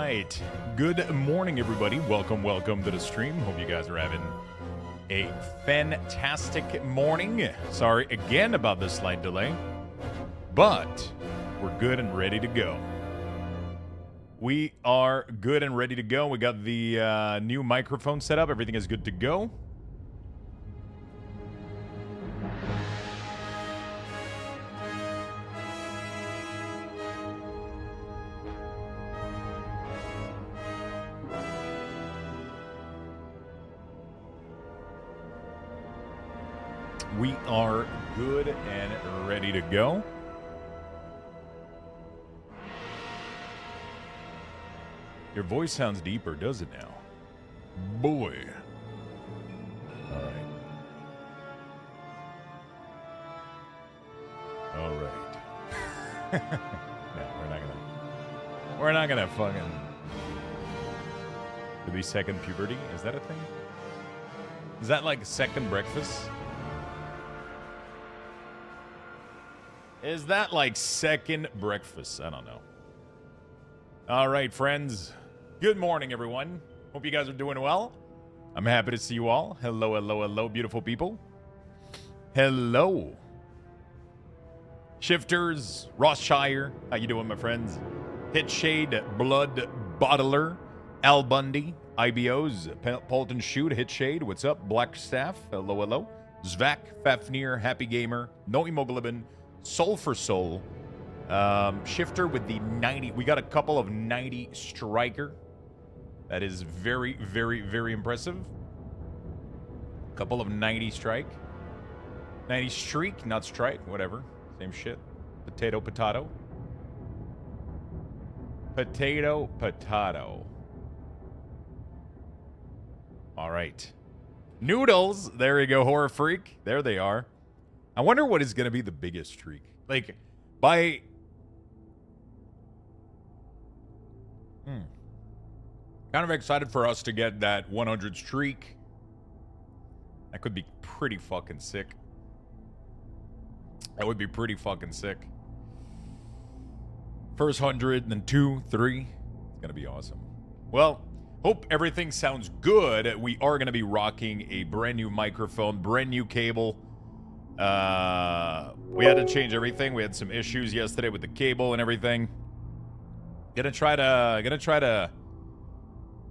right. Good morning, everybody. Welcome to the stream. Hope you guys are having a fantastic morning. Sorry again about the slight delay, but we're good and ready to go. We are good and ready to go. We got the new microphone set up. Everything is good to go. We are good and ready to go. Your voice sounds deeper, does it now? Boy. All right. All right. No, we're not gonna fucking... To be second puberty? Is that a thing? Is that like second breakfast? Is that like second breakfast? I don't know. All right, friends. Good morning, everyone. Hope you guys are doing well. I'm happy to see you all. Hello, hello, hello, beautiful people. Hello. Shifters, Rothshire. How you doing, my friends? Hitshade, Blood Bottler, Al Bundy, IBOs, Polton Shoot, Hitshade. What's up? Blackstaff. Hello, hello. Zvak, Fafnir, Happy Gamer, No Hemoglobin, Soul for Soul, Shifter with the 90. We got a couple of 90 striker. That is very, very, very impressive. Couple of 90 strike. 90 streak, not strike, whatever. Same shit. Potato, potato. Potato, potato. All right. Noodles. There you go, Horror Freak. There they are. I wonder what is going to be the biggest streak. Like, by... Kind of excited for us to get that 100 streak. That could be pretty fucking sick. That would be pretty fucking sick. First 100, then 2, 3. It's going to be awesome. Well, hope everything sounds good. We are going to be rocking a brand new microphone, brand new cable. We had to change everything. We had some issues yesterday with the cable and everything. Gonna try to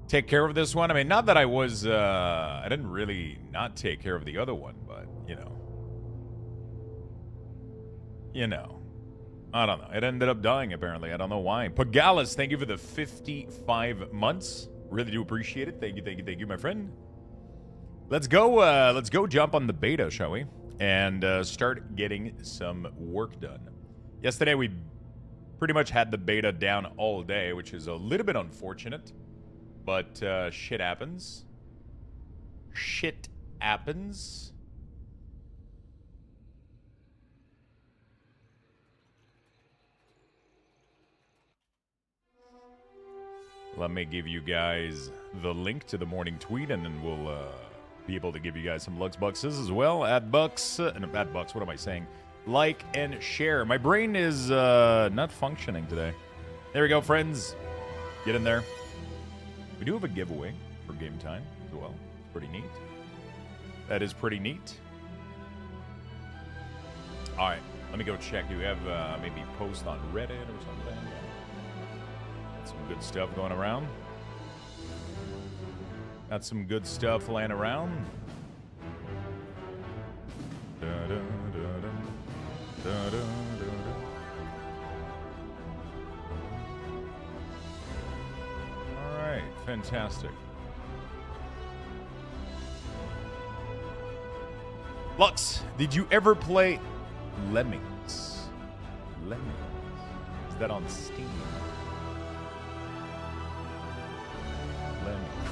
take care of this one. I mean, not that I was, I didn't really not take care of the other one, but, you know, I don't know. It ended up dying, apparently. I don't know why. Pagalis, thank you for the 55 months. Really do appreciate it. Thank you, my friend. Let's go jump on the beta, shall we? And start getting some work done. Yesterday, we pretty much had the beta down all day, which is a little bit unfortunate. But shit happens. Shit happens. Let me give you guys the link to the morning tweet, and then we'll... be able to give you guys some Lux Bucks as well. Add bucks. What am I saying? Like and share. My brain is not functioning today. There we go, friends. Get in there. We do have a giveaway for game time as well. It's pretty neat. That is pretty neat. All right. Let me go check. Do we have maybe post on Reddit or something? Got some good stuff going around. Got some good stuff laying around. All right, fantastic. Lux, did you ever play Lemmings? Lemmings. Is that on Steam?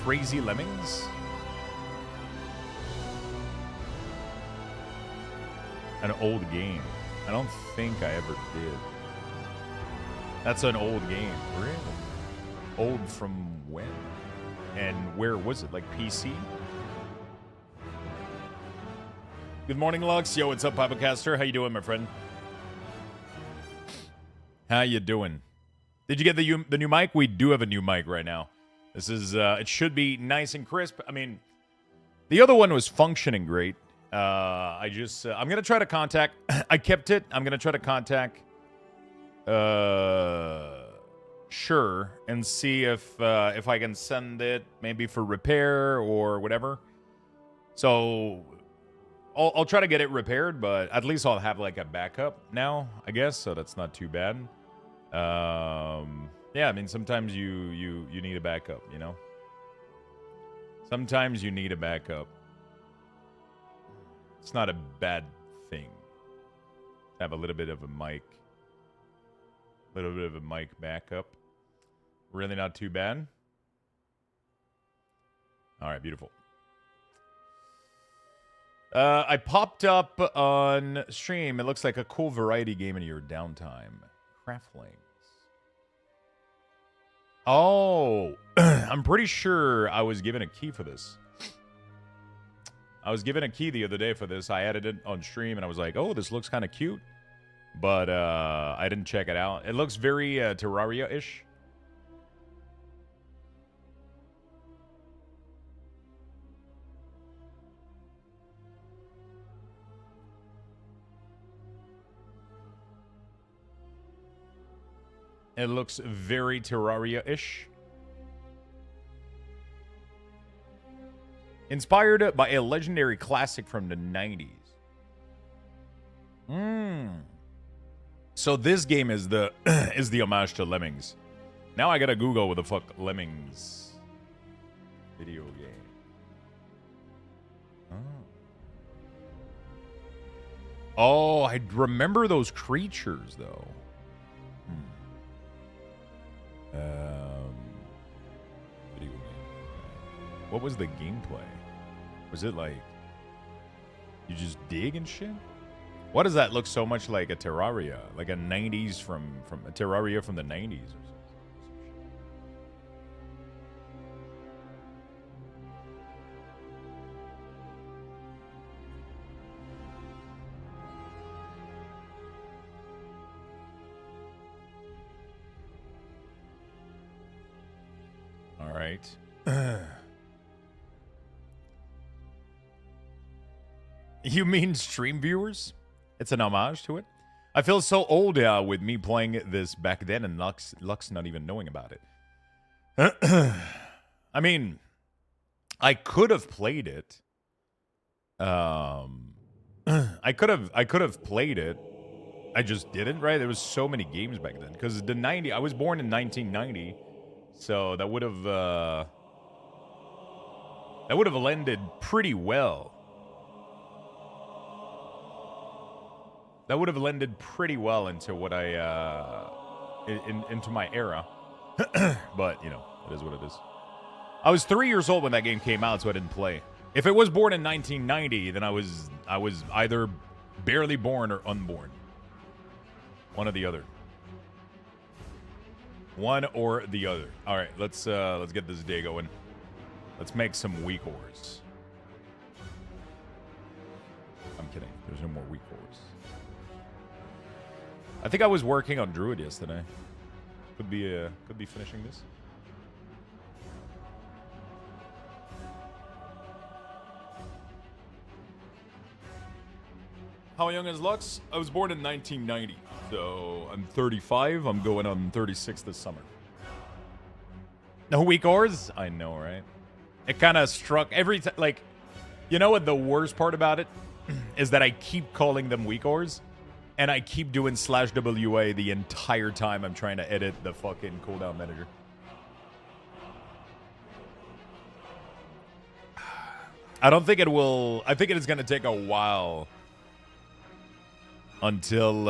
Crazy Lemmings? An old game. I don't think I ever did. That's an old game. Really? Old from when? And where was it? Like PC? Good morning, Lux. Yo, what's up, Papacaster? How you doing, my friend? How you doing? Did you get the new mic? We do have a new mic right now. This is it should be nice and crisp. I mean, the other one was functioning great. I just I'm gonna try to contact. I kept it. I'm gonna try to contact. Sure, and see if I can send it maybe for repair or whatever. So I'll try to get it repaired, but at least I'll have like a backup now, I guess. So that's not too bad. Yeah, I mean sometimes you need a backup, you know. Sometimes you need a backup. It's not a bad thing. Have a little bit of a mic. Little bit of a mic backup. Really not too bad. All right, beautiful. I popped up on stream. It looks like a cool variety game in your downtime. Craftlings. Oh, I'm pretty sure I was given a key for this. I was given a key the other day for this. I added it on stream, and I was like, oh, this looks kind of cute. But I didn't check it out. It looks very Terraria-ish. It looks very Terraria-ish. Inspired by a legendary classic from the 90s. So this game is the is the homage to Lemmings. Now I gotta Google what the fuck Lemmings video game. Oh, I remember those creatures though. Video game. What was the gameplay? Was it like you just dig and shit? Why does that look so much like a Terraria? Like a 90s from a Terraria from the 90s or something? All right. You mean stream viewers? It's an homage to it. I feel so old with me playing this back then and Lux not even knowing about it. I mean, I could have played it. I could have played it. I just didn't, right? There was so many games back then. Because I was born in 1990. So that would have landed pretty well. That would have landed pretty well into what into my era. But, you know, it is what it is. I was 3 years old when that game came out, so I didn't play. If it was born in 1990, then I was either barely born or unborn. One or the other. One or the other. All right, let's get this day going. Let's make some weak ores. I'm kidding. There's no more weak ores. I think I was working on Druid yesterday. Could be finishing this. How young is Lux? I was born in 1990, so I'm 35. I'm going on 36 this summer. No weak ores? I know, right? It kind of struck every time. Like, you know what the worst part about it is that I keep calling them weak ores, and I keep doing /WA the entire time I'm trying to edit the fucking cooldown manager. I don't think it will. I think it is going to take a while until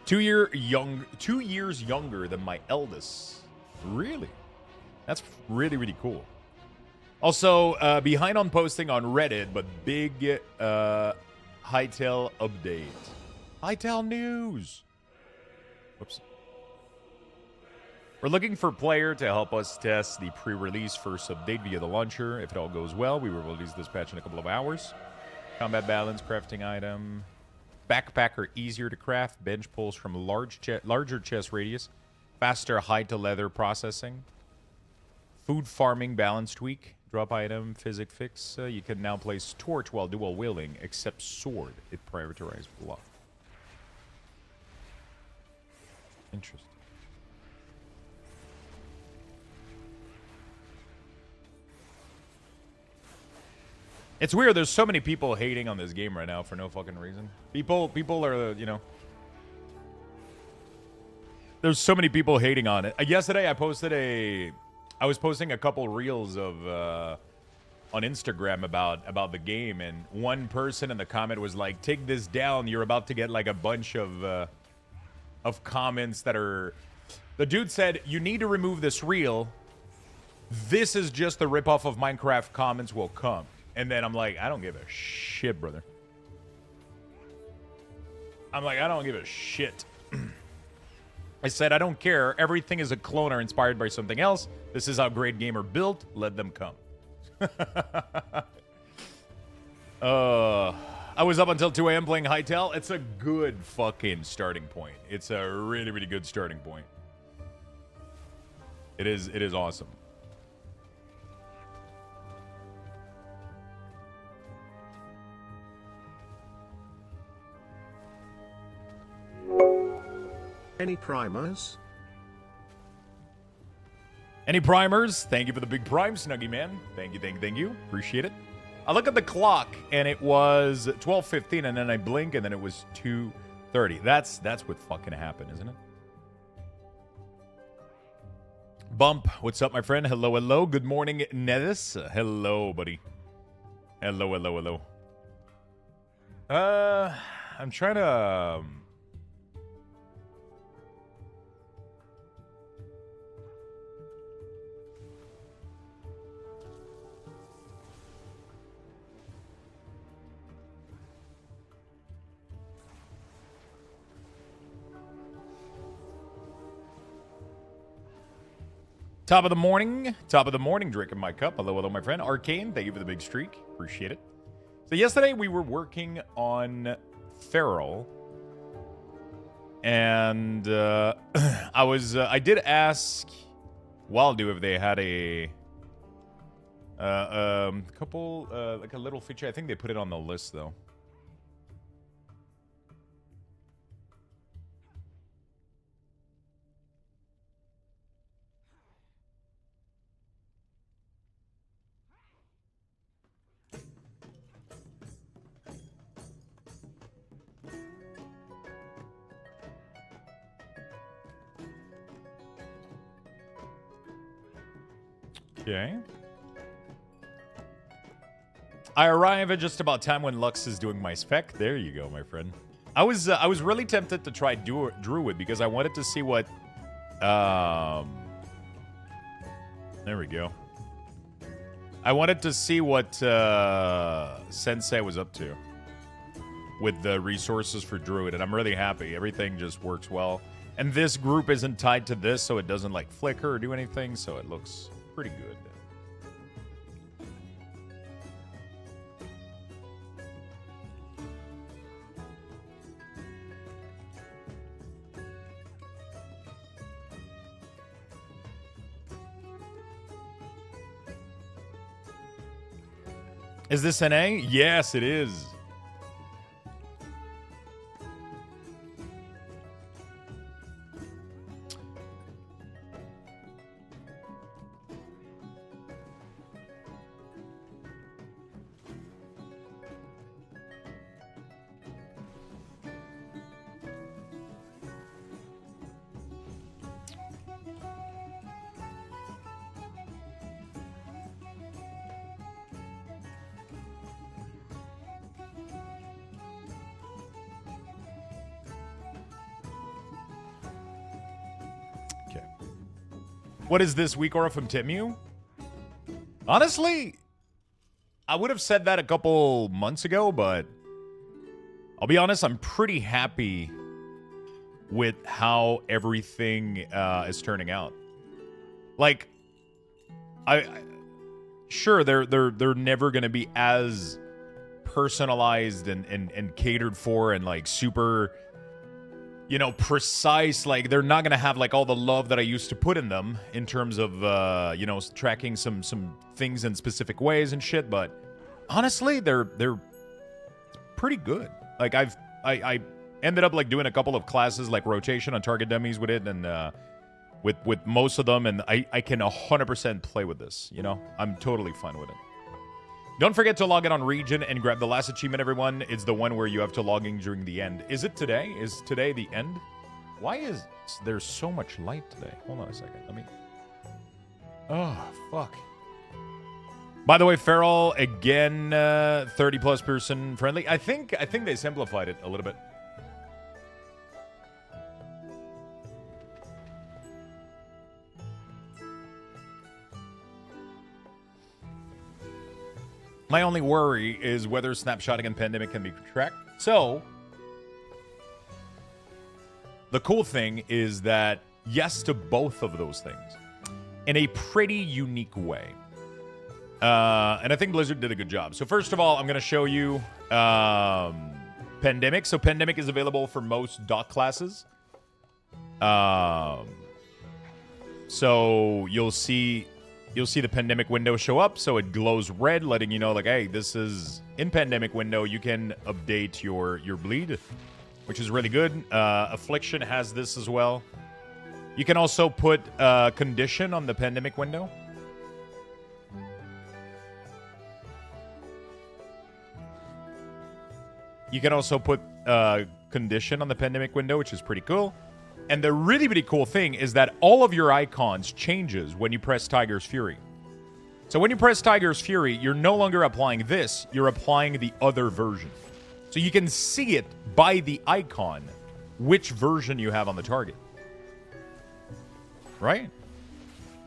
2 years younger than my eldest. Really? That's really, really cool. Also, behind on posting on Reddit, but big Hytale update. Hytale news. Whoops. We're looking for a player to help us test the pre-release first update via the launcher. If it all goes well, we will release this patch in a couple of hours. Combat balance, crafting item. Backpacker easier to craft. Bench pulls from larger chest radius. Faster hide to leather processing. Food farming balance tweak. Drop item physic fix. You can now place torch while dual wielding, except sword. It prioritizes bluff. Interesting. It's weird. There's so many people hating on this game right now for no fucking reason. People are, you know. There's so many people hating on it. Yesterday, I was posting a couple reels of on Instagram about the game, and one person in the comment was like, "Take this down. You're about to get like a bunch of comments that are." The dude said, "You need to remove this reel. This is just the ripoff of Minecraft comments will come." And then I'm like, I don't give a shit, brother. I'm like, I don't give a shit. I said, I don't care. Everything is a clone or inspired by something else. This is how great game are built. Let them come. I was up until 2 a.m. playing Hytale. It's a good fucking starting point. It's a really, really good starting point. It is awesome. Any primers? Any primers? Thank you for the big prime, Snuggy Man. Thank you. Appreciate it. I look at the clock, and it was 12:15, and then I blink, and then it was 2:30. That's what fucking happened, isn't it? Bump, what's up, my friend? Hello. Good morning, Nedis. Hello, buddy. Hello. I'm trying to... Top of the morning, drinking my cup. Hello, my friend. Arcane, thank you for the big streak. Appreciate it. So yesterday we were working on Feral. And I did ask Waldo if they had a couple, like a little feature. I think they put it on the list, though. Okay. I arrive at just about time when Lux is doing my spec. There you go, my friend. I was really tempted to try Druid because I wanted to see what there we go. I wanted to see what Sensei was up to with the resources for Druid, and I'm really happy. Everything just works well. And this group isn't tied to this, so it doesn't like flicker or do anything, so it looks pretty good. Is this NA? Yes, it is. What is this week aura from Timu? Honestly, I would have said that a couple months ago, but I'll be honest, I'm pretty happy with how everything is turning out. Like, sure, they're never going to be as personalized and catered for and like super, you know, precise. Like they're not gonna have like all the love that I used to put in them in terms of you know, tracking some things in specific ways and shit. But honestly, they're pretty good. Like I ended up like doing a couple of classes like rotation on target dummies with it, and with most of them, and I can 100% play with this. You know, I'm totally fine with it. Don't forget to log in on Region and grab the last achievement, everyone. It's the one where you have to log in during the end. Is it today? Is today the end? Why is there so much light today? Hold on a second. Let me... Oh, fuck. By the way, Feral, again, 30-plus person friendly. I think they simplified it a little bit. My only worry is whether snapshotting and pandemic can be tracked. So, the cool thing is that yes to both of those things in a pretty unique way. And I think Blizzard did a good job. So first of all, I'm going to show you Pandemic. So Pandemic is available for most doc classes. So you'll see the Pandemic window show up. So it glows red, letting you know, like, hey, this is in Pandemic window. You can update your bleed, which is really good. Affliction has this as well. You can also put condition on the Pandemic window. You can also put condition on the Pandemic window, which is pretty cool. And the really, really cool thing is that all of your icons changes when you press Tiger's Fury. So when you press Tiger's Fury, you're no longer applying this, you're applying the other version. So you can see it by the icon, which version you have on the target. Right?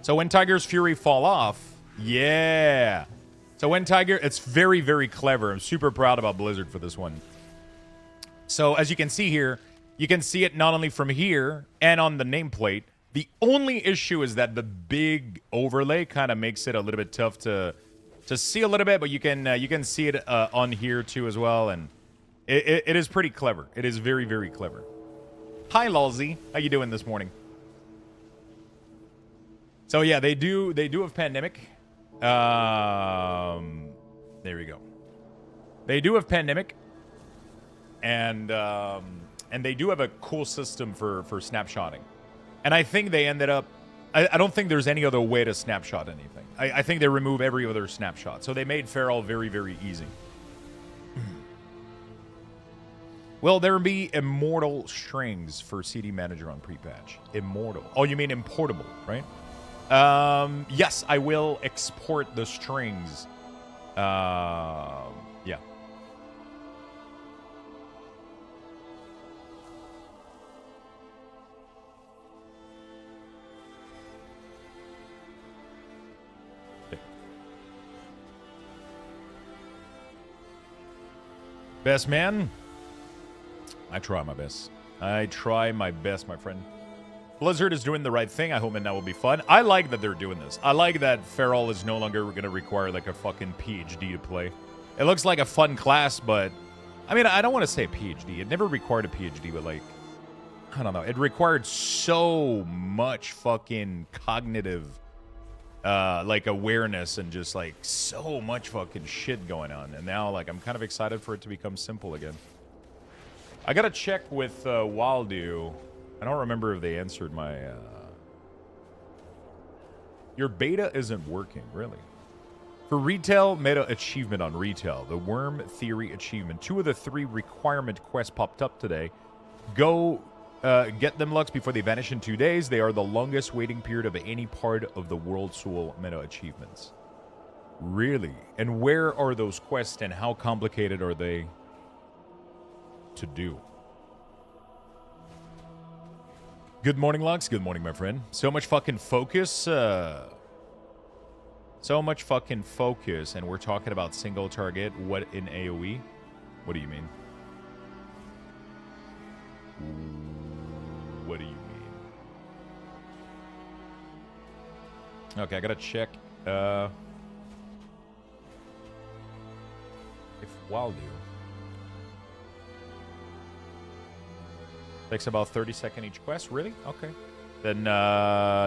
So when Tiger's Fury fall off, yeah. So when it's very, very clever. I'm super proud about Blizzard for this one. So as you can see here, you can see it not only from here and on the nameplate. The only issue is that the big overlay kind of makes it a little bit tough to see a little bit, but you can see it on here too as well, and it is pretty clever. It is very, very clever. Hi, Lalzy. How you doing this morning? So yeah, they do have Pandemic. There we go. They do have Pandemic, and they do have a cool system for snapshotting. And I think they ended up... I don't think there's any other way to snapshot anything. I think they remove every other snapshot. So they made Feral very, very easy. Will there be immortal strings for CD Manager on pre-patch? Immortal. Oh, you mean importable, right? Yes, I will export the strings. Yeah. Best man? I try my best. I try my best, my friend. Blizzard is doing the right thing. I hope that will be fun. I like that they're doing this. I like that Feral is no longer going to require like a fucking PhD to play. It looks like a fun class, but... I mean, I don't want to say a PhD. It never required a PhD, but like... I don't know. It required so much fucking cognitive... like awareness and just like so much fucking shit going on. And now like I'm kind of excited for it to become simple again. I gotta check with Waldu. I don't remember if they answered my... Your beta isn't working, really. For retail, meta achievement on retail. The Worm Theory achievement. 2 of the 3 requirement quests popped up today. Go get them, Lux, before they vanish in 2 days. They are the longest waiting period of any part of the World Soul meta achievements. Really? And where are those quests and how complicated are they to do? Good morning, Lux. Good morning, my friend. So much fucking focus. So much fucking focus. And we're talking about single target. What in AoE? What do you mean? What do you mean? Okay, I gotta check. if Waldu. Takes about 30 seconds each quest. Really? Okay. Then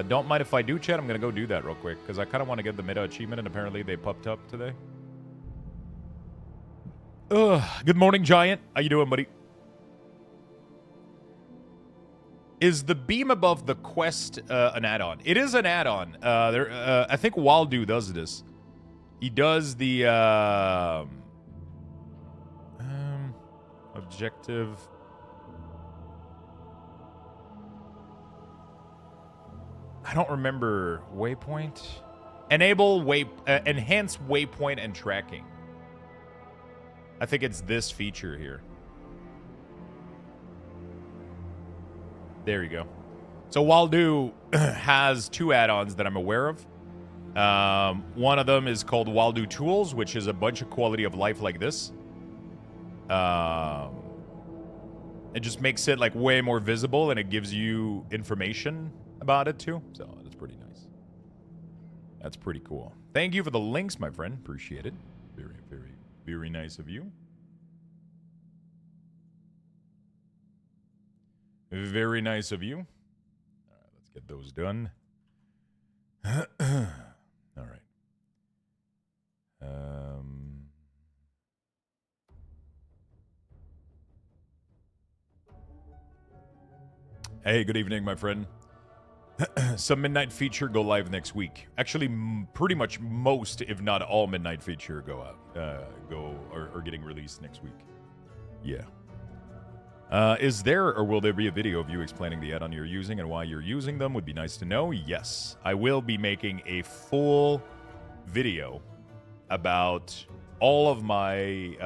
don't mind if I do, chat. I'm going to go do that real quick because I kind of want to get the meta achievement, and apparently they popped up today. Good morning, Giant. How you doing, buddy? Is the beam above the quest an add-on? It is an add-on. I think Waldu does this. He does the objective. I don't remember waypoint. Enable enhance waypoint and tracking. I think it's this feature here. There you go. So Waldu has two add-ons that I'm aware of. One of them is called Waldu Tools, which is a bunch of quality of life like this. It just makes it like way more visible, and it gives you information about it too. So that's pretty nice. That's pretty cool. Thank you for the links, my friend. Appreciate it. Very, very, very nice of you. Very nice of you. All right, let's get those done. All right. Hey, good evening, my friend. Some midnight feature go live next week. Actually, pretty much most, if not all, midnight feature go are getting released next week. Yeah. Is there or will there be a video of you explaining the add-on you're using and why you're using them? Would be nice to know. Yes, I will be making a full video about all of my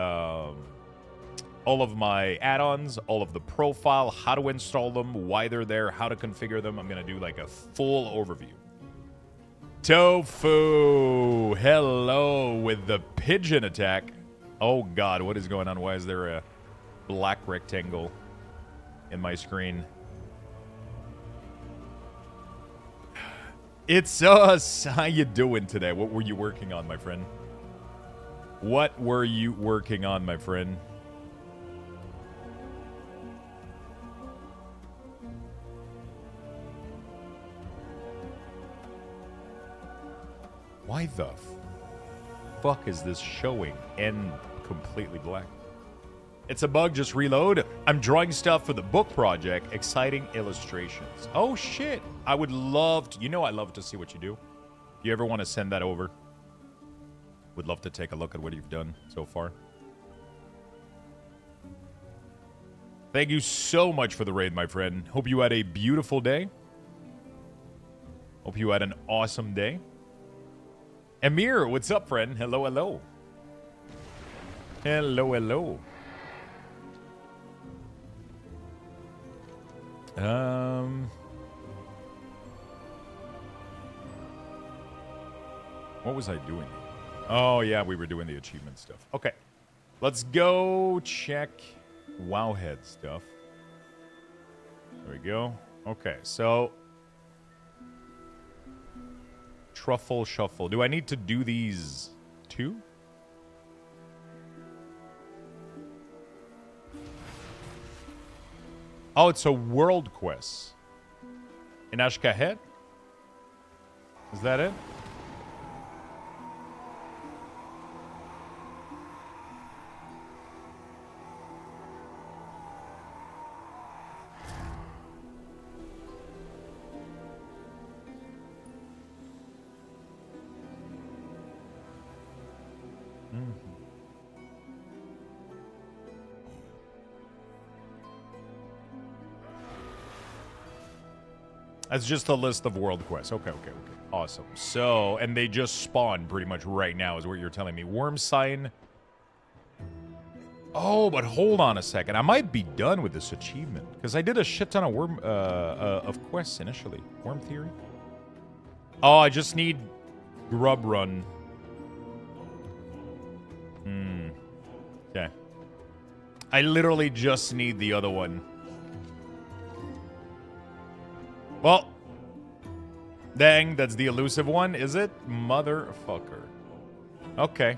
add-ons, all of the profile, how to install them, why they're there, how to configure them. I'm going to do like a full overview. Tofu, hello with the pigeon attack. Oh God, what is going on? Why is there a black rectangle in my screen? It's us. How you doing today? What were you working on, my friend? What were you working on, my friend? Why the fuck is this showing and completely black? It's a bug, just reload. I'm drawing stuff for the book project. Exciting illustrations. Oh, shit. I would love to... You know I love to see what you do. If you ever want to send that over, would love to take a look at what you've done so far. Thank you so much for the raid, my friend. Hope you had a beautiful day. Hope you had an awesome day. Amir, what's up, friend? Hello, hello. Hello, hello. What was I doing? Oh, yeah, we were doing the achievement stuff. Okay. Let's go check Wowhead stuff. There we go. Okay, so... Truffle Shuffle. Do I need to do these too? Oh, it's a world quest. In Ashkahet? Is that it? That's just a list of world quests. Okay. Awesome. So, and they just spawn pretty much right now is what you're telling me. Worm Sign. Oh, but hold on a second. I might be done with this achievement because I did a shit ton of of quests initially. Worm Theory. Oh, I just need Grub Run. Okay. I literally just need the other one. Well, dang, that's the elusive one, is it? Motherfucker. Okay.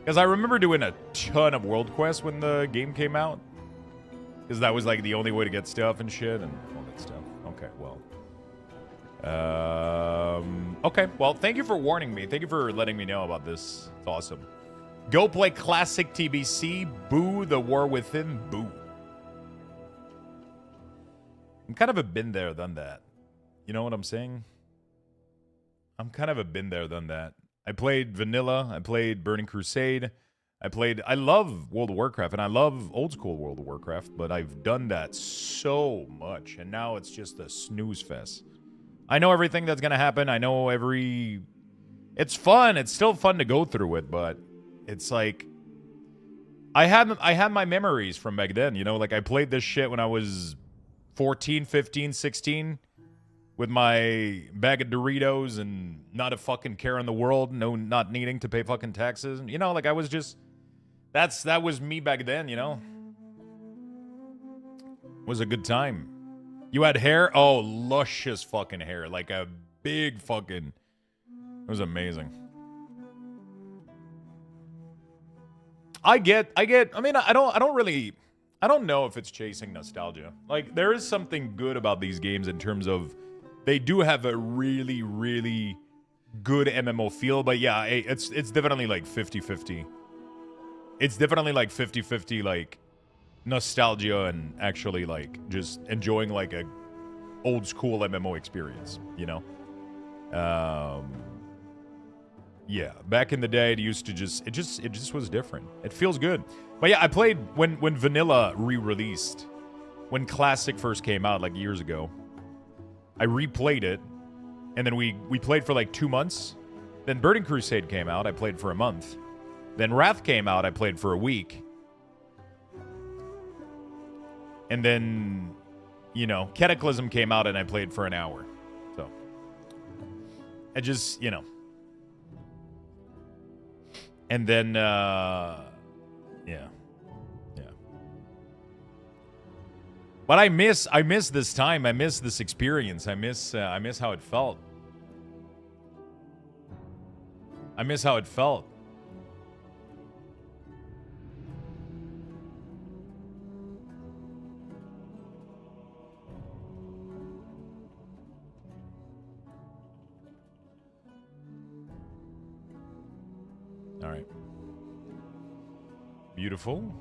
Because I remember doing a ton of world quests when the game came out. Because that was like the only way to get stuff and shit and all that stuff. Okay, well. Okay, well, thank you for warning me. Thank you for letting me know about this. It's awesome. Go play classic TBC. Boo the War Within. Boo. I'm kind of a been there, done that. You know what I'm saying? I'm kind of a been there, done that. I played Vanilla. I played Burning Crusade. I love World of Warcraft, and I love old school World of Warcraft, but I've done that so much, and now it's just a snooze fest. I know everything that's going to happen. I know every... It's fun. It's still fun to go through it, but it's like... I had my memories from back then, you know? Like, I played this shit when I was 14, 15, 16... with my bag of Doritos and not a fucking care in the world, not needing to pay fucking taxes. You know, like I was just, that was me back then, you know? It was a good time. You had hair? Oh, luscious fucking hair. Like a big fucking, it was amazing. I mean, I don't know if it's chasing nostalgia. Like, there is something good about these games in terms of they do have a really, really good MMO feel, but yeah, it's definitely like 50-50. It's definitely like 50-50, like nostalgia and actually like just enjoying like a old school MMO experience, you know? Yeah, back in the day, it used to it just was different. It feels good. But yeah, I played when Vanilla re-released, when Classic first came out like years ago. I replayed it, and then we played for like 2 months. Then Burning Crusade came out, I played for a month. Then Wrath came out, I played for a week. And then, you know, Cataclysm came out and I played for an hour. So, I just, you know. And then, yeah. But I miss this time. I miss this experience. I miss how it felt. I miss how it felt. All right. Beautiful.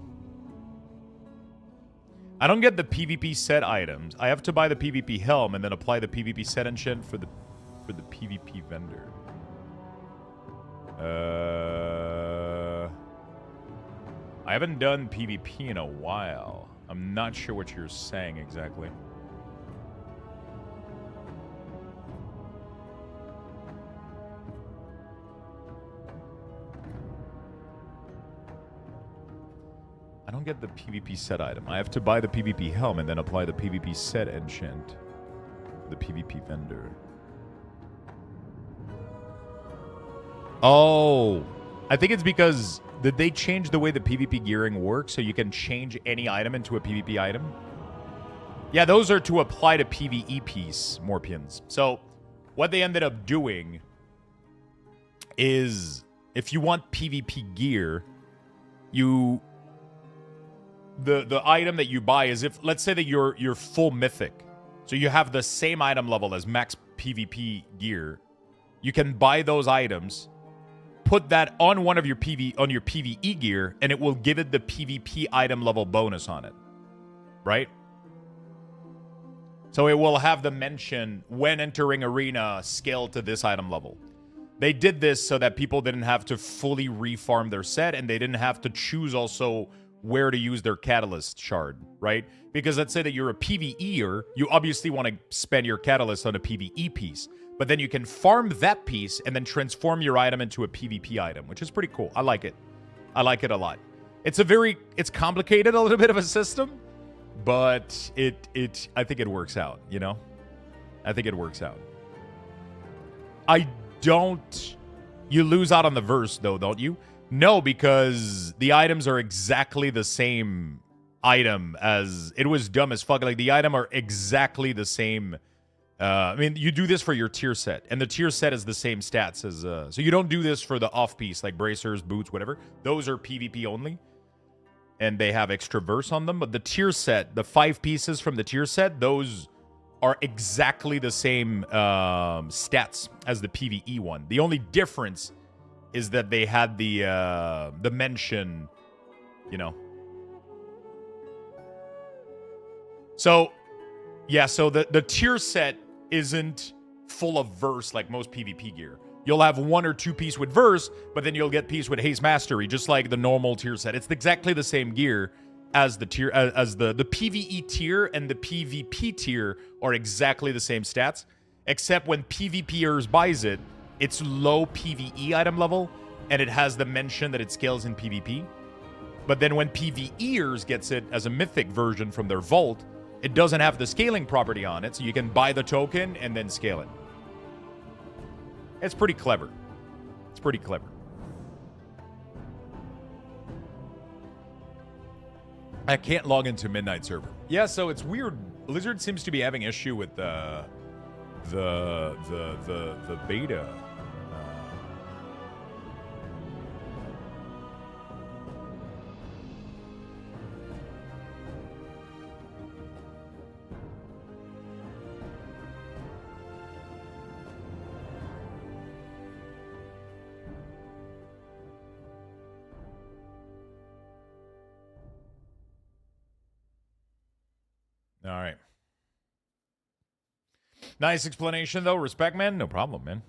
I don't get the PvP set items. I have to buy the PvP helm and then apply the PvP set enchant for the PvP vendor. I haven't done PvP in a while. I'm not sure what you're saying exactly. I don't get the PvP set item. I have to buy the PvP helm and then apply the PvP set enchant for the PvP vendor. Oh, I think it's because did they change the way the PvP gearing works so you can change any item into a PvP item? Yeah, those are to apply to PvE piece, Morpians. So what they ended up doing is if you want PvP gear, the item that you buy is if, let's say that you're full mythic. So you have the same item level as max PvP gear. You can buy those items, put that on one of your PvE gear, and it will give it the PvP item level bonus on it. Right? So it will have the mention when entering arena scale to this item level. They did this so that people didn't have to fully refarm their set, and they didn't have to choose also where to use their catalyst shard, right? Because let's say that you're a PvEer, you obviously want to spend your catalyst on a PvE piece, but then you can farm that piece and then transform your item into a PvP item, which is pretty cool. I like it. I like it a lot. It's complicated, a little bit of a system, but I think it works out, you know? I think it works out. You lose out on the verse though, don't you? No, because the items are exactly the same item as... It was dumb as fuck. Like, the item are exactly the same I mean, you do this for your tier set, and the tier set is the same stats as... so you don't do this for the off-piece, like bracers, boots, whatever. Those are PvP only, and they have extra verse on them. But the tier set, the 5 pieces from the tier set, those are exactly the same stats as the PvE one. The only difference is that they had the mention, you know. So, yeah, so the tier set isn't full of verse like most PvP gear. You'll have 1 or 2 piece with verse, but then you'll get piece with haste mastery, just like the normal tier set. It's exactly the same gear as the tier, as the PvE tier and the PvP tier are exactly the same stats, except when PvPers buys it, it's low PvE item level, and it has the mention that it scales in PvP. But then when PvEers gets it as a mythic version from their vault, it doesn't have the scaling property on it, so you can buy the token and then scale it. It's pretty clever. It's pretty clever. I can't log into Midnight server. Yeah, so it's weird. Blizzard seems to be having issue with the beta. All right. Nice explanation, though. Respect, man. No problem, man.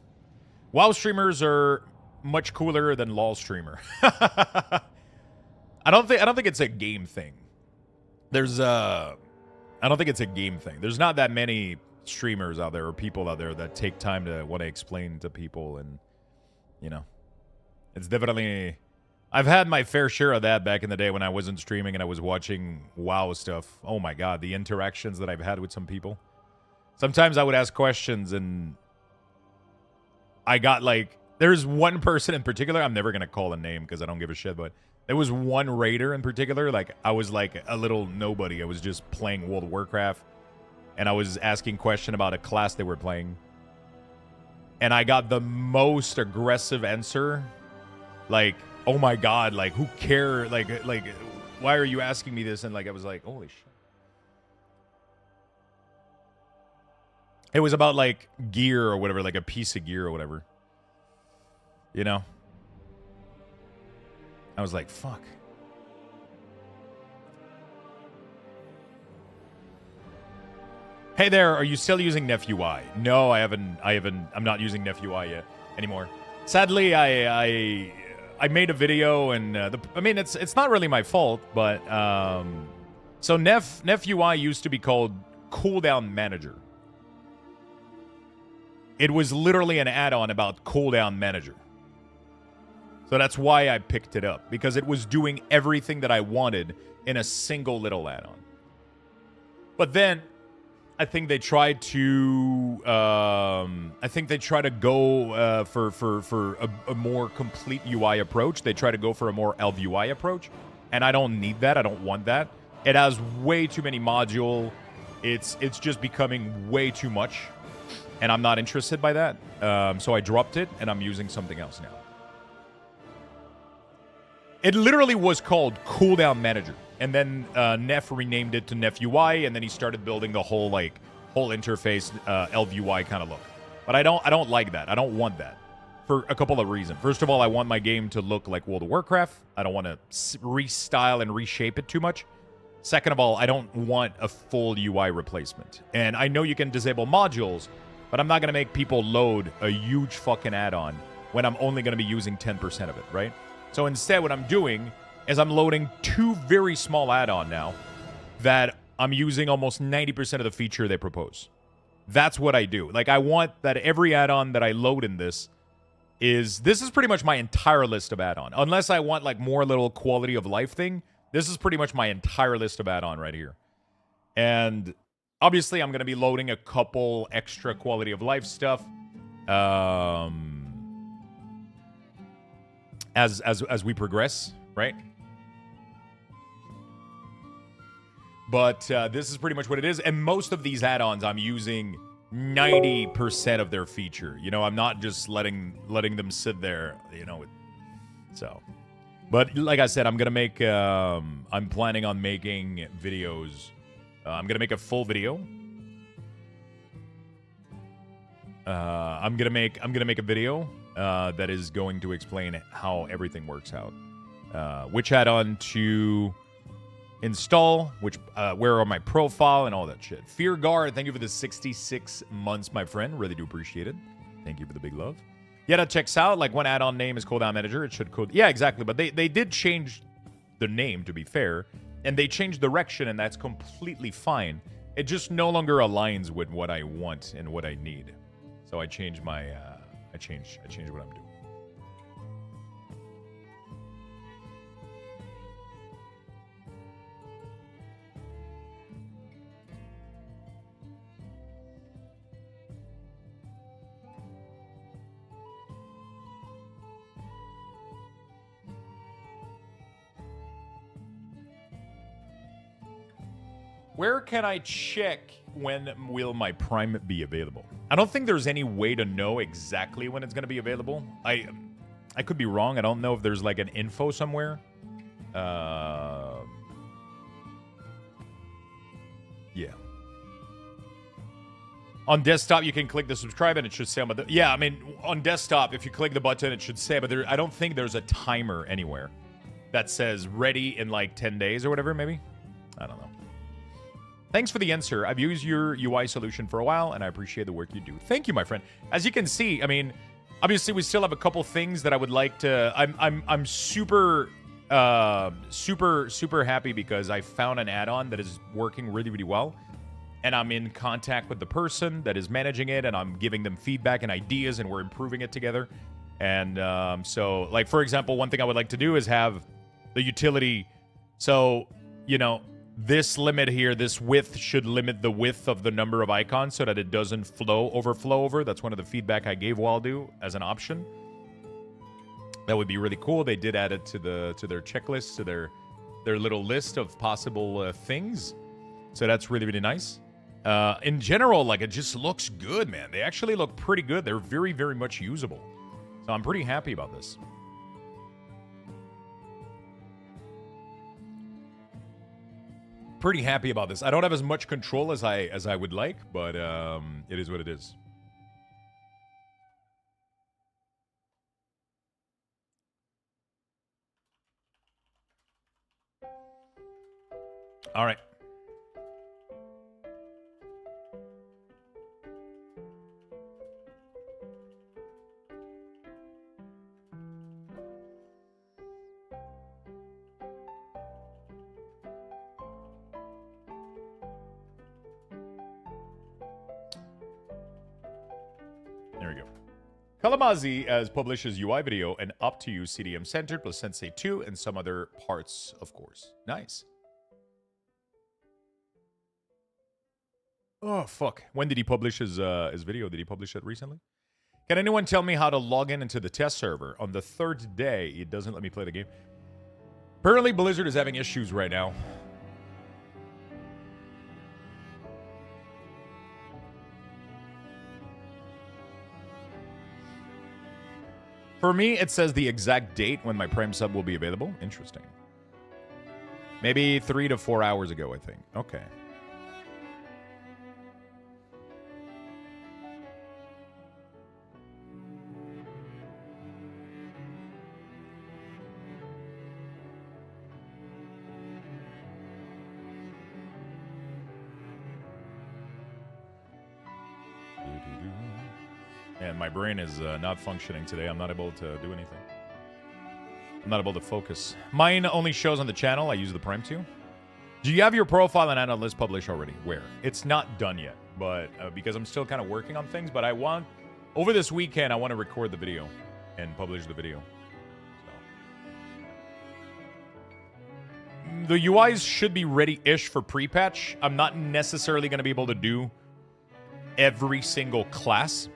WoW streamers are much cooler than LoL streamer. I don't think it's a game thing. I don't think it's a game thing. There's not that many streamers out there or people out there that take time to want to explain to people, and you know, it's definitely. I've had my fair share of that back in the day when I wasn't streaming and I was watching WoW stuff. Oh my god, the interactions that I've had with some people. Sometimes I would ask questions and I got like... There's one person in particular, I'm never going to call a name because I don't give a shit, but there was one raider in particular, like I was like a little nobody. I was just playing World of Warcraft and I was asking question about a class they were playing. And I got the most aggressive answer. Like... oh my god, like, who cares? Like, why are you asking me this? And, like, I was like, holy shit. It was about, like, gear or whatever, like a piece of gear or whatever. You know? I was like, fuck. Hey there, are you still using NephUI? No, I'm not using NephUI yet anymore. Sadly, I made a video, and I mean, it's not really my fault, but so NephUI used to be called Cooldown Manager. It was literally an add-on about Cooldown Manager. So that's why I picked it up, because it was doing everything that I wanted in a single little add-on. But then I think they tried to go for a more complete UI approach. They try to go for a more LVUI approach, and I don't need that. I don't want that. It has way too many modules. It's just becoming way too much, and I'm not interested by that. So I dropped it, and I'm using something else now. It literally was called Cooldown Manager. And then Neph renamed it to NephUI, and then he started building the whole interface LVUI kind of look. But I don't like that. I don't want that for a couple of reasons. First of all, I want my game to look like World of Warcraft. I don't want to restyle and reshape it too much. Second of all, I don't want a full UI replacement. And I know you can disable modules, but I'm not going to make people load a huge fucking add-on when I'm only going to be using 10% of it, right? So instead, what I'm doing is I'm loading 2 very small add-on now that I'm using almost 90% of the feature they propose. That's what I do. Like, I want that every add-on that I load in this is pretty much my entire list of add-on. Unless I want, like, more little quality of life thing, this is pretty much my entire list of add-on right here. And obviously, I'm going to be loading a couple extra quality of life stuff. As we progress, right? But this is pretty much what it is. And most of these add-ons I'm using 90% of their feature. You know, I'm not just letting them sit there, you know. So, but like I said, I'm gonna make. I'm planning on making videos. I'm gonna make a full video. I'm gonna make a video that is going to explain how everything works out, which add-on to install, which where on my profile and all that shit. Fear Guard, thank you for the 66 months, my friend. Really do appreciate it. Thank you for the big love. Yeah, that checks out. Like, one add-on name is Cooldown Manager. It should code. Yeah, exactly. But they did change the name, to be fair, and they changed direction, and that's completely fine. It just no longer aligns with what I want and what I need. So I changed my I changed what I'm doing. Where can I check when will my Prime be available? I don't think there's any way to know exactly when it's going to be available. I could be wrong. I don't know if there's like an info somewhere. Yeah. On desktop, you can click the subscribe and it should say, but yeah, I mean, on desktop, if you click the button, it should say, but I don't think there's a timer anywhere that says ready in like 10 days or whatever, maybe. I don't know. Thanks for the answer. I've used your UI solution for a while, and I appreciate the work you do. Thank you, my friend. As you can see, I mean, obviously, we still have a couple things that I would like to. I'm super happy because I found an add-on that is working really, really well, and I'm in contact with the person that is managing it, and I'm giving them feedback and ideas, and we're improving it together. And so, like, for example, one thing I would like to do is have the utility. So, you know, this limit here, this width should limit the width of the number of icons so that it doesn't overflow over. That's one of the feedback I gave Waldo as an option. That would be really cool. They did add it to their checklist, to their little list of possible things. So that's really, really nice. In general, like, it just looks good, man. They actually look pretty good. They're very, very much usable. So I'm pretty happy about this. Pretty happy about this. I don't have as much control as I would like, but it is what it is. All right. There we go. Kalamazi as publishes UI video and up to you CDM centered plus Sensei 2 and some other parts, of course. Nice. Oh, fuck. When did he publish his video? Did he publish it recently? Can anyone tell me how to log into the test server? On the third day, it doesn't let me play the game. Apparently, Blizzard is having issues right now. For me, it says the exact date when my Prime sub will be available. Interesting. Maybe 3 to 4 hours ago, I think. Okay. And my brain is not functioning today. I'm not able to do anything. I'm not able to focus. Mine only shows on the channel. I use the Prime 2. Do you have your profile and add-on list published already? Where? It's not done yet, but because I'm still kind of working on things. But I want, over this weekend, I want to record the video and publish the video. So. The UIs should be ready-ish for pre-patch. I'm not necessarily going to be able to do every single class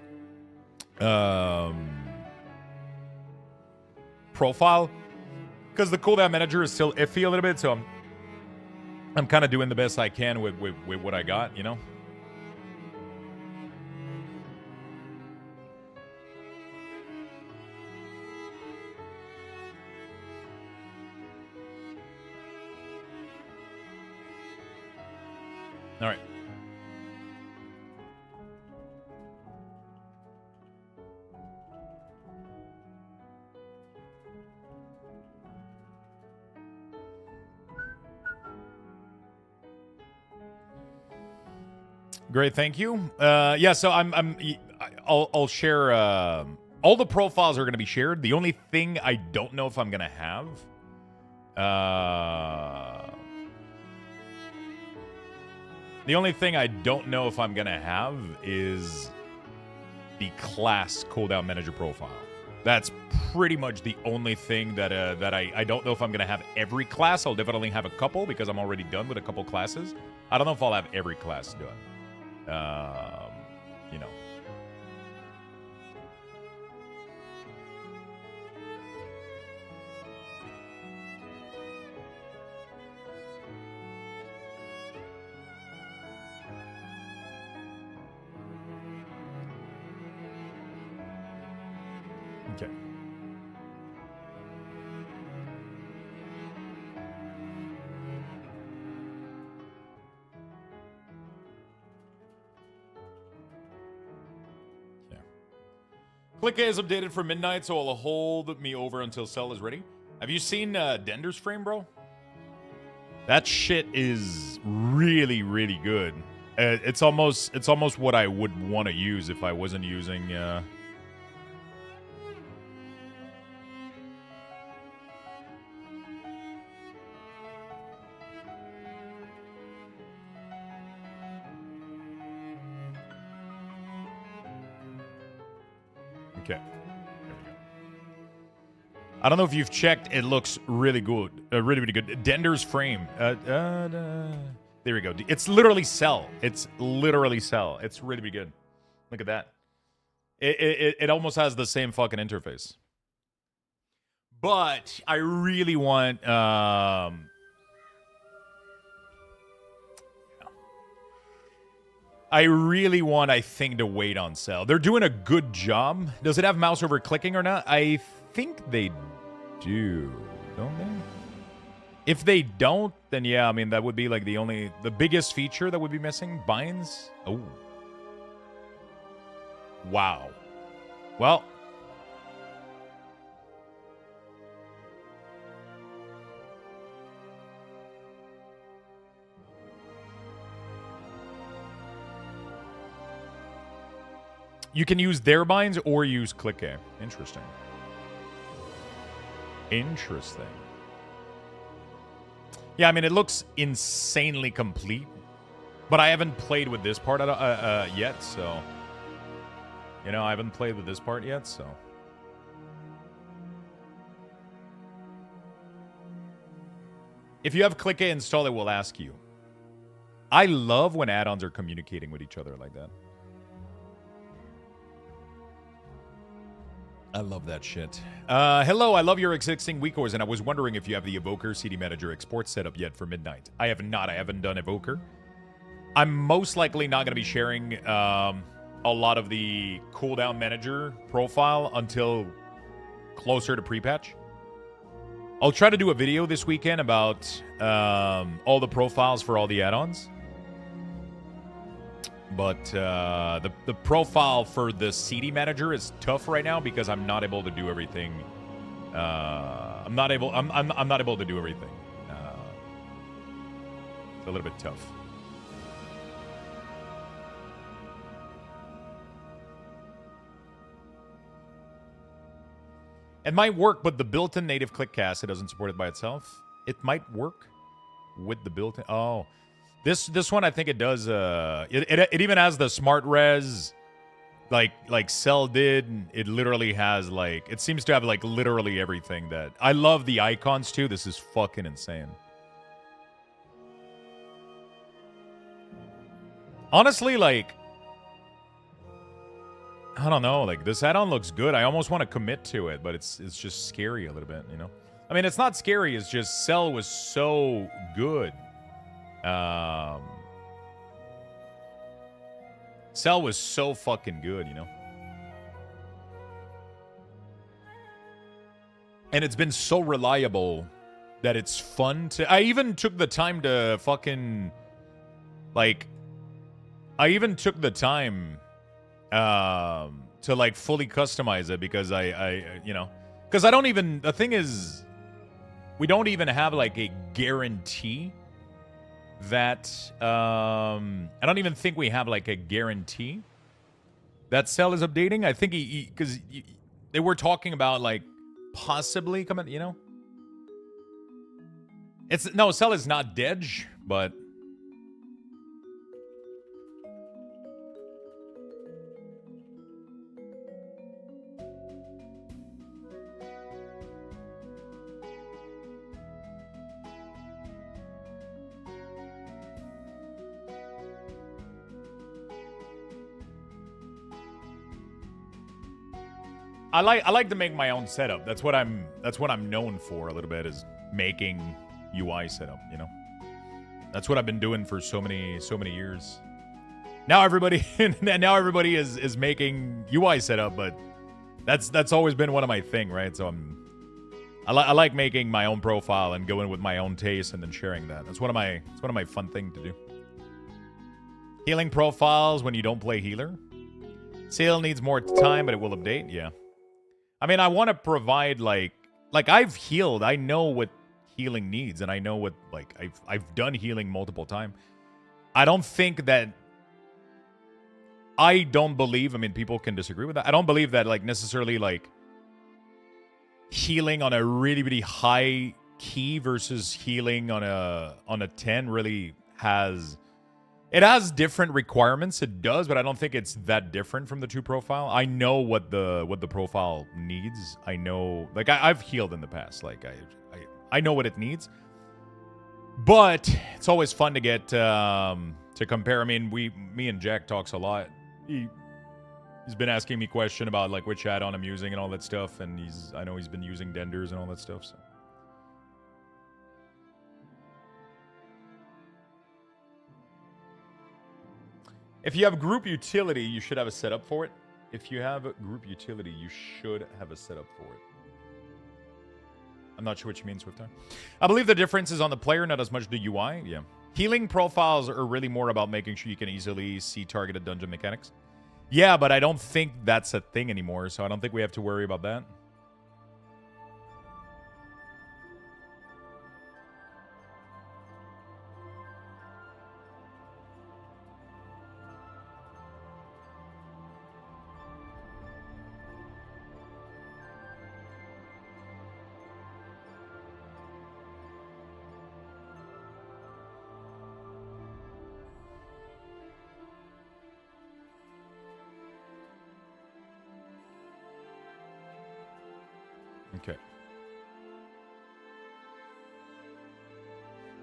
profile because the cooldown manager is still iffy a little bit, so I'm kind of doing the best I can with what I got, you know. All right. Great, thank you. Yeah, so I'll share. All the profiles are going to be shared. The only thing I don't know if I'm going to have. The only thing I don't know if I'm going to have is the class cooldown manager profile. That's pretty much the only thing that I don't know if I'm going to have every class. I'll definitely have a couple because I'm already done with a couple classes. I don't know if I'll have every class done. You know. Okay. Click A is updated for midnight, so it'll hold me over until Cell is ready. Have you seen Dender's frame, bro? That shit is really, really good. It's almost what I would want to use if I wasn't using. Okay. I don't know if you've checked. It looks really good. Really, really good. Dender's frame. There we go. It's literally Cell. It's literally Cell. It's really, really good. Look at that. It almost has the same fucking interface. But I really want... I think, to wait on Cell. They're doing a good job. Does it have mouse over clicking or not? I think they do, don't they? If they don't, then yeah, I mean, that would be like the biggest feature that would be missing. Binds? Oh. Wow. Well. You can use their binds or use click A. Interesting. Interesting. Yeah, I mean, it looks insanely complete, but I haven't played with this part yet, so... You know, I haven't played with this part yet, so... If you have click A installed, it will ask you. I love when add-ons are communicating with each other like that. I love that shit. Hello, I love your existing WeCores, and I was wondering if you have the Evoker CD Manager export set up yet for midnight. I have not. I haven't done Evoker. I'm most likely not going to be sharing a lot of the cooldown manager profile until closer to pre-patch. I'll try to do a video this weekend about all the profiles for all the add-ons. But the profile for the CD manager is tough right now because I'm not able to do everything. I'm not able to do everything. It's a little bit tough. It might work, but the built-in native click cast, it doesn't support it by itself. It might work with the built-in. Oh. This one, I think it does. It even has the smart res, like Cell did. It literally has like, it seems to have like literally everything that I love. The icons too. This is fucking insane. Honestly, like, I don't know. Like, this add-on looks good. I almost want to commit to it, but it's just scary a little bit. You know, I mean, it's not scary. It's just Cell was so good. Cell was so fucking good, you know? And it's been so reliable that it's fun to... I even took the time to fucking... Like, I even took the time to like fully customize it because I you know, because I don't even, the thing is, we don't even have like a guarantee that I don't even think we have like a guarantee that Cell is updating. I think because they were talking about like possibly coming, you know. It's no, Cell is not dead, but I like to make my own setup. That's what I'm known for a little bit, is making UI setup, you know. That's what I've been doing for so many years. Now everybody is making UI setup, but that's always been one of my thing, right? So I like making my own profile and going with my own taste and then sharing that. It's one of my fun thing to do. Healing profiles when you don't play healer. Sale needs more time, but it will update. Yeah. I mean, I want to provide like I've healed. I know what healing needs, and I know what, like, I've done healing multiple times. I don't think that, I don't believe, I mean, people can disagree with that. I don't believe that like necessarily like healing on a really high key versus healing on a 10 really has, it has different requirements. It does, but I don't think it's that different from the two profile. I know what the profile needs. I know, like, I've healed in the past. Like I know what it needs. But it's always fun to get to compare. I mean, me and Jack talks a lot. He's been asking me question about like which add-on I'm using and all that stuff, and I know he's been using Denders and all that stuff. So. If you have group utility, you should have a setup for it. If you have a group utility, you should have a setup for it. I'm not sure what you mean, Swiftar. I believe the difference is on the player, not as much the UI. Yeah. Healing profiles are really more about making sure you can easily see targeted dungeon mechanics. Yeah, but I don't think that's a thing anymore, so I don't think we have to worry about that. Okay.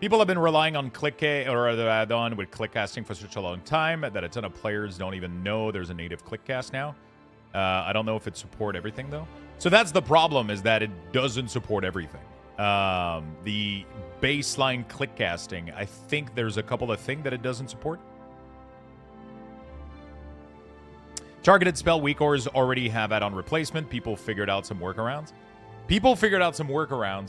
People have been relying on or the add-on with click casting for such a long time that a ton of players don't even know there's a native click cast now. I don't know if it support everything though. So that's the problem, is that it doesn't support everything. The baseline click casting, I think there's a couple of things that it doesn't support. Targeted spell weak ores already have add-on replacement. People figured out some workarounds.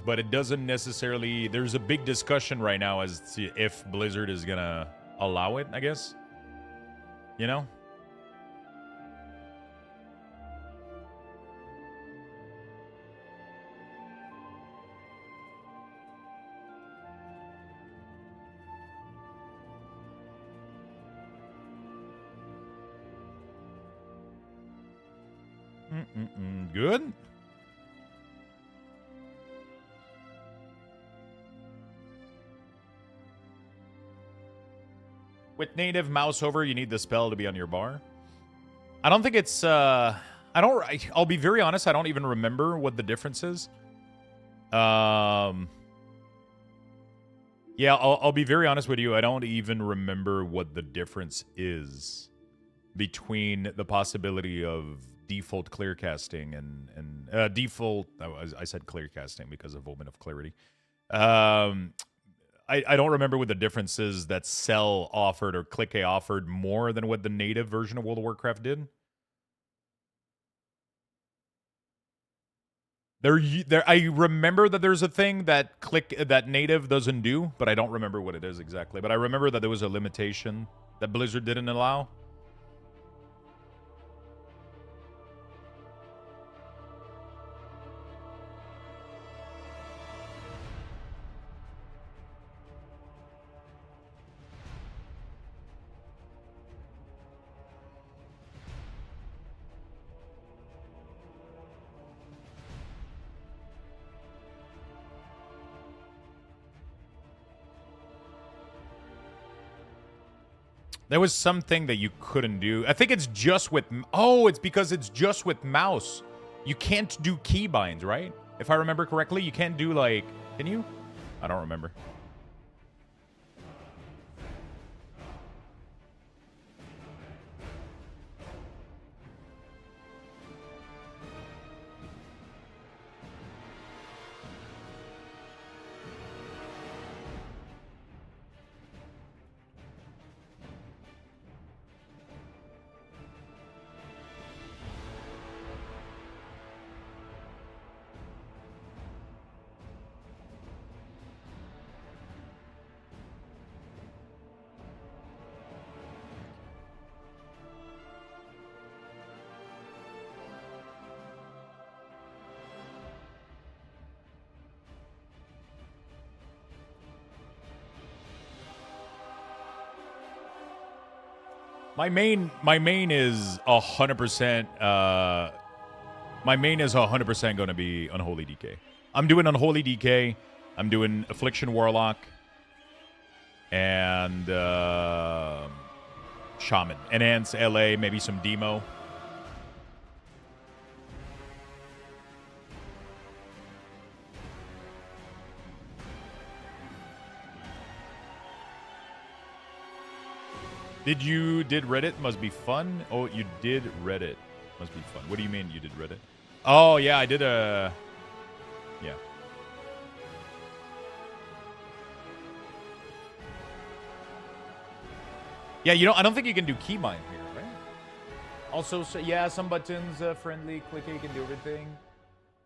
But it doesn't necessarily... There's a big discussion right now as to if Blizzard is going to allow it, I guess. You know? Good. With native mouse over, you need the spell to be on your bar. I don't think it's... I'll be very honest, I don't even remember what the difference is. Yeah, I'll be very honest with you. I don't even remember what the difference is between the possibility of default clear casting and default... I said clear casting because of Omen of Clarity. I don't remember what the difference is that Cell offered or Click offered more than what the native version of World of Warcraft did. I remember that there's a thing that native doesn't do, but I don't remember what it is exactly. But I remember that there was a limitation that Blizzard didn't allow? There was something that you couldn't do. I think it's just with... Oh, it's because it's just with mouse. You can't do keybinds, right? If I remember correctly, you can't do, like... Can you? I don't remember. My main is 100%. My main is 100% going to be Unholy DK. I'm doing Unholy DK. I'm doing Affliction Warlock and Shaman. Enhance LA, maybe some Demo. Did Reddit? Must be fun. Oh, you did Reddit. Must be fun. What do you mean you did Reddit? Oh, yeah, I did a... Yeah. Yeah, you know, I don't think you can do keybind here, right? Also, so, yeah, some buttons, friendly, click, you can do everything.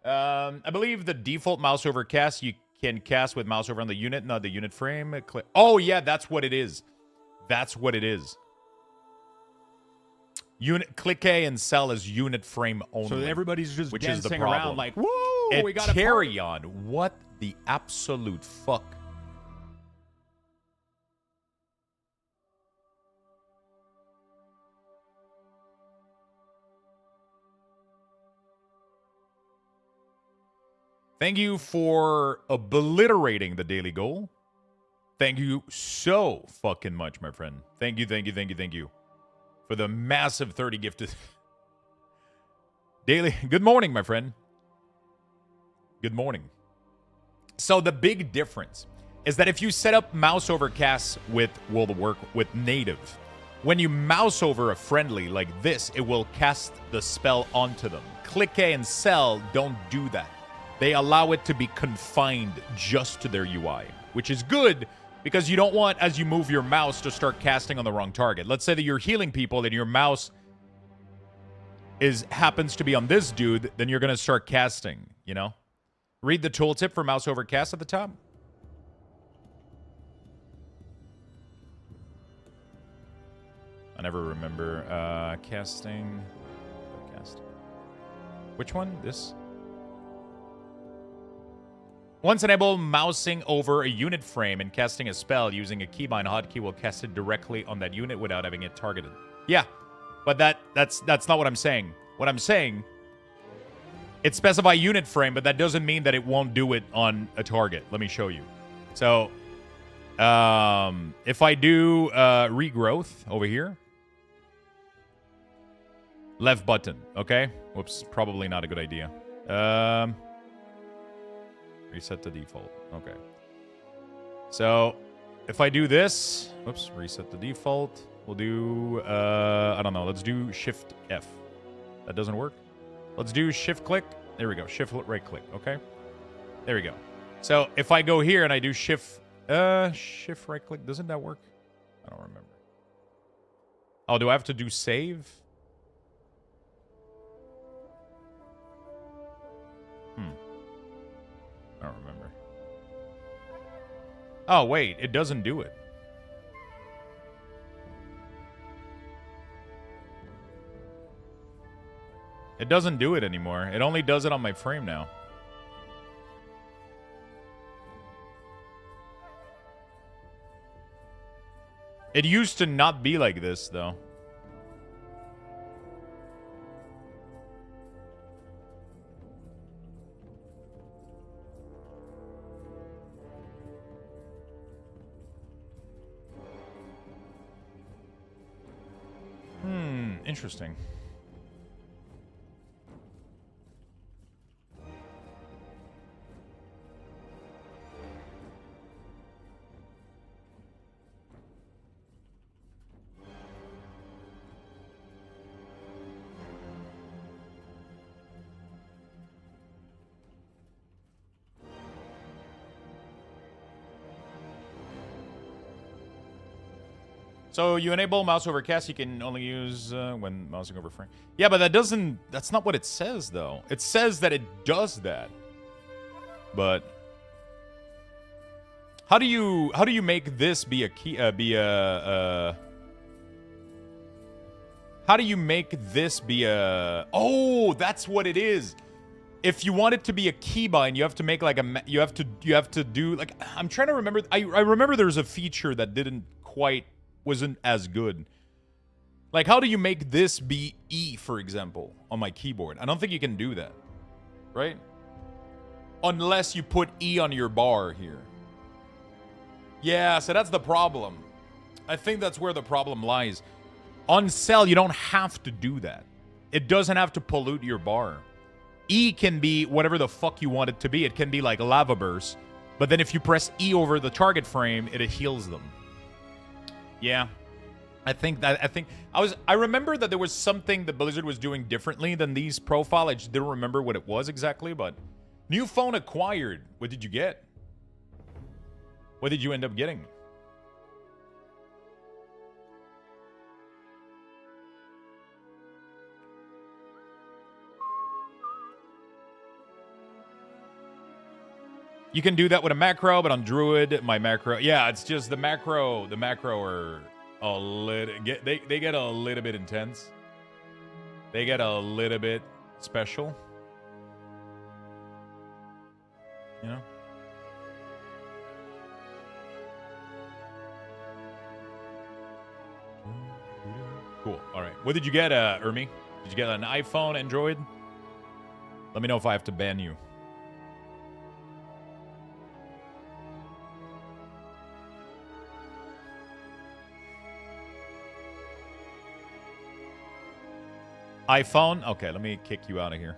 I believe the default mouse over cast, you can cast with mouse over on the unit, not the unit frame. Oh, yeah, that's what it is. That's what it is. Click A and sell as unit frame only. So everybody's just which dancing is the problem. around like, woo, we got a carry on. What the absolute fuck? Thank you for obliterating the daily goal. Thank you so fucking much, my friend. Thank you, thank you, thank you, thank you. For the massive 30 gifted. Daily. Good morning, my friend. Good morning. So the big difference is that if you set up mouse over casts with World of Warcraft, with native, when you mouse over a friendly like this, it will cast the spell onto them. Click A and sell don't do that. They allow it to be confined just to their UI, which is good because you don't want, as you move your mouse, to start casting on the wrong target. Let's say that you're healing people and your mouse happens to be on this dude, then you're going to start casting, you know? Read the tooltip for mouse over cast at the top. I never remember. Casting. Cast. Which one? This? Once enable mousing over a unit frame and casting a spell using a keybind hotkey will cast it directly on that unit without having it targeted. Yeah, but that's not what I'm saying. What I'm saying, it specifies unit frame, but that doesn't mean that it won't do it on a target. Let me show you. So, if I do regrowth over here, left button, okay? Whoops, probably not a good idea. Reset to default. Okay. So, if I do this... Whoops, reset the default. We'll do... I don't know. Let's do Shift F. That doesn't work. Let's do Shift click. There we go. Shift right click. Okay. There we go. So, if I go here and I do Shift... Shift right click. Doesn't that work? I don't remember. Oh, do I have to do save? I don't remember. Oh, wait. It doesn't do it. It doesn't do it anymore. It only does it on my frame now. It used to not be like this, though. Interesting. So you enable mouse over cast, you can only use when mousing over frame. Yeah, but that's not what it says, though. It says that it does that. But how do you make this be a key, how do you make this be a, oh, that's what it is. If you want it to be a keybind, you have to make like a, you have to do, like, I'm trying to remember, I remember there's a feature that wasn't as good. Like, how do you make this be E, for example, on my keyboard? I don't think you can do that, right? Unless you put E on your bar here. Yeah, so that's the problem. I think that's where the problem lies. On Cell, you don't have to do that. It doesn't have to pollute your bar. E can be whatever the fuck you want it to be. It can be like lava burst, but then if you press E over the target frame, it heals them. Yeah, I remember that there was something that Blizzard was doing differently than these profile. I just didn't remember what it was exactly, but new phone acquired. What did you get? What did you end up getting? You can do that with a macro, but on Druid, my macro, yeah, it's just the macro are a little, they get a little bit intense. They get a little bit special. You know? Cool. All right. What did you get, Ermi? Did you get an iPhone, Android? Let me know if I have to ban you. iPhone? Okay, let me kick you out of here.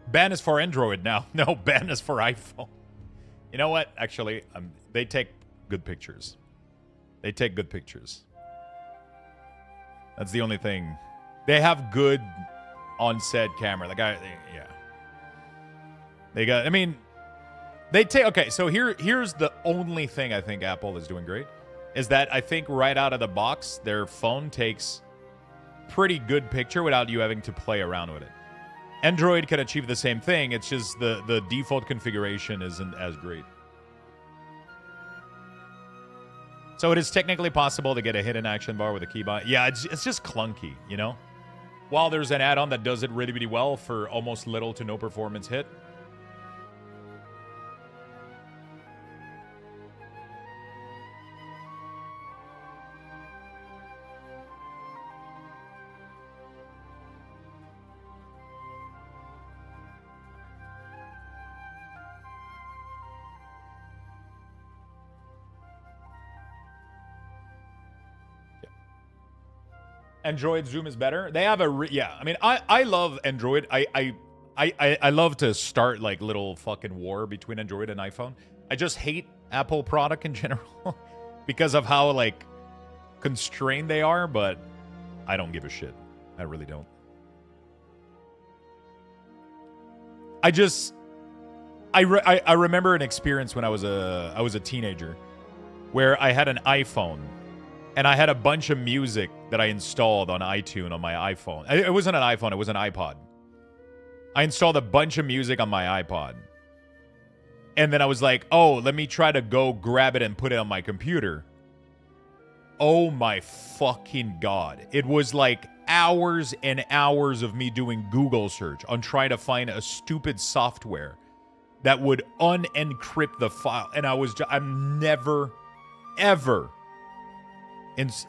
Ban is for Android now. No, ban is for iPhone. You know what? Actually, they take good pictures. They take good pictures. That's the only thing. They have good on-set camera. Like, yeah. They got, I mean, they take, okay, so here's the only thing I think Apple is doing great, is that I think right out of the box, their phone takes pretty good picture without you having to play around with it. Android can achieve the same thing. It's just the default configuration isn't as great. So it is technically possible to get a hidden action bar with a keybind. Yeah, it's just clunky, you know? While there's an add-on that does it really, really well for almost little to no performance hit. Android zoom is better. They have a yeah. I mean, I love Android. I love to start like little fucking war between Android and iPhone. I just hate Apple product in general because of how like constrained they are. But I don't give a shit. I really don't. I remember an experience when I was a teenager where I had an iPhone. And I had a bunch of music that I installed on iTunes on my iPhone. It wasn't an iPhone, it was an iPod. I installed a bunch of music on my iPod. And then I was like, oh, let me try to go grab it and put it on my computer. Oh my fucking God. It was like hours and hours of me doing Google search on trying to find a stupid software that would unencrypt the file. And I'm never, ever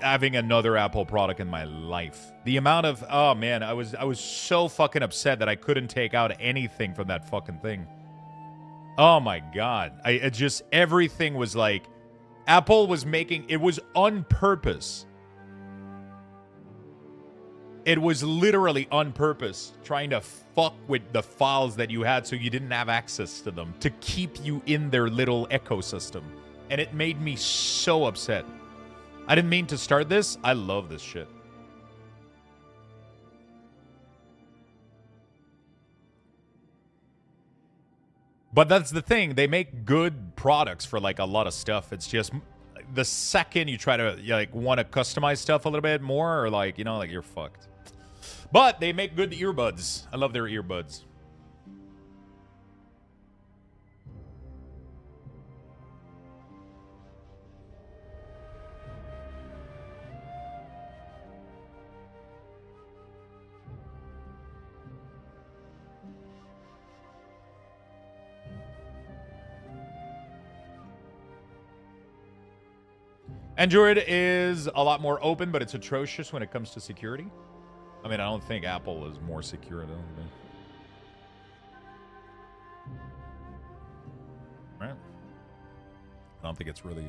having another Apple product in my life. The amount of, oh man, I was so fucking upset that I couldn't take out anything from that fucking thing. Oh my God. Everything was like, Apple was making, it was on purpose. It was literally on purpose, trying to fuck with the files that you had so you didn't have access to them, to keep you in their little ecosystem. And it made me so upset. I didn't mean to start this. I love this shit. But that's the thing. They make good products for like a lot of stuff. It's just the second you try to like want to customize stuff a little bit more, or like, you know, like you're fucked. But they make good earbuds. I love their earbuds. Android is a lot more open, but it's atrocious when it comes to security. I mean, I don't think Apple is more secure, though. Right? I don't think it's really...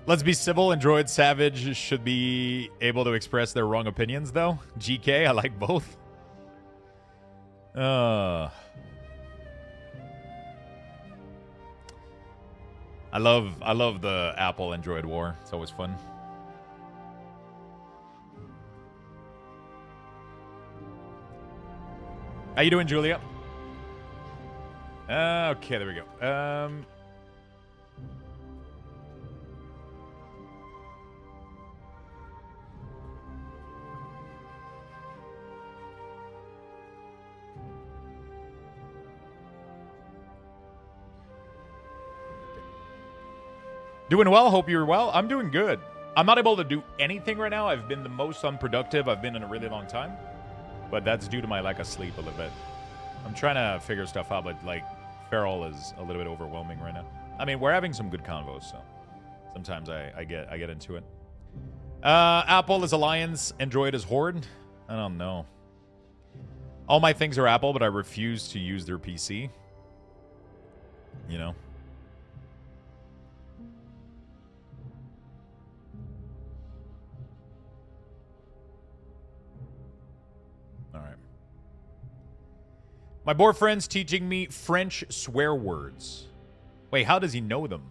Let's be civil. Android Savage should be able to express their wrong opinions, though. GK, I like both. I love the Apple Android war. It's always fun. How you doing, Julia? Okay, there we go. Doing well. Hope you're well. I'm doing good. I'm not able to do anything right now. I've been the most unproductive I've been in a really long time. But that's due to my lack of sleep a little bit. I'm trying to figure stuff out, but like Feral is a little bit overwhelming right now. I mean, we're having some good convos, so sometimes I get into it. Apple is Alliance, Android is Horde. I don't know. All my things are Apple, but I refuse to use their PC. You know? My boyfriend's teaching me French swear words. Wait, how does he know them?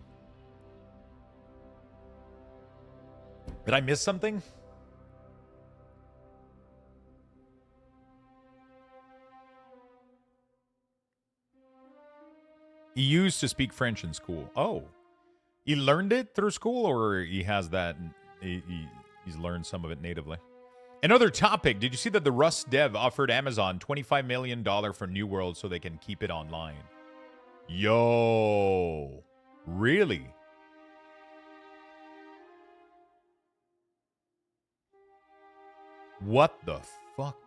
Did I miss something? He used to speak French in school. Oh. He learned it through school, or he has that, he's learned some of it natively? Another topic, did you see that the Rust dev offered Amazon $25 million for New World so they can keep it online? Yo. Really? What the fuck?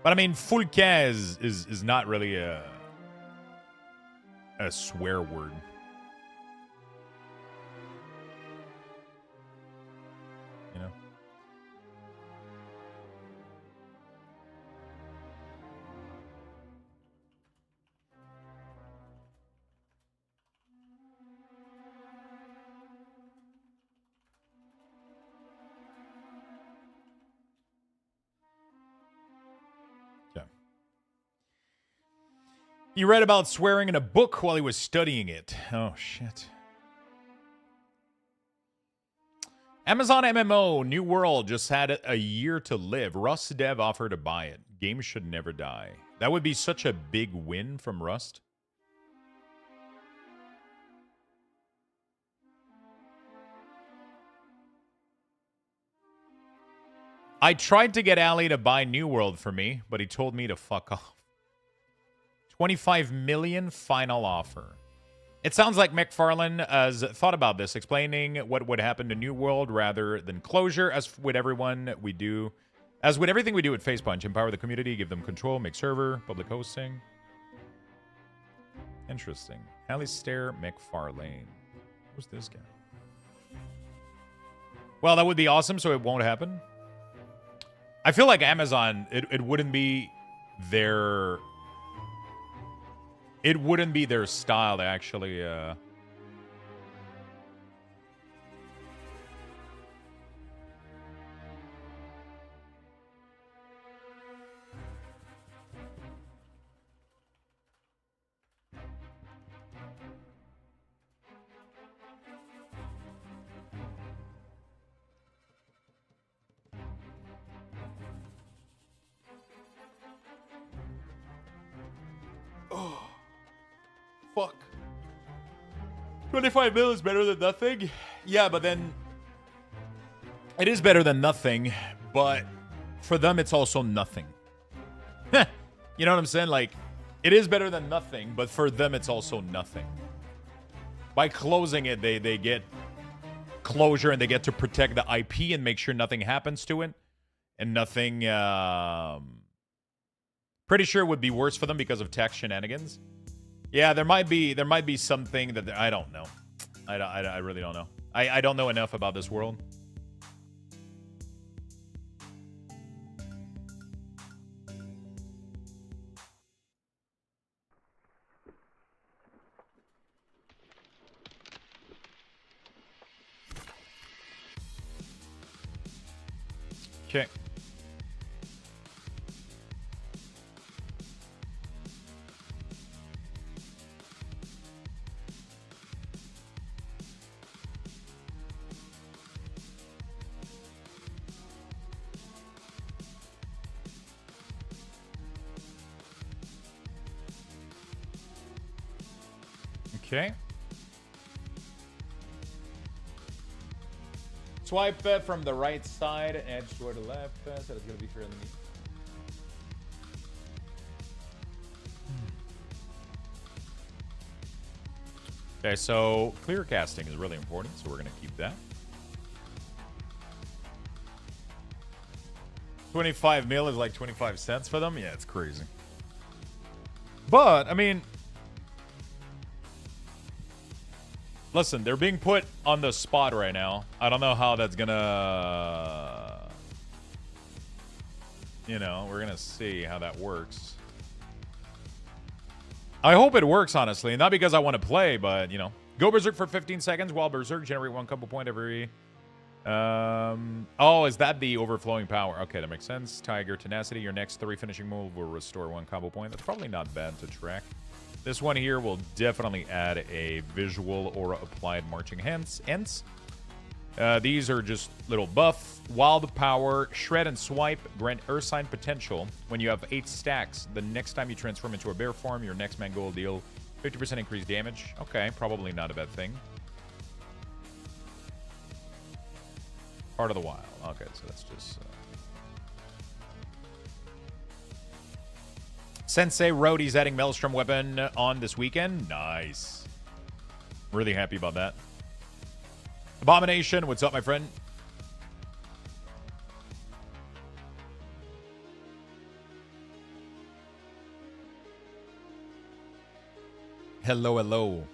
But I mean, Fulcan is not really a swear word. You know? He read about swearing in a book while he was studying it. Oh, shit. Amazon MMO New World just had a year to live. Rust dev offered to buy it. Game should never die. That would be such a big win from Rust. I tried to get Ali to buy New World for me, but he told me to fuck off. 25 million final offer. It sounds like McFarlane has thought about this, explaining what would happen to New World rather than closure. As with everything we do at Facepunch, empower the community, give them control, make server, public hosting. Interesting. Alistair McFarlane. Who's this guy? Well, that would be awesome, so it won't happen. I feel like Amazon, it wouldn't be their... It wouldn't be their style to actually... Fuck. 25 mil is better than nothing? Yeah, but then... It is better than nothing, but for them, it's also nothing. You know what I'm saying? Like, it is better than nothing, but for them, it's also nothing. By closing it, they get closure and they get to protect the IP and make sure nothing happens to it. And nothing... Pretty sure it would be worse for them because of tax shenanigans. Yeah, there might be something that I don't know. I really don't know. I don't know enough about this world. Okay. Okay. Swipe from the right side, edge toward the left. So it's going to be fairly neat. Okay, so clear casting is really important, so we're going to keep that. 25 mil is like 25 cents for them? Yeah, it's crazy. But, I mean... Listen, they're being put on the spot right now. I don't know how that's gonna... You know, we're gonna see how that works. I hope it works, honestly. Not because I want to play, but, you know. Go Berserk for 15 seconds while Berserk. Generate 1 combo point every... Oh, is that the overflowing power? Okay, that makes sense. Tiger Tenacity. Your next 3 finishing move will restore 1 combo point. That's probably not bad to track. This one here will definitely add a visual aura applied marching hands. These are just little buff. Wild power, shred and swipe, grant Earth Sign potential. When you have 8 stacks, the next time you transform into a bear form, your next man goal deal 50% increased damage. Okay, probably not a bad thing. Part of the wild. Okay, so that's just... Sensei wrote he's adding Maelstrom weapon on this weekend. Nice. Really happy about that. Abomination, what's up, my friend? Hello, hello.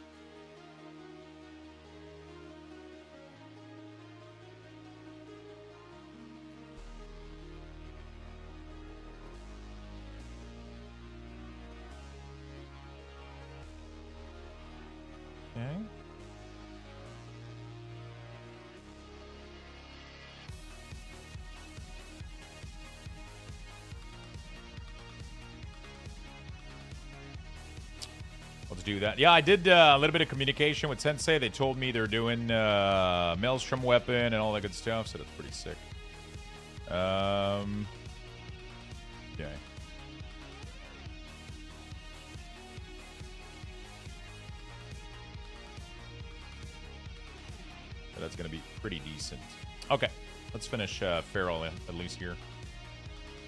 Okay. Let's do that. Yeah, I did a little bit of communication with Sensei. They told me they're doing Maelstrom weapon and all that good stuff, so that's pretty sick. Okay. So that's going to be pretty decent. Okay, let's finish Feral at least here.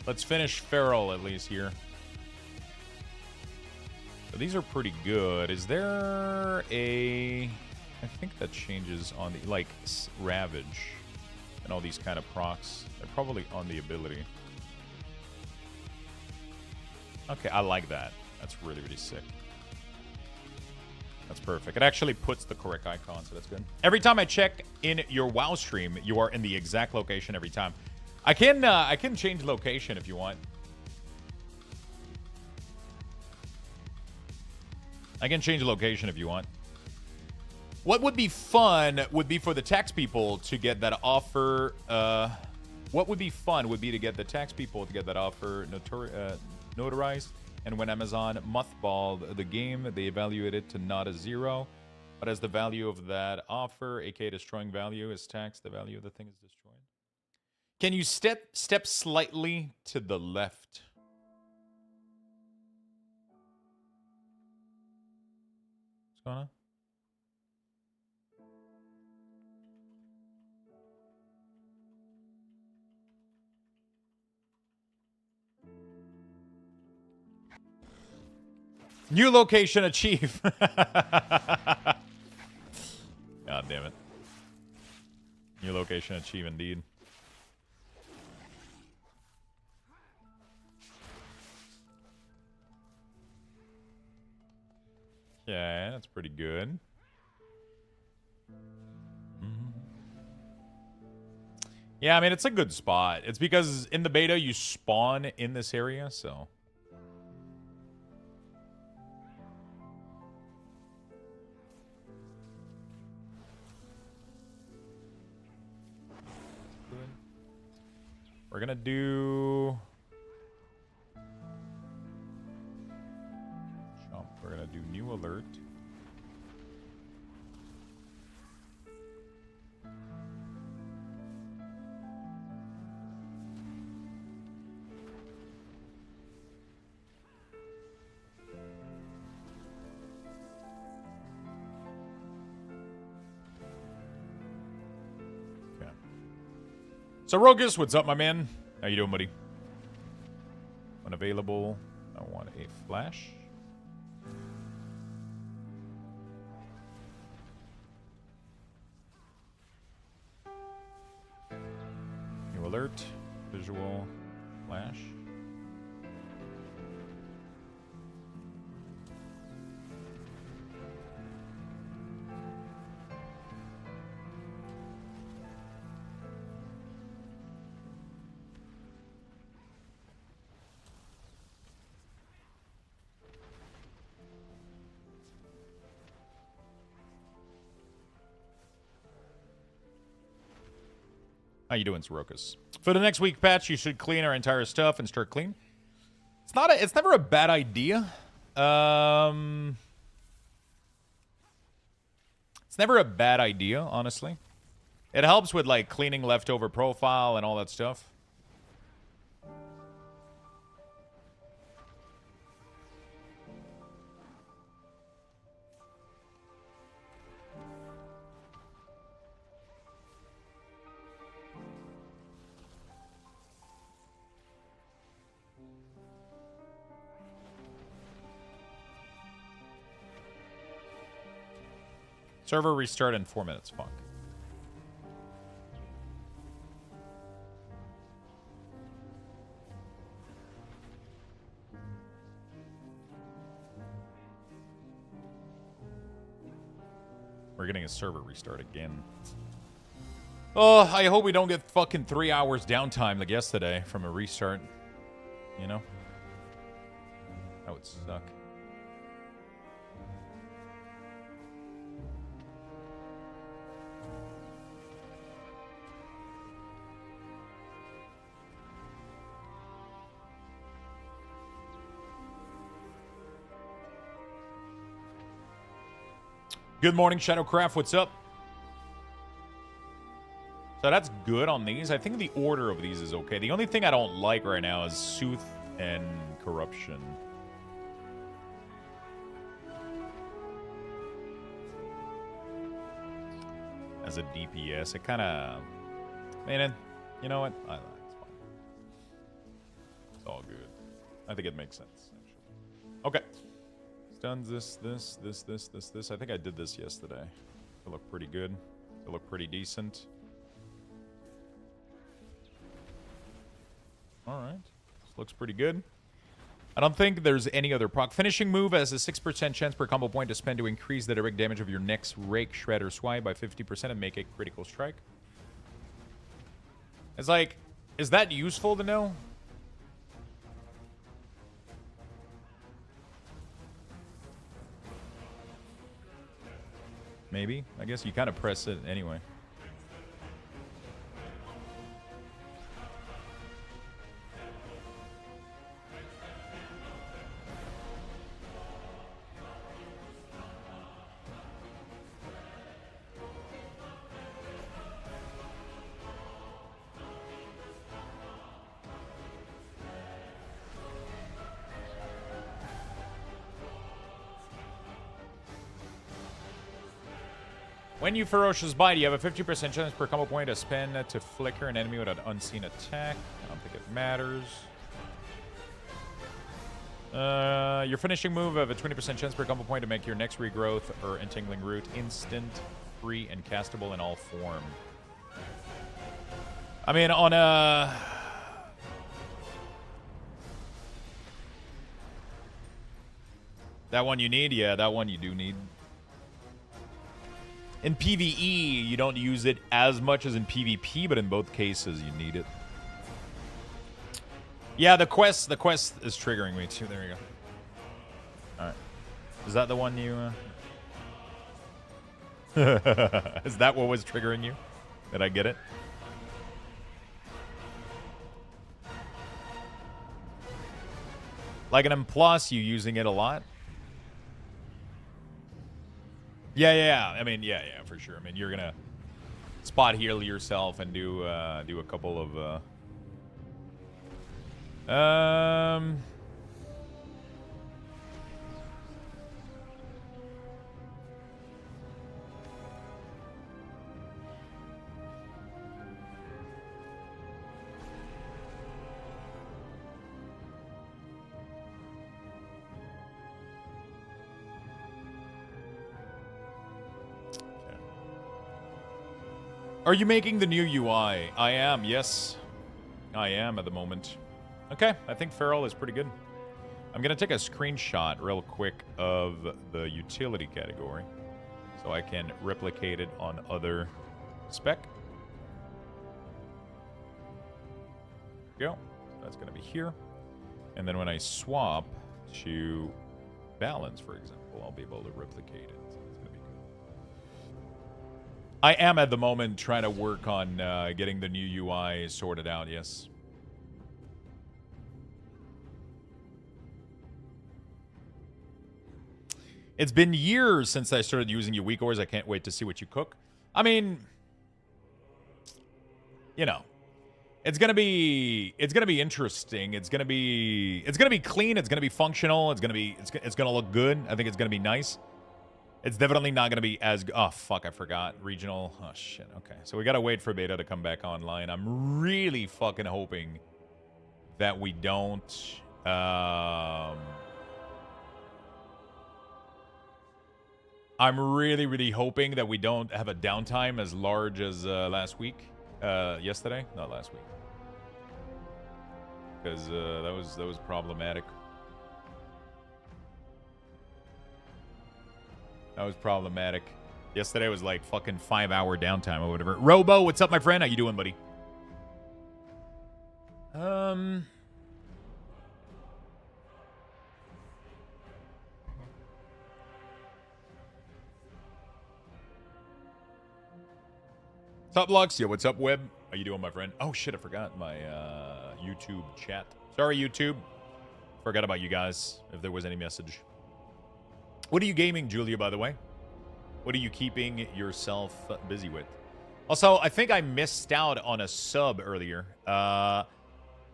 Let's finish Feral at least here. So these are pretty good. Is there a... I think that changes on the... Like, Ravage and all these kind of procs. They're probably on the ability. Okay, I like that. That's really, really sick. That's perfect. It actually puts the correct icon, so that's good. Every time I check in your WoW stream, you are in the exact location every time. I can change location if you want. I can change location if you want. What would be fun would be for the tax people to get that offer. What would be fun would be to get the tax people to get that offer notarized. And when Amazon mothballed the game, they evaluate it to not a 0. But as the value of that offer, aka destroying value, is taxed, the value of the thing is destroyed. Can you step slightly to the left? What's going on? New location achieved. God damn it. New location achieved indeed. Yeah, that's pretty good. Yeah, I mean, it's a good spot. It's because in the beta, you spawn in this area, so... We're gonna do... Jump. We're gonna do new alert. So Rogus, what's up, my man? How you doing, buddy? Unavailable. I want a flash. New alert. Visual. Flash. How you doing, Sorokas? For the next week patch, you should clean our entire stuff and start clean. It's never a bad idea. It's never a bad idea, honestly. It helps with like cleaning leftover profile and all that stuff. Server restart in 4 minutes, Funk. We're getting a server restart again. Oh, I hope we don't get fucking 3 hours downtime like yesterday from a restart. You know? That would suck. Good morning, Shadowcraft. What's up? So that's good on these. I think the order of these is okay. The only thing I don't like right now is Sooth and Corruption. As a DPS, it kind of... Man, you know what? It's fine. It's all good. I think it makes sense, actually. Okay. done this. I think I did this yesterday. It looked pretty good. It looked pretty decent. Alright. This looks pretty good. I don't think there's any other proc. Finishing move has a 6% chance per combo point to spend to increase the direct damage of your next Rake, Shred, or Swipe by 50% and make a critical strike. It's like, is that useful to know? Maybe. I guess you kind of press it anyway. When you Ferocious Bite, you have a 50% chance per combo point to spend to flicker an enemy with an unseen attack. I don't think it matters. Your finishing move have a 20% chance per combo point to make your next regrowth or entangling root instant, free, and castable in all form. I mean, on a... That one you need? Yeah, that one you do need. In PvE, you don't use it as much as in PvP, but in both cases, you need it. Yeah, the quest is triggering me too. There you go. All right, is that the one you? Is that what was triggering you? Did I get it? Like an M+, you using it a lot? Yeah. I mean, yeah, for sure. I mean, you're gonna spot heal yourself and do a couple of Are you making the new UI? I am, yes. I am at the moment. Okay, I think Feral is pretty good. I'm going to take a screenshot real quick of the utility category so I can replicate it on other spec. There we go. That's going to be here. And then when I swap to balance, for example, I'll be able to replicate it. I am at the moment trying to work on getting the new UI sorted out, yes. It's been years since I started using your weak ores. I can't wait to see what you cook. I mean, you know, it's gonna be interesting. It's gonna be clean. It's gonna be functional. It's gonna look good. I think it's gonna be nice. It's definitely not going to be as... Oh, fuck, I forgot. Regional. Oh, shit. Okay. So we got to wait for beta to come back online. I'm really fucking hoping that we don't... I'm really, really hoping that we don't have a downtime as large as last week. Yesterday? Not last week. Because that was problematic. That was problematic. Yesterday was like fucking 5-hour downtime or whatever. Robo, what's up, my friend? How you doing, buddy? What's up, Lux? Yeah, what's up, Web? How you doing, my friend? Oh, shit, I forgot my YouTube chat. Sorry, YouTube. Forgot about you guys, if there was any message. What are you gaming, Julia, by the way? What are you keeping yourself busy with? Also, I think I missed out on a sub earlier.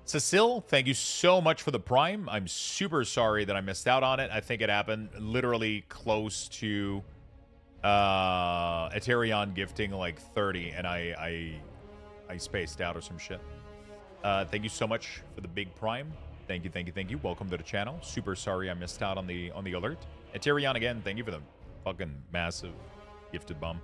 Cecile, thank you so much for the Prime. I'm super sorry that I missed out on it. I think it happened literally close to Ethereum gifting like 30, and I spaced out or some shit. Thank you so much for the big Prime. Thank you. Welcome to the channel. Super sorry I missed out on the alert. Eterion again, thank you for the fucking massive gifted bomb.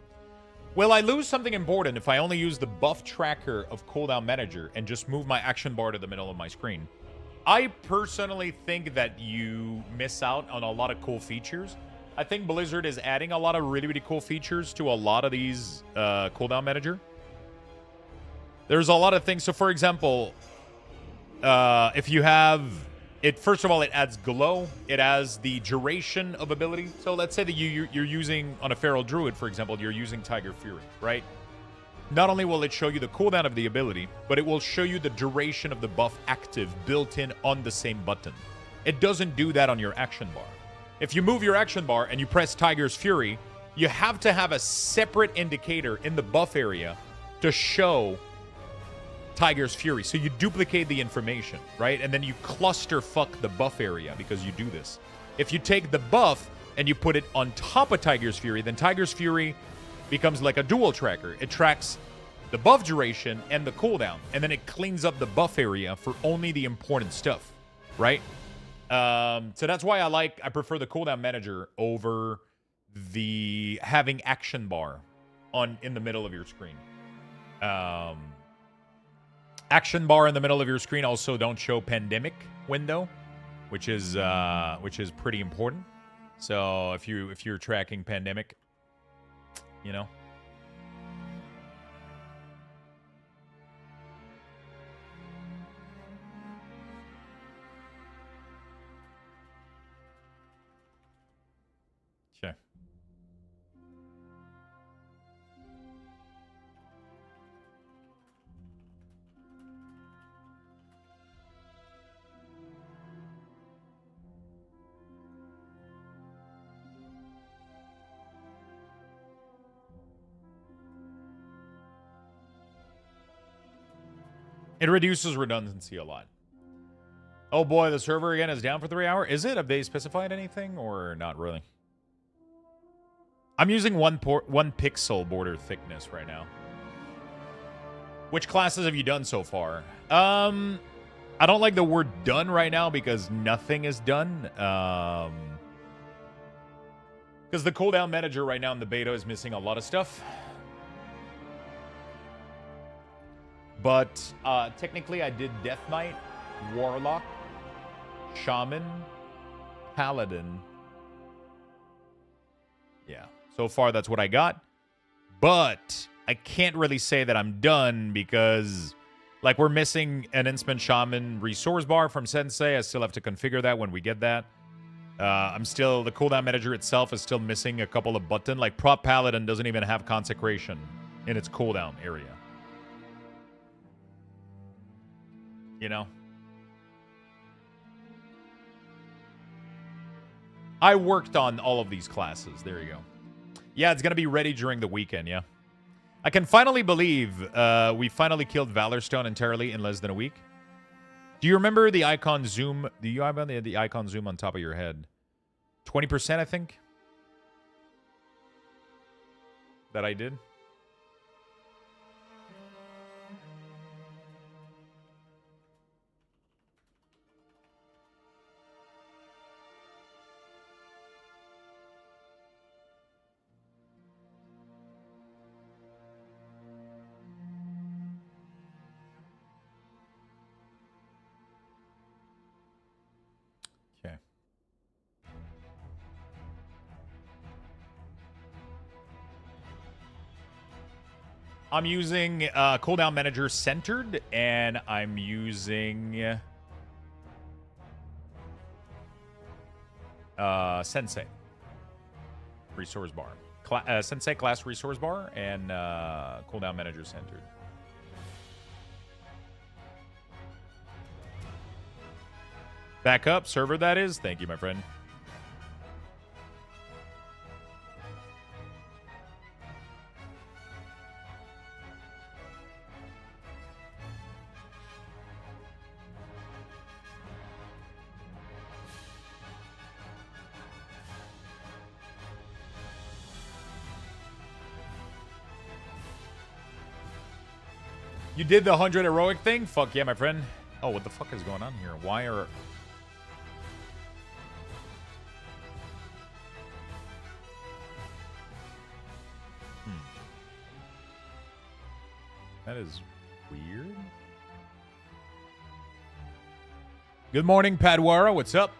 Will I lose something important if I only use the buff tracker of cooldown manager and just move my action bar to the middle of my screen? I personally think that you miss out on a lot of cool features. I think Blizzard is adding a lot of really, really cool features to a lot of these cooldown manager. There's a lot of things. So, for example, if you have it, first of all, it adds glow. It has the duration of ability. So let's say that you're using, on a Feral Druid, for example, you're using Tiger Fury, right? Not only will it show you the cooldown of the ability, but it will show you the duration of the buff active built in on the same button. It doesn't do that on your action bar. If you move your action bar and you press Tiger's Fury, you have to have a separate indicator in the buff area to show Tiger's Fury. So you duplicate the information, right? And then you cluster fuck the buff area because you do this. If you take the buff and you put it on top of Tiger's Fury, then Tiger's Fury becomes like a dual tracker. It tracks the buff duration and the cooldown, and then it cleans up the buff area for only the important stuff, right? So that's why I prefer the cooldown manager over the having action bar in the middle of your screen. Action bar in the middle of your screen also don't show pandemic window, which is pretty important. So if you're tracking pandemic, you know. Sure. It reduces redundancy a lot. Oh boy, the server again is down for 3 hours. Is it? Have they specified anything or not really? I'm using one pixel border thickness right now. Which classes have you done so far? I don't like the word done right now because nothing is done. Because the cooldown manager right now in the beta is missing a lot of stuff. But technically, I did Death Knight, Warlock, Shaman, Paladin. Yeah, so far that's what I got. But I can't really say that I'm done because, like, we're missing an Instant Shaman resource bar from Sensei. I still have to configure that when we get that. The cooldown manager itself is still missing a couple of buttons. Like, Prop Paladin doesn't even have Consecration in its cooldown area. You know? I worked on all of these classes. There you go. Yeah, it's going to be ready during the weekend, yeah. I can finally believe we finally killed Valorstone entirely in less than a week. Do you remember the icon zoom? Do you have the icon zoom on top of your head? 20%, I think. That I did. I'm using cooldown manager centered, and I'm using Sensei resource bar, Sensei class resource bar, and cooldown manager centered. Back up server, that is. Thank you, my friend. You did the 100 heroic thing? Fuck yeah, my friend. Oh, what the fuck is going on here? Why are... That is weird. Good morning, Padwara. What's up?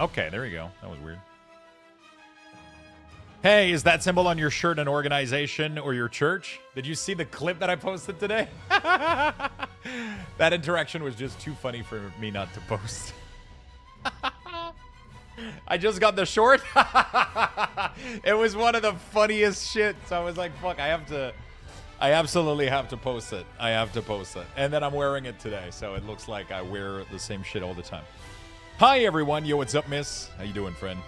Okay, there you go. That was weird. Hey, is that symbol on your shirt an organization or your church? Did you see the clip that I posted today? That interaction was just too funny for me not to post. I just got the short. It was one of the funniest shits. I was like, fuck, I absolutely have to post it. I have to post it. And then I'm wearing it today, so it looks like I wear the same shit all the time. Hi, everyone. Yo, what's up, miss? How you doing, friend?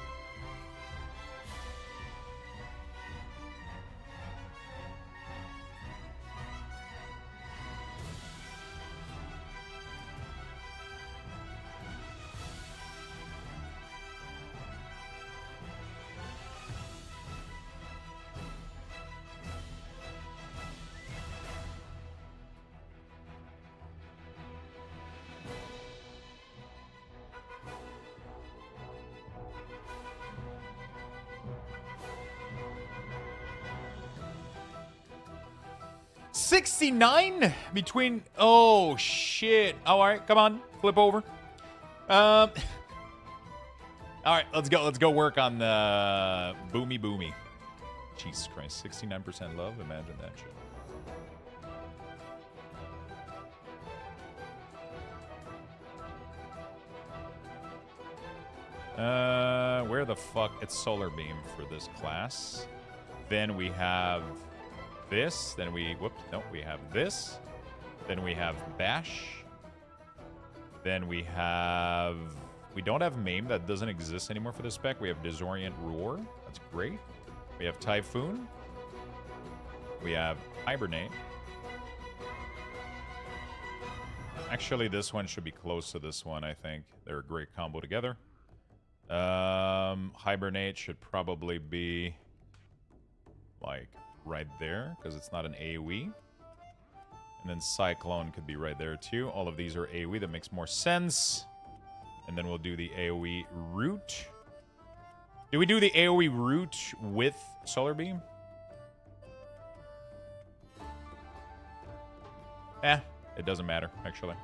69 between. Oh shit! All right, come on, flip over. All right, let's go. Let's go work on the boomy. Jesus Christ, 69% love. Imagine that shit. Where the fuck? It's solar beam for this class. Then we have this. Then we, whoops, no, we have this. Then we have bash. Then we have, we don't have maim. That doesn't exist anymore for this spec. We have disorient roar. That's great. We have typhoon. We have hibernate. Actually, this one should be close to this one, I think. They're a great combo together. Hibernate should probably be like right there because it's not an AoE. And then Cyclone could be right there too. All of these are AoE. That makes more sense. And then we'll do the AoE root. Do we do the AoE root with Solar Beam? It doesn't matter, actually.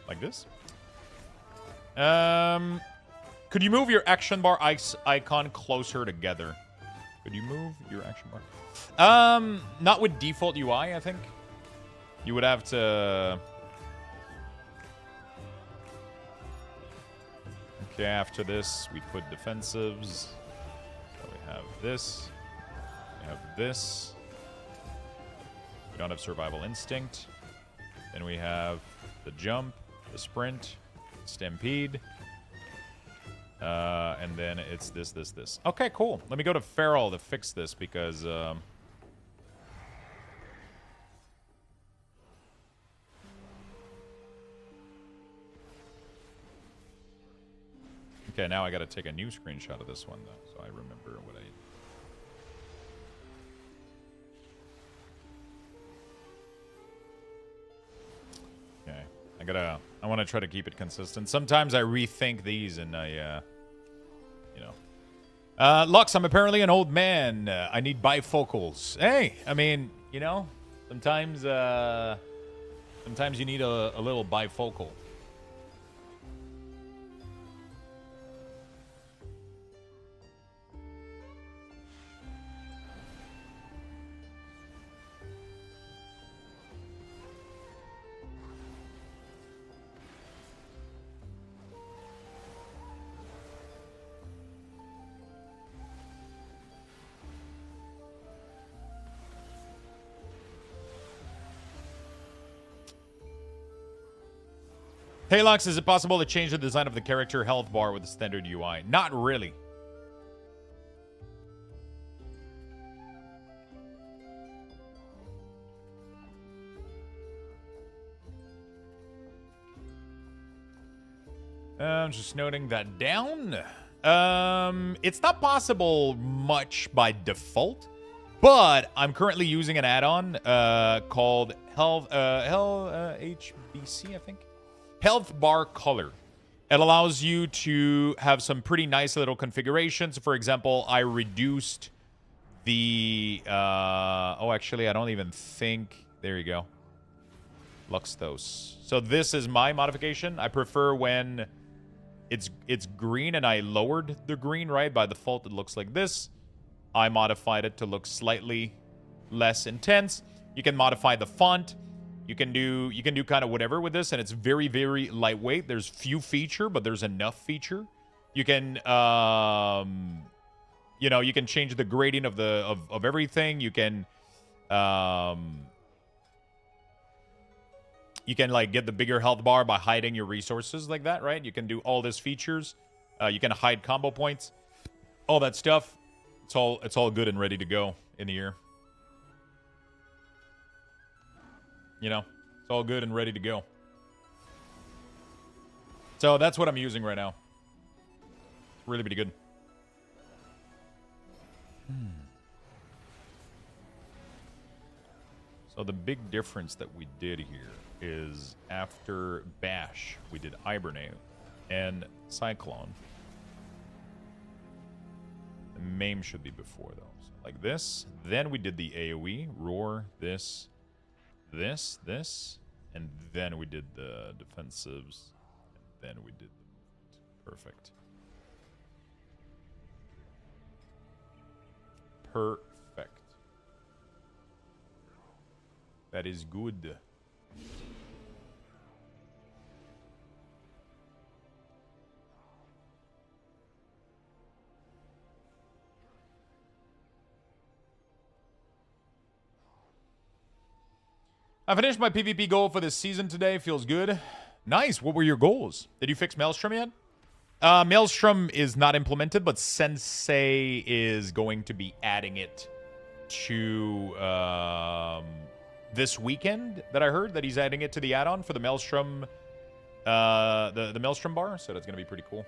Like this. Could you move your action bar icon closer together? Could you move your action bar? Not with default UI, I think. You would have to... Okay, after this, we put defensives. So we have this. We have this. We don't have survival instinct. Then we have the jump, the sprint, stampede. And then it's this. Okay, cool. Let me go to Feral to fix this because... Okay, now I gotta take a new screenshot of this one, though, so I remember what I... Okay, I want to try to keep it consistent. Sometimes I rethink these and I, you know. Lux, I'm apparently an old man. I need bifocals. Hey, I mean, you know, sometimes you need a little bifocal. Hey, Lux, is it possible to change the design of the character health bar with the standard UI? Not really. I'm just noting that down. It's not possible much by default, but I'm currently using an add-on called HBC, I think. Health Bar Color. It allows you to have some pretty nice little configurations. For example, I reduced the... oh, actually, I don't even think... There you go. Luxthos. So this is my modification. I prefer when it's green and I lowered the green, right? By default, it looks like this. I modified it to look slightly less intense. You can modify the font. You can do kind of whatever with this, and it's very, very lightweight. There's few feature, but there's enough feature. You can, you know, you can change the gradient of everything. You can like get the bigger health bar by hiding your resources like that, right? You can do all these features. You can hide combo points, all that stuff. It's all good and ready to go in the year. You know, it's all good and ready to go. So that's what I'm using right now. It's really pretty good. So the big difference that we did here is after Bash, we did Hibernate and Cyclone. The MAME should be before those. Like this. Then we did the AoE, Roar, this, and then we did the defensives, and then we did the movement. Perfect. Perfect. That is good. I finished my PvP goal for this season today. Feels good. Nice. What were your goals? Did you fix Maelstrom yet? Maelstrom is not implemented, but Sensei is going to be adding it to this weekend that I heard that he's adding it to the add-on for the Maelstrom, the Maelstrom bar. So that's going to be pretty cool.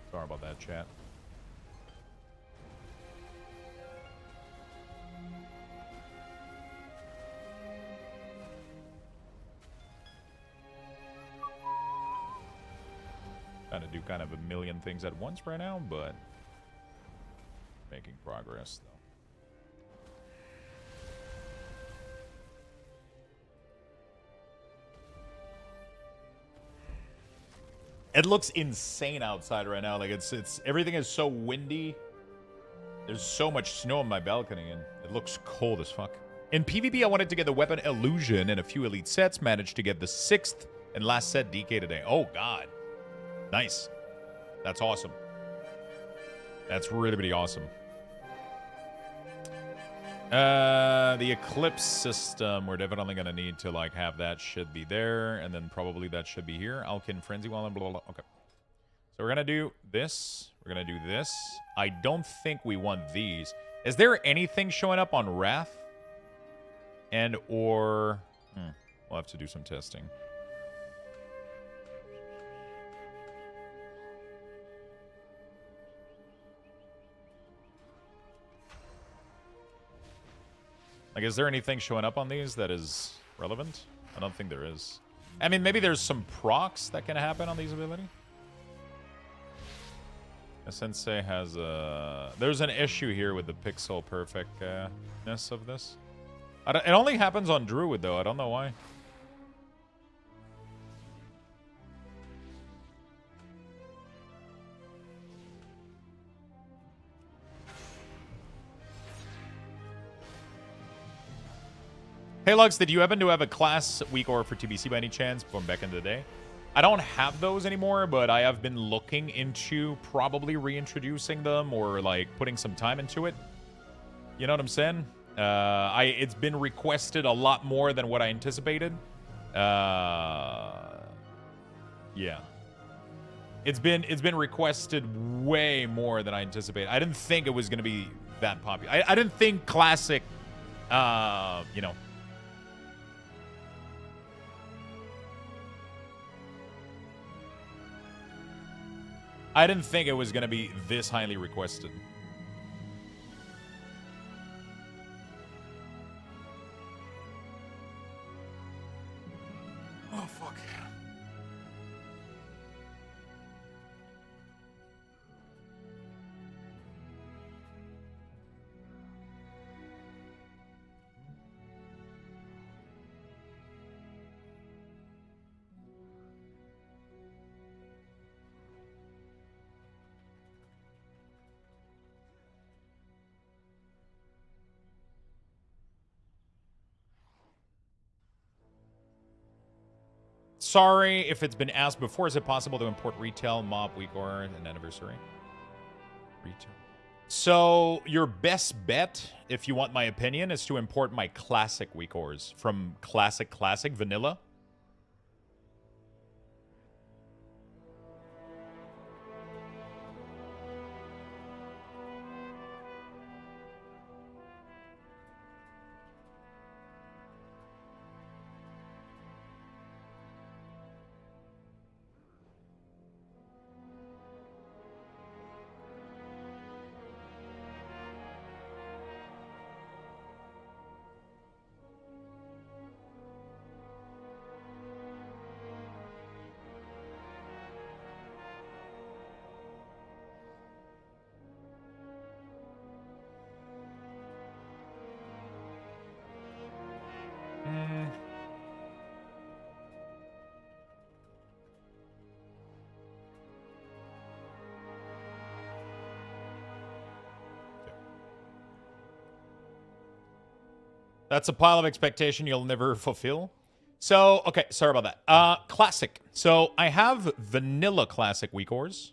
Sorry about that, chat. Trying to do kind of a million things at once right now, but making progress, though. It looks insane outside right now. Like it's everything is so windy. There's so much snow on my balcony, and it looks cold as fuck. In PvP, I wanted to get the weapon illusion and a few elite sets. Managed to get the 6th and last set DK today. Oh god, nice. That's awesome. That's really, really awesome. The Eclipse system, we're definitely gonna need to like have that should be there, and then probably that should be here. Alkin Frenzy while I'm blah, blah, blah. Okay. So we're gonna do this. We're gonna do this. I don't think we want these. Is there anything showing up on Wrath? And or we'll have to do some testing. Like, is there anything showing up on these that is relevant? I don't think there is. I mean, maybe there's some procs that can happen on these abilities. A Sensei has a... There's an issue here with the pixel perfectness of this. It only happens on Druid, though. I don't know why. Hey Lux, did you happen to have a class week or for TBC by any chance from back in the day? I don't have those anymore, but I have been looking into probably reintroducing them or like putting some time into it. You know what I'm saying? It's been requested a lot more than what I anticipated. Yeah. It's been requested way more than I anticipated. I didn't think it was going to be that popular. I didn't think classic, you know. I didn't think it was going to be this highly requested. Oh, fuck. Sorry if it's been asked before. Is it possible to import retail, mob, week, or an anniversary? Retail. So your best bet, if you want my opinion, is to import my classic week ors from classic vanilla. That's a pile of expectation you'll never fulfill. So, okay, sorry about that. Classic. So, I have vanilla classic week ors.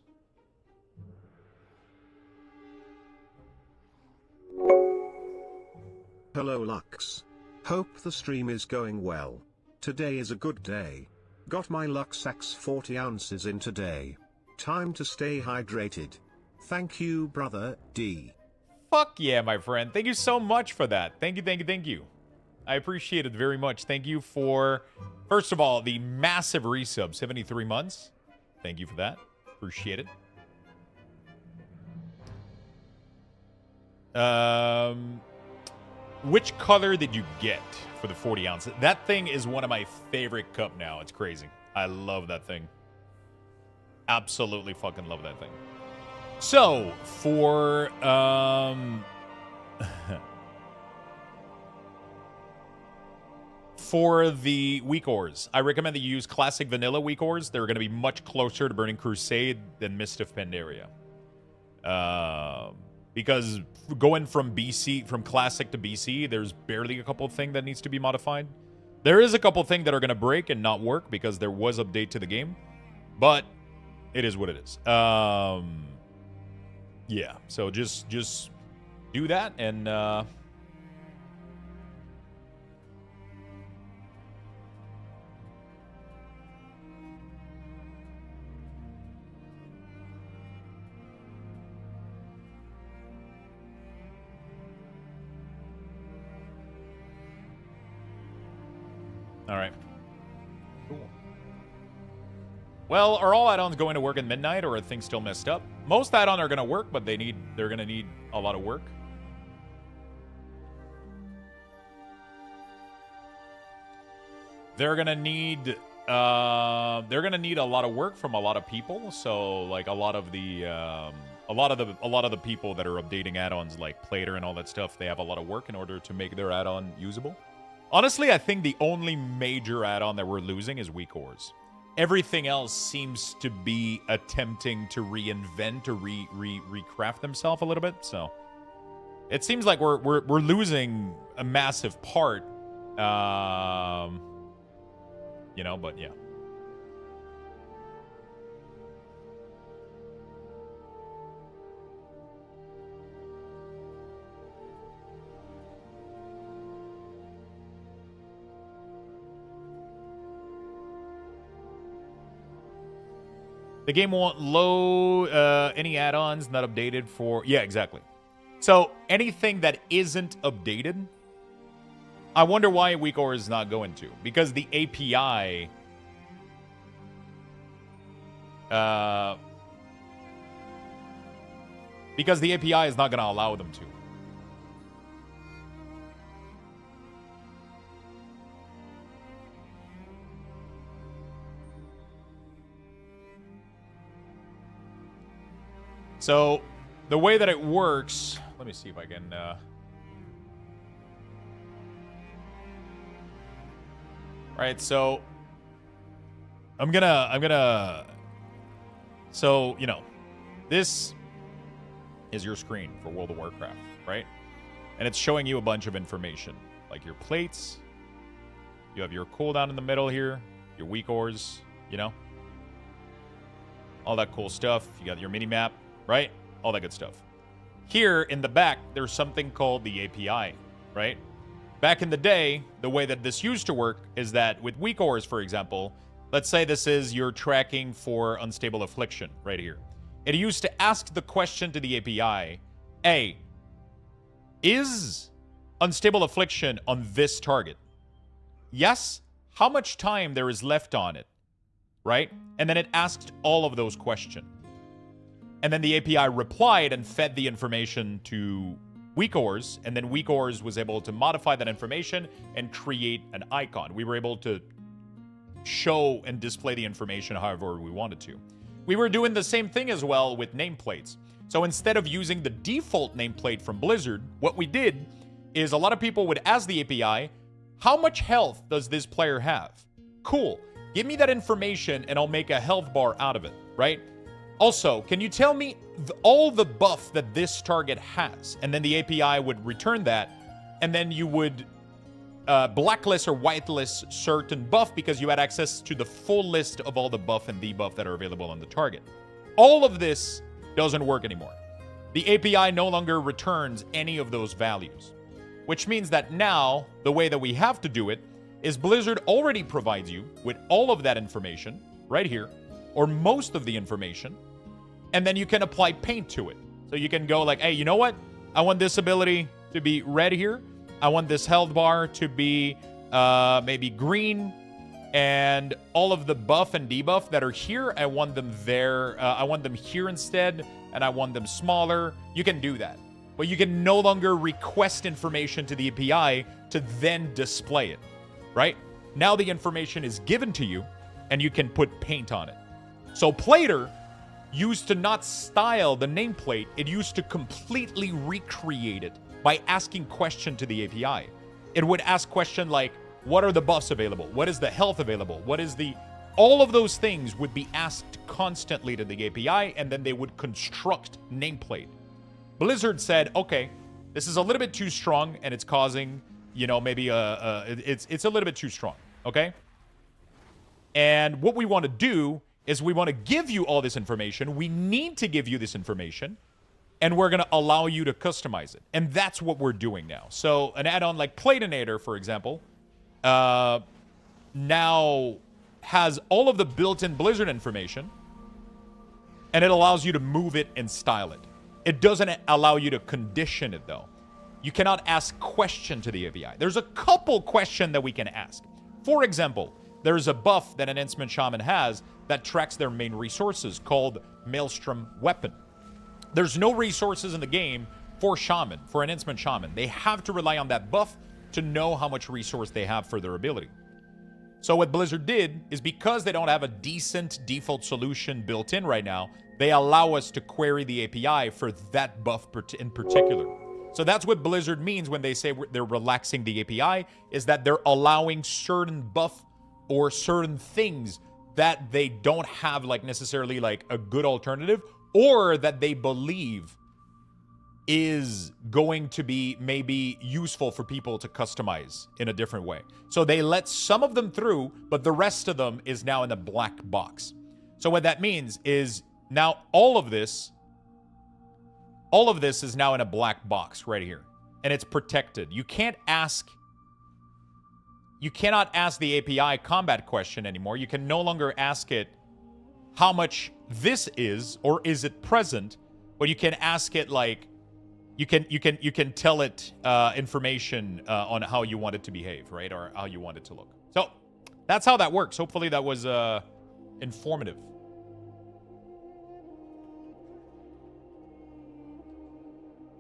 Hello Lux. Hope the stream is going well. Today is a good day. Got my Luxthos 40 ounces in today. Time to stay hydrated. Thank you, brother D. Fuck yeah, my friend. Thank you so much for that. Thank you. I appreciate it very much. Thank you for, first of all, the massive resub, 73 months. Thank you for that. Appreciate it. Which color did you get for the 40 ounces? That thing is one of my favorite cup now. It's crazy. I love that thing. Absolutely fucking love that thing. So, for, for the weak ors, I recommend that you use classic vanilla weak ors. They're going to be much closer to Burning Crusade than Mist of Pandaria. Because going from BC, from classic to BC, there's barely a couple things that needs to be modified. There is a couple things that are going to break and not work because there was update to the game. But it is what it is. Yeah, so just do that and all right. Cool. Well, are all add-ons going to work at midnight, or are things still messed up? Most add-ons are going to work, but they're going to need a lot of work. They're going to need a lot of work from a lot of people. So, like a lot of the people that are updating add-ons, like Plater and all that stuff, they have a lot of work in order to make their add-on usable. Honestly, I think the only major add-on that we're losing is weak ors. Everything else seems to be attempting to reinvent or recraft themselves a little bit. So it seems like we're losing a massive part. You know, but yeah. The game won't load any add-ons not updated for... Yeah, exactly. So anything that isn't updated, I wonder why WeakOR is not going to. Because the API... because the API is not going to allow them to. So, the way that it works... Let me see if I can... Right, so... I'm gonna... So, you know, this is your screen for World of Warcraft, right? And it's showing you a bunch of information, like your plates. You have your cooldown in the middle here, your WeakORs, you know? All that cool stuff. You got your mini-map, right? All that good stuff. Here in the back, there's something called the API, right? Back in the day, the way that this used to work is that with WeakORs, for example, let's say this is your tracking for Unstable Affliction right here. It used to ask the question to the API, A, is Unstable Affliction on this target? Yes? How much time there is left on it? Right? And then it asked all of those questions. And then the API replied and fed the information to WeakORs, and then WeakORs was able to modify that information and create an icon. We were able to show and display the information however we wanted to. We were doing the same thing as well with nameplates. So instead of using the default nameplate from Blizzard, what we did is a lot of people would ask the API, how much health does this player have? Cool. Give me that information and I'll make a health bar out of it, right? Also, can you tell me all the buff that this target has? And then the API would return that, and then you would blacklist or whitelist certain buff because you had access to the full list of all the buff and debuff that are available on the target. All of this doesn't work anymore. The API no longer returns any of those values, which means that now the way that we have to do it is Blizzard already provides you with all of that information right here, or most of the information, and then you can apply paint to it. So you can go like, hey, you know what? I want this ability to be red here. I want this health bar to be maybe green, and all of the buff and debuff that are here, I want them there. I want them here instead, and I want them smaller. You can do that. But you can no longer request information to the API to then display it, right? Now the information is given to you, and you can put paint on it. So Plater used to not style the nameplate. It used to completely recreate it by asking question to the API. It would ask question like, what are the buffs available? What is the health available? What is the... All of those things would be asked constantly to the API, and then they would construct nameplate. Blizzard said, okay, this is a little bit too strong, and it's causing, you know, maybe it's a little bit too strong, okay? And what we want to do is we want to give you all this information. We need to give you this information, and we're going to allow you to customize it. And that's what we're doing now. So an add-on like Platinator, for example, now has all of the built-in Blizzard information, and it allows you to move it and style it. It doesn't allow you to condition it, though. You cannot ask question to the API. There's a couple questions that we can ask. For example, there's a buff that an Enhancement Shaman has that tracks their main resources called Maelstrom Weapon. There's no resources in the game for Shaman, for an Enhancement Shaman. They have to rely on that buff to know how much resource they have for their ability. So what Blizzard did is, because they don't have a decent default solution built in right now, they allow us to query the API for that buff in particular. So that's what Blizzard means when they say they're relaxing the API, is that they're allowing certain buff or certain things that they don't have like necessarily like a good alternative, or that they believe is going to be maybe useful for people to customize in a different way. So they let some of them through, but the rest of them is now in a black box. So what that means is now all of this is now in a black box right here, and it's protected. You cannot ask the API combat question anymore. You can no longer ask it how much this is, or is it present? But you can ask it like, you can tell it information on how you want it to behave, right? Or how you want it to look. So that's how that works. Hopefully that was informative.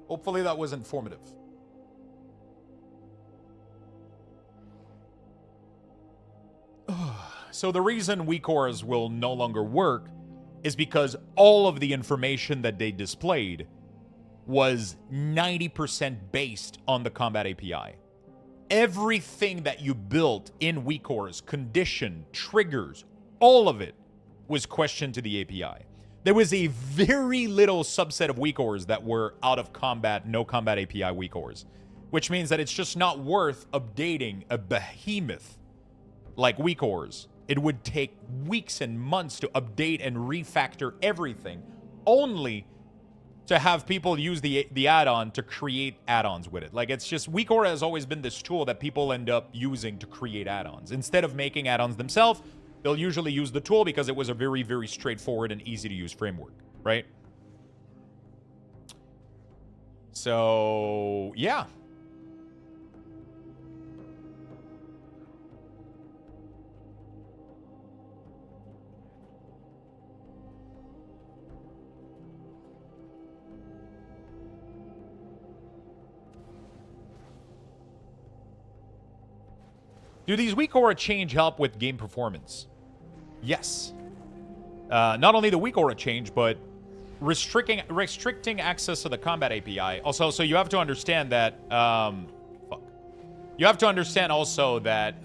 Hopefully that was informative. So the reason WeCores will no longer work is because all of the information that they displayed was 90% based on the Combat API. Everything that you built in WeCores, condition, triggers, all of it was questioned to the API. There was a very little subset of WeCores that were out of combat, no Combat API WeCores, which means that it's just not worth updating a behemoth like WeCores. It would take weeks and months to update and refactor everything, only to have people use the add-on to create add-ons with it. Like, it's just, WeCore has always been this tool that people end up using to create add-ons. Instead of making add-ons themselves, they'll usually use the tool because it was a very, very straightforward and easy-to-use framework, right? So, yeah. Do these WeCore change help with game performance? Yes. Not only the WeCore change, but restricting access to the Combat API. Also, so you have to understand that... You have to understand also that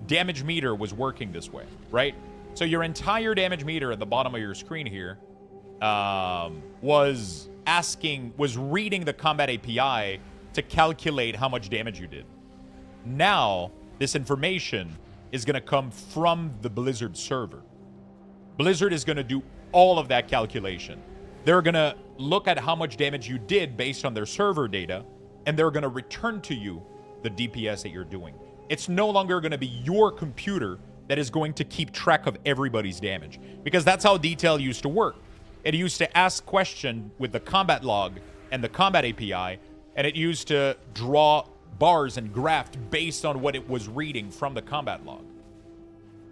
damage meter was working this way, right? So your entire damage meter at the bottom of your screen here was reading the Combat API to calculate how much damage you did. Now, this information is going to come from the Blizzard server. Blizzard is going to do all of that calculation. They're going to look at how much damage you did based on their server data, and they're going to return to you the DPS that you're doing. It's no longer going to be your computer that is going to keep track of everybody's damage, because that's how Detail used to work. It used to ask question with the combat log and the Combat API, and it used to draw bars and graph based on what it was reading from the combat log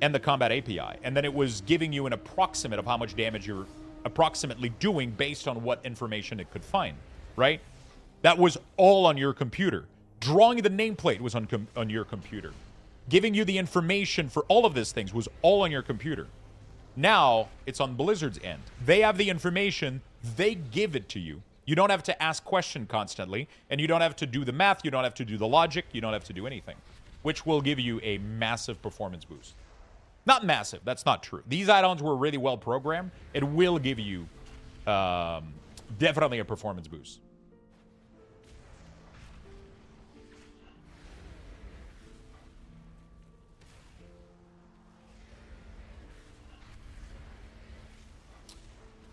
and the Combat API. And then it was giving you an approximate of how much damage you're approximately doing based on what information it could find, right? That was all on your computer. Drawing the nameplate was on your computer. Giving you the information for all of these things was all on your computer. Now, it's on Blizzard's end. They have the information, they give it to you. You don't have to ask questions constantly, and you don't have to do the math, you don't have to do the logic, you don't have to do anything, which will give you a massive performance boost. Not massive, that's not true. These add-ons were really well programmed. It will give you definitely a performance boost.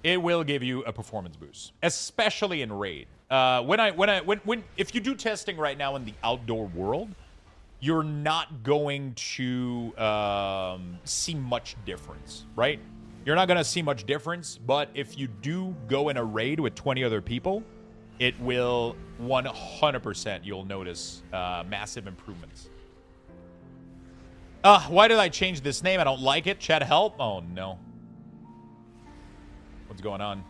It will give you a performance boost, especially in raid. If you do testing right now in the outdoor world, you're not going to see much difference, right? You're not going to see much difference, but if you do go in a raid with 20 other people, it will 100%, you'll notice massive improvements. Why did I change this name? I don't like it. Chat, help. Oh, no. What's going on?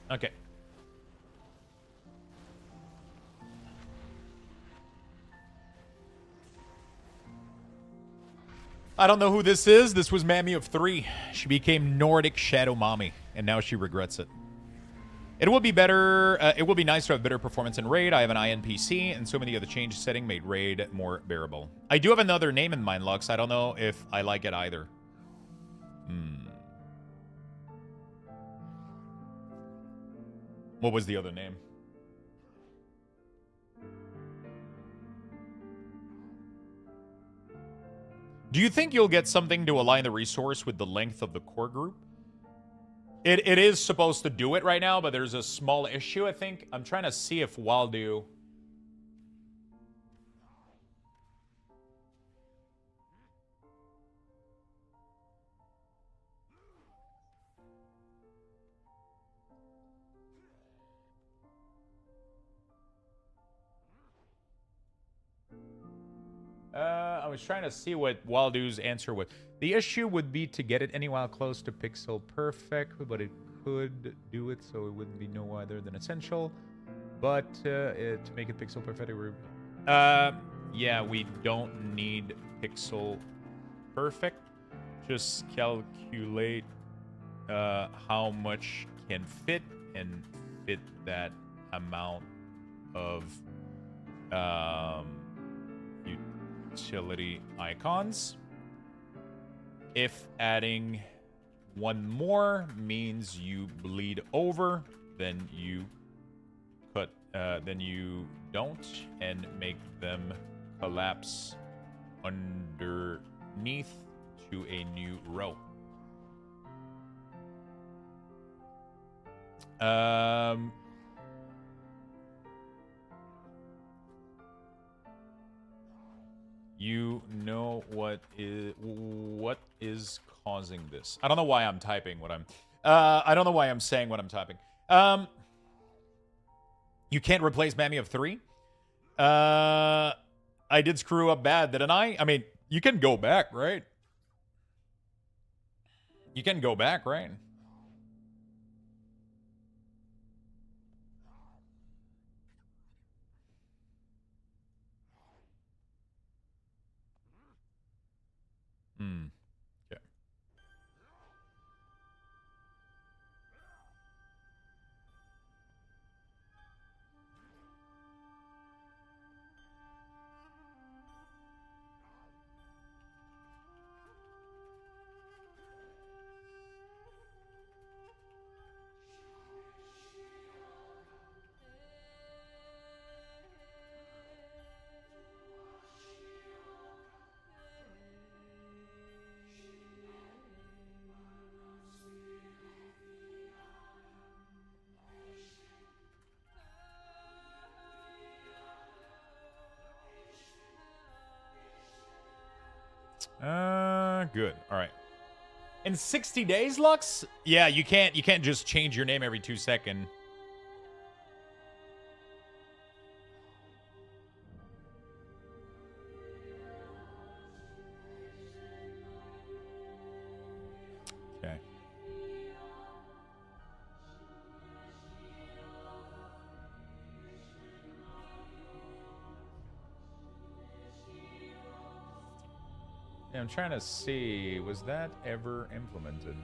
Okay. I don't know who this is. This was Mammy of 3. She became Nordic Shadow Mommy, and now she regrets it. It will be better. It will be nice to have better performance in Raid. I have an INPC, and so many other changes setting made Raid more bearable. I do have another name in mind, Lux. I don't know if I like it either. What was the other name? Do you think you'll get something to align the resource with the length of the core group? It is supposed to do it right now, but there's a small issue, I think. I'm trying to see if Waldo... I was trying to see what Waldo's answer was. The issue would be to get it anywhere close to pixel perfect, but it could do it so it wouldn't be no other than essential. But to make it pixel perfect, yeah, we don't need pixel perfect. Just calculate how much can fit and fit that amount of utility icons. If adding one more means you bleed over, then you don't, and make them collapse underneath to a new row. You know what is causing this? I don't know why I'm typing what I'm. I don't know why I'm saying what I'm typing. You can't replace Mammy of 3. I did screw up bad, didn't I? I mean, you can go back, right? You can go back, right? Okay. Good. All right. In 60 days, Lux? Yeah, you can't just change your name every 2 seconds. Okay. Yeah, I'm trying to see, was that ever implemented?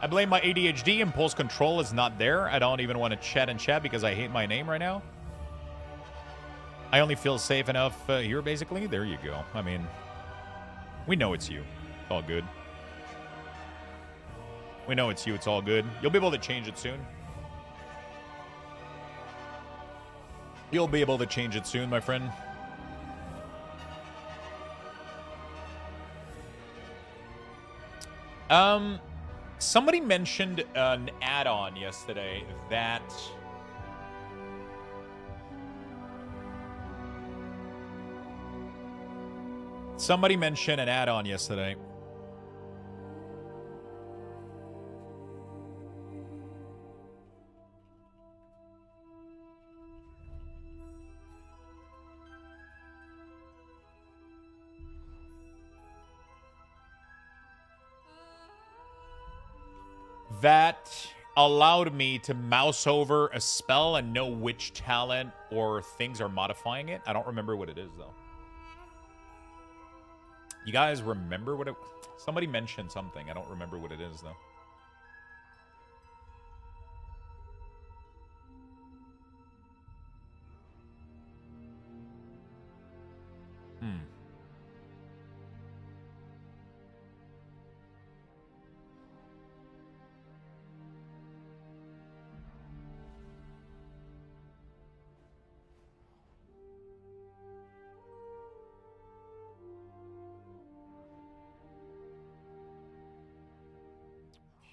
I blame my ADHD. Impulse control is not there. I don't even want to chat and chat because I hate my name right now. I only feel safe enough here, basically. There you go. I mean, we know it's you. It's all good. We know it's you. It's all good. You'll be able to change it soon. You'll be able to change it soon, my friend. Somebody mentioned an add-on yesterday that... Somebody mentioned an add-on yesterday. That allowed me to mouse over a spell and know which talent or things are modifying it. I don't remember what it is, though. You guys remember what it... Somebody mentioned something. I don't remember what it is, though.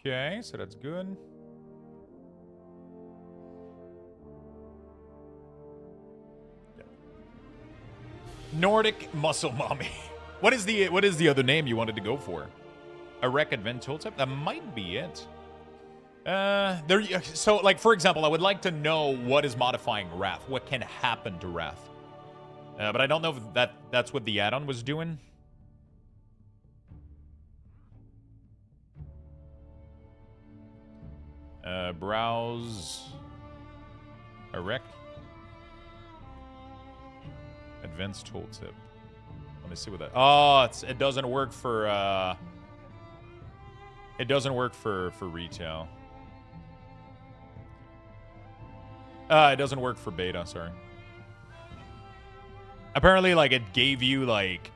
Okay, so that's good. Nordic Muscle Mommy. What is the other name you wanted to go for? A Rec Advent Tooltip? That might be it. So, like, for example, I would like to know what is modifying Wrath. What can happen to Wrath? But I don't know if that's what the add-on was doing. Browse. A Rec. Advanced Tooltip. Let me see what that... Oh, it doesn't work for... It doesn't work for retail. It doesn't work for beta, sorry. Apparently, like, it gave you, like...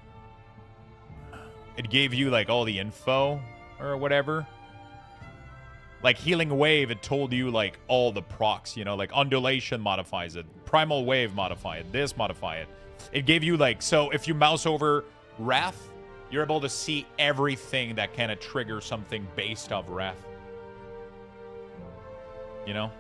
It gave you, like, all the info or whatever. Like, Healing Wave, it told you, like, all the procs, you know? Like, Undulation modifies it. Primal Wave modify it. This modify it. It gave you, like... So, if you mouse over Wrath, you're able to see everything that kind of triggers something based off Wrath. You know?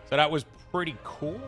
So that was pretty cool.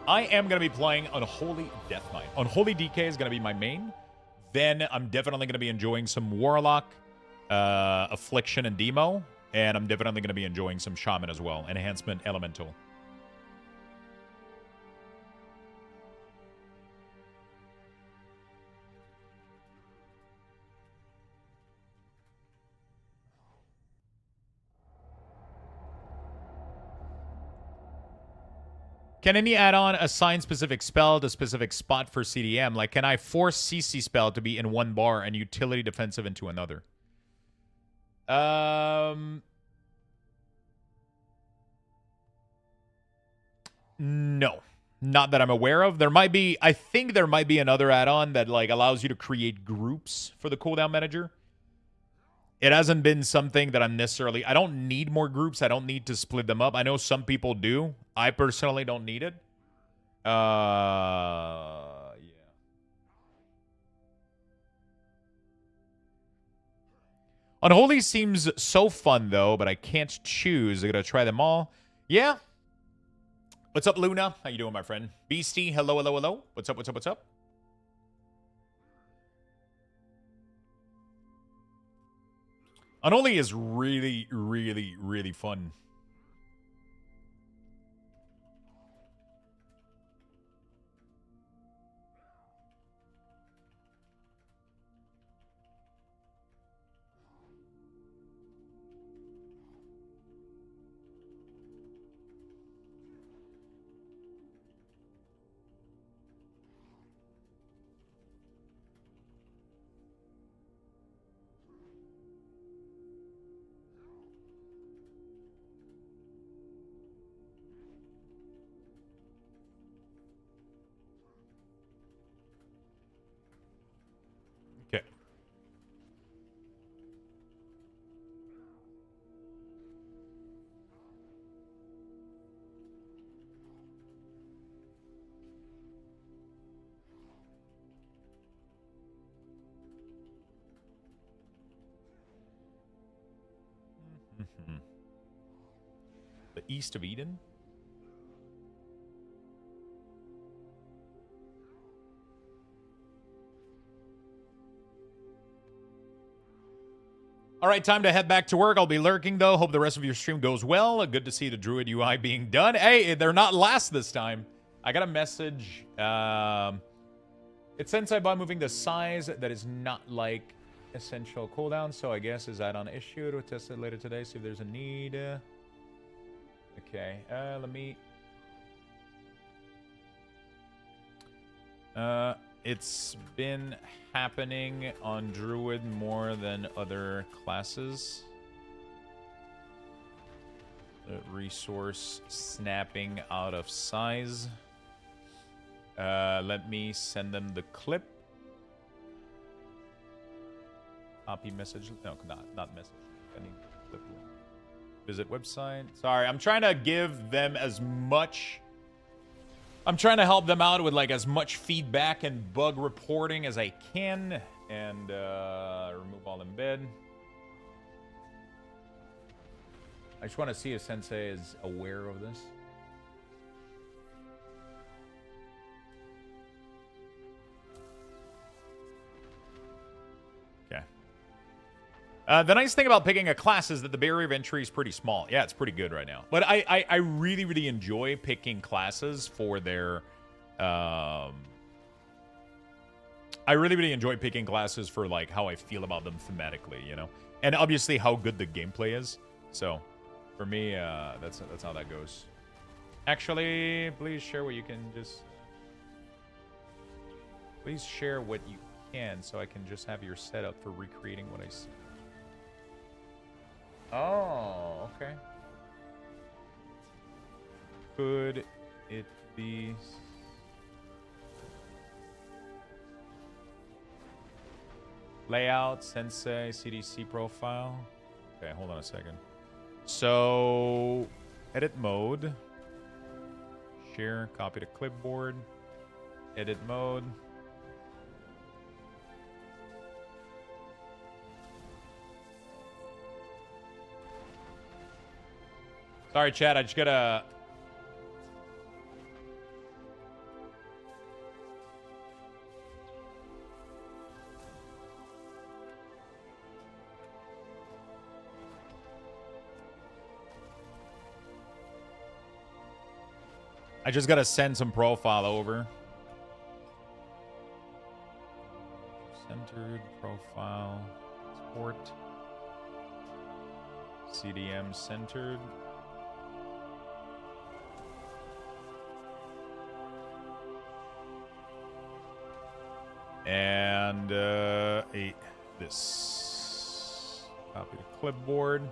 I am going to be playing Unholy Deathmind. Unholy DK is going to be my main. Then I'm definitely going to be enjoying some Warlock, Affliction, and Demo. And I'm definitely going to be enjoying some Shaman as well. Enhancement Elemental. Can any add-on assign specific spell to specific spot for CDM? Like, can I force CC spell to be in one bar and utility defensive into another? No. Not that I'm aware of. There might be... I think there might be another add-on that, like, allows you to create groups for the cooldown manager. It hasn't been something that I'm necessarily... I don't need more groups. I don't need to split them up. I know some people do. I personally don't need it. Yeah. Unholy seems so fun, though, but I can't choose. I gotta try them all. Yeah. What's up, Luna? How you doing, my friend? Beastie, hello, hello, hello. What's up, what's up, what's up? Unholy is really, really, really fun. Okay. The East of Eden? All right, time to head back to work. I'll be lurking, though. Hope the rest of your stream goes well. Good to see the Druid UI being done. Hey, they're not last this time. I got a message. It sends by moving the size that is not like essential cooldown, so I guess is add-on issued. We'll test it later today, see if there's a need. Okay, let me... It's been happening on Druid more than other classes. The resource snapping out of size. Let me send them the clip. Copy message. No, not message. I need clip. Visit website. Sorry, I'm trying to give them as much. I'm trying to help them out with like as much feedback and bug reporting as I can, and remove all embed. I just want to see if Sensei is aware of this. Okay. The nice thing about picking a class is that the barrier of entry is pretty small. Yeah, it's pretty good right now. But I really, really enjoy picking classes for their... I really, really enjoy picking classes for, like, how I feel about them thematically, you know? And obviously how good the gameplay is. So, for me, that's how that goes. Actually, please share what you can just... Please share what you can so I can just have your setup for recreating what I see. Oh, okay. Could it be... Layout, Sensei, CDC profile. Okay, hold on a second. So, edit mode. Share, copy to clipboard. Edit mode. Sorry, chat. I just gotta... I just gotta send some profile over. Centered profile. Sport. CDM centered. And this copy to clipboard,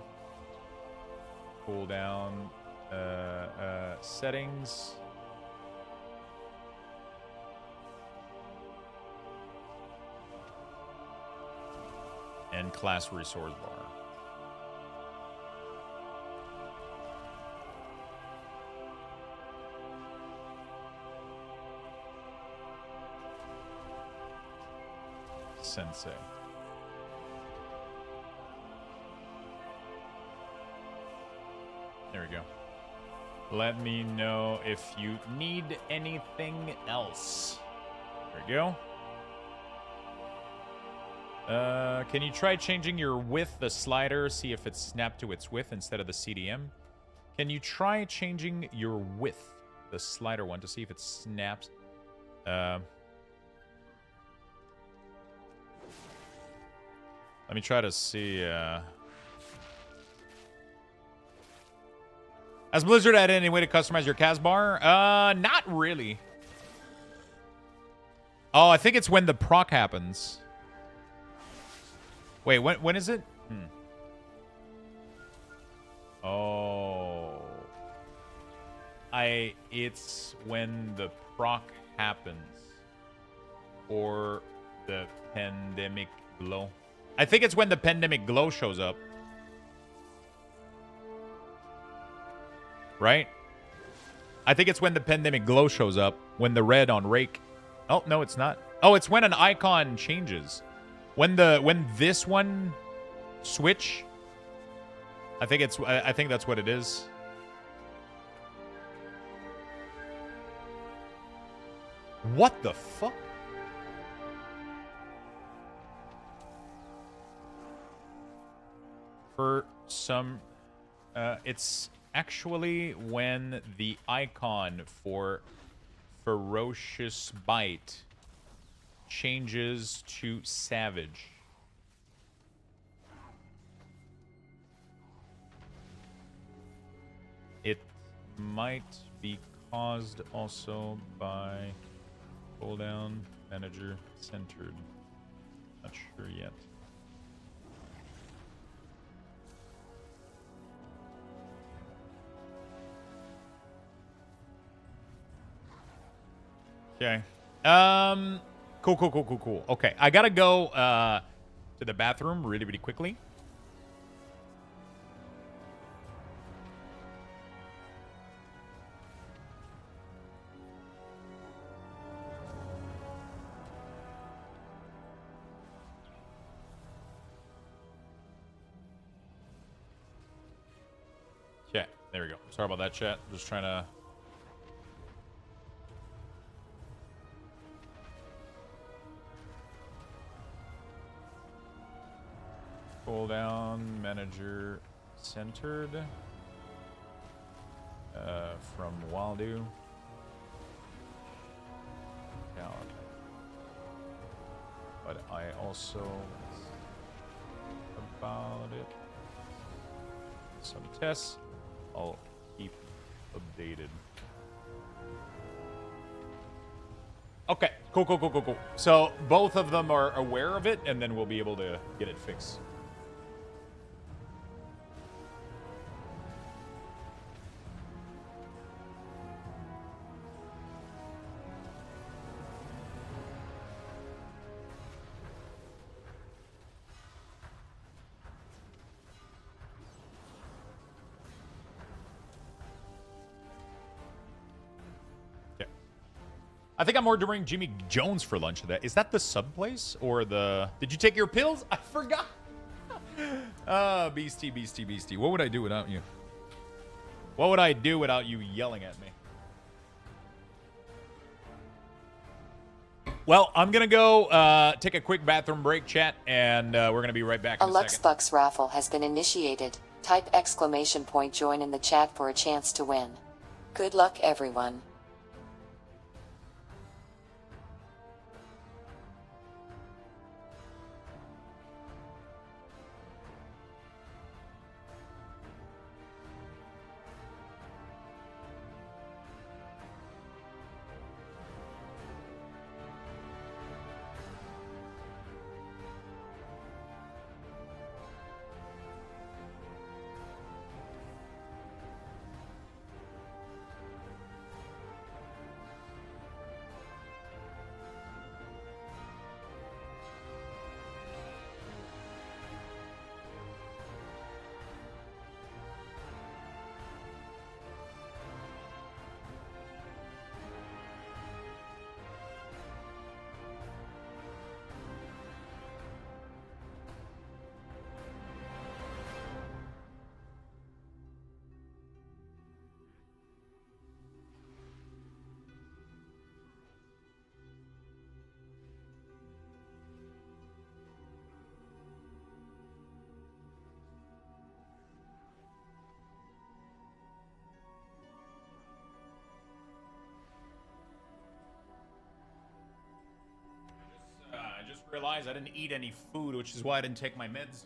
pull down settings, and class resource bar. Sensei. There we go. Let me know if you need anything else. There we go. Can you try changing your width, the slider, see if it's snapped to its width instead of the CDM? Can you try changing your width, the slider one, to see if it snaps? Let me try to see. Has Blizzard added any way to customize your CAS bar? Not really. Oh, I think it's when the proc happens. Wait, when is it? Oh. It's when the proc happens. Or the pandemic glow. I think it's when the pandemic glow shows up. Right? I think it's when the pandemic glow shows up. When the red on rake. Oh, no, it's not. Oh, it's when an icon changes. When this one switch. I think that's what it is. What the fuck? For some, it's actually when the icon for Ferocious Bite changes to Savage. It might be caused also by Pull down, manager, centered. Not sure yet. Okay. Cool. Okay, I gotta go to the bathroom really, really quickly. Okay, there we go. Sorry about that, chat. Just trying to... Pull down, manager, centered. From Waldo. Down. But I also... about it. Some tests. I'll keep updated. Okay, cool. So both of them are aware of it, and then we'll be able to get it fixed. I think I'm ordering Jimmy Jones for lunch today. Is that the sub place or the... Did you take your pills? I forgot. Beastie. What would I do without you? What would I do without you yelling at me? Well, I'm going to go take a quick bathroom break, chat, and we're going to be right back in a second. A Luxthos raffle has been initiated. Type !join in the chat for a chance to win. Good luck, everyone. Realized I didn't eat any food, which is why I didn't take my meds.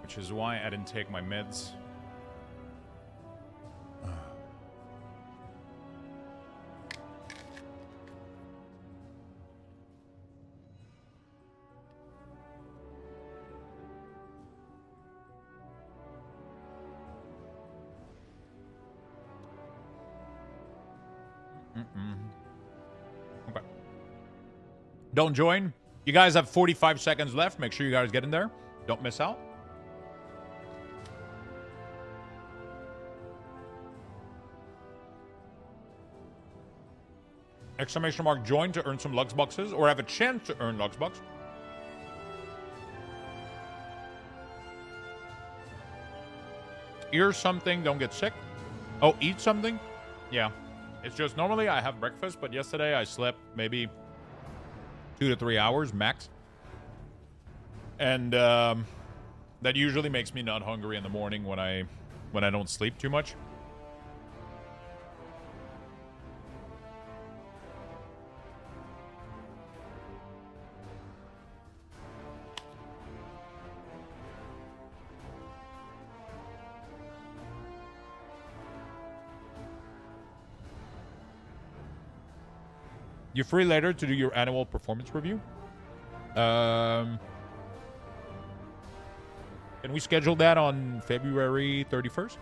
Which is why I didn't take my meds. Okay. Don't join. You guys have 45 seconds left. Make sure you guys get in there. Don't miss out. Exclamation mark join to earn some Lux boxes or have a chance to earn Lux bucks. Eat something, don't get sick. Oh, eat something? Yeah. It's just normally I have breakfast, but yesterday I slept maybe 2 to 3 hours max. And that usually makes me not hungry in the morning when I don't sleep too much. You're free later to do your annual performance review. Can we schedule that on February 31st?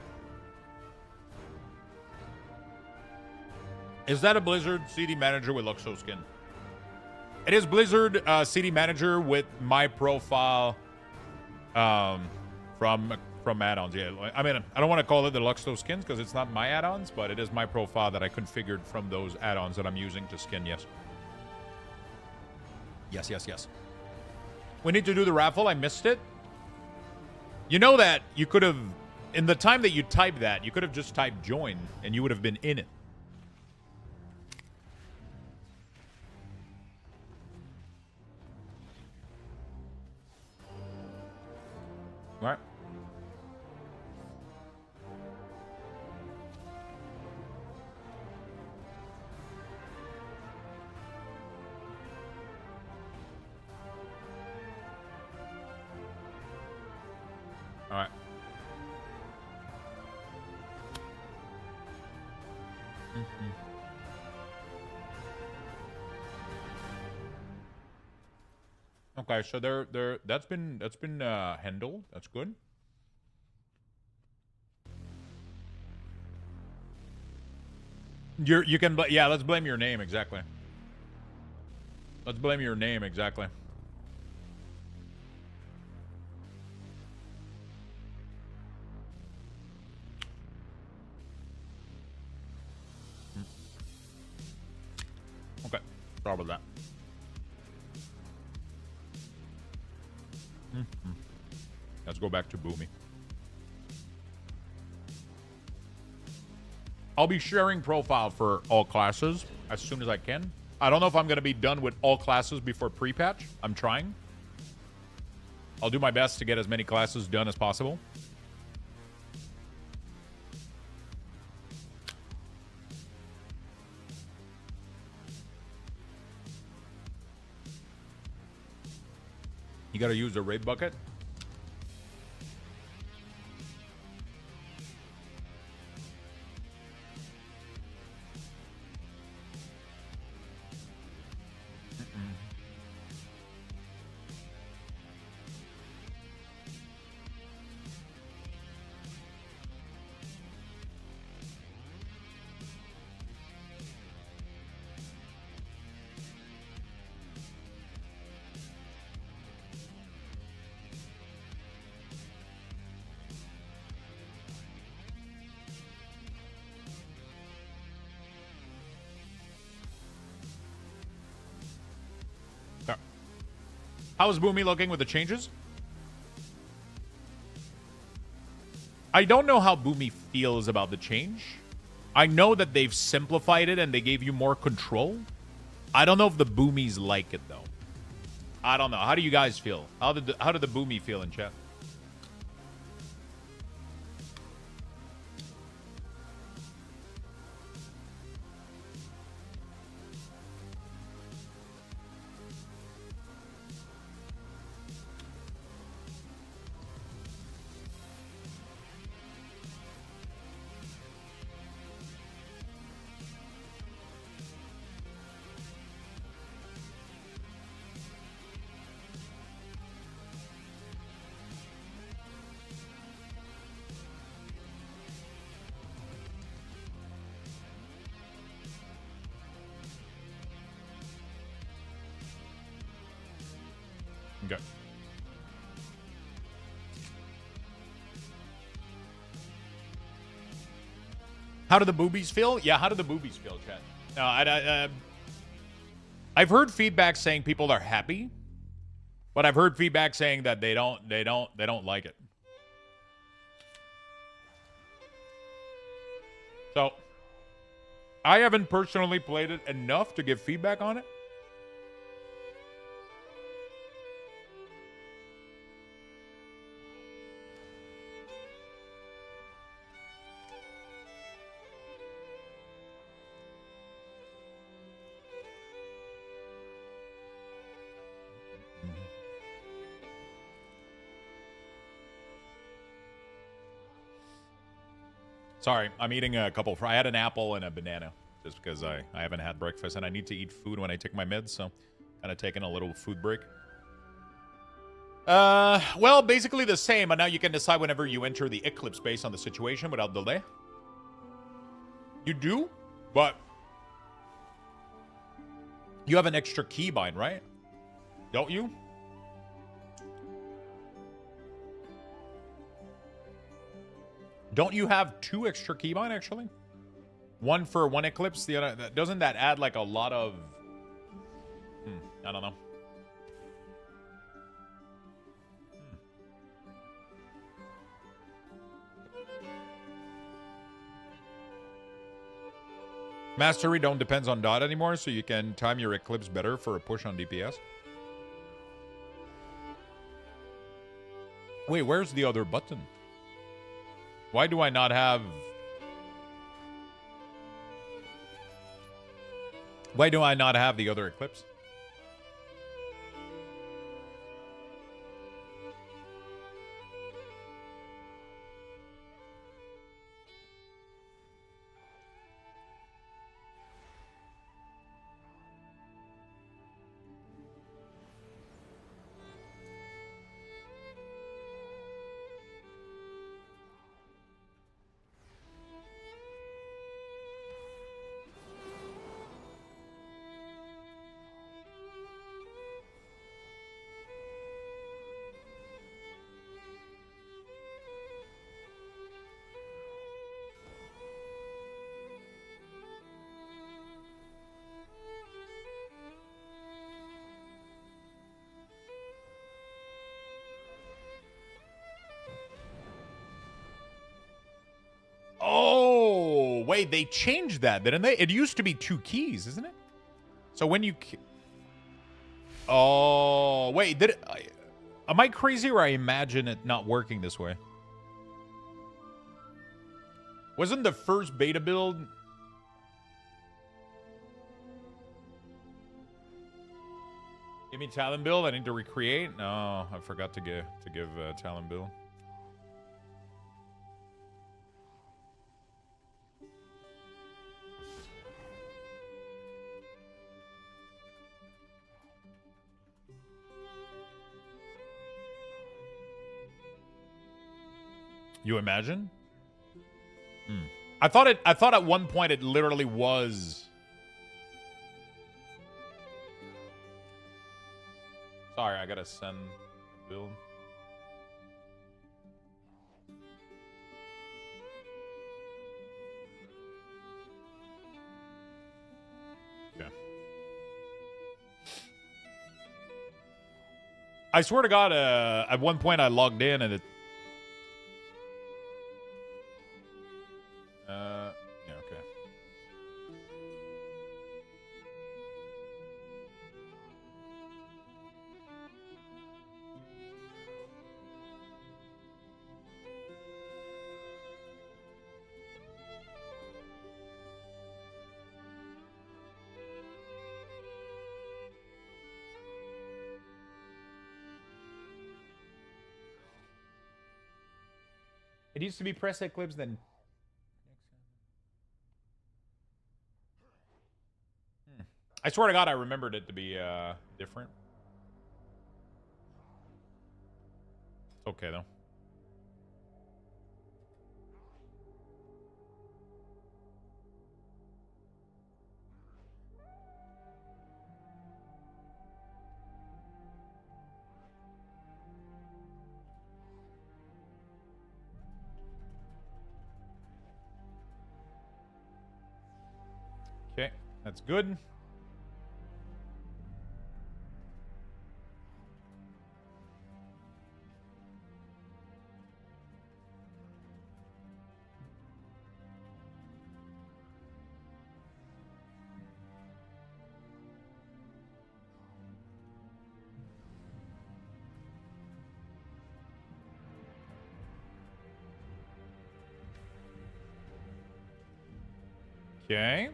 Is that a Blizzard CD manager with Luxthos skin? It is Blizzard CD manager with my profile from add-ons. Yeah, I mean, I don't want to call it the Luxthos skins because it's not my add-ons, but it is my profile that I configured from those add-ons that I'm using to skin. Yes. Yes. We need to do the raffle. I missed it. You know that you could have, in the time that you typed that, you could have just typed join and you would have been in it. All right. All right. Okay, so that's been handled. That's good. You can yeah, let's blame your name exactly. Let's blame your name exactly. Okay, sorry about that. Let's go back to Boomy. I'll be sharing profile for all classes as soon as I can. I don't know if I'm going to be done with all classes before pre-patch. I'm trying. I'll do my best to get as many classes done as possible. You got to use the raid bucket. How's Boomy looking with the changes? I don't know how Boomy feels about the change. I know that they've simplified it and they gave you more control. I don't know if the Boomies like it, though. I don't know. How do you guys feel? How did the Boomy feel in chat? Okay. How do the boobies feel? Yeah, how do the boobies feel, chat? I've heard feedback saying people are happy, but I've heard feedback saying that they don't like it. So, I haven't personally played it enough to give feedback on it. Sorry, I'm eating a couple. I had an apple and a banana. just because I haven't had breakfast and I need to eat food when I take my meds, so kind of taking a little food break. Well, basically the same, but now you can decide whenever you enter the eclipse based on the situation without delay. You do, but you have an extra keybind, right? Don't you? Don't you have 2 extra keybind, actually? One for one eclipse, the other... Doesn't that add, like, a lot of... I don't know. Mastery don't depends on dot anymore, so you can time your eclipse better for a push on DPS. Wait, where's the other button? Why do I not have... Why do I not have the other eclipse? Oh, wait, they changed that, didn't they? It used to be 2 keys, isn't it? So when you... Oh, wait, did it... Am I crazy or I imagine it not working this way? Wasn't the first beta build... Give me talent build, I need to recreate? No, I forgot to give talent build. You imagine? I thought at one point it literally was. Sorry, I gotta send a build. Okay. I swear to God, at one point I logged in and it. Yeah, okay. It used to be press eclipse, then. I swear to God, I remembered it to be different. It's okay, though. Okay, that's good. Okay.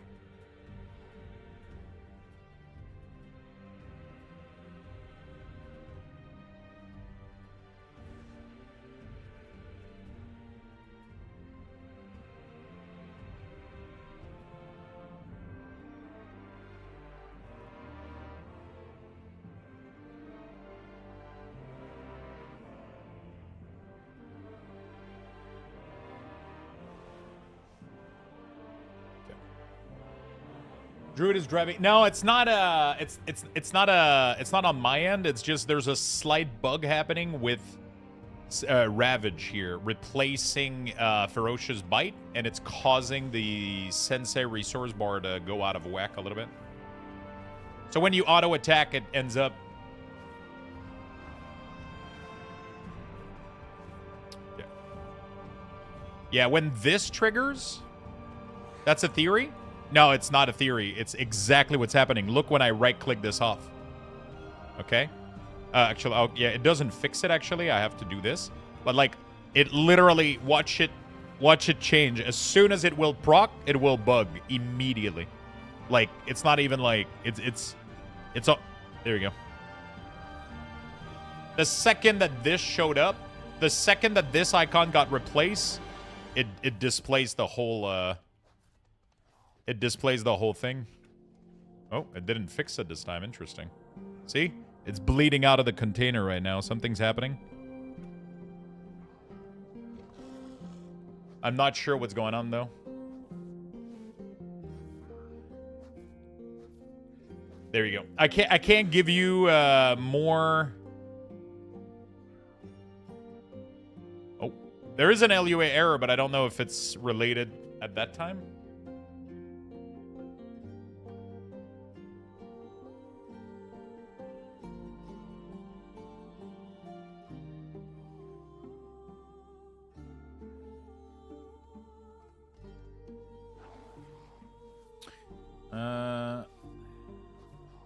Druid is driving. No, it's not it's not on my end. It's just there's a slight bug happening with Ravage here, replacing Ferocious Bite, and it's causing the Sensei resource bar to go out of whack a little bit. So when you auto attack, it ends up. Yeah, when this triggers, that's a theory. No, it's not a theory. It's exactly what's happening. Look when I right-click this off. Okay? Actually, yeah, it doesn't fix it, actually. I have to do this. But, like, it literally, watch it change. As soon as it will proc, it will bug immediately. Like, it's not even like, it's all, there you go. The second that this showed up, the second that this icon got replaced, it displays the whole, it displays the whole thing. Oh, it didn't fix it this time. Interesting. See? It's bleeding out of the container right now. Something's happening. I'm not sure what's going on, though. There you go. I can't give you more. Oh, there is an LUA error, but I don't know if it's related at that time.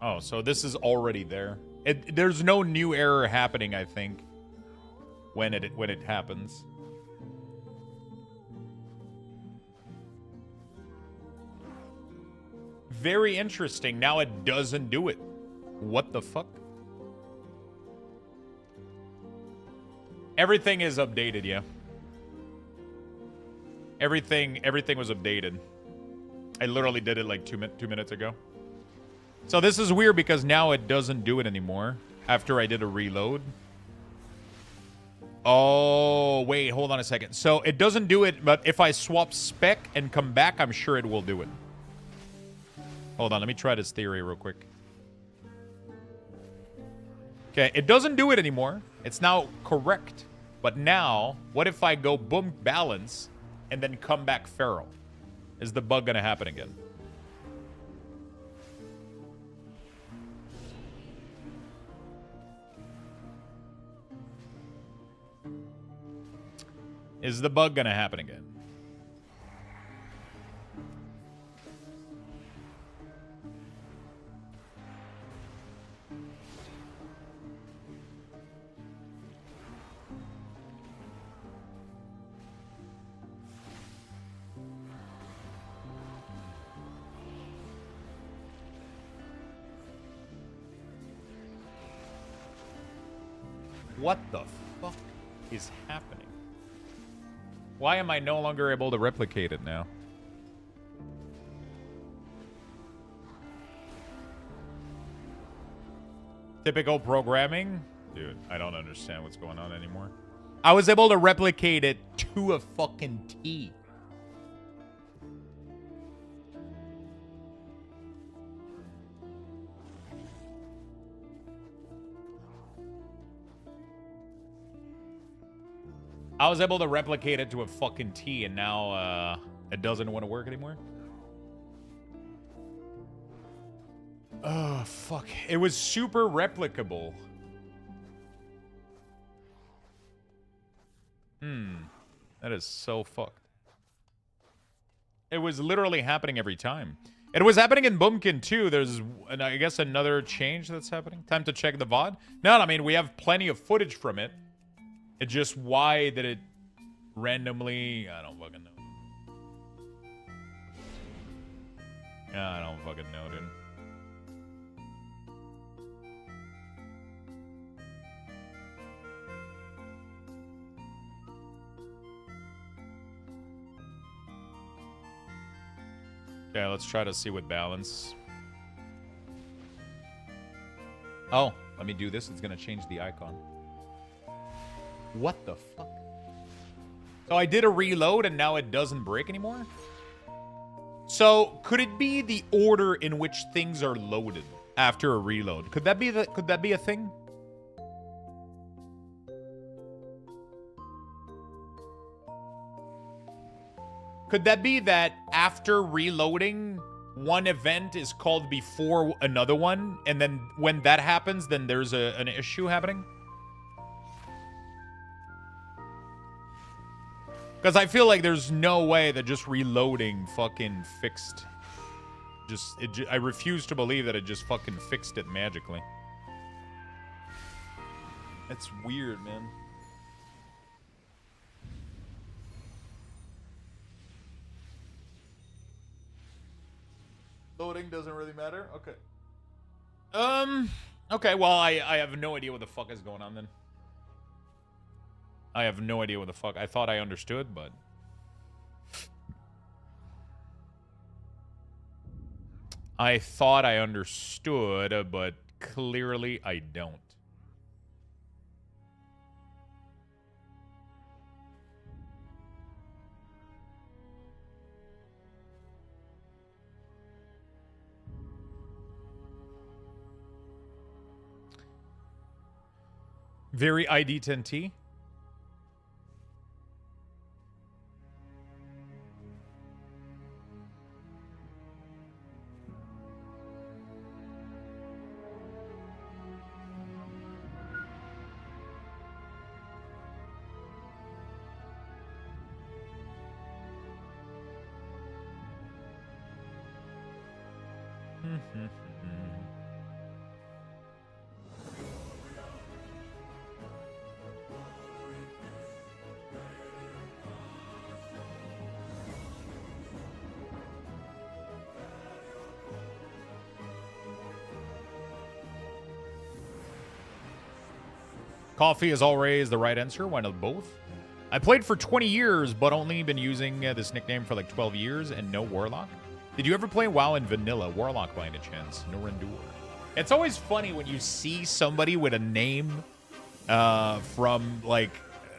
Oh, so this is already there. There's no new error happening, I think, when it happens. Very interesting. Now it doesn't do it. What the fuck? Everything is updated, yeah. Everything was updated. I literally did it like 2 minutes ago. So this is weird because now it doesn't do it anymore after I did a reload. Oh, wait, hold on a second. So it doesn't do it, but if I swap spec and come back, I'm sure it will do it. Hold on, let me try this theory real quick. Okay, it doesn't do it anymore. It's now correct. But now, what if I go boom balance and then come back feral? Is the bug gonna happen again? Is the bug gonna happen again? What the fuck is happening? Why am I no longer able to replicate it now? Typical programming? Dude, I don't understand what's going on anymore. I was able to replicate it to a fucking T. I was able to replicate it to a fucking T, and now it doesn't want to work anymore. Oh, fuck. It was super replicable. That is so fucked. It was literally happening every time. It was happening in Boomkin, too. There's, I guess, another change that's happening. Time to check the VOD. No, I mean, we have plenty of footage from it. It's just why did it randomly... I don't fucking know. Yeah, I don't fucking know, dude. Yeah, let's try to see what balance. Oh, let me do this. It's gonna change the icon. What the fuck? So I did a reload and now it doesn't break anymore? So, could it be the order in which things are loaded after a reload? Could that be a thing? Could that be that after reloading, one event is called before another one, and then when that happens, then there's an issue happening? Because I feel like there's no way that just reloading fucking fixed. I refuse to believe that it just fucking fixed it magically. That's weird, man. Loading doesn't really matter? Okay. Okay, well, I have no idea what the fuck is going on then. I have no idea what the fuck. I thought I understood, but... I thought I understood, but clearly I don't. Very ID10T. Coffee is always the right answer. Why not both? I played for 20 years, but only been using this nickname for like 12 years and no Warlock. Did you ever play WoW in vanilla? Warlock by any chance? No Endure. It's always funny when you see somebody with a name from like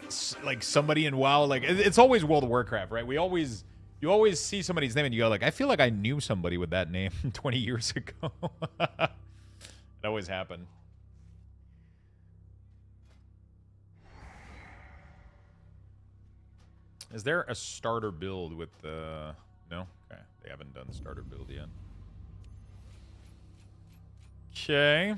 somebody in WoW. Like it's always World of Warcraft, right? You always see somebody's name and you go like, I feel like I knew somebody with that name 20 years ago. It always happened. Is there a starter build with the... No? Okay. They haven't done starter build yet. Okay.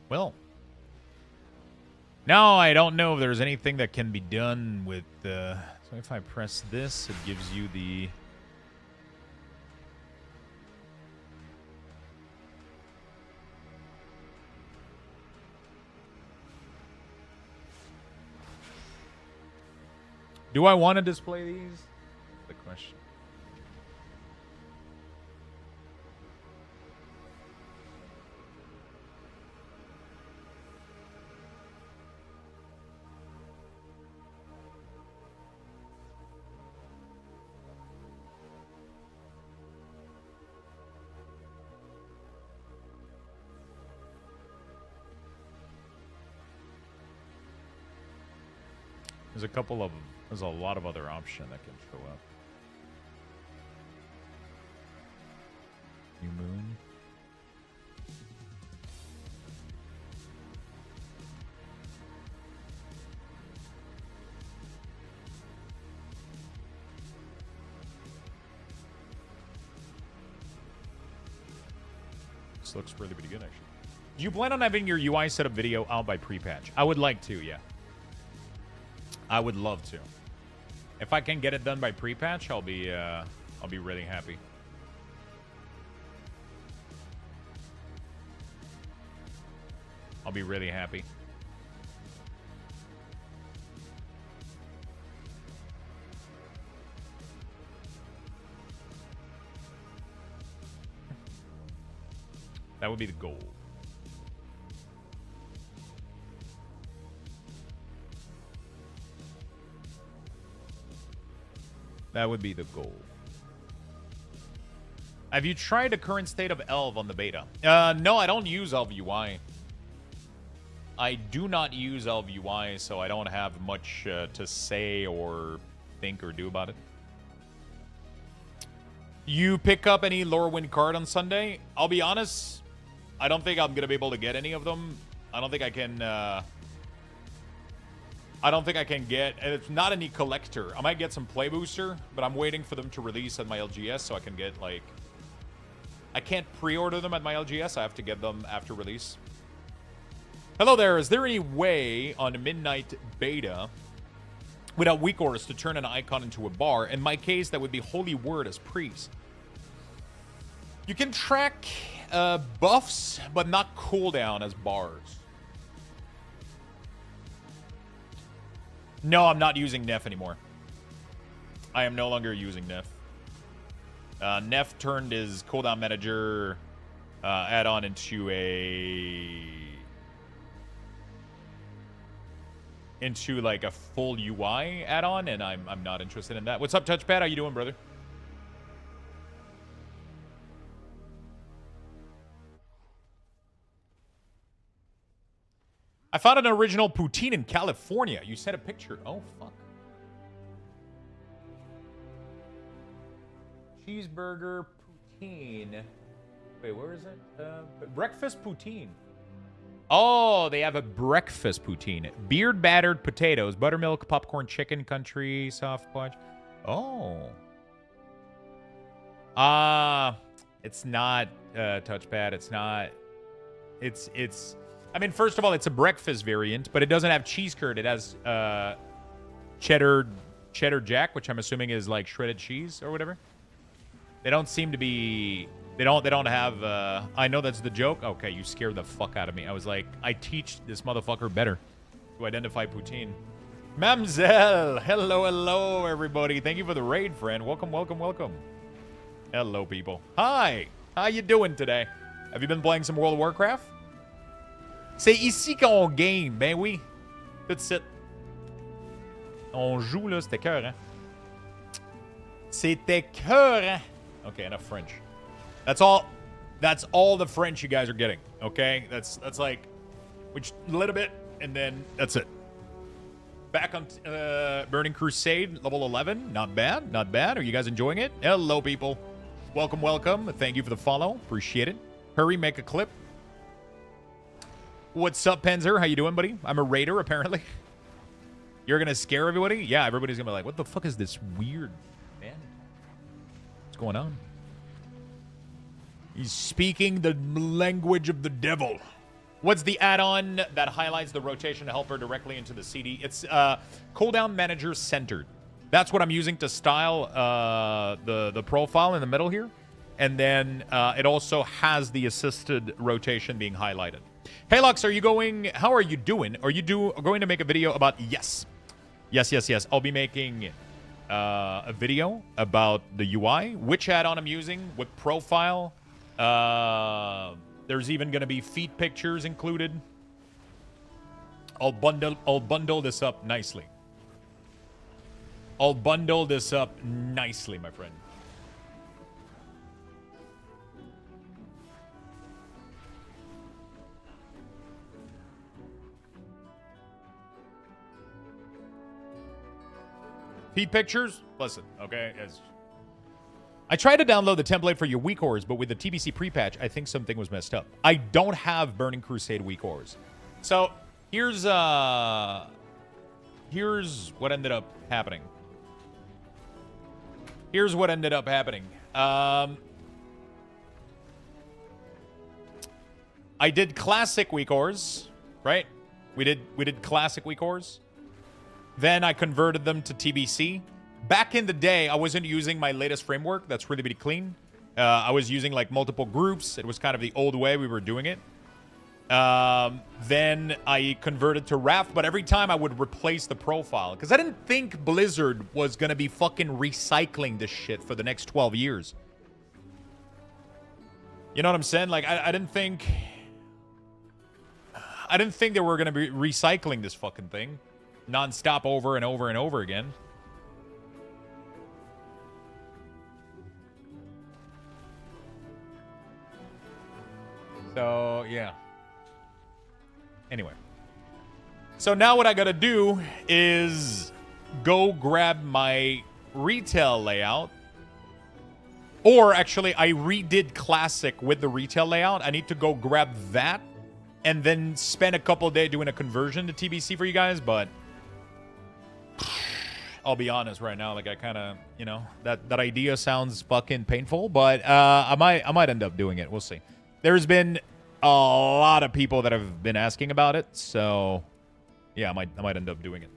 Well, now I don't know if there's anything that can be done with the... So if I press this, it gives you the... Do I want to display these? That's the question. There's a lot of other options that can show up. New moon. This looks really pretty good, actually. Do you plan on having your UI setup video out by pre-patch? I would like to, yeah. I would love to. If I can get it done by pre-patch, I'll be really happy. I'll be really happy. That would be the goal. That would be the goal. Have you tried the current state of Elv on the beta? No, I don't use Elv UI. I do not use Elv UI, so I don't have much to say or think or do about it. You pick up any Lorwyn card on Sunday? I'll be honest, I don't think I'm going to be able to get any of them. I don't think I can... I don't think I can get... And it's not any collector. I might get some play booster, but I'm waiting for them to release at my LGS so I can get, like... I can't pre-order them at my LGS. I have to get them after release. Hello there. Is there any way on Midnight Beta without weak orders to turn an icon into a bar? In my case, that would be Holy Word as priest. You can track buffs, but not cooldown as bars. No, I'm not using Neff anymore. I am no longer using Neff. Neff turned his cooldown manager add-on into like a full UI add-on, and I'm not interested in that. What's up, Touchpad? How you doing, brother? I found an original poutine in California. You sent a picture. Oh, fuck. Cheeseburger poutine. Wait, where is it? Breakfast poutine. Oh, they have a breakfast poutine. Beard battered potatoes, buttermilk, popcorn, chicken, country, soft punch. Oh. It's not touchpad. It's not. It's. I mean, first of all, it's a breakfast variant, but it doesn't have cheese curd. It has cheddar jack, which I'm assuming is like shredded cheese or whatever. They don't seem to be... They don't have... I know that's the joke. Okay, you scared the fuck out of me. I was like, I teach this motherfucker better to identify poutine. Mamzelle! Hello, everybody. Thank you for the raid, friend. Welcome. Hello, people. Hi! How you doing today? Have you been playing some World of Warcraft? C'est ici qu'on game, ben oui. Tout de suite. On joue, là. C'était cœur, hein? C'était cœur, hein? Okay, enough French. That's all the French you guys are getting, okay? That's like which little bit and then that's it. Back on Burning Crusade level 11. Not bad. Are you guys enjoying it? Hello, people. Welcome. Thank you for the follow. Appreciate it. Hurry, make a clip. What's up, Penzer? How you doing, buddy? I'm a raider, apparently. You're gonna scare everybody? Yeah, everybody's gonna be like, what the fuck is this weird man? What's going on? He's speaking the language of the devil. What's the add-on that highlights the rotation helper directly into the CD? It's cooldown manager centered. That's what I'm using to style the profile in the middle here. And then it also has the assisted rotation being highlighted. Hey, Lux, how are you doing? Are you going to make a video about... Yes. I'll be making a video about the UI, which add-on I'm using, what profile. There's even going to be feet pictures included. I'll bundle this up nicely. My friend. Feed pictures? Listen, okay? I tried to download the template for your weak ores, but with the TBC pre-patch, I think something was messed up. I don't have Burning Crusade weak ores. So, here's what ended up happening. I did classic weak ores, right? We did classic weak ores. Then I converted them to TBC. Back in the day, I wasn't using my latest framework. That's really, really clean. I was using like multiple groups. It was kind of the old way we were doing it. Then I converted to Raft, but every time I would replace the profile because I didn't think Blizzard was going to be fucking recycling this shit for the next 12 years. You know what I'm saying? Like, I didn't think they were going to be recycling this fucking thing non-stop over and over and over again. So, yeah. Anyway. So now what I gotta do is go grab my retail layout. Or actually, I redid Classic with the retail layout. I need to go grab that and then spend a couple of days doing a conversion to TBC for you guys, but I'll be honest right now, like I kind of, you know, that idea sounds fucking painful, but I might end up doing it. We'll see. There's been a lot of people that have been asking about it, so yeah, I might end up doing it.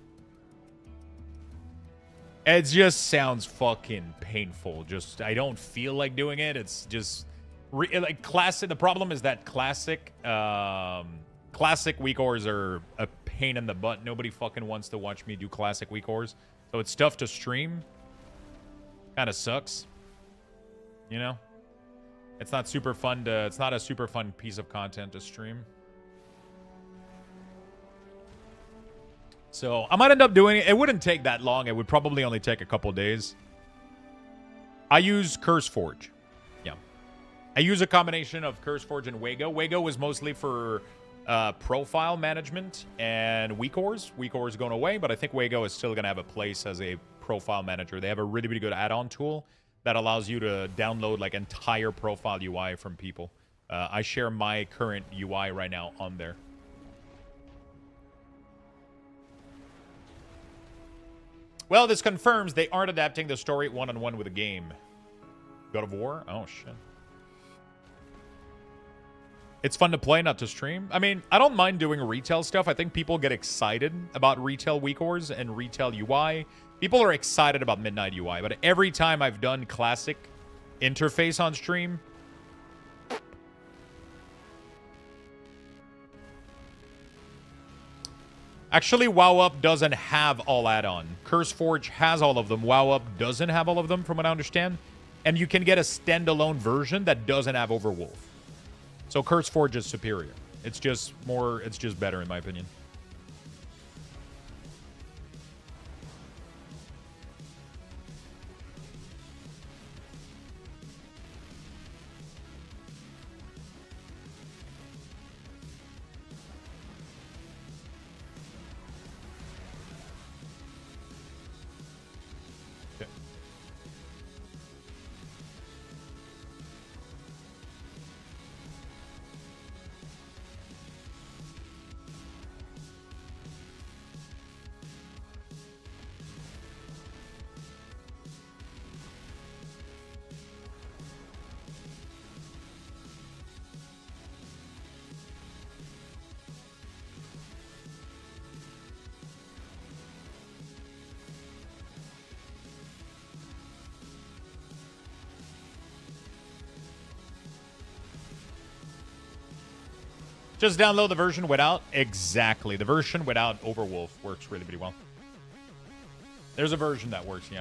It just sounds fucking painful. Just I don't feel like doing it. It's just like classic. The problem is that classic week ors are a pain in the butt. Nobody fucking wants to watch me do classic week ors, so it's tough to stream. Kind of sucks, you know. It's not super fun to. It's not a super fun piece of content to stream. So I might end up doing it. It wouldn't take that long. It would probably only take a couple days. I use CurseForge. Yeah. I use a combination of CurseForge and Wago. Wago is mostly for profile management and week ors. Week ors going away, but I think Wago is still going to have a place as a profile manager. They have a really, really good add-on tool that allows you to download like entire profile UI from people. I share my current UI right now on there. Well, this confirms they aren't adapting the story one-on-one with a game. God of War? Oh, shit. It's fun to play, not to stream. I mean, I don't mind doing retail stuff. I think people get excited about retail week ors and retail UI. People are excited about Midnight UI, but every time I've done classic interface on stream, actually, WoW Up doesn't have all add-on. CurseForge has all of them. WoW Up doesn't have all of them, from what I understand. And you can get a standalone version that doesn't have Overwolf. So CurseForge is superior. It's just more, it's just better, in my opinion. Just download the version without. Exactly. The version without Overwolf works really, really well. There's a version that works, yeah.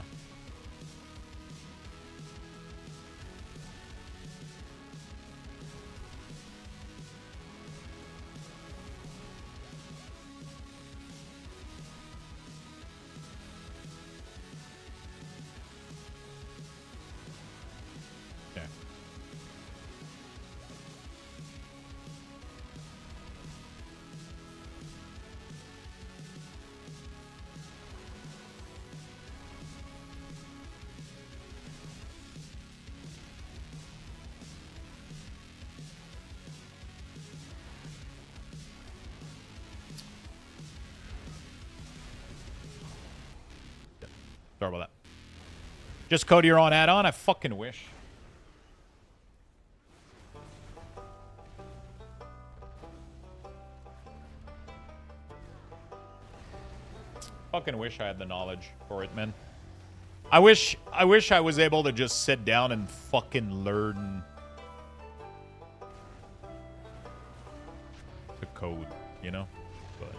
Sorry about that. Just code your own add-on? I fucking wish. Fucking wish I had the knowledge for it, man. I wish I was able to just sit down and fucking learn the code, you know? But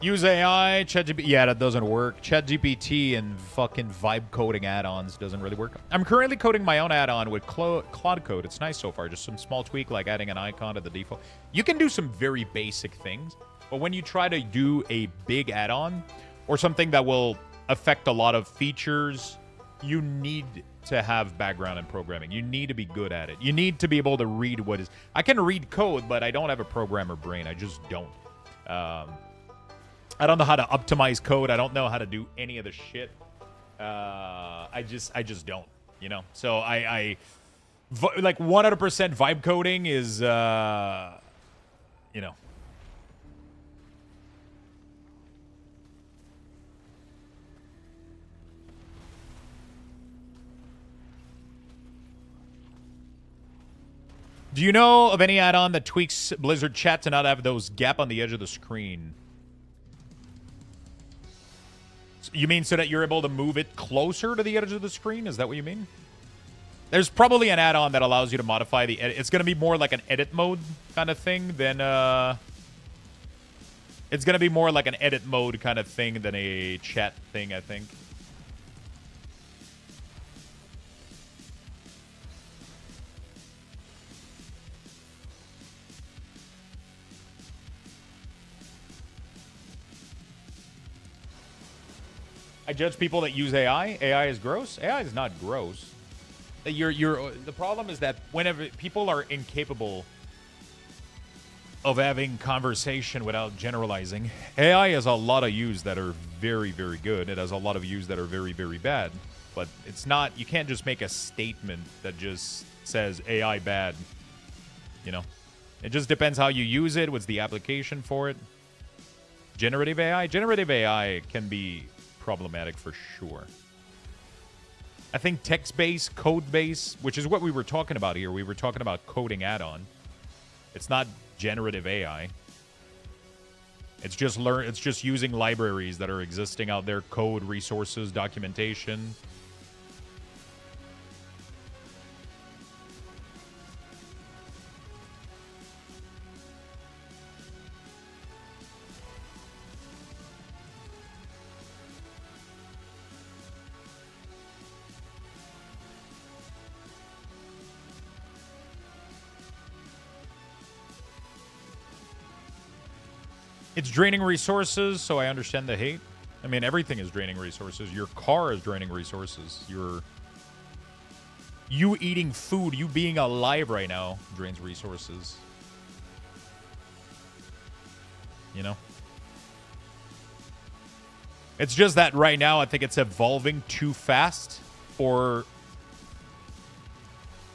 Use AI, ChatGPT. Yeah, that doesn't work. ChatGPT and fucking vibe coding add-ons doesn't really work. I'm currently coding my own add-on with Claude Code. It's nice so far. Just some small tweak like adding an icon to the default. You can do some very basic things, but when you try to do a big add-on or something that will affect a lot of features, you need to have background in programming. You need to be good at it. You need to be able to read what is... I can read code, but I don't have a programmer brain. I just don't. I don't know how to optimize code. I don't know how to do any of the shit. I just don't, you know? So like 100% vibe coding is, you know. Do you know of any add-on that tweaks Blizzard chat to not have those gap on the edge of the screen? You mean so that you're able to move it closer to the edge of the screen? Is that what you mean? There's probably an add-on that allows you to modify the edit. It's going to be more like an edit mode kind of thing than... It's going to be more like an edit mode kind of thing than a chat thing, I think. I judge people that use AI. AI is gross. AI is not gross. The problem is that whenever people are incapable of having conversation without generalizing, AI has a lot of use that are very, very good. It has a lot of use that are very, very bad. But it's not, you can't just make a statement that just says AI bad. You know? It just depends how you use it. What's the application for it? Generative AI? Generative AI can be problematic for sure. I think text-based, code-based, which is what we were talking about here. We were talking about coding add-on. It's not generative AI. It's just using libraries that are existing out there, code, resources, documentation. It's draining resources, so I understand the hate. I mean, everything is draining resources. Your car is draining resources. You eating food, you being alive right now drains resources. You know? It's just that right now I think it's evolving too fast for,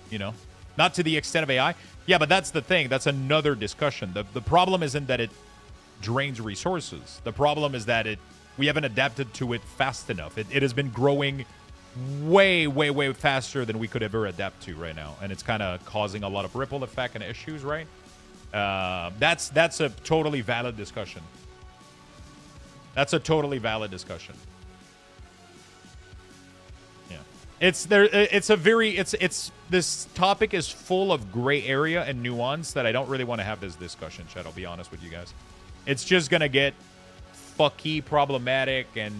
you know, not to the extent of AI. Yeah, but that's the thing. That's another discussion. The problem isn't that it drains resources. The problem is that we haven't adapted to it fast enough. It has been growing way, way, way faster than we could ever adapt to right now, and it's kind of causing a lot of ripple effect and issues, right? That's a totally valid discussion. That's a totally valid discussion. Yeah, this topic is full of gray area and nuance that I don't really want to have this discussion, Chad. I'll be honest with you guys. It's just gonna get fucky, problematic, and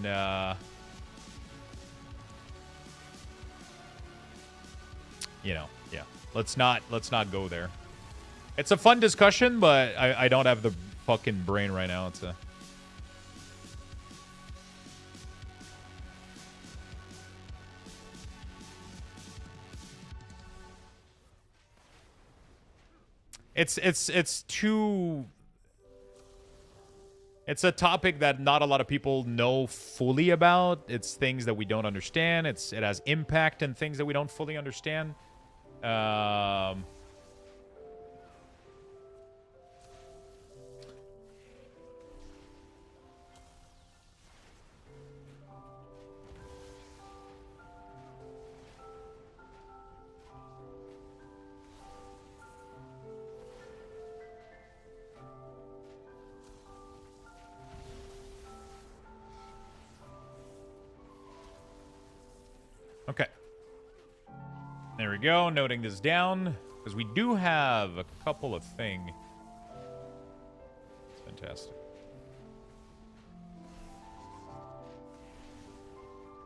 you know, yeah. Let's not go there. It's a fun discussion, but I don't have the fucking brain right now. It's too. It's a topic that not a lot of people know fully about. It's things that we don't understand. It has impact and things that we don't fully understand. Okay. There we go. Noting this down. Because we do have a couple of things. Fantastic.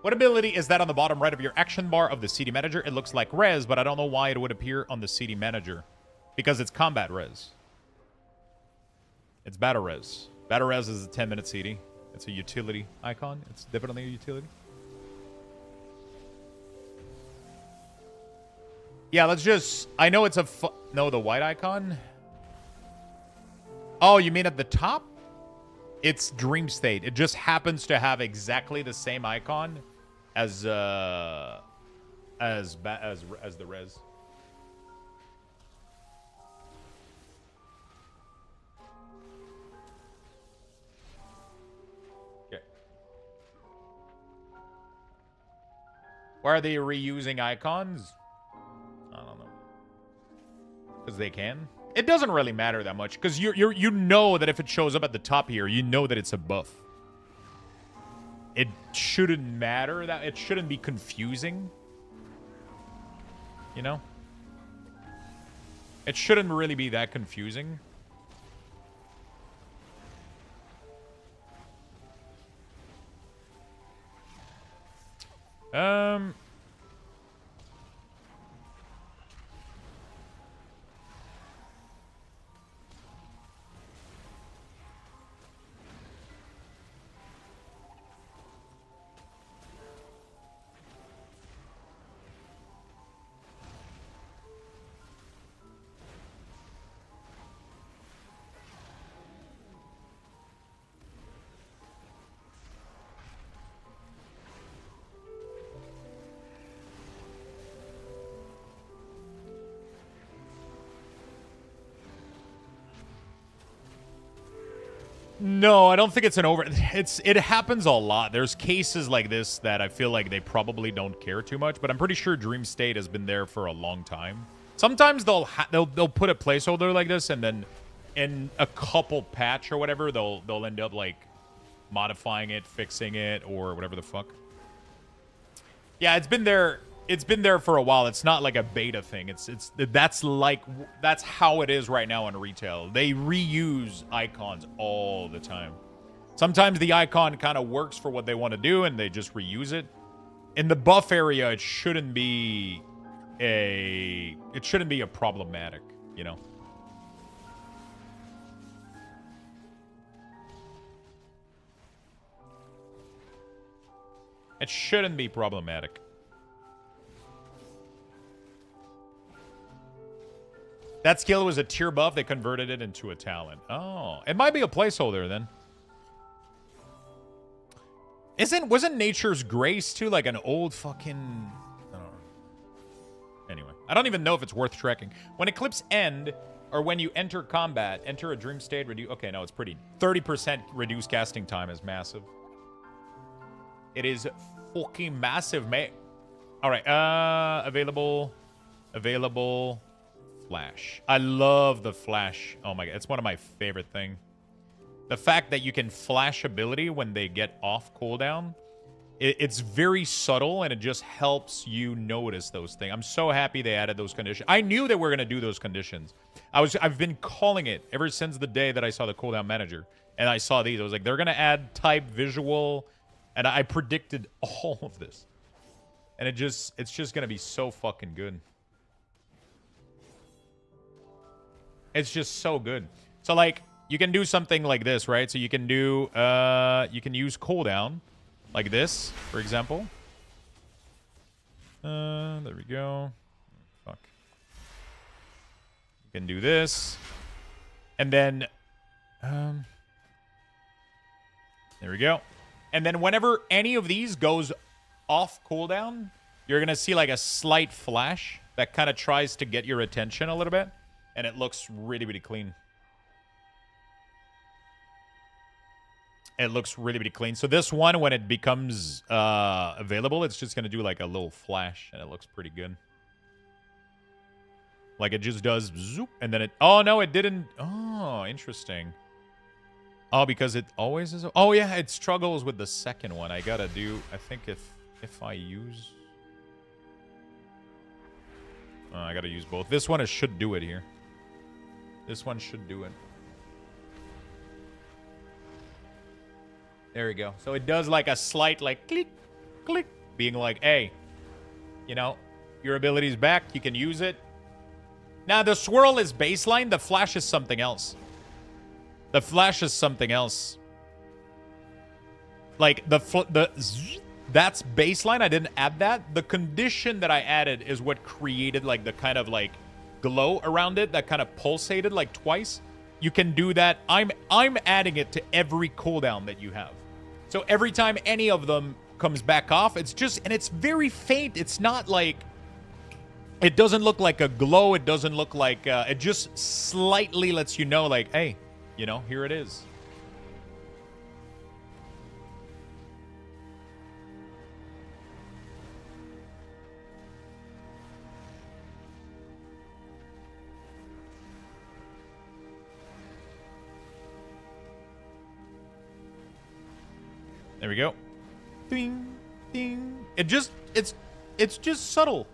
What ability is that on the bottom right of your action bar of the CD Manager? It looks like res, but I don't know why it would appear on the CD Manager. Because it's combat res. It's battle res. Battle res is a 10-minute CD. It's a utility icon. It's definitely a utility. Yeah, let's just... I know it's a... No, the white icon? Oh, you mean at the top? It's Dream State. It just happens to have exactly the same icon as the res. Okay. Why are they reusing icons? I don't know. Because they can. It doesn't really matter that much because you know that if it shows up at the top here, you know that it's a buff. It shouldn't matter that it shouldn't be confusing. You know? It shouldn't really be that confusing. No, I don't think it's an over... It happens a lot. There's cases like this that I feel like they probably don't care too much, but I'm pretty sure Dream State has been there for a long time. Sometimes they'll put a placeholder like this, and then in a couple patch or whatever, they'll end up like modifying it, fixing it, or whatever the fuck. Yeah, it's been there. It's been there for a while. It's not like a beta thing. That's how it is right now in retail. They reuse icons all the time. Sometimes the icon kind of works for what they want to do and they just reuse it. In the buff area, it shouldn't be a problematic, you know. It shouldn't be problematic. That skill was a tier buff. They converted it into a talent. Oh, it might be a placeholder then. Wasn't Nature's Grace too like an old fucking... I don't know. Anyway, I don't even know if it's worth tracking. When eclipse end, or when you enter combat, enter a dream state, reduce... Okay, no, it's pretty... 30% reduced casting time is massive. It is fucking massive, mate. All right, available... Flash. I love the flash. Oh my god, it's one of my favorite things. The fact that you can flash ability when they get off cooldown, it's very subtle and it just helps you notice those things. I'm so happy they added those conditions. I knew that we're gonna do those conditions. I've been calling it ever since the day that I saw the cooldown manager and I saw these. I was like, they're gonna add type, visual, and I predicted all of this. And it's just gonna be so fucking good. It's just so good. So, like, you can do something like this, right? So you can do, you can use cooldown, like this, for example. There we go. Fuck. You can do this. And then, there we go. And then whenever any of these goes off cooldown, you're going to see, like, a slight flash that kind of tries to get your attention a little bit. And it looks really, really clean. It looks really, really clean. So this one, when it becomes available, it's just going to do like a little flash. And it looks pretty good. Like it just does zoop. And then it... Oh, no, it didn't... Oh, interesting. Oh, because it always is... Oh, yeah, it struggles with the second one. I got to do... I think if I use... I got to use both. This one should do it here. This one should do it. There we go. So it does like a slight like click click, being like, hey, you know, your ability's back. You can use it. Now, the swirl is baseline. The flash is something else. The flash is something else. Like, that's baseline. I didn't add that. The condition that I added is what created, like, the kind of, like, glow around it that kind of pulsated, like, twice. You can do that. I'm adding it to every cooldown that you have. So every time any of them comes back off, it's just, and it's very faint. It's not like, it doesn't look like a glow. It doesn't look like, it just slightly lets you know, like, hey, you know, here it is. There we go. Ding, ding. It's just subtle.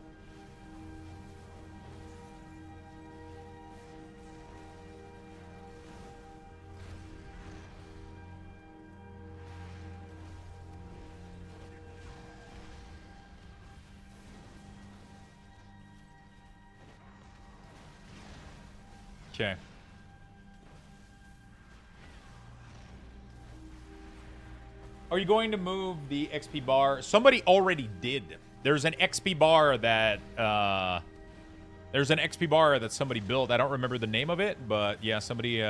Okay. Are you going to move the XP bar? Somebody already did. There's an XP bar that somebody built. I don't remember the name of it, but yeah, somebody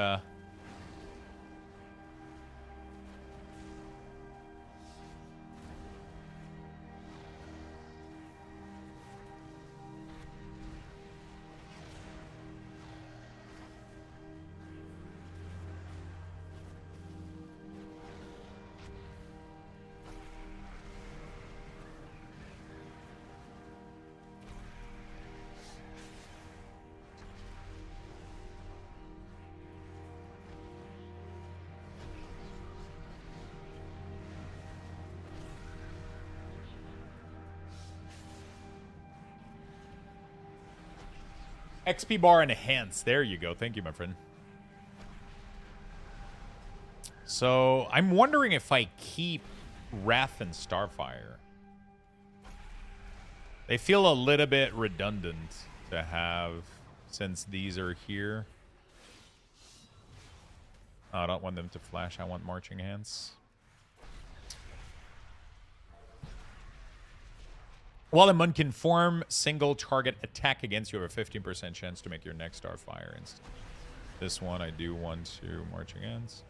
XP bar enhance. There you go. Thank you, my friend. So, I'm wondering if I keep Wrath and Starfire. They feel a little bit redundant to have since these are here. I don't want them to flash. I want Marching Hands. While in unconform single target attack against you, have a 15% chance to make your next Starfire instant. This one I do want to Marching Hands.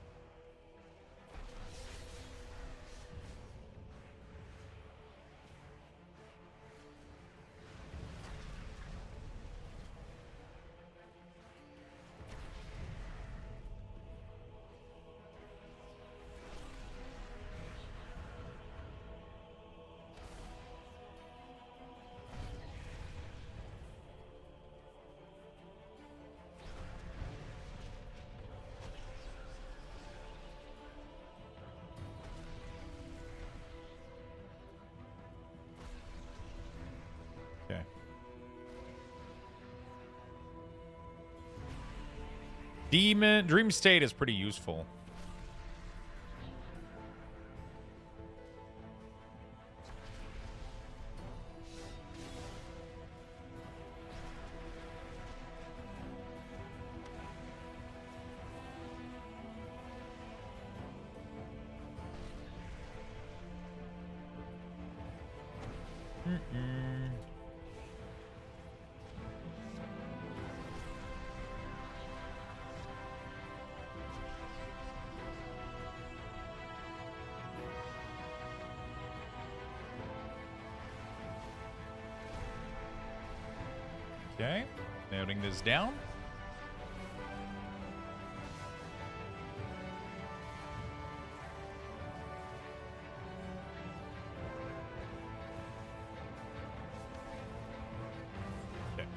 Dream State is pretty useful. Okay, noting this down. Okay.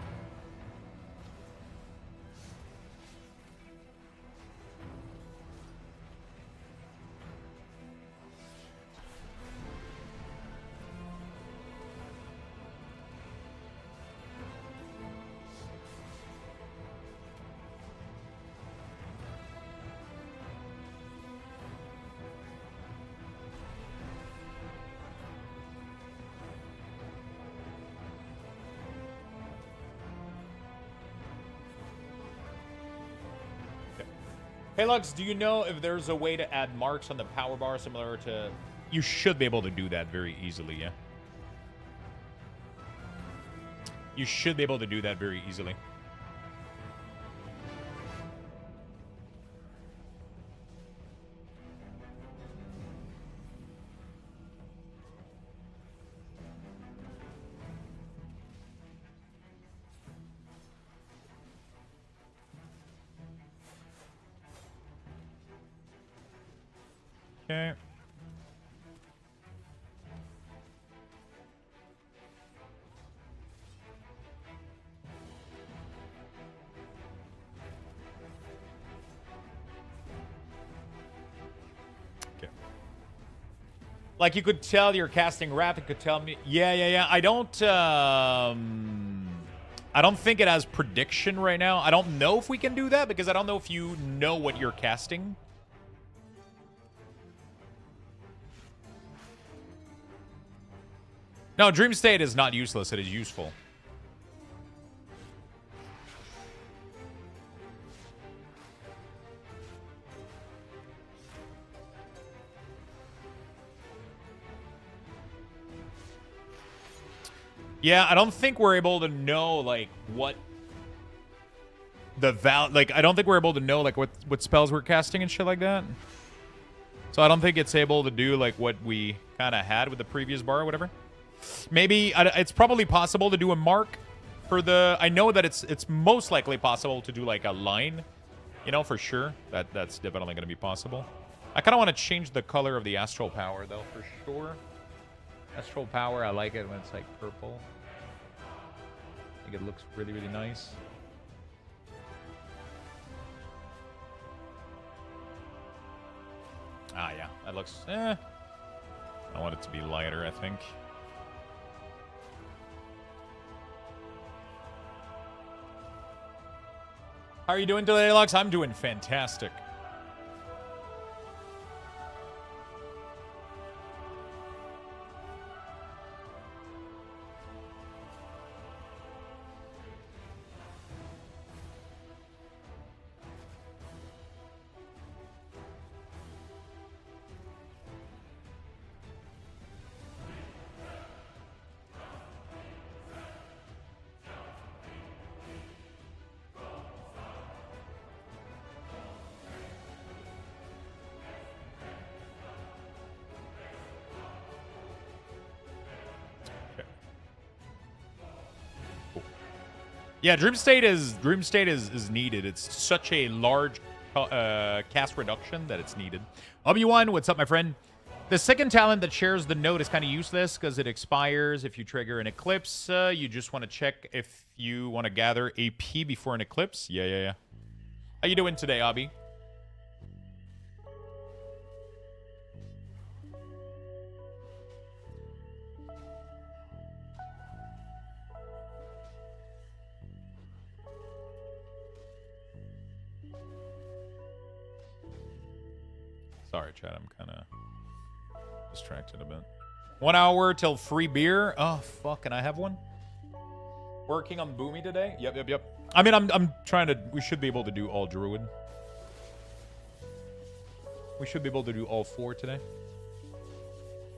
Hey, Lux, do you know if there's a way to add marks on the power bar similar to... You should be able to do that very easily, yeah. You should be able to do that very easily. Okay. Okay. Like you could tell you're casting wrath. It could tell me. Yeah. I don't think it has prediction right now. I don't know if we can do that because I don't know if you know what you're casting. No, Dream State is not useless. It is useful. Yeah, I don't think we're able to know, like, what the like, I don't think we're able to know, like, what spells we're casting and shit like that. So I don't think it's able to do, like, what we kind of had with the previous bar or whatever. Maybe it's probably possible to do a mark for the... I know that it's most likely possible to do, like, a line, you know, for sure. That's definitely going to be possible. I kind of want to change the color of the Astral Power, though, for sure. Astral Power, I like it when it's, like, purple. I think it looks really, really nice. Ah, yeah. That looks... I want it to be lighter, I think. How are you doing today, Lux? I'm doing fantastic. Yeah, Dream State is needed. It's such a large cast reduction that it's needed. Obi-Wan, what's up, my friend? The second talent that shares the node is kind of useless because it expires if you trigger an eclipse. You just want to check if you want to gather AP before an eclipse. Yeah. How you doing today, Obi? Sorry, Chad. I'm kind of distracted a bit. 1 hour till free beer. Oh, fuck. Can I have one? Working on Boomy today? Yep. I mean, I'm trying to... We should be able to do all Druid. We should be able to do all 4 today.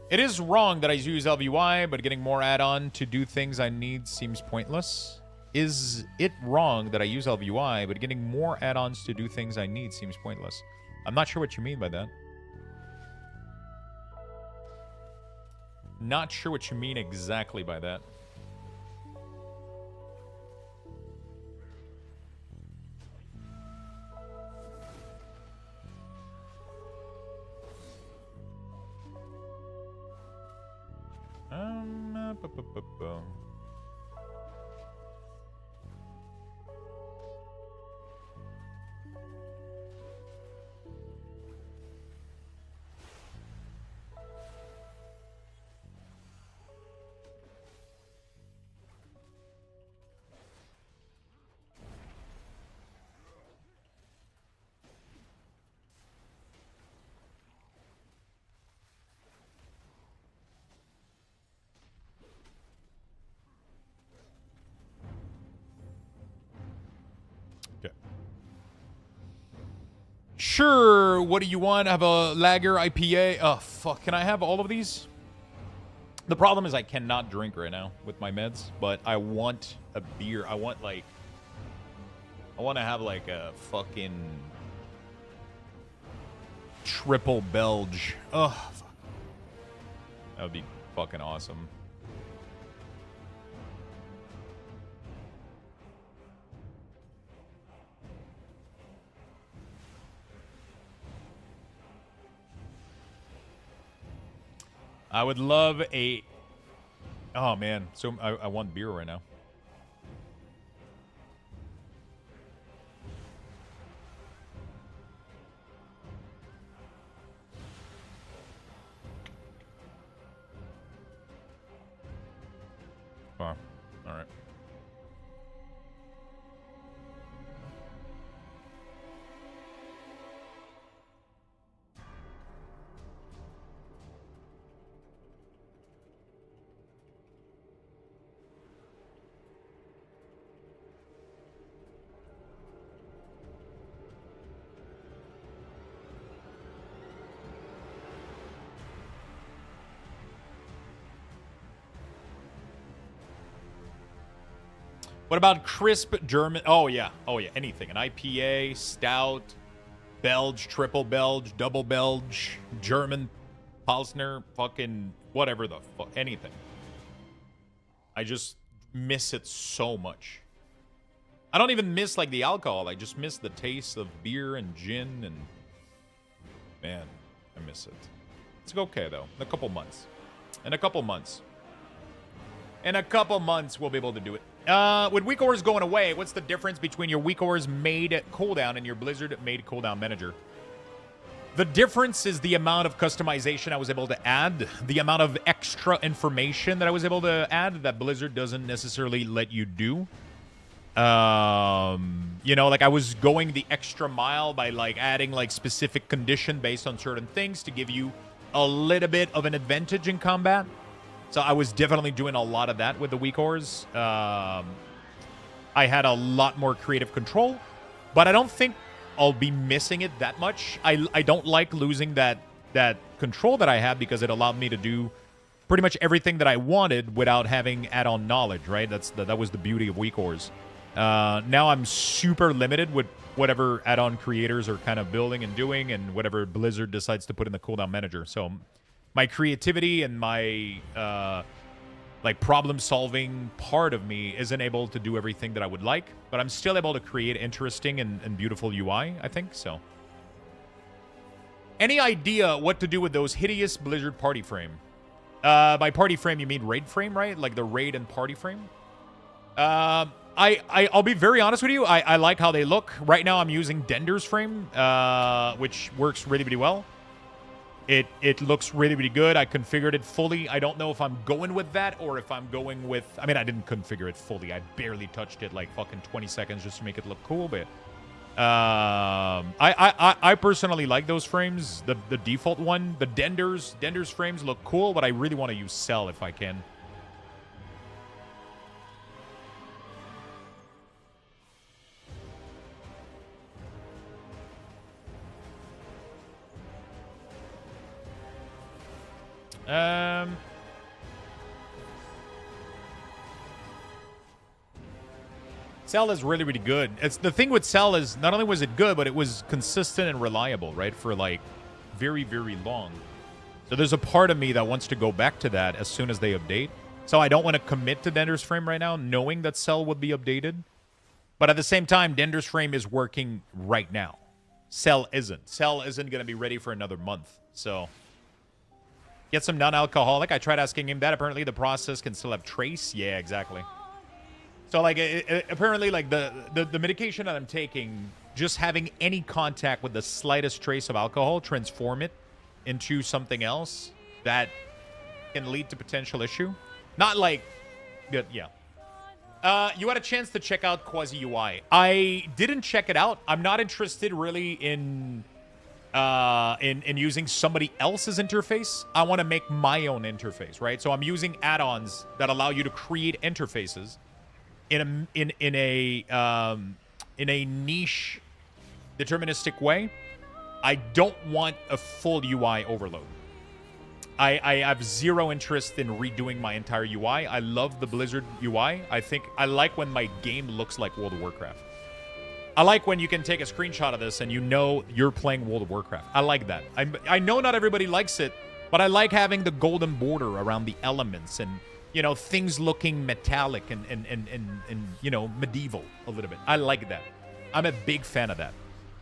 It is wrong that I use LVY, but getting more add-on to do things I need seems pointless. Is it wrong that I use LVY, but getting more add-ons to do things I need seems pointless? I'm not sure what you mean by that. Not sure what you mean exactly by that. Sure, what do you want? Have a lager, IPA? Oh, fuck, can I have all of these? The problem is I cannot drink right now with my meds, but I want a beer. I want to have like a fucking triple Belge. Oh, fuck. That would be fucking awesome. I would love a... Oh, man. So I want beer right now. Oh, all right. What about crisp German? Oh, yeah. Oh, yeah. Anything. An IPA, stout, Belge, triple Belge, double Belge, German, Pilsner, fucking whatever the fuck. Anything. I just miss it so much. I don't even miss, like, the alcohol. I just miss the taste of beer and gin and... Man, I miss it. It's okay, though. In a couple months. In a couple months. In a couple months, we'll be able to do it. With weak ores going away, what's the difference between your weak ores made cooldown and your Blizzard made cooldown manager? The difference is the amount of customization I was able to add, the amount of extra information that I was able to add that Blizzard doesn't necessarily let you do. You know, like I was going the extra mile by like adding like specific condition based on certain things to give you a little bit of an advantage in combat. So I was definitely doing a lot of that with the weak ores. I had a lot more creative control, but I don't think I'll be missing it that much. I don't like losing that control that I had because it allowed me to do pretty much everything that I wanted without having add-on knowledge, right? That was the beauty of weak ores. Now I'm super limited with whatever add-on creators are kind of building and doing and whatever Blizzard decides to put in the cooldown manager. So my creativity and my like problem-solving part of me isn't able to do everything that I would like, but I'm still able to create interesting and beautiful UI, I think, so. Any idea what to do with those hideous Blizzard party frame? By party frame, you mean raid frame, right? Like the raid and party frame? I'll be very honest with you. I like how they look. Right now, I'm using Dender's frame, which works really, really well. It looks really, really good. I configured it fully. I don't know if I'm going with that or if I'm going with... I mean, I didn't configure it fully. I barely touched it like fucking 20 seconds just to make it look cool, but... I personally like those frames. The default one. The Dender's frames look cool, but I really want to use Cell if I can. Cell is really, really good. It's the thing with Cell is not only was it good, but it was consistent and reliable, right? For like very, very long. So there's a part of me that wants to go back to that as soon as they update. So I don't want to commit to Dender's frame right now, knowing that Cell would be updated. But at the same time, Dender's frame is working right now. Cell isn't. Cell isn't going to be ready for another month. So get some non-alcoholic. I tried asking him that. Apparently the process can still have trace. Yeah, exactly. So, like, apparently, like, the medication that I'm taking, just having any contact with the slightest trace of alcohol, transform it into something else that can lead to potential issue. Not like, yeah. You had a chance to check out Quasi UI. I didn't check it out. I'm not interested really in using somebody else's interface. I want to make my own interface, right? So I'm using add-ons that allow you to create interfaces in a niche deterministic way I don't want a full UI overload. I have zero interest in redoing my entire UI. I love the Blizzard UI. I like when my game looks like World of Warcraft. I like when you can take a screenshot of this and you know you're playing World of Warcraft. I like that. I know not everybody likes it, but I like having the golden border around the elements and, you know, things looking metallic and you know, medieval a little bit. I like that. I'm a big fan of that.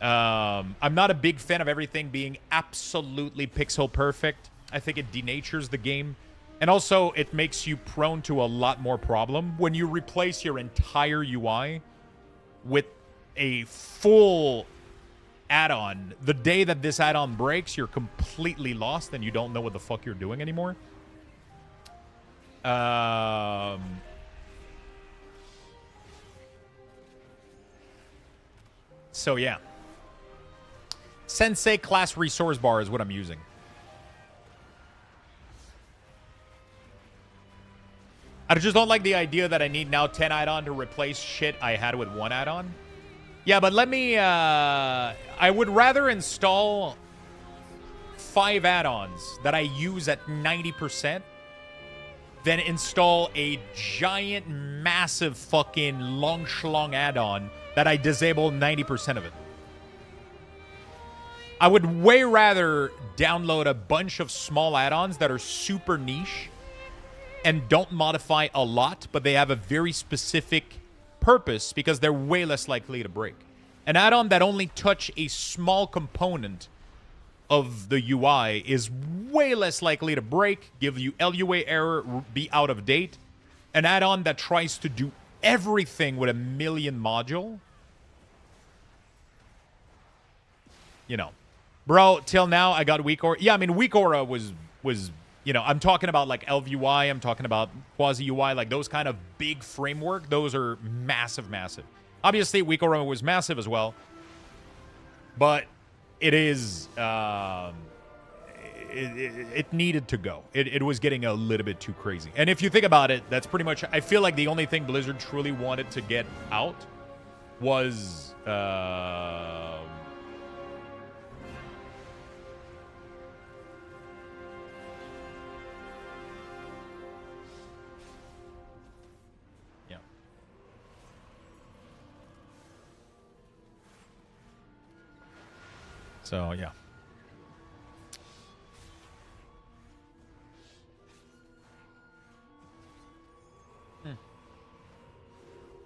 I'm not a big fan of everything being absolutely pixel perfect. I think it denatures the game. And also, it makes you prone to a lot more problem. When you replace your entire UI with a full add-on, the day that this add-on breaks, you're completely lost and you don't know what the fuck you're doing anymore. So, yeah. Sensei class resource bar is what I'm using. I just don't like the idea that I need now 10 add-on to replace shit I had with one add-on. Yeah, but let me... I would rather install 5 add-ons that I use at 90% than install a giant, massive fucking long schlong add-on that I disable 90% of it. I would way rather download a bunch of small add-ons that are super niche and don't modify a lot, but they have a very specific purpose because they're way less likely to break. An add-on that only touch a small component of the UI is way less likely to break, give you LUA error, be out of date. An add-on that tries to do everything with a million module, you know. Bro, till now, I got weak aura. Yeah, I mean, weak aura was you know, I'm talking about like ElvUI, I'm talking about Quasi UI, like those kind of big framework. Those are massive, massive. Obviously, weak aura was massive as well. But it is, it needed to go. It was getting a little bit too crazy. And if you think about it, that's pretty much, I feel like the only thing Blizzard truly wanted to get out was, so, yeah.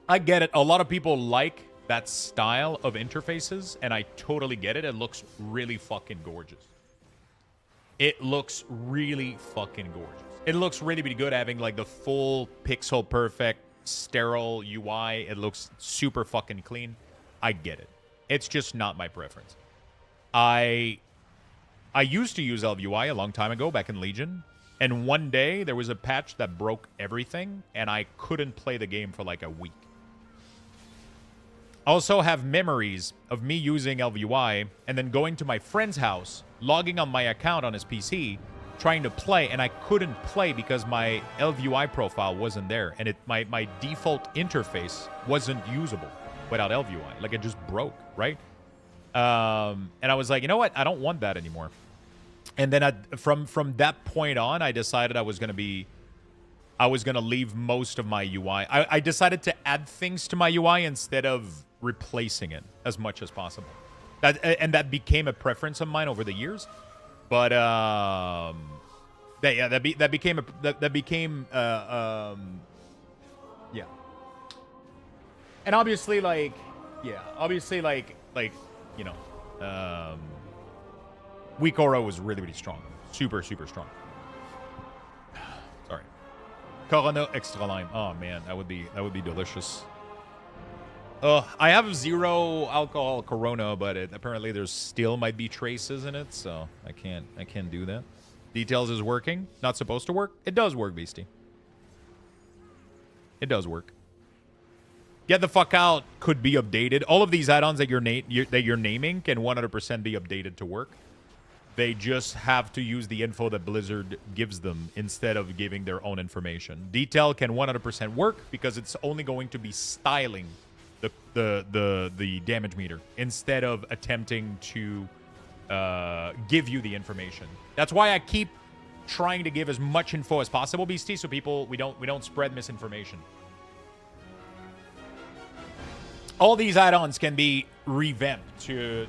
I get it. A lot of people like that style of interfaces, and I totally get it. It looks really fucking gorgeous. It looks really fucking gorgeous. It looks really, really good having, like, the full pixel perfect, sterile UI. It looks super fucking clean. I get it. It's just not my preference. I used to use ElvUI a long time ago, back in Legion, and one day there was a patch that broke everything, and I couldn't play the game for like a week. I also have memories of me using ElvUI and then going to my friend's house, logging on my account on his PC, trying to play, and I couldn't play because my ElvUI profile wasn't there, and my default interface wasn't usable without ElvUI. Like, it just broke, right? And I was like, you know what? I don't want that anymore. And then from that point on, I decided I was going to leave most of my UI. I decided to add things to my UI instead of replacing it as much as possible. That became a preference of mine over the years. But that became yeah. And obviously, like, you know, weak aura was really, really strong. Super, super strong. Sorry. Corona extra lime. Oh man, that would be delicious. I have 0 alcohol Corona, but apparently there still might be traces in it, so I can't do that. Details is working. Not supposed to work. It does work, Beastie. It does work. Get the fuck out could be updated. All of these add-ons that you're naming can 100% be updated to work. They just have to use the info that Blizzard gives them instead of giving their own information. Detail can 100% work because it's only going to be styling the damage meter instead of attempting to give you the information. That's why I keep trying to give as much info as possible, Beastie, so we don't spread misinformation. All these add-ons can be revamped to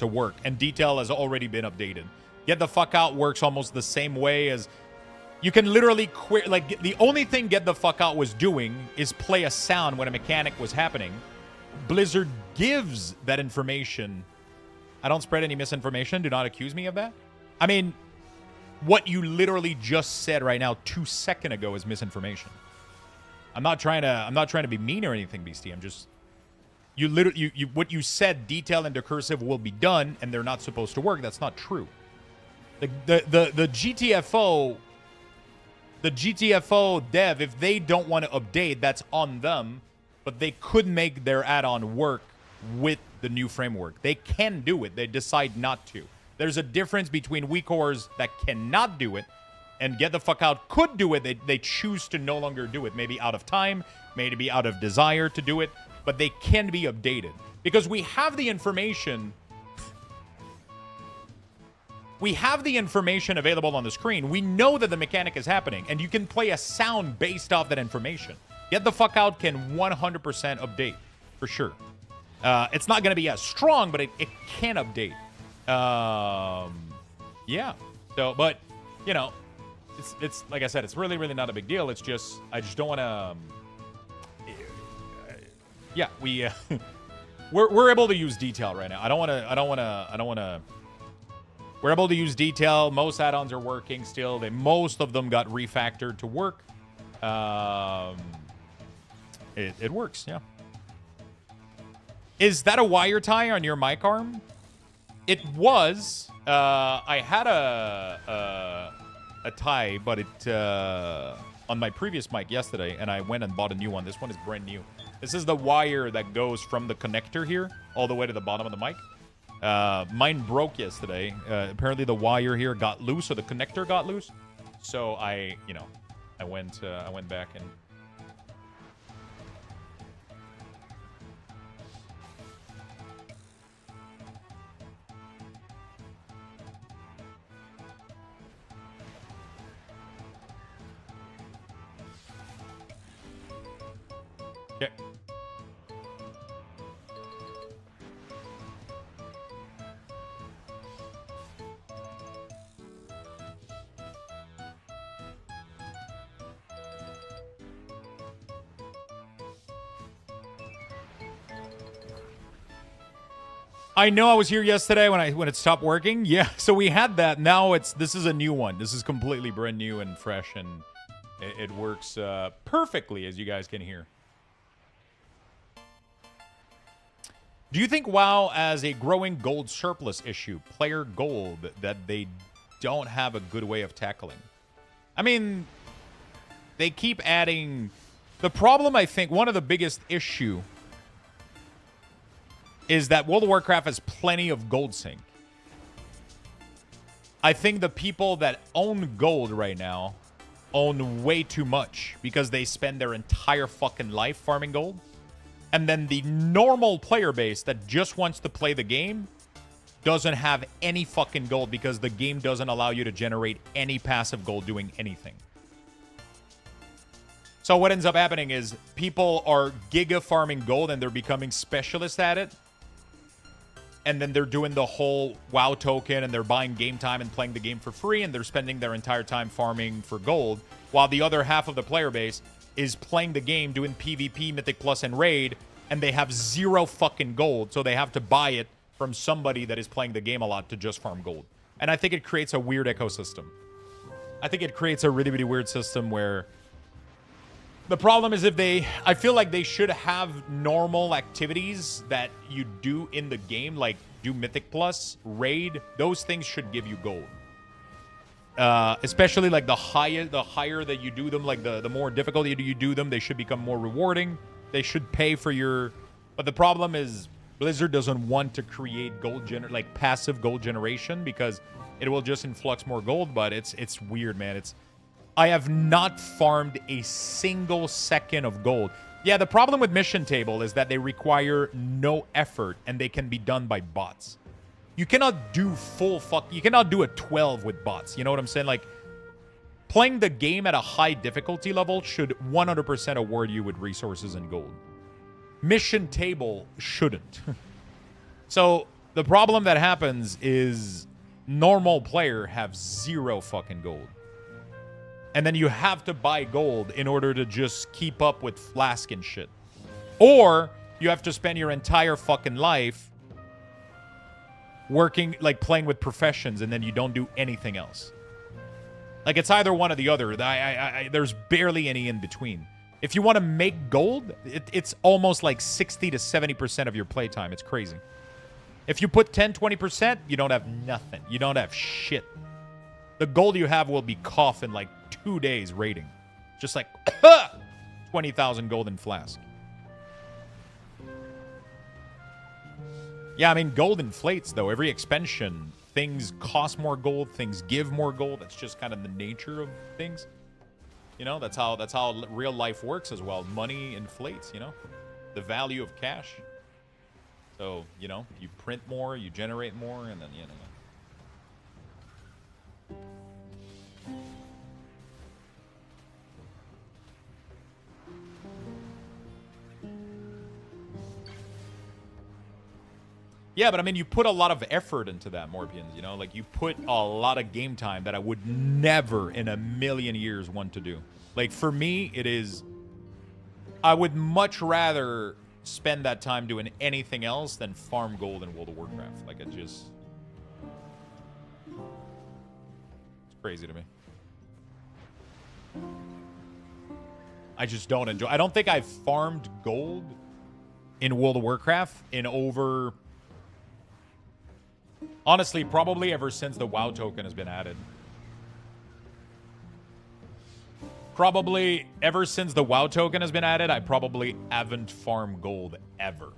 work, and detail has already been updated. Get the Fuck Out works almost the same way as you can literally quit. Like, the only thing Get the Fuck Out was doing is play a sound when a mechanic was happening. Blizzard gives that information. I don't spread any misinformation. Do not accuse me of that. I mean, what you literally just said right now 2 seconds ago is misinformation. I'm not trying to be mean or anything, Beastie. I'm just, what you said, detail and decursive will be done, and they're not supposed to work. That's not true. The GTFO dev, if they don't want to update, that's on them. But they could make their add-on work with the new framework. They can do it. They decide not to. There's a difference between WeCores that cannot do it and Get the Fuck Out could do it. They choose to no longer do it. Maybe out of time, maybe out of desire to do it, but they can be updated. Because we have the information. We have the information available on the screen. We know that the mechanic is happening, and you can play a sound based off that information. Get the Fuck Out can 100% update, for sure. It's not going to be as strong, but it can update. Yeah. So, but, you know, it's like I said, it's really, really not a big deal. It's just, I just don't want to, yeah, we're able to use detail right now. I don't want to, we're able to use detail. Most add-ons are working still. Most of them got refactored to work. It works, yeah. Is that a wire tie on your mic arm? It was. I had a tie, but it on my previous mic yesterday, and I went and bought a new one. This one is brand new. This is the wire that goes from the connector here all the way to the bottom of the mic. Mine broke yesterday. Apparently the wire here got loose, or the connector got loose. So I went back and. Okay. I know I was here yesterday when it stopped working. Yeah, so we had that. Now this is a new one. This is completely brand new and fresh, and it works perfectly, as you guys can hear. Do you think WoW has a growing gold surplus issue, player gold, that they don't have a good way of tackling? I mean, they keep adding. The problem, I think, one of the biggest issue is that World of Warcraft has plenty of gold sink. I think the people that own gold right now own way too much because they spend their entire fucking life farming gold. And then the normal player base that just wants to play the game doesn't have any fucking gold because the game doesn't allow you to generate any passive gold doing anything. So what ends up happening is people are giga farming gold and they're becoming specialists at it. And then they're doing the whole WoW token and they're buying game time and playing the game for free, and they're spending their entire time farming for gold, while the other half of the player base is playing the game, doing PvP, Mythic Plus, and Raid, and they have zero fucking gold, so they have to buy it from somebody that is playing the game a lot to just farm gold. And I think it creates a weird ecosystem. I think it creates a really, really weird system where the problem is I feel like they should have normal activities that you do in the game, like do Mythic Plus, Raid. Those things should give you gold. Especially like the higher that you do them, like the more difficult you do them, they should become more rewarding. They should pay for your. But the problem is Blizzard doesn't want to create like passive gold generation because it will just influx more gold. But it's weird, man. I have not farmed a single second of gold. Yeah, the problem with mission table is that they require no effort and they can be done by bots. You cannot do you cannot do a 12 with bots. You know what I'm saying? Like, playing the game at a high difficulty level should 100% award you with resources and gold. Mission table shouldn't. So, the problem that happens is normal player have 0 fucking gold. And then you have to buy gold in order to just keep up with flask and shit. Or you have to spend your entire fucking life working, like playing with professions, and then you don't do anything else. Like, it's either one or the other. There's barely any in between. If you want to make gold, it's almost like 60 to 70% of your playtime. It's crazy. If you put 10, 20%, you don't have nothing. You don't have shit. The gold you have will be cough in like 2 days rating. Just like 20,000 golden flask. Yeah, I mean, gold inflates, though. Every expansion, things cost more gold, things give more gold. That's just kind of the nature of things. You know, that's how real life works as well. Money inflates, you know? The value of cash. So, you know, you print more, you generate more, and then, you know. Yeah, but I mean, you put a lot of effort into that, Morpians, you know? Like, you put a lot of game time that I would never in a million years want to do. Like, for me, it is... I would much rather spend that time doing anything else than farm gold in World of Warcraft. Like, it just... It's crazy to me. I just don't enjoy... I don't think I've farmed gold in World of Warcraft in over... Honestly, probably ever since the WoW token has been added. Probably ever since the WoW token has been added, I probably haven't farmed gold ever.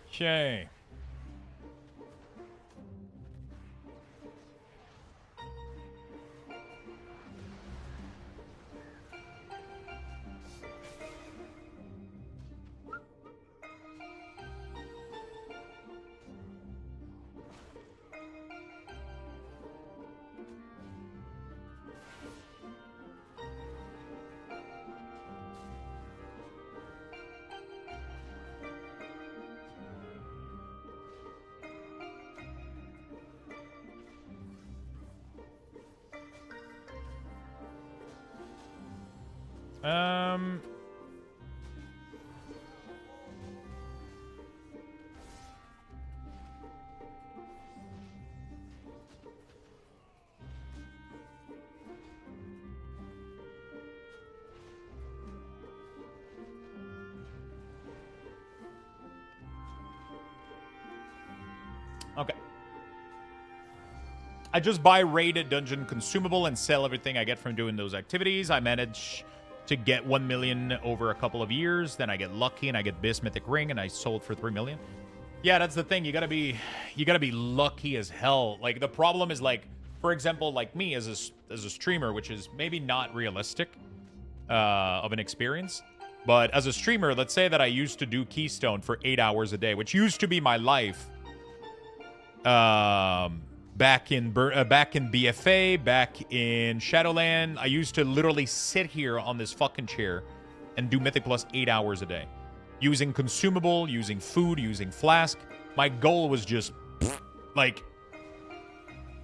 Okay. Okay. I just buy raided dungeon consumable and sell everything I get from doing those activities. I manage to get 1 million over a couple of years. Then I get lucky and I get Bis Mythic Ring and I sold for 3 million. Yeah, that's the thing. You gotta be lucky as hell. Like, the problem is, like, for example, like me as a streamer, which is maybe not realistic of an experience. But as a streamer, let's say that I used to do Keystone for 8 hours a day, which used to be my life. Back in BFA, back in Shadowland, I used to literally sit here on this fucking chair and do Mythic Plus 8 hours a day. Using consumable, using food, using flask. My goal was just, like,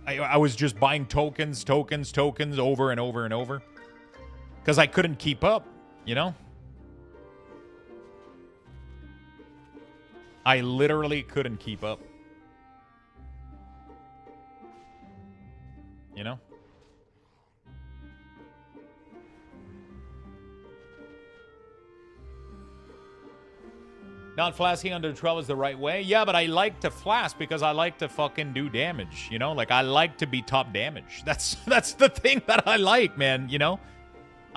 I was just buying tokens over and over and over. Because I couldn't keep up, you know? I literally couldn't keep up. You know? Not flasking under 12 is the right way. Yeah, but I like to flask because I like to fucking do damage, you know? Like, I like to be top damage. That's the thing that I like, man, you know?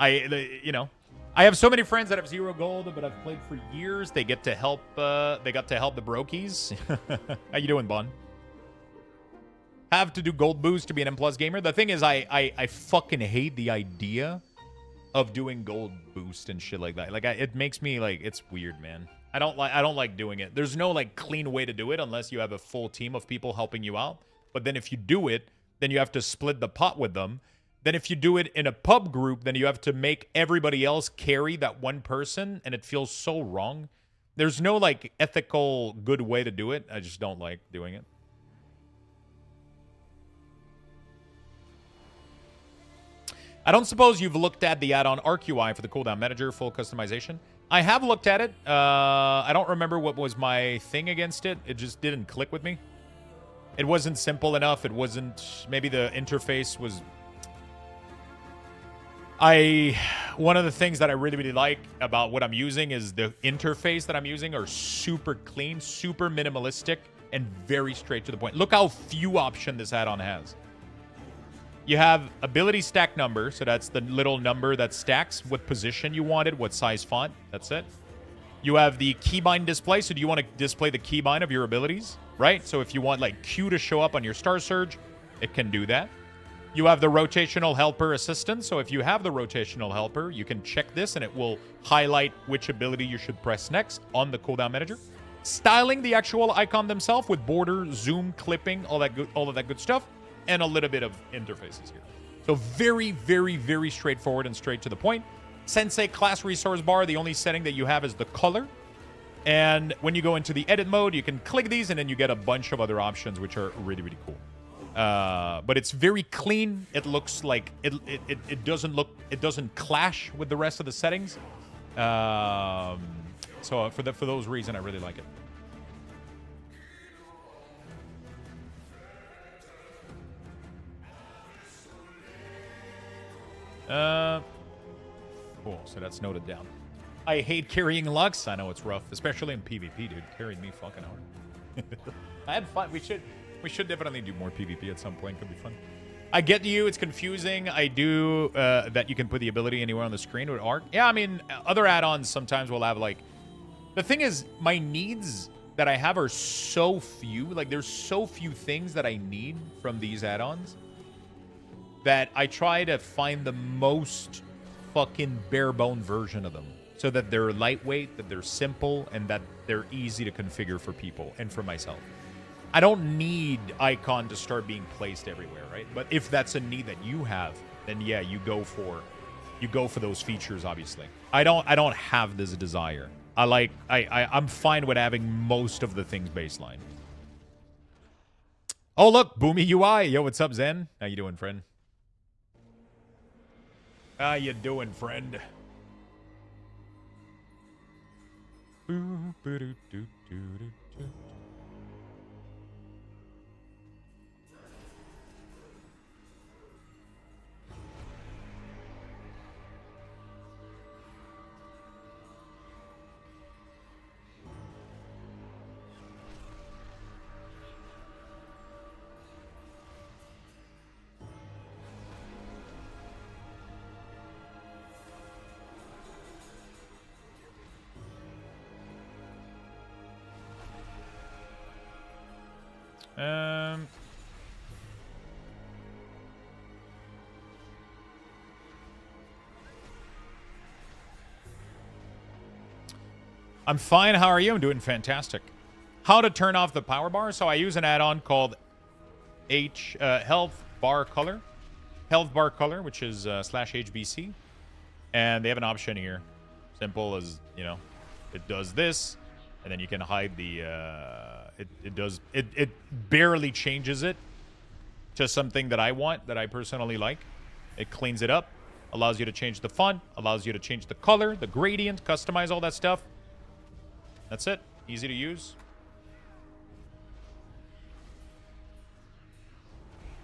You know? I have so many friends that have 0 gold, but I've played for years. They get to help. They got to help the brokies. How you doing, Bon? Have to do gold boost to be an M+ gamer. The thing is, I fucking hate the idea of doing gold boost and shit like that. Like, it makes me like, it's weird, man. I don't like doing it. There's no like clean way to do it unless you have a full team of people helping you out. But then if you do it, then you have to split the pot with them. Then if you do it in a pub group, then you have to make everybody else carry that one person, and it feels so wrong. There's no like ethical good way to do it. I just don't like doing it. I don't suppose you've looked at the add-on ARQI for the cooldown manager, full customization. I have looked at it. I don't remember what was my thing against it. It just didn't click with me. It wasn't simple enough. It wasn't... Maybe the interface was... One of the things that I really, really like about what I'm using is the interface that I'm using are super clean, super minimalistic, and very straight to the point. Look how few options this add-on has. You have ability stack number, so that's the little number that stacks what position you wanted, what size font. That's it. You have the keybind display, so do you want to display the keybind of your abilities, right? So if you want like Q to show up on your Star Surge, it can do that. You have the rotational helper assistant, so if you have the rotational helper, you can check this and it will highlight which ability you should press next on the cooldown manager. Styling the actual icon themselves with border, zoom, clipping, all of that good stuff. And a little bit of interfaces here. So very, very, very straightforward and straight to the point. Sensei class resource bar, the only setting that you have is the color. And when you go into the edit mode, you can click these and then you get a bunch of other options, which are really, really cool. But it's very clean. It looks like it doesn't clash with the rest of the settings. So for those reasons, I really like it. Cool, so that's noted down. I hate carrying Lux. I know it's rough, especially in PvP, dude. Carried me fucking hard. I had fun. We should definitely do more PvP at some point. Could be fun. I get you. It's confusing. I do that you can put the ability anywhere on the screen with Arc. Yeah, I mean, other add-ons sometimes will have, like... The thing is, my needs that I have are so few. Like, there's so few things that I need from these add-ons that I try to find the most fucking bare-bone version of them so that they're lightweight, that they're simple, and that they're easy to configure for people and for myself. I don't need icon to start being placed everywhere, right? But if that's a need that you have, then yeah, you go for those features, obviously. I don't have this desire. I'm fine with having most of the things baseline. Oh, look, Boomy UI. Yo, what's up, Zen? How you doing, friend? How you doing, friend? I'm fine. How are you? I'm doing fantastic. How to turn off the power bar? So I use an add-on called Health Bar Color, which is /HBC, and they have an option here, simple as, you know, it does this, and then you can hide the. It barely changes it to something that I want, that I personally like. It cleans it up, allows you to change the font, allows you to change the color, the gradient, customize all that stuff. That's it. Easy to use.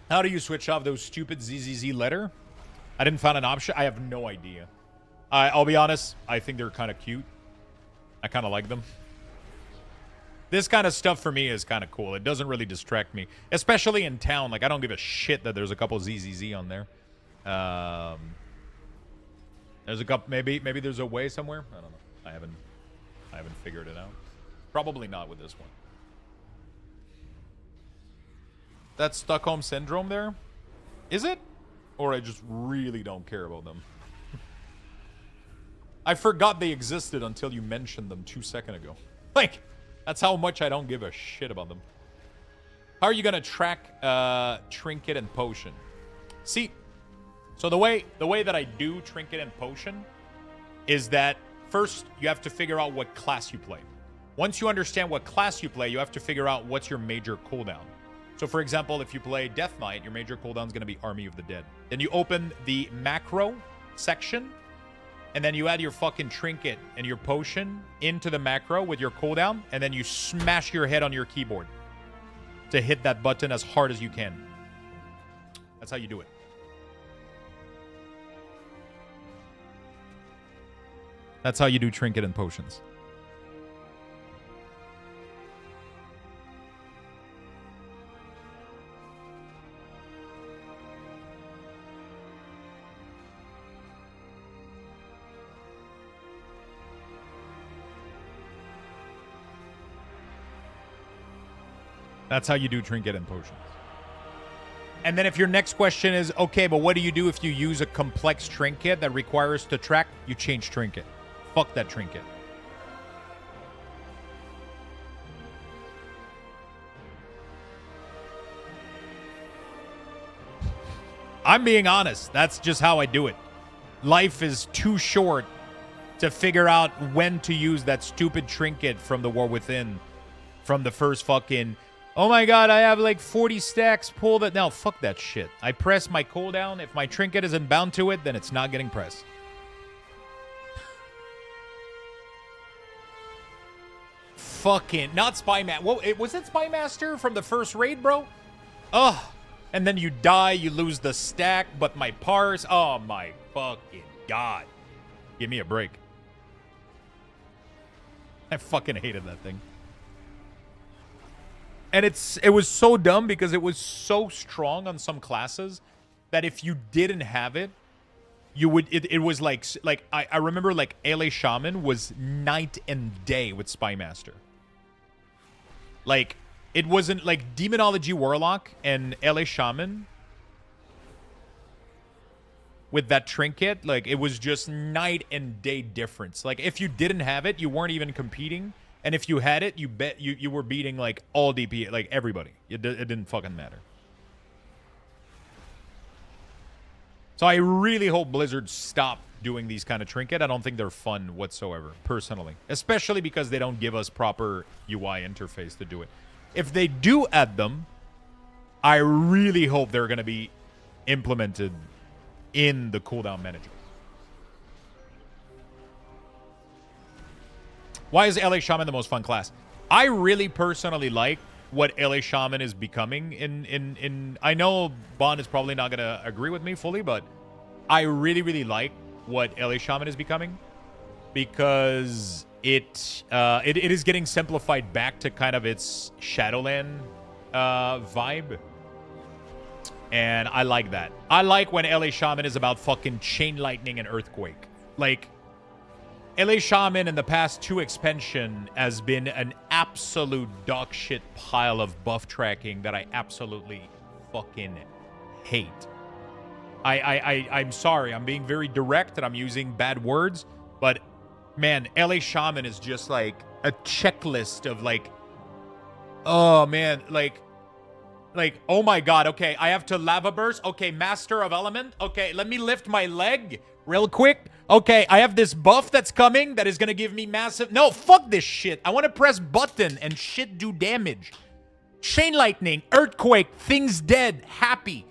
How do you switch off those stupid ZZZ letter? I didn't find an option. I have no idea. I'll be honest. I think they're kind of cute. I kind of like them. This kind of stuff for me is kind of cool. It doesn't really distract me. Especially in town. Like, I don't give a shit that there's a couple ZZZ on there. There's a couple. Maybe there's a way somewhere. I don't know. I haven't figured it out. Probably not with this one. That's Stockholm Syndrome there? Is it? Or I just really don't care about them. I forgot they existed until you mentioned them 2 seconds ago. Like, that's how much I don't give a shit about them. How are you gonna track Trinket and Potion? See, so the way that I do Trinket and Potion is that first you have to figure out what class you play. Once you understand what class you play, you have to figure out what's your major cooldown. So for example, if you play Death Knight, your major cooldown is going to be Army of the Dead. Then you open the macro section, and then you add your fucking trinket and your potion into the macro with your cooldown, and then you smash your head on your keyboard to hit that button as hard as you can. That's how you do it. That's how you do trinket and potions. That's how you do trinket and potions. And then if your next question is, okay, but what do you do if you use a complex trinket that requires to track? You change trinket. Fuck that trinket. I'm being honest. That's just how I do it. Life is too short to figure out when to use that stupid trinket from the War Within. From the first fucking... Oh my god, I have like 40 stacks. Pull that. No, fuck that shit. I press my cooldown. If my trinket isn't bound to it, then it's not getting pressed. Fucking. Not Spy Master. Whoa, was it Spy Master from the first raid, bro? Ugh. And then you die, you lose the stack, but my parse. Oh my fucking god. Give me a break. I fucking hated that thing. And it was so dumb because it was so strong on some classes that if you didn't have it, you would it was like I remember like LA Shaman was night and day with Spy Master. Like it wasn't like Demonology Warlock and LA Shaman with that trinket, like it was just night and day difference. Like if you didn't have it, you weren't even competing. And if you had it, you were beating like all DP, like everybody. It didn't fucking matter. So I really hope Blizzard stop doing these kind of trinket. I don't think they're fun whatsoever, personally. Especially because they don't give us proper UI interface to do it. If they do add them, I really hope they're going to be implemented in the cooldown manager. Why is LA Shaman the most fun class? I really personally like what LA Shaman is becoming in I know Bond is probably not going to agree with me fully, but I really, really like what LA Shaman is becoming because it is getting simplified back to kind of its Shadowland vibe. And I like that. I like when LA Shaman is about fucking Chain Lightning and Earthquake. Like, LA Shaman in the past 2 expansion has been an absolute dog shit pile of buff tracking that I absolutely fucking hate. I'm sorry, I'm being very direct and I'm using bad words, but man, LA Shaman is just like a checklist of like, oh man, like, oh my god, okay, I have to Lava Burst, okay, Master of Element, okay, let me lift my leg real quick. Okay, I have this buff that's coming that is going to give me massive... No, fuck this shit. I want to press button and shit do damage. Chain Lightning, Earthquake, things dead, happy.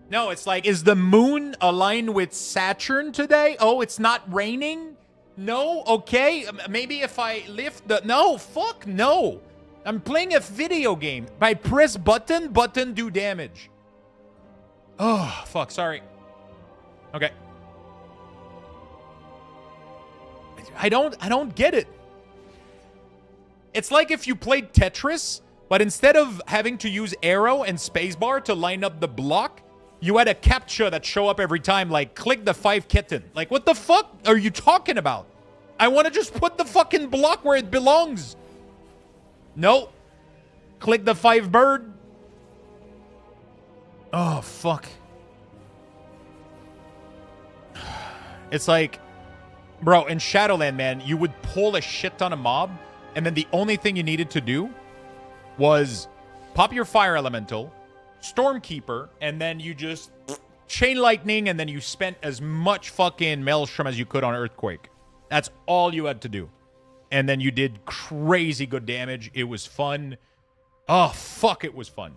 No, it's like, is the moon aligned with Saturn today? Oh, it's not raining? No? Okay, maybe if I lift the... No, fuck no. I'm playing a video game. If I press button, button do damage. Oh, fuck, sorry. Okay. I don't get it. It's like if you played Tetris, but instead of having to use arrow and spacebar to line up the block, You had a captcha that show up every time, like, click the 5 kitten. Like, what the fuck are you talking about? I want to just put the fucking block where it belongs. Nope. Click the 5 bird. Oh, fuck. It's like, bro, in Shadowland, man, you would pull a shit ton of mob, and then the only thing you needed to do was pop your fire elemental, Stormkeeper, and then you just chain lightning, and then you spent as much fucking maelstrom as you could on Earthquake. That's all you had to do. And then you did crazy good damage. It was fun. Oh, fuck, it was fun.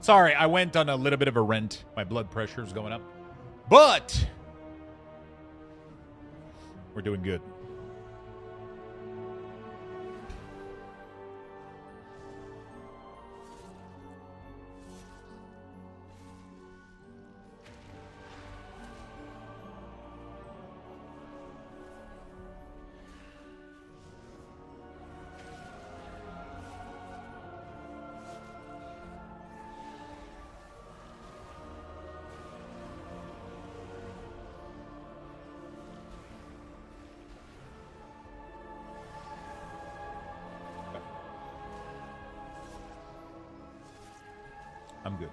Sorry, I went on a little bit of a rant. My blood pressure is going up. But we're doing good. I'm good.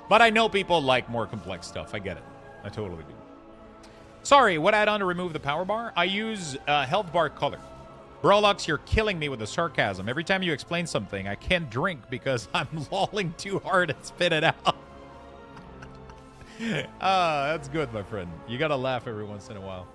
But I know people like more complex stuff. I get it. I totally do. Sorry, what add-on to remove the power bar? I use health bar color. Brolux, you're killing me with the sarcasm. Every time you explain something, I can't drink because I'm lolling too hard and spit it out. That's good, my friend. You gotta laugh every once in a while.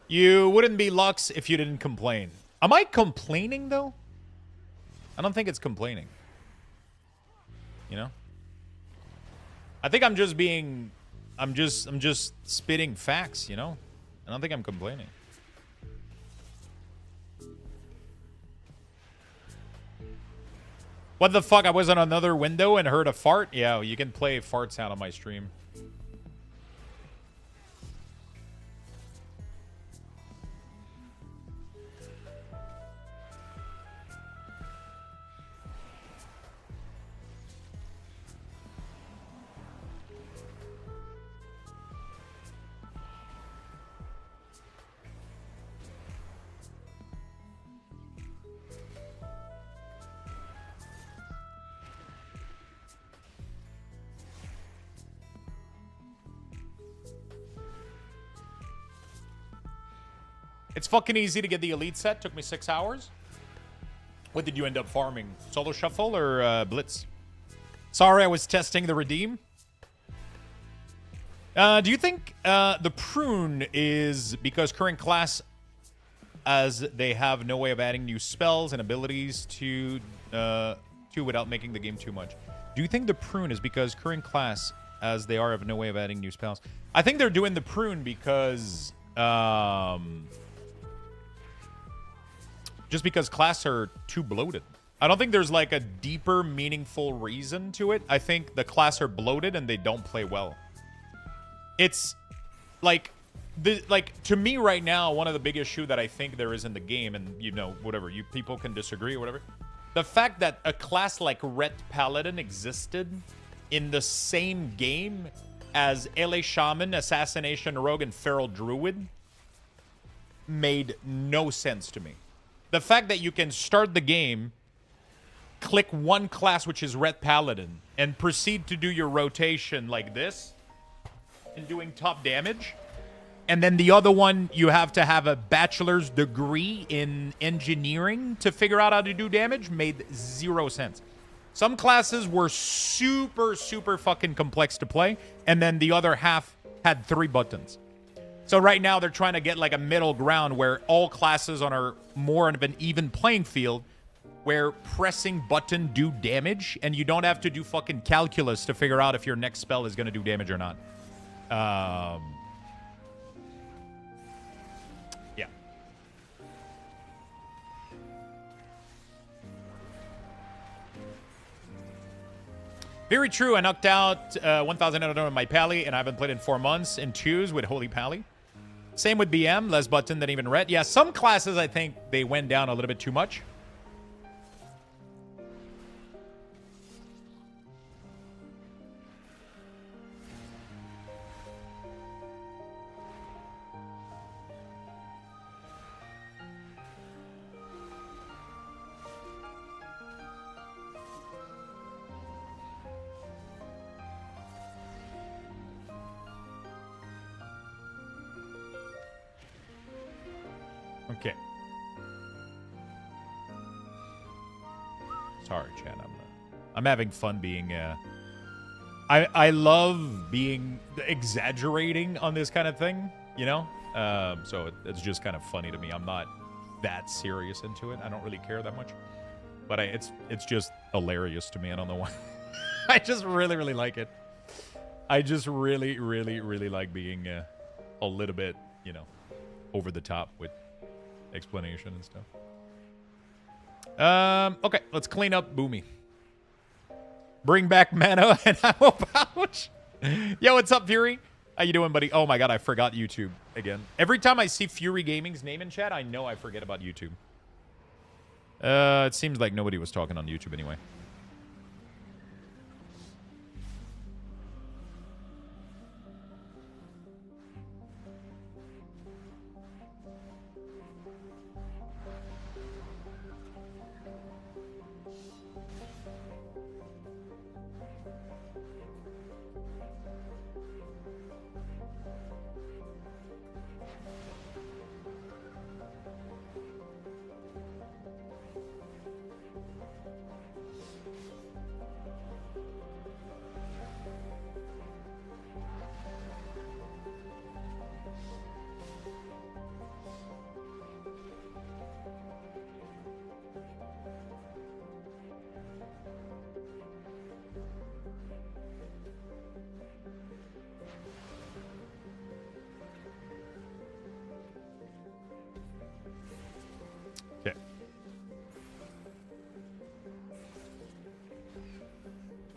You wouldn't be Lux if you didn't complain. Am I complaining, though? I don't think it's complaining. You know? I think I'm just being... I'm just spitting facts, you know? I don't think I'm complaining. What the fuck? I was on another window and heard a fart? Yeah, you can play fart sound on my stream. It's fucking easy to get the elite set. Took me 6 hours. What did you end up farming? Solo Shuffle or Blitz? Sorry, I was testing the redeem. Do you think the prune is because current class, as they have no way of adding new spells and abilities to without making the game too much? Do you think the prune is because current class, as they are, have no way of adding new spells? I think they're doing the prune because... just because class are too bloated. I don't think there's like a deeper, meaningful reason to it. I think the class are bloated and they don't play well. It's like to me right now, one of the big issue that I think there is in the game, and you know, whatever, you people can disagree or whatever. The fact that a class like Ret Paladin existed in the same game as LA Shaman, Assassination Rogue, and Feral Druid made no sense to me. The fact that you can start the game, click one class, which is Ret Paladin, and proceed to do your rotation like this, in doing top damage. And then the other one, you have to have a bachelor's degree in engineering to figure out how to do damage. Made 0 sense. Some classes were super, super fucking complex to play. And then the other half had 3 buttons. So right now they're trying to get like a middle ground where all classes are more of an even playing field, where pressing button do damage, and you don't have to do fucking calculus to figure out if your next spell is going to do damage or not. Yeah. Very true. I knocked out 1,000 with my Pally, and I haven't played in 4 months in 2s with Holy Pally. Same with BM, less button than even red. Yeah, some classes, I think they went down a little bit too much. Okay. Sorry, Chad. I'm having fun being. I love being exaggerating on this kind of thing, you know. So it's just kind of funny to me. I'm not that serious into it. I don't really care that much, but it's just hilarious to me. I don't know why. I just really like it. I just really like being a little bit, you know, over the top with explanation and stuff. Okay, let's clean up Boomy. Bring back mana and ammo pouch. Yo, what's up, Fury? How you doing, buddy? Oh my god, I forgot YouTube again. Every time I see Fury Gaming's name in chat, I know I forget about YouTube. It seems like nobody was talking on YouTube anyway.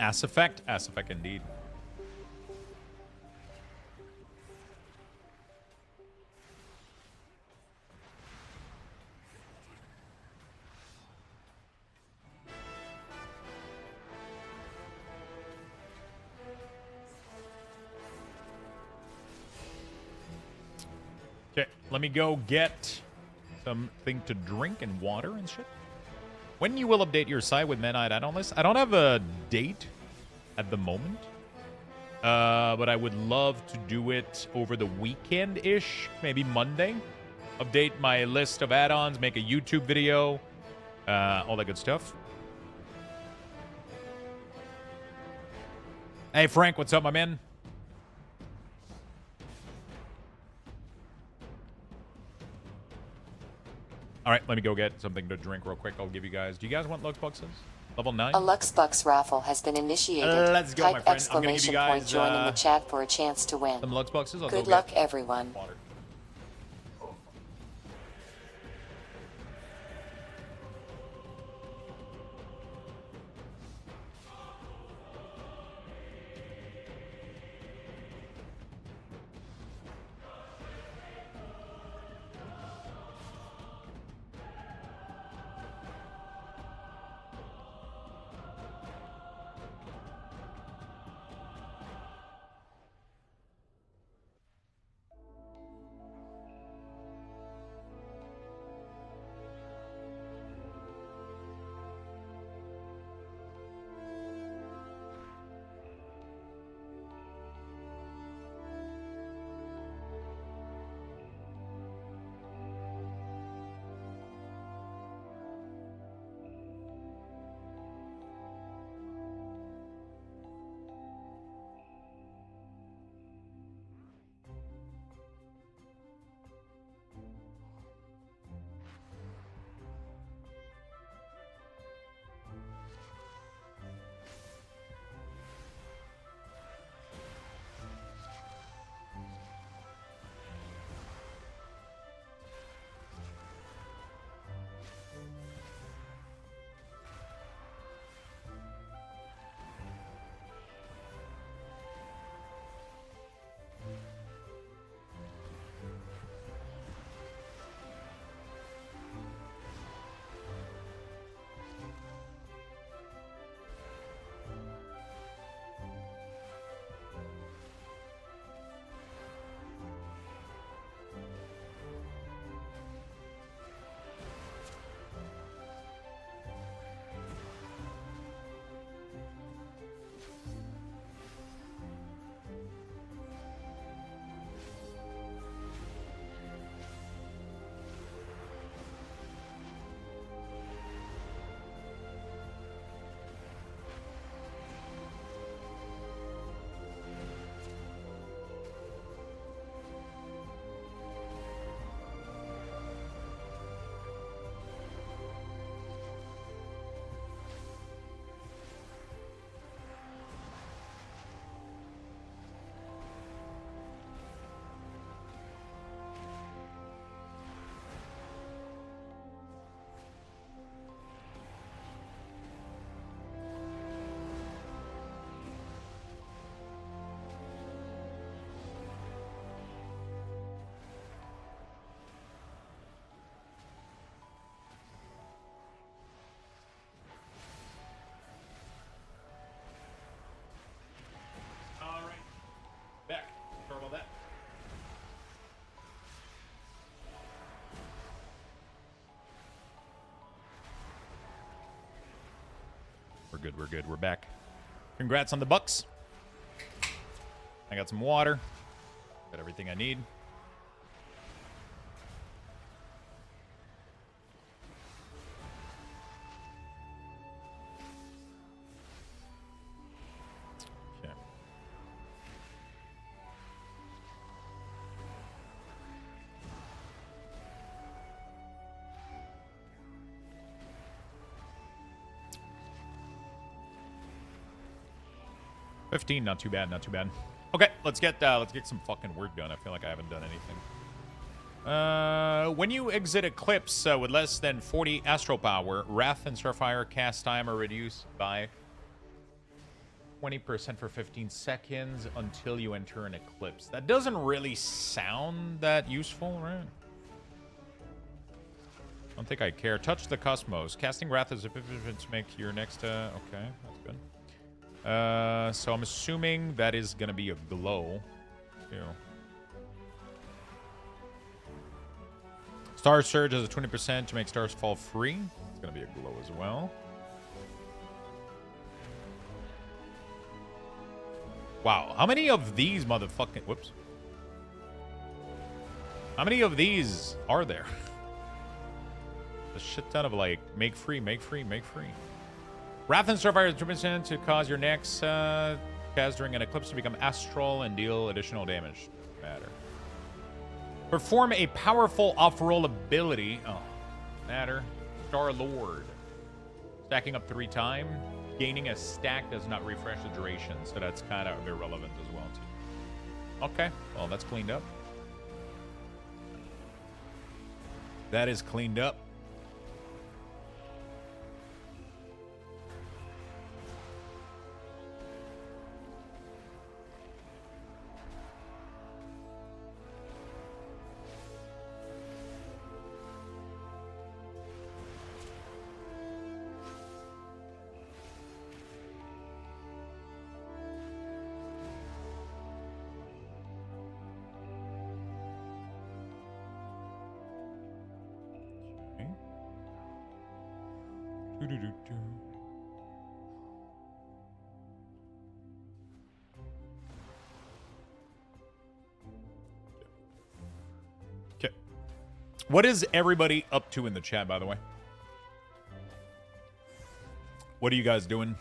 Ass Effect? Ass Effect indeed. Okay, let me go get something to drink and water and shit. When you will update your site with Midnight Add-on list? I don't have a date at the moment, but I would love to do it over the weekend-ish, maybe Monday. Update my list of add-ons, make a YouTube video, all that good stuff. Hey, Frank, what's up, my man? All right, let me go get something to drink real quick. I'll give you guys. Do you guys want Lux Boxes? Level 9? A Luxthos raffle has been initiated. Let's go, my Type friend. I'm gonna give you exclamation guys, point join in the chat for a chance to win. Some Lux Boxes. I'll Good go luck, get everyone. water. good, we're good. We're back. Congrats on the bucks. I got some water. Got everything I need. Okay. $15, not too bad, not too bad. Okay, let's get some fucking work done. I feel like I haven't done anything. When you exit Eclipse with less than 40 astral power, Wrath and Starfire cast time are reduced by 20% for 15 seconds until you enter an Eclipse. That doesn't really sound that useful, right? I don't think I care. Touch the Cosmos. Casting Wrath as if it's make your next... okay, that's good. So I'm assuming that is going to be a glow. Ew. Star Surge has a 20% to make stars fall free. It's going to be a glow as well. Wow. How many of these motherfucking... Whoops. How many of these are there? A shit ton of, like, make free, make free, make free. Wrath and Starfire is 2% to cause your next cast during an eclipse to become astral and deal additional damage. Matter. Perform a powerful off-roll ability. Oh, matter. Star Lord. Stacking up 3 times. Gaining a stack does not refresh the duration, so that's kind of irrelevant as well, too. Okay, well, that's cleaned up. That is cleaned up. Okay. What is everybody up to in the chat, by the way? What are you guys doing?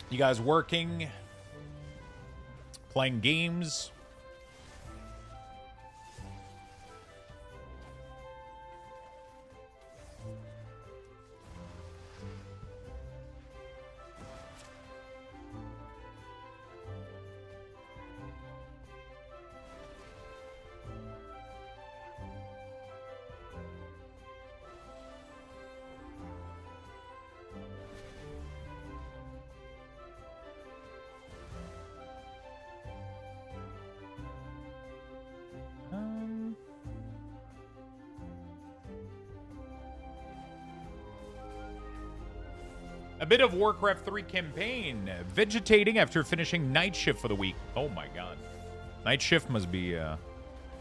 You guys working? Playing games? A bit of Warcraft 3 campaign. Vegetating after finishing night shift for the week. Oh my god. Night shift must be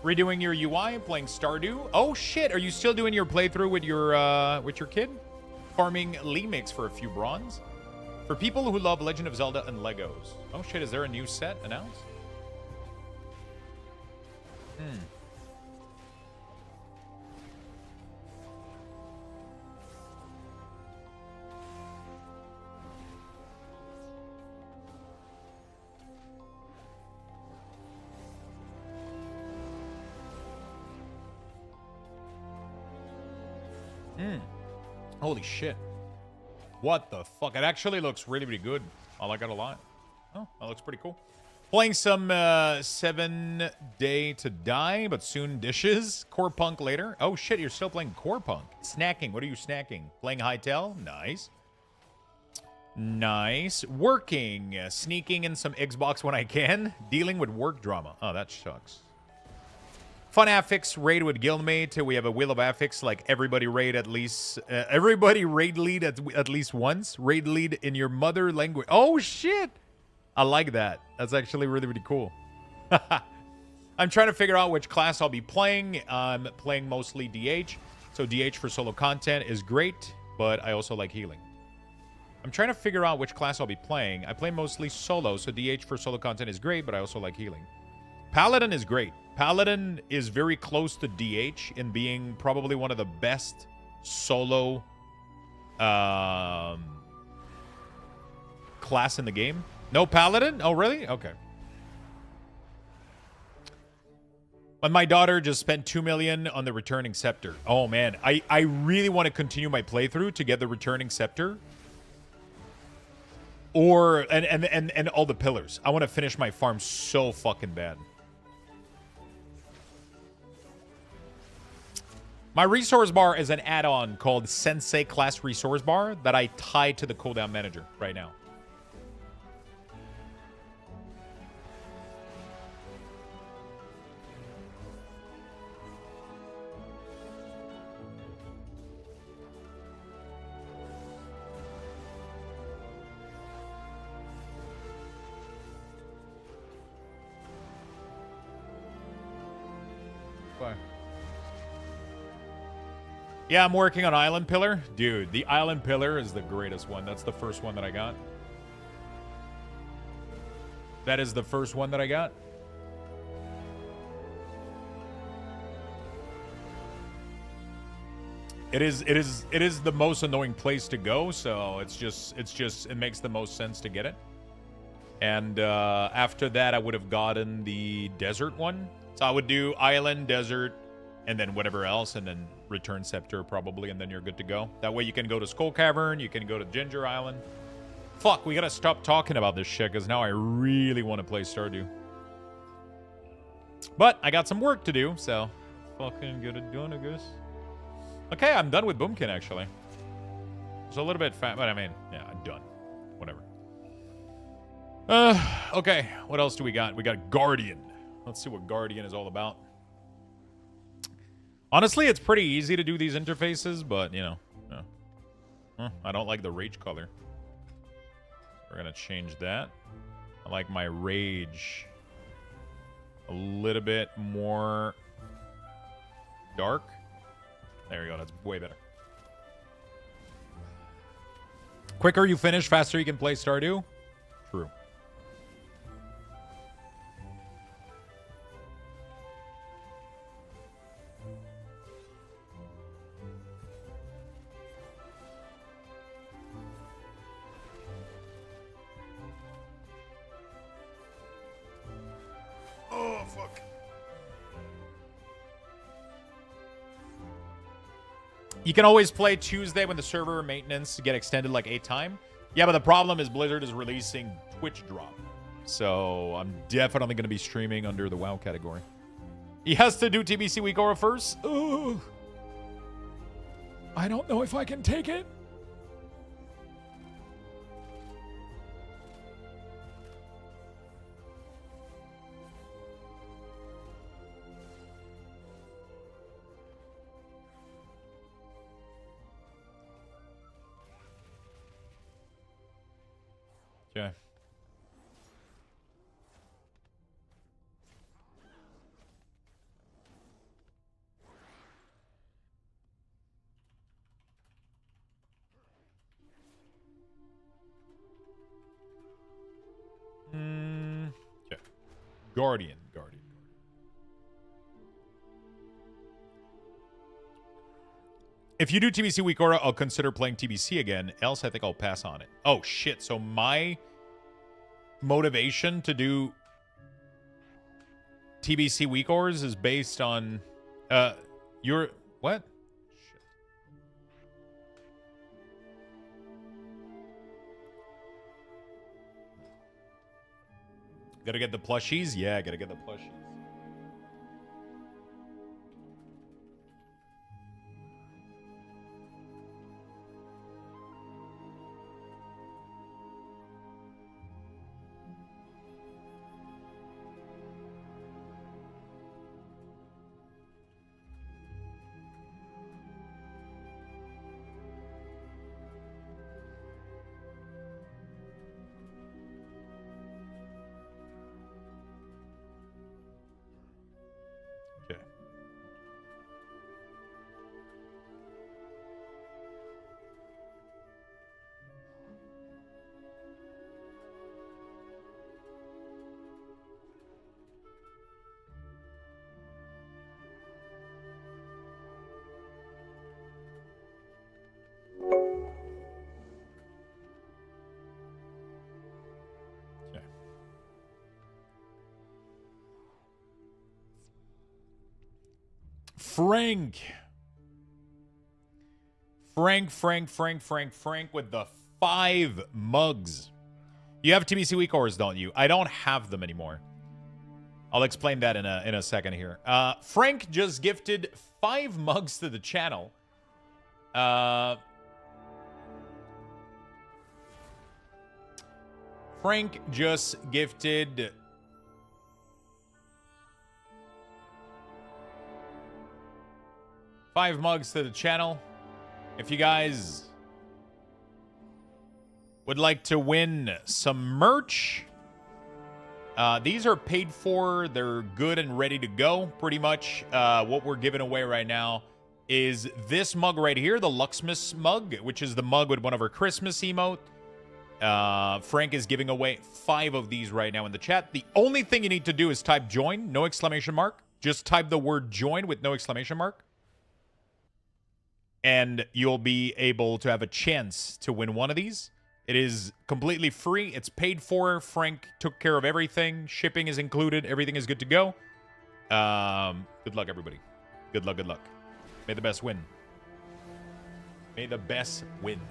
redoing your UI, playing Stardew. Oh shit, are you still doing your playthrough with your kid? Farming Lemix for a few bronze. For people who love Legend of Zelda and Legos. Oh shit, is there a new set announced? Holy shit. What the fuck? It actually looks really, really good. I like it a lot. Oh, that looks pretty cool. Playing some 7 Day to Die, but soon dishes. Core Punk later. Oh shit, you're still playing Core Punk. Snacking. What are you snacking? Playing Hytale? Nice. Nice. Working. Sneaking in some Xbox when I can. Dealing with work drama. Oh, that sucks. Fun affix raid with guildmate. We have a Wheel of Affix, like everybody raid at least. Everybody raid lead at least once. Raid lead in your mother language. Oh shit! I like that. That's actually really, really cool. I'm trying to figure out which class I'll be playing. I'm playing mostly DH. So DH for solo content is great, but I also like healing. I'm trying to figure out which class I'll be playing. I play mostly solo, so DH for solo content is great, but I also like healing. Paladin is great. Paladin is very close to DH in being probably one of the best solo class in the game. No Paladin? Oh, really? Okay. But my daughter just spent $2 million on the Returning Scepter. Oh, man. I really want to continue my playthrough to get the Returning Scepter. Or, and all the pillars. I want to finish my farm so fucking bad. My resource bar is an add-on called Sensei Class Resource Bar that I tie to the cooldown manager right now. Why? Yeah, I'm working on Island Pillar. Dude, the Island Pillar is the greatest one. That's the first one that I got. That is the first one that I got. It is the most annoying place to go, so it makes the most sense to get it. And after that, I would have gotten the desert one. So I would do Island, Desert, and then whatever else, and then Return Scepter probably, and then you're good to go. That way you can go to Skull Cavern, you can go to Ginger Island. Fuck, we gotta stop talking about this shit, because now I really want to play Stardew. But I got some work to do, so fucking get it done, I guess. Okay, I'm done with Boomkin, actually. It's a little bit fat, but I mean, yeah, I'm done. Whatever. Okay, what else do we got? We got Guardian. Let's see what Guardian is all about. Honestly, it's pretty easy to do these interfaces, but, you know. I don't like the rage color. We're going to change that. I like my rage a little bit more dark. There we go. That's way better. Quicker you finish, faster you can play Stardew. True. Oh, fuck. You can always play Tuesday when the server maintenance get extended like 8 times. Yeah, but the problem is Blizzard is releasing Twitch Drop. So I'm definitely going to be streaming under the WoW category. He has to do TBC Week Aura first. Ugh. I don't know if I can take it. Okay. Okay. Guardian. If you do TBC Week Aura, I'll consider playing TBC again. Else, I think I'll pass on it. Oh, shit. So my motivation to do TBC Week Auras is based on your... What? Shit. Gotta get the plushies? Yeah, gotta get the plushies. Frank. Frank with the 5 mugs. You have TBC week ores, don't you? I don't have them anymore. I'll explain that in a second here. Frank just gifted 5 mugs to the channel. Frank just gifted 5 mugs to the channel. If you guys would like to win some merch, these are paid for. They're good and ready to go. Pretty much what we're giving away right now is this mug right here, the Luxthos mug, which is the mug with one of our Christmas emote. Frank is giving away 5 of these right now in the chat. The only thing you need to do is type join, no exclamation mark. Just type the word join with no exclamation mark. And you'll be able to have a chance to win one of these. It is completely free. It's paid for. Frank took care of everything. Shipping is included. Everything is good to go. Good luck, everybody. Good luck, good luck. May the best win. May the best win.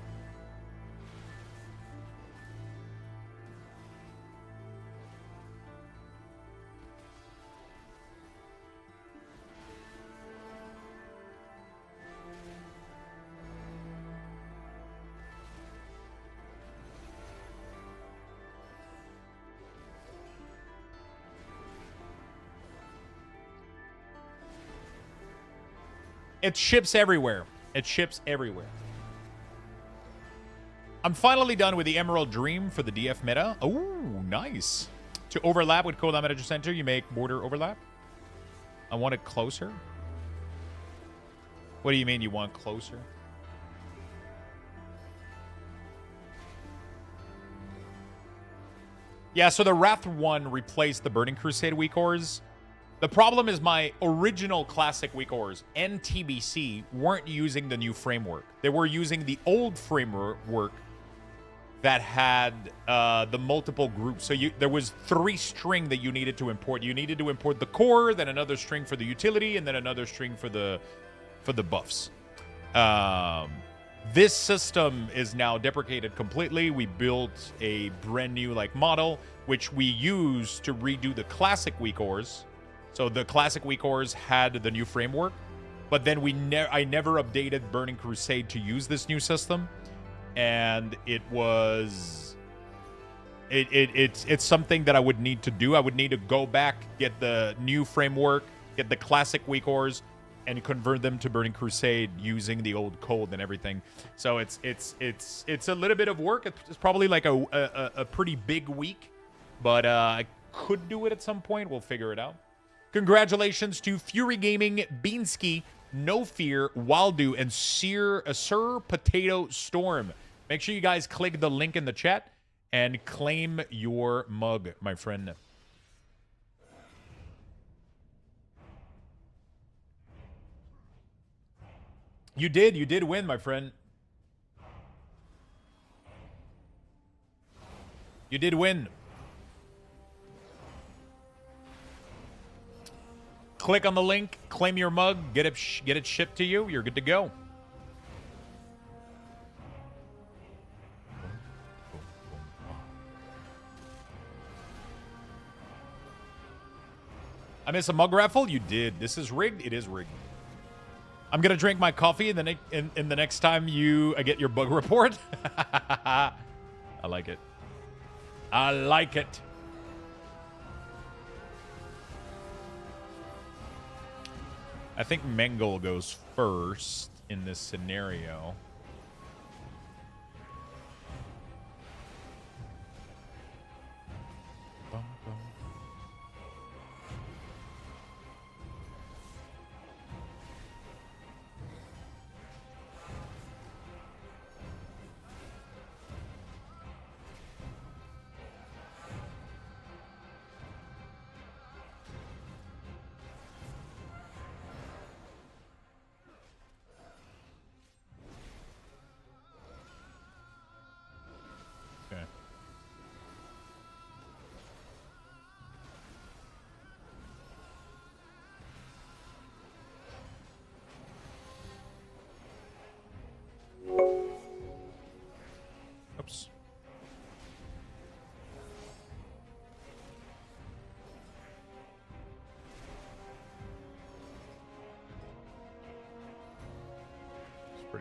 It ships everywhere. It ships everywhere. I'm finally done with the Emerald Dream for the DF meta. Oh, nice. To overlap with Cooldown Manager Center, you make border overlap. I want it closer. What do you mean you want closer? Yeah, so the Wrath 1 replaced the Burning Crusade weak ores. The problem is my original classic weak ores and TBC weren't using the new framework. They were using the old framework that had the multiple groups. So there was 3 string that you needed to import. You needed to import the core, then another string for the utility, and then another string for the buffs. This system is now deprecated completely. We built a brand new model, which we use to redo the classic weak ores. So the classic weak ores had the new framework, but then I never updated Burning Crusade to use this new system, and it's something that I would need to do. I would need to go back, get the new framework, get the classic weak ores, and convert them to Burning Crusade using the old code and everything. So it's a little bit of work. It's probably like a pretty big week, but I could do it at some point. We'll figure it out. Congratulations to Fury Gaming, Beansky, No Fear, Waldo, and Sir Potato Storm. Make sure you guys click the link in the chat and claim your mug, my friend. You did win, my friend. You did win. Click on the link, claim your mug, get it shipped to you. You're good to go. I missed a mug raffle? You did. This is rigged? It is rigged. I'm going to drink my coffee in the next time you get your bug report. I like it. I like it. I think Mengel goes first in this scenario.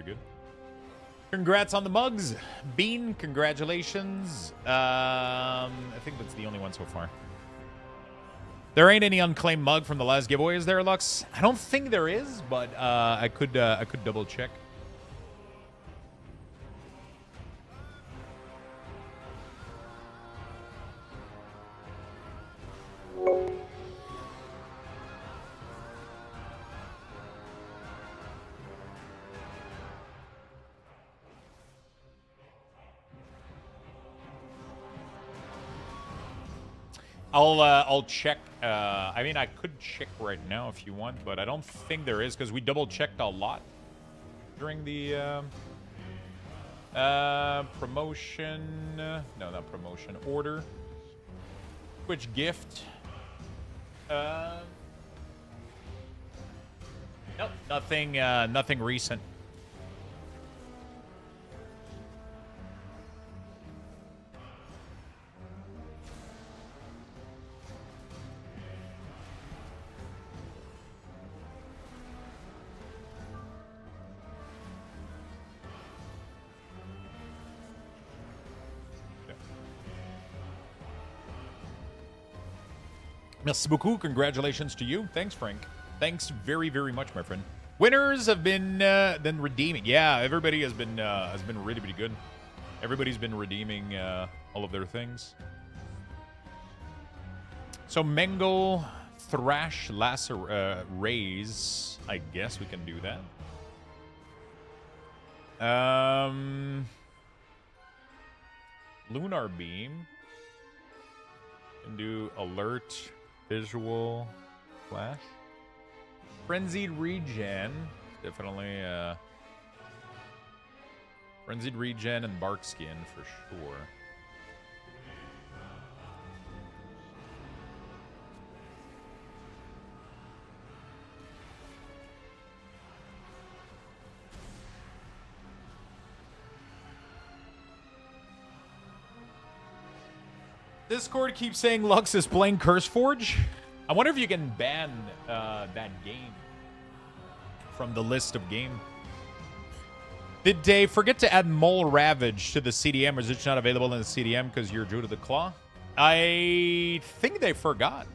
good. Congrats on the mugs. Bean, congratulations. I think that's the only one so far. There ain't any unclaimed mug from the last giveaway, is there, Lux? I don't think there is, but I could double check. I'll check. I mean, I could check right now if you want, but I don't think there is because we double-checked a lot during the promotion. No, not promotion. Order. Twitch gift. Nope, nothing. Nothing recent. Merci beaucoup. Congratulations to you. Thanks, Frank. Thanks very, very much, my friend. Winners have been redeeming. Yeah, everybody has been really, really good. Everybody's been redeeming all of their things. So Mengle, Thrash, Lacer, Raise. I guess we can do that. Lunar Beam. Can do Alert. Visual Flash. Frenzied Regen. Definitely Frenzied Regen and Bark Skin for sure. Discord keeps saying Lux is playing Curseforge. I wonder if you can ban that game from the list of game. Did they forget to add Mole Ravage to the CDM, or is it not available in the CDM because you're due to the claw? I think they forgot.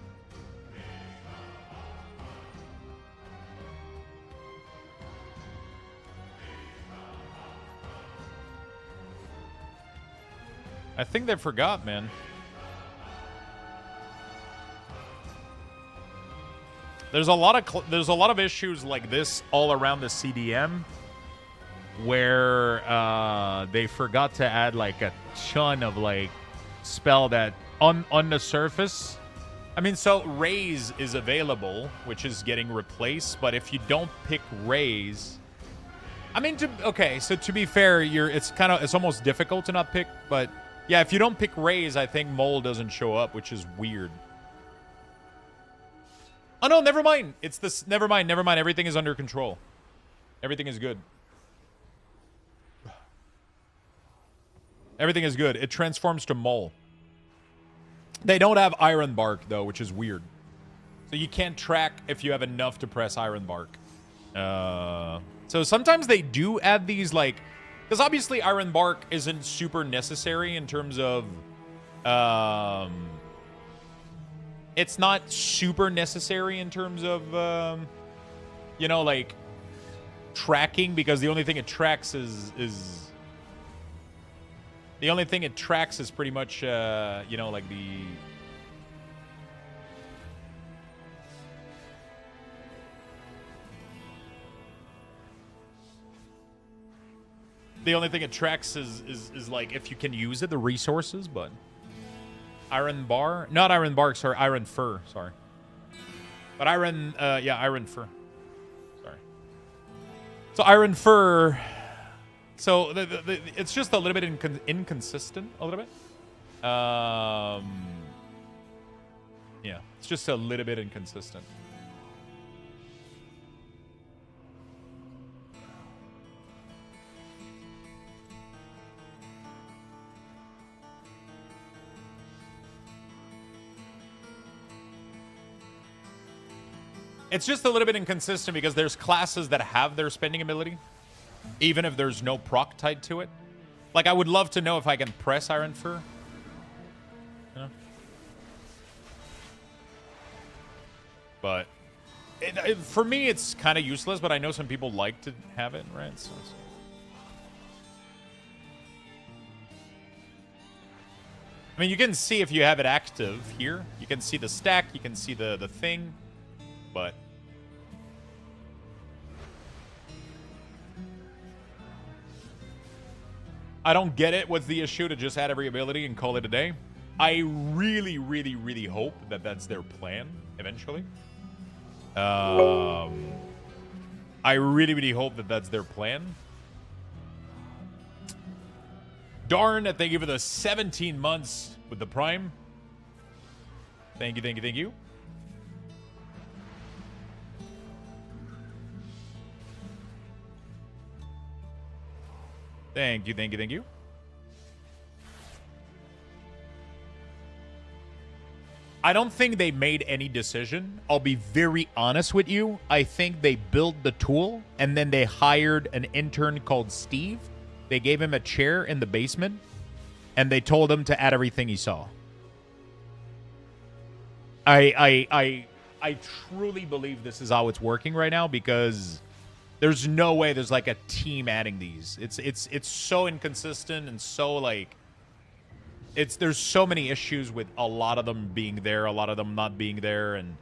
I think they forgot, man. There's a lot of issues like this all around the CDM where they forgot to add like a ton of like spell that on the surface. I mean, so Raise is available, which is getting replaced, but if you don't pick Raise, I mean, so to be fair, it's almost difficult to not pick, but yeah, if you don't pick Raise, I think Mole doesn't show up, which is weird. Oh, no, never mind. It's this. Never mind. Everything is under control. Everything is good. Everything is good. It transforms to Mole. They don't have Iron Bark, though, which is weird. So you can't track if you have enough to press Iron Bark. So sometimes they do add these, like... Because obviously Iron Bark isn't super necessary in terms of... it's not super necessary in terms of, you know, like, tracking, because the only thing it tracks is the only thing it tracks is pretty much, you know, like the only thing it tracks is like if you can use it, the resources, but... Iron Bar? Not Iron Bark, sorry. Iron Fur, sorry. But Iron, yeah, Iron Fur. Sorry. So Iron Fur... So it's just a little bit inconsistent, a little bit. Yeah, it's just a little bit inconsistent. It's just a little bit inconsistent because there's classes that have their spending ability Even if there's no proc tied to it. Like, I would love to know if I can press Iron Fur. Yeah. But for me, it's kind of useless, but I know some people like to have it, right? So I mean, you can see if you have it active here. You can see the stack, you can see the thing, but... I don't get it. What's the issue to just add every ability and call it a day? I really, really, really hope that that's their plan eventually. I really, really hope that that's their plan. Darn that they give it the 17 months with the Prime. Thank you, thank you, thank you. Thank you, thank you, thank you. I don't think they made any decision. I'll be very honest with you. I think they built the tool, and then they hired an intern called Steve. They gave him a chair in the basement, and they told him to add everything he saw. I truly believe this is how it's working right now, because there's no way there's like a team adding these. It's so inconsistent and so like there's so many issues with a lot of them being there, a lot of them not being there, and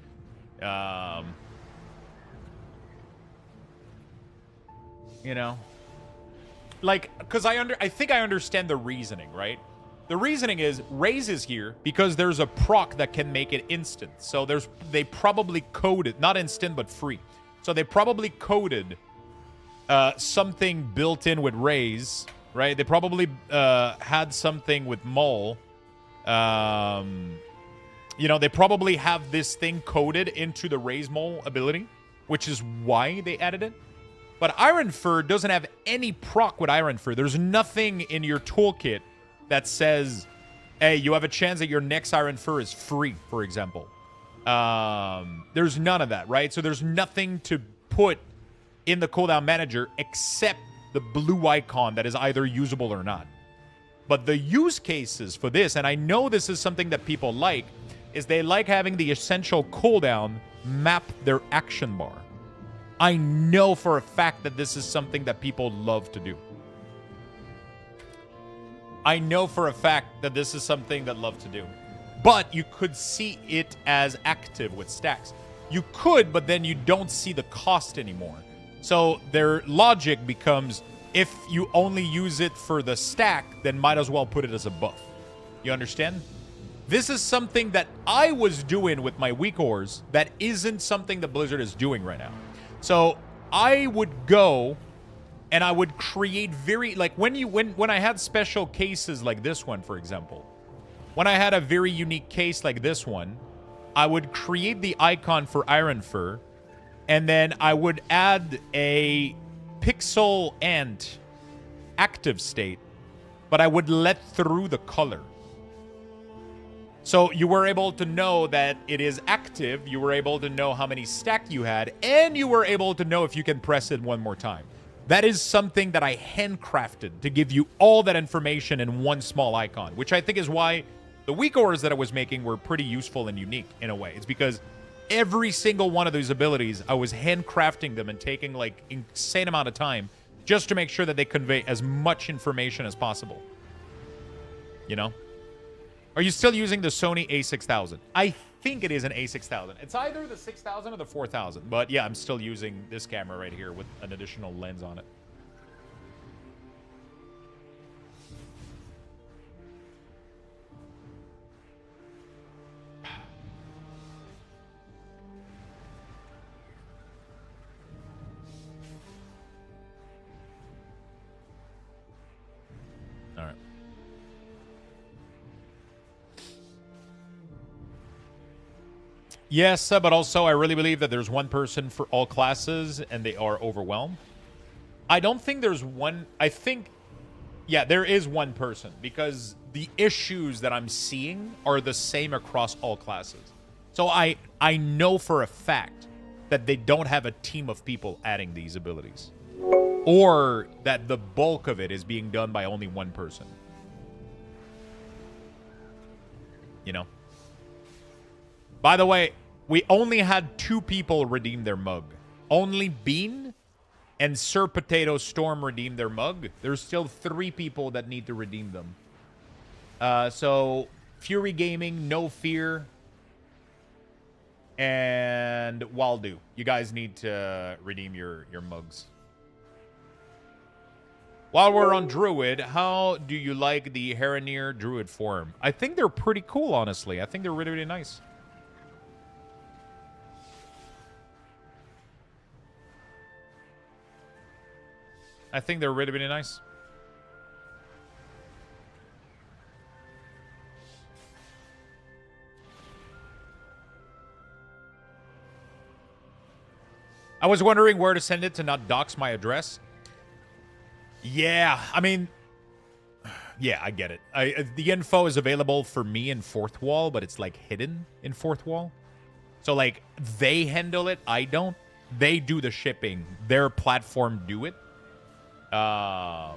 you know, like, because I think I understand the reasoning, right? The reasoning is Raze is here because there's a proc that can make it instant. So they probably coded, not instant but free. So they probably coded something built in with Raze, right? They probably had something with Mole. You know, they probably have this thing coded into the Raze Mole ability, which is why they added it. But Iron Fur doesn't have any proc with Iron Fur. There's nothing in your toolkit that says, hey, you have a chance that your next Iron Fur is free, for example. There's none of that, right? So there's nothing to put in the cooldown manager except the blue icon that is either usable or not. But the use cases for this, and I know this is something that people like, is they like having the essential cooldown map their action bar. I know for a fact that this is something that people love to do. I know for a fact that this is something that love to do. But you could see it as active with stacks. You could, but then you don't see the cost anymore. So their logic becomes, if you only use it for the stack, then might as well put it as a buff. You understand? This is something that I was doing with my weak ores that isn't something that Blizzard is doing right now. So I would go and I would create very, like when I had special cases like this one, for example, when I had a very unique case like this one, I would create the icon for Iron Fur, and then I would add a pixel ant active state, but I would let through the color. So you were able to know that it is active, you were able to know how many stack you had, and you were able to know if you can press it one more time. That is something that I handcrafted to give you all that information in one small icon, which I think is why the weak ores that I was making were pretty useful and unique in a way. It's because every single one of those abilities, I was handcrafting them and taking like insane amount of time just to make sure that they convey as much information as possible. You know? Are you still using the Sony A6000? I think it is an A6000. It's either the 6000 or the 4000. But yeah, I'm still using this camera right here with an additional lens on it. All right. Yes, but also I really believe that there's one person for all classes and they are overwhelmed. I don't think there's one. I think, yeah, there is one person because the issues that I'm seeing are the same across all classes. So I know for a fact that they don't have a team of people adding these abilities. or that the bulk of it is being done by only one person. You know? By the way, we only had 2 people redeem their mug. Only Bean and Sir Potato Storm redeemed their mug. There's still 3 people that need to redeem them. So, Fury Gaming, No Fear, and Waldo. You guys need to redeem your mugs. While we're on Druid, how do you like the Heronir Druid form? I think they're pretty cool, honestly. I think they're really, really nice. I think they're really, really nice. I was wondering where to send it to not dox my address. Yeah, I mean, yeah, I get it. The info is available for me in Fourth Wall, but it's like hidden in Fourth Wall. So like they handle it, I don't. They do the shipping. Their platform do it. I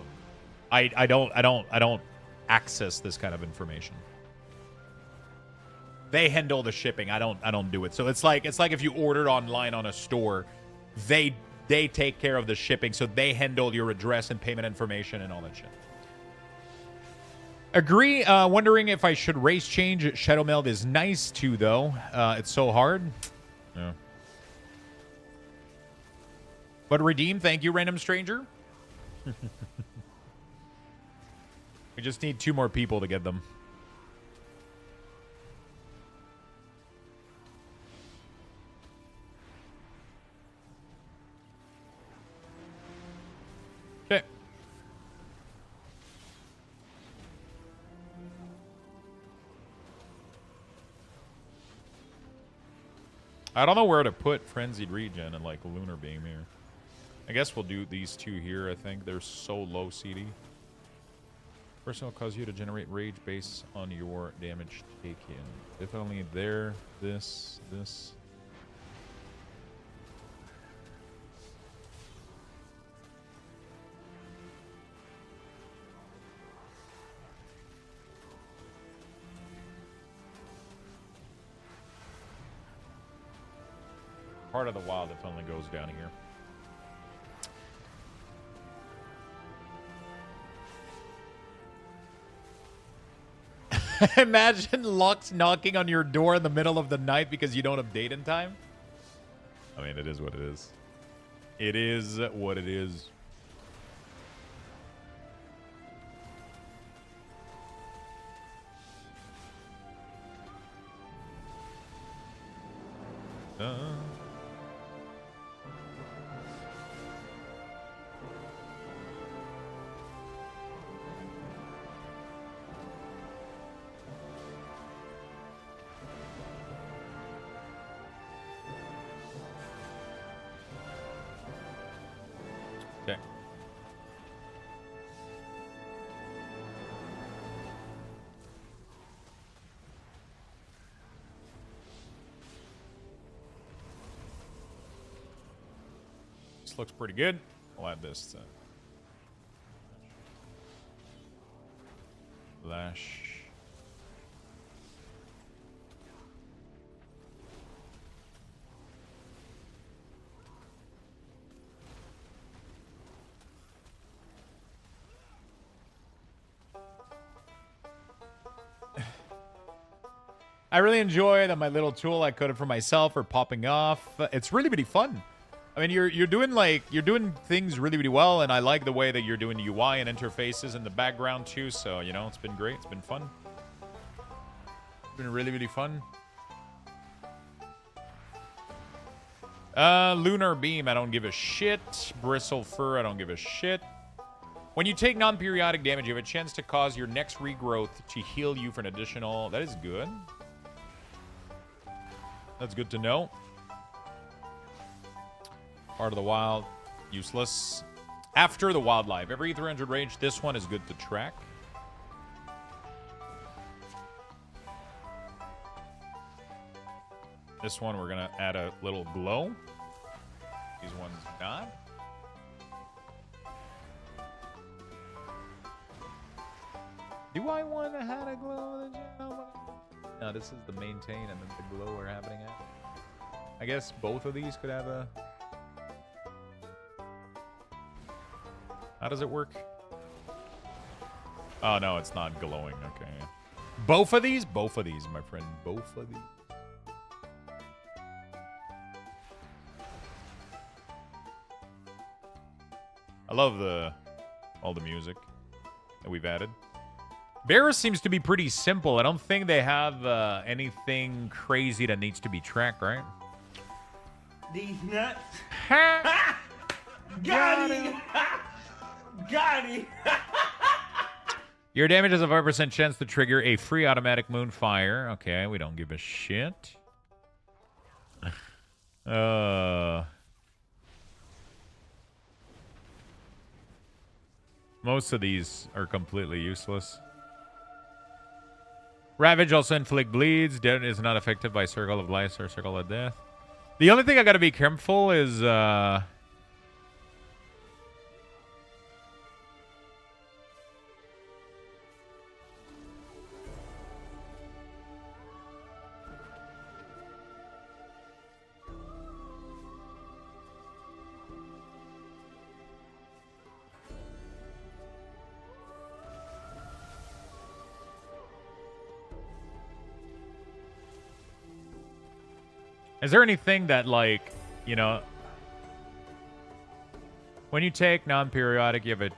don't access this kind of information. They handle the shipping. I don't do it. So it's like if you ordered online on a store, they take care of the shipping, so they handle your address and payment information and all that shit. Agree. Wondering if I should race change. Shadow Meld is nice too, though. It's so hard. Yeah. But redeem. Thank you, random stranger. We just need 2 more people to get them. Okay. I don't know where to put Frenzied Regen and like Lunar Beam here. I guess we'll do these 2 here, I think. They're so low CD. First will cause you to generate rage based on your damage taken. If only there, this. Part of the wild if only goes down here. Imagine Lux knocking on your door in the middle of the night because you don't update in time. I mean, it is what it is. It is what it is. Okay. This looks pretty good. I'll add this to Flash. I really enjoy that my little tool I coded for myself are popping off. It's really, really fun. I mean, you're doing things really, really well, and I like the way that you're doing UI and interfaces in the background too. So, you know, it's been great. It's been fun. It's been really, really fun. Lunar Beam, I don't give a shit. Bristle Fur, I don't give a shit. When you take non-periodic damage, you have a chance to cause your next regrowth to heal you for an additional... That is good. That's good to know. Part of the wild, useless. After the wildlife, every 300 range, this one is good to track. This one, we're going to add a little glow. These ones not. a glow. No, this is the maintain and then the glow are happening at. I guess both of these could have a... How does it work? Oh, no, it's not glowing. Okay. Both of these? Both of these, my friend. Both of these. I love all the music that we've added. Barris seems to be pretty simple. I don't think they have anything crazy that needs to be tracked, right? These nuts. Ha! Got him. Got him. Your damage has a 5% chance to trigger a free automatic moonfire. Okay, we don't give a shit. Most of these are completely useless. Ravage also inflict bleeds. Dead is not affected by Circle of Life or Circle of Death. The only thing I gotta be careful is is there anything that, like, you know, when you take non-periodic, you have a,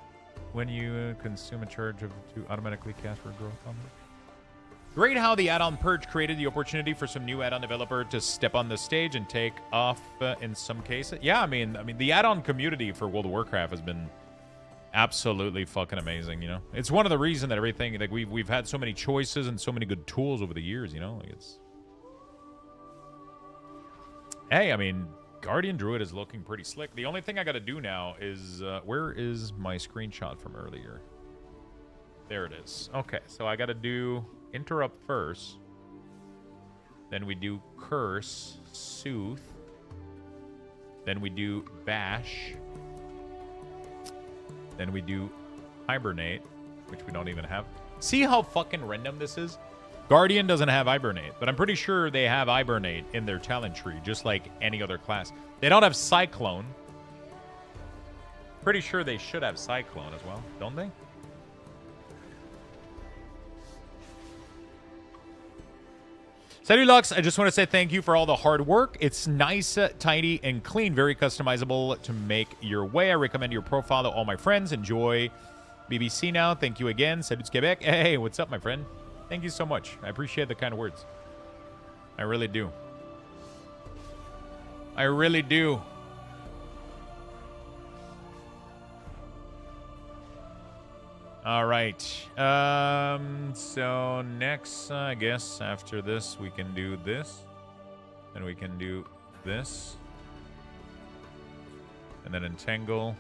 when you consume a charge of to automatically cast for growth on it. Great how the add-on Purge created the opportunity for some new add-on developer to step on the stage and take off in some cases. Yeah, I mean, the add-on community for World of Warcraft has been absolutely fucking amazing, you know? It's one of the reasons that everything, like, we've had so many choices and so many good tools over the years, you know? Like, it's... Hey, I mean, Guardian Druid is looking pretty slick. The only thing I gotta do now is... where is my screenshot from earlier? There it is. Okay, so I gotta do Interrupt first. Then we do Curse, Soothe. Then we do Bash. Then we do Hibernate, which we don't even have. See how fucking random this is? Guardian doesn't have Hibernate, but I'm pretty sure they have Hibernate in their talent tree, just like any other class. They don't have Cyclone. Pretty sure they should have Cyclone as well, don't they? Salut Lux, I just want to say thank you for all the hard work. It's nice, tidy, and clean. Very customizable to make your way. I recommend your profile to all my friends. Enjoy BBC now. Thank you again. Salut Quebec. Hey, what's up, my friend? Thank you so much. I appreciate the kind words. I really do. I really do. All right. So next, I guess after this, we can do this. Then we can do this. And then entangle.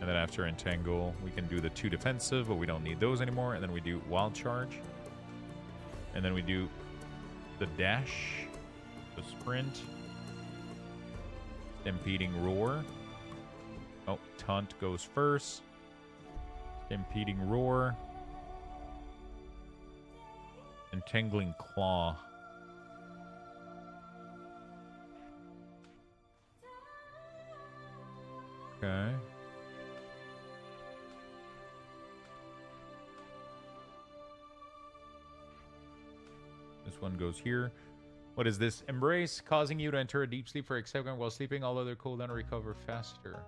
And then after entangle, we can do the 2 defensive, but we don't need those anymore. And then we do wild charge. And then we do the dash, the sprint, stampeding roar. Oh, taunt goes first. Stampeding roar. Entangling claw. Okay. This one goes here. What is this? Embrace, causing you to enter a deep sleep for a second while sleeping. All other cooldown recover faster.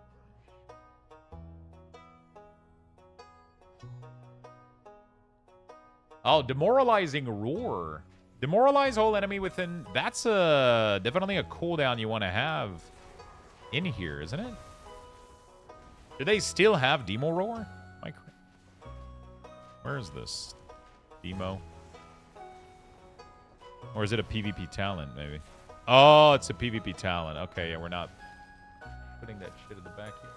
Oh, demoralizing roar. Demoralize all enemy within. That's definitely a cooldown you want to have in here, isn't it? Do they still have demo roar? Where is this? Demo. Or is it a PvP talent, maybe? Oh, it's a PvP talent. Okay, yeah, we're not putting that shit at the back here.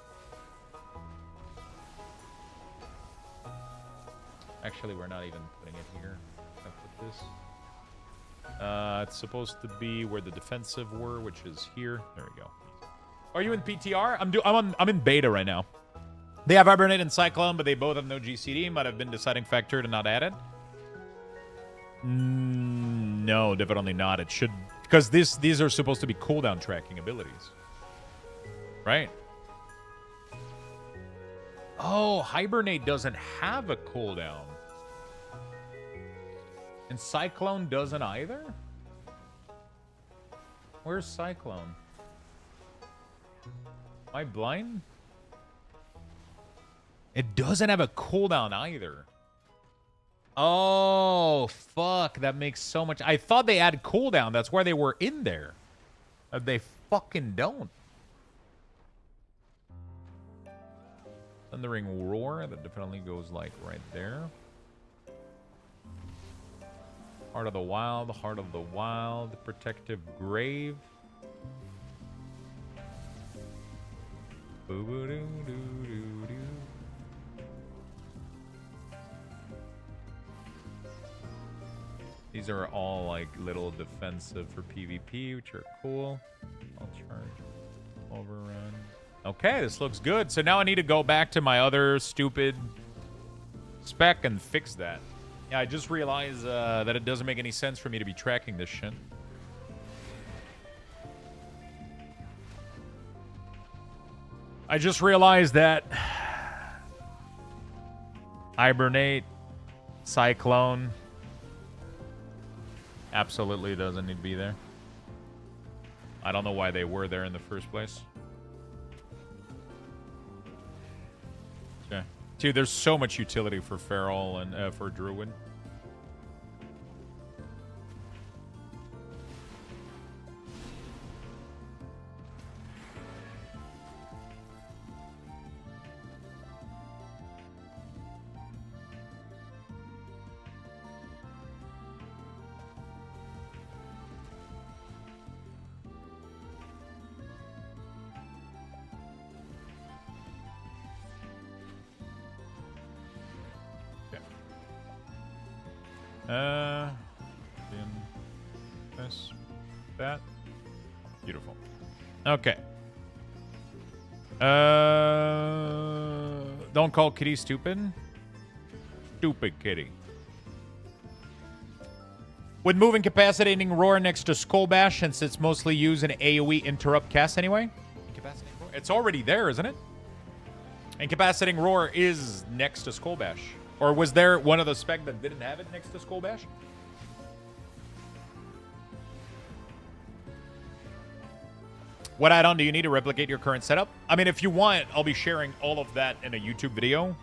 Actually, we're not even putting it here. I put this. It's supposed to be where the defensive were, which is here. There we go. Are you in PTR? I'm in beta right now. They have Hibernate and Cyclone, but they both have no GCD. Might have been deciding factor to not add it. No, definitely not. It should, because these are supposed to be cooldown tracking abilities, right? Oh, Hibernate doesn't have a cooldown, and Cyclone doesn't either. Where's Cyclone? Am I blind? It doesn't have a cooldown either. Oh, fuck. That makes so much... I thought they had cooldown. That's why they were in there. They fucking don't. Thundering Roar. That definitely goes, like, right there. Heart of the Wild. Heart of the Wild. Protective Grave. Boo-boo-doo-doo-doo-doo. These are all like little defensive for PvP, which are cool. I'll charge. Overrun. Okay, this looks good. So now I need to go back to my other stupid spec and fix that. Yeah, I just realized that it doesn't make any sense for me to be tracking this shit. I just realized that Hibernate, Cyclone, absolutely doesn't need to be there. I don't know why they were there in the first place. Okay. Dude, there's so much utility for Feral and for Druid. This, that, beautiful. Okay. Don't call Kitty stupid. Stupid Kitty. Would move Incapacitating Roar next to Skull Bash since it's mostly used in AoE interrupt cast anyway? Incapacitating Roar? It's already there, isn't it? Incapacitating Roar is next to Skull Bash. Or was there one of the spec that didn't have it next to Skull Bash? What add-on do you need to replicate your current setup? I mean, if you want, I'll be sharing all of that in a YouTube video.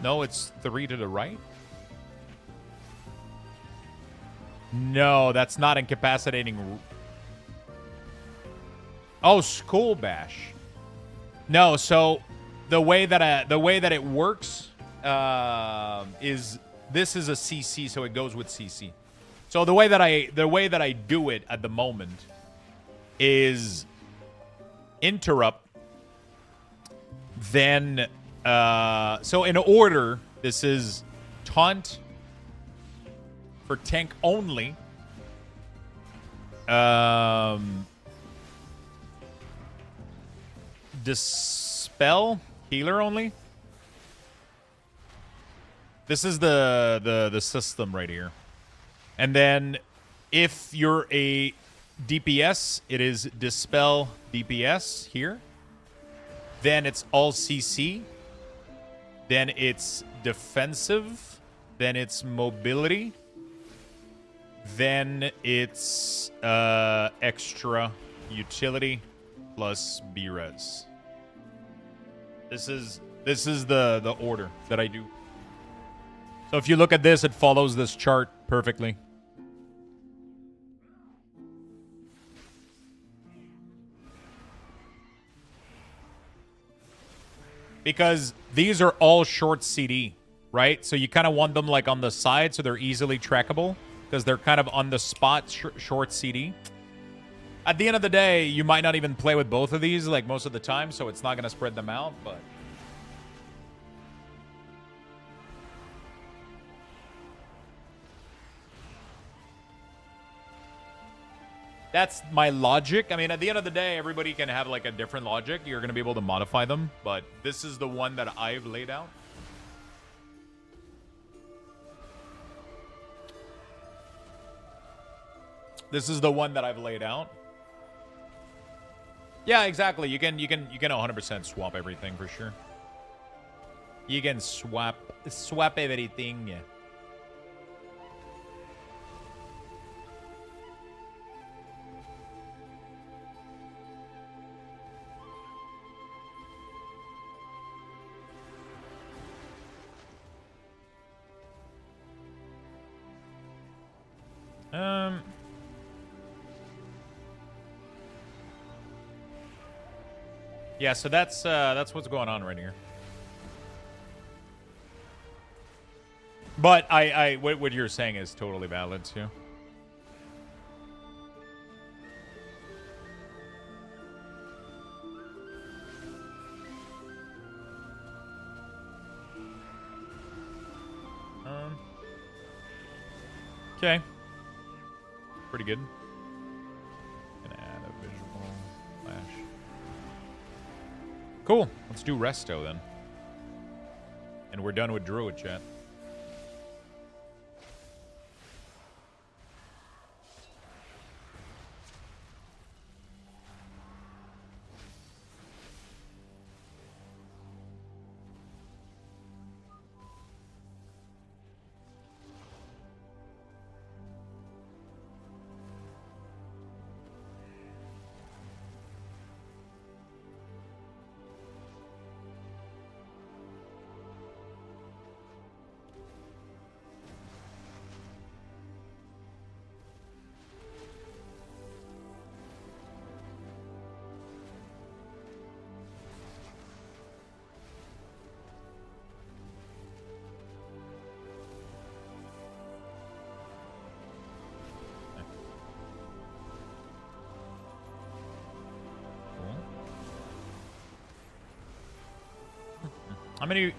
No, it's 3 to the right. No, that's not incapacitating. Oh, Skull Bash. No, so the way that it works is this is a CC, so it goes with CC. So the way that I do it at the moment is interrupt, then so in order, this is taunt for tank only, dispel healer only. This is the system right here. And then if you're a DPS, it is dispel DPS here. Then it's all CC. Then it's defensive. Then it's mobility. Then it's extra utility plus B-res. This is the order that I do. So if you look at this, it follows this chart perfectly. Because these are all short CD, right? So you kind of want them like on the side so they're easily trackable because they're kind of on the spot short CD. At the end of the day, you might not even play with both of these like most of the time, so it's not going to spread them out, but that's my logic. I mean, at the end of the day, everybody can have like a different logic. You're going to be able to modify them, but this is the one that I've laid out. This is the one that I've laid out. Yeah, exactly. You can 100% swap everything for sure. You can swap everything. Yeah, so that's what's going on right here. But what you're saying is totally valid too. Okay. Pretty good. Gonna add a visual flash. Cool. Let's do resto then. And we're done with Druid chat.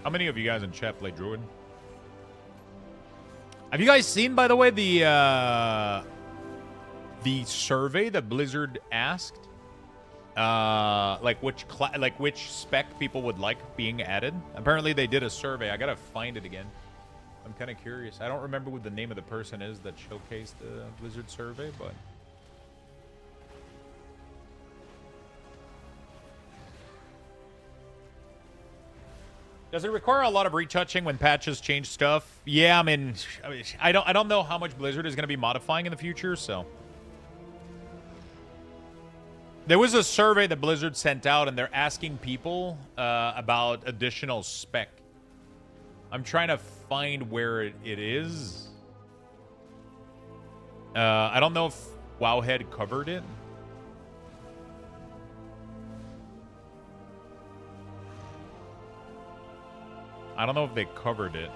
How many of you guys in chat play Druid? Have you guys seen, by the way, the survey that Blizzard asked? Like which spec people would like being added? Apparently they did a survey. I gotta find it again. I'm kind of curious. I don't remember what the name of the person is that showcased the Blizzard survey, but... Does it require a lot of retouching when patches change stuff? Yeah, I mean, I don't know how much Blizzard is going to be modifying in the future, so. There was a survey that Blizzard sent out, and they're asking people about additional spec. I'm trying to find where it is. I don't know if Wowhead covered it. I don't know if they covered it.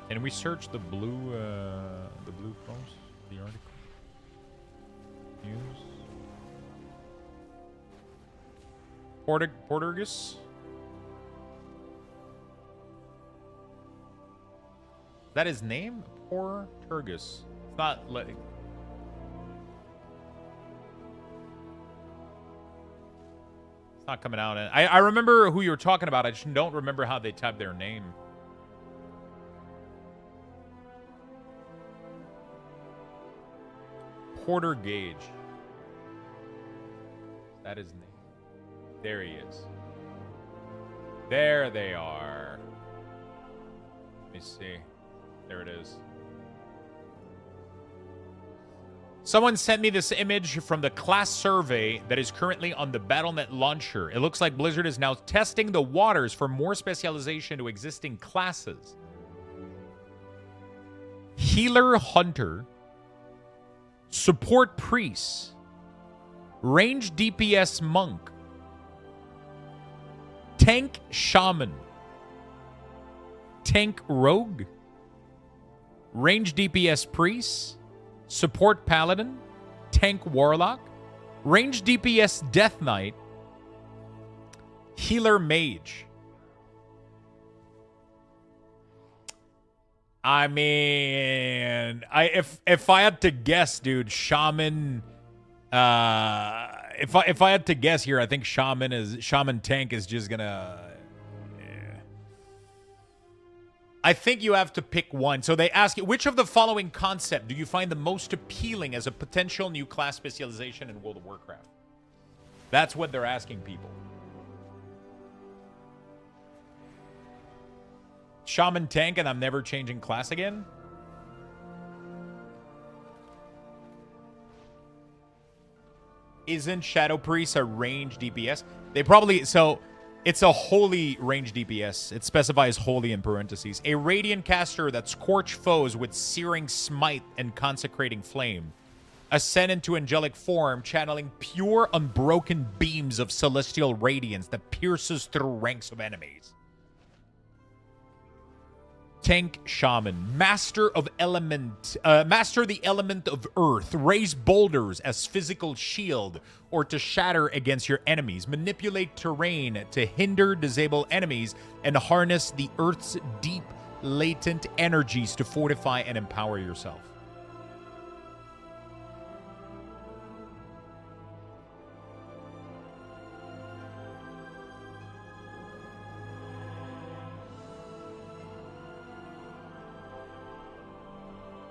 Can we search the blue post, the article? News. Porturgus? Is that his name? Porturgus. It's not like... Not coming out. I remember who you were talking about. I just don't remember how they typed their name. Porter Gage. That is his name. There he is. There they are. Let me see. There it is. Someone sent me this image from the class survey that is currently on the Battle.net launcher. It looks like Blizzard is now testing the waters for more specialization to existing classes. Healer Hunter, Support Priest, Range DPS Monk, Tank Shaman, Tank Rogue, Range DPS Priest, Support Paladin, Tank Warlock, Range DPS Death Knight, Healer Mage. I mean, if I had to guess, dude, Shaman. If I had to guess here, I think Shaman Tank is just gonna. I think you have to pick one. So they ask you, which of the following concept do you find the most appealing as a potential new class specialization in World of Warcraft? That's what they're asking people. Shaman tank and I'm never changing class again? Isn't Shadow Priest a range DPS? They probably... So, it's a holy range DPS. It specifies holy in parentheses. A radiant caster that scorch foes with searing smite and consecrating flame. Ascend into angelic form, channeling pure, unbroken beams of celestial radiance that pierces through ranks of enemies. Tank Shaman. Master the element of earth. Raise boulders as physical shield or to shatter against your enemies. Manipulate terrain to hinder, disable enemies, and harness the earth's deep, latent energies to fortify and empower yourself.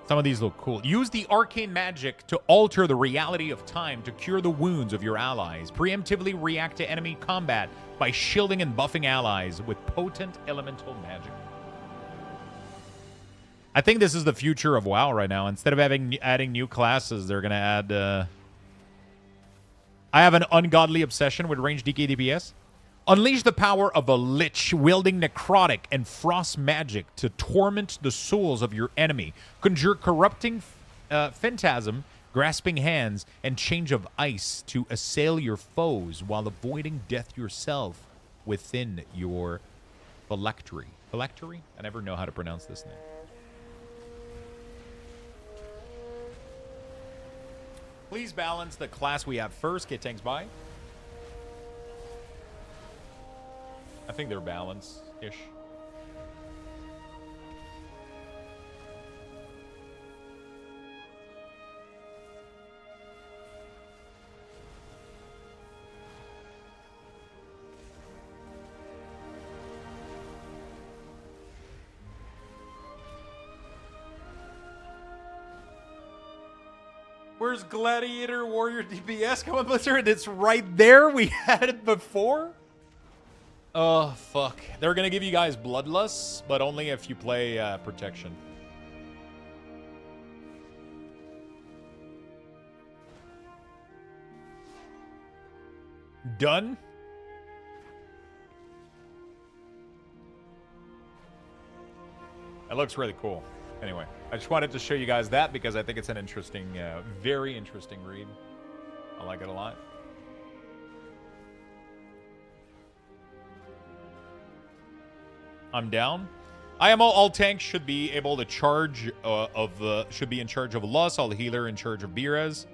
Some of these look cool. Use the arcane magic to alter the reality of time to cure the wounds of your allies. Preemptively react to enemy combat by shielding and buffing allies with potent elemental magic. I think this is the future of WoW right now. Instead of adding new classes, they're going to add... I have an ungodly obsession with range DK DPS. Unleash the power of a lich wielding necrotic and frost magic to torment the souls of your enemy. Conjure corrupting phantasm, grasping hands, and change of ice to assail your foes while avoiding death yourself within your phylactery. Phylactery? I never know how to pronounce this name. Please balance the class we have first. Get tanks by. I think they're balanced-ish. Where's Gladiator Warrior DPS? Come on, Blizzard. It's right there. We had it before. Oh, fuck. They're going to give you guys Bloodlust, but only if you play Protection. Done? That looks really cool. Anyway, I just wanted to show you guys that because I think it's an interesting, very interesting read. I like it a lot. I'm down. IMO, all tanks should be able to charge should be in charge of Lust, all healer in charge of Birez.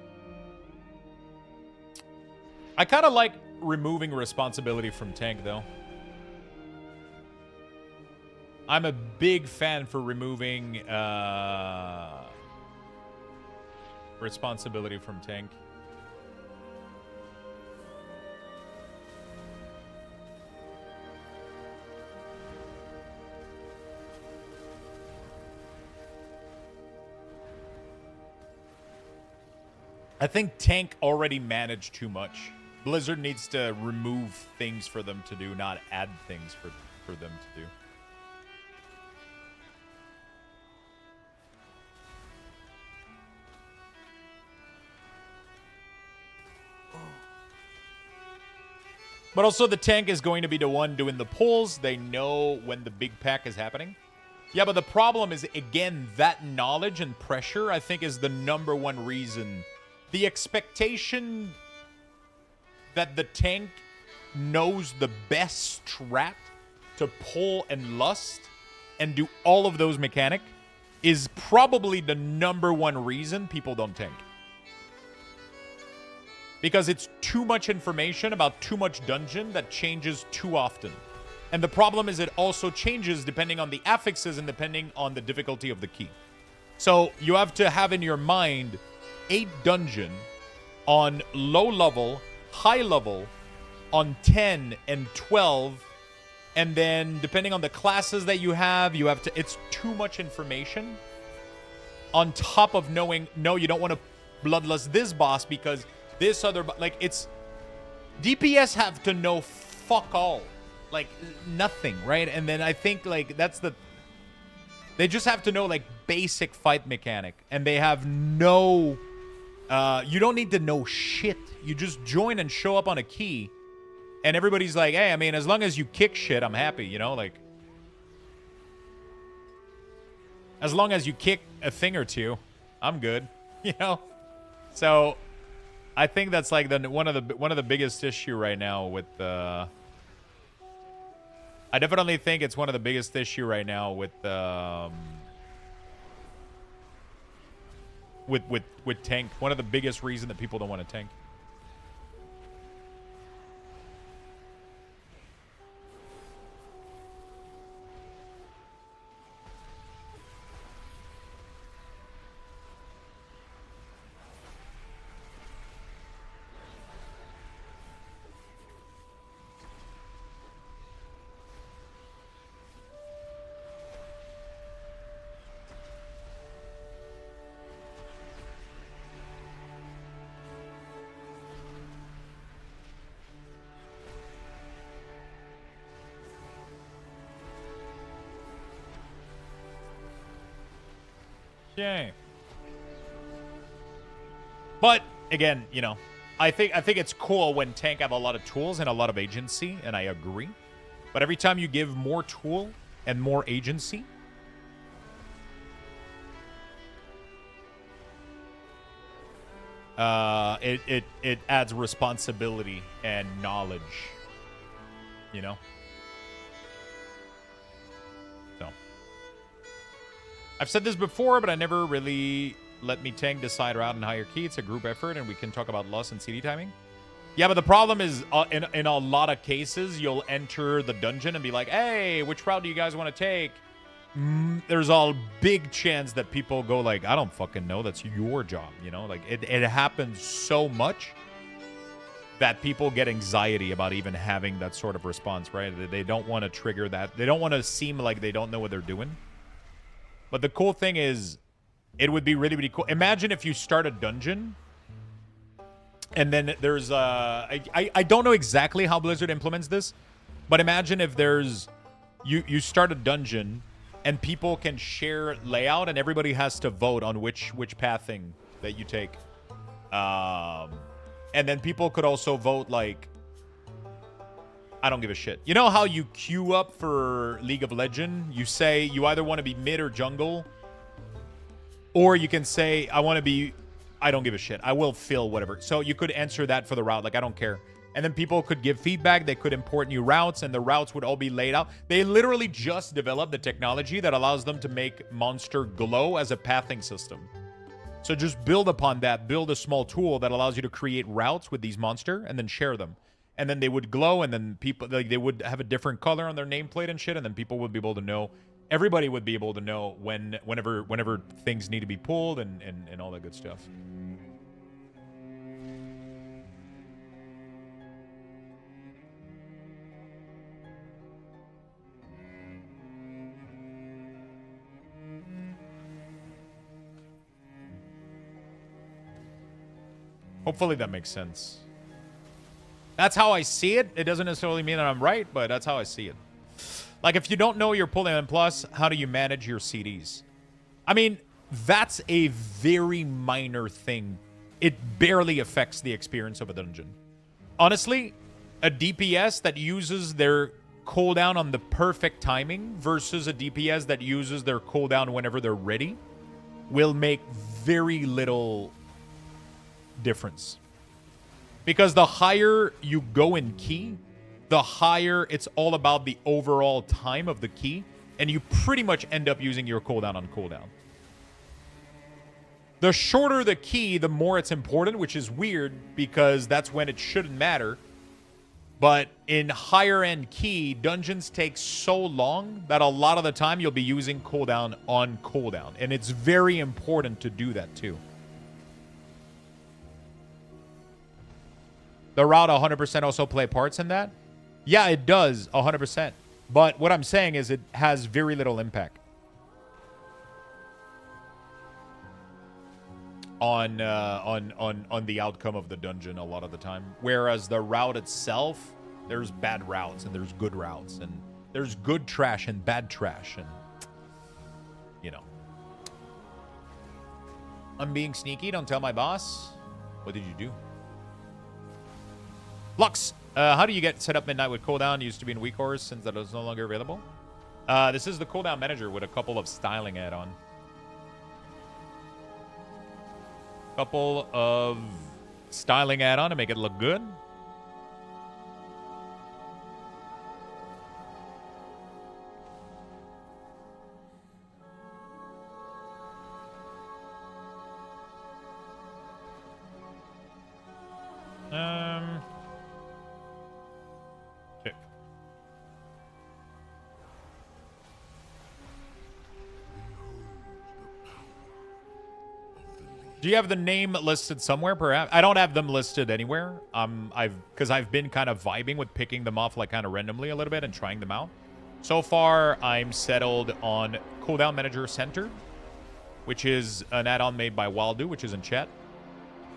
I kind of like removing responsibility from tank though. I'm a big fan for removing responsibility from tank. I think tank already managed too much. Blizzard needs to remove things for them to do, not add things for them to do. But also the tank is going to be the one doing the pulls. They know when the big pack is happening. Yeah, but the problem is, again, that knowledge and pressure, I think, is the #1 reason. The expectation that the tank knows the best strat to pull and lust and do all of those mechanic is probably the #1 reason people don't tank. Because it's too much information about too much dungeon that changes too often. And the problem is it also changes depending on the affixes and depending on the difficulty of the key. So you have to have in your mind 8 dungeon on low level, high level, on 10 and 12, And then depending on the classes that you have to, it's too much information. On top of knowing, no, you don't want to bloodlust this boss because this other, like, it's, DPS have to know fuck all. Like, nothing, right? And then I think, like, that's the, they just have to know, like, basic fight mechanic. And they have no, you don't need to know shit. You just join and show up on a key. And everybody's like, hey, I mean, as long as you kick shit, I'm happy, you know? Like, as long as you kick a thing or two, I'm good, you know? So, I think that's like one of the biggest issue right now with I definitely think it's one of the biggest issue right now with tank. One of the biggest reason that people don't want to tank. Yay. But again, you know, I think it's cool when tank have a lot of tools and a lot of agency, and I agree. But every time you give more tool and more agency, it adds responsibility and knowledge, you know. I've said this before, but I never really let me tank decide route and higher key. It's a group effort, and we can talk about loss and CD timing. Yeah, but the problem is, in a lot of cases, you'll enter the dungeon and be like, hey, which route do you guys want to take? There's a big chance that people go like, I don't fucking know. That's your job, you know? Like, it happens so much that people get anxiety about even having that sort of response, right? They don't want to trigger that. They don't want to seem like they don't know what they're doing. But the cool thing is, it would be really, really cool. Imagine if you start a dungeon, and then there's I don't know exactly how Blizzard implements this, but imagine if there's you start a dungeon, and people can share layout, and everybody has to vote on which pathing that you take. And then people could also vote like, I don't give a shit. You know how you queue up for League of Legends? You say you either want to be mid or jungle, or you can say, I want to be, I don't give a shit. I will fill whatever. So you could answer that for the route. Like, I don't care. And then people could give feedback. They could import new routes, and the routes would all be laid out. They literally just developed the technology that allows them to make Monster glow as a pathing system. So just build upon that. Build a small tool that allows you to create routes with these monster and then share them. And then they would glow, and then people, like, they would have a different color on their nameplate and shit, and then people would be able to know. Everybody would be able to know whenever things need to be pulled and all that good stuff. Hopefully that makes sense. That's how I see it. It doesn't necessarily mean that I'm right, but that's how I see it. Like, if you don't know you're pulling M+, how do you manage your CDs? I mean, that's a very minor thing. It barely affects the experience of a dungeon. Honestly, a DPS that uses their cooldown on the perfect timing versus a DPS that uses their cooldown whenever they're ready will make very little difference. Because the higher you go in key, the higher it's all about the overall time of the key, and you pretty much end up using your cooldown on cooldown. The shorter the key, the more it's important, which is weird because that's when it shouldn't matter. But in higher end key, dungeons take so long that a lot of the time you'll be using cooldown on cooldown. And it's very important to do that too. The route 100% also play parts in that? Yeah, it does, 100%. But what I'm saying is it has very little impact on the outcome of the dungeon a lot of the time. Whereas the route itself, there's bad routes and there's good routes and there's good trash and bad trash and you know. I'm being sneaky. Don't tell my boss. What did you do? Lux, how do you get set up midnight with cooldown? Used to be in weak horse since that is no longer available. This is the cooldown manager with a couple of styling add-on. Couple of styling add-on to make it look good. Okay. Do you have the name listed somewhere, perhaps? I don't have them listed anywhere. Because I've been kind of vibing with picking them off like kind of randomly a little bit and trying them out. So far, I'm settled on Cooldown Manager Center, which is an add-on made by Waldo, which is in chat.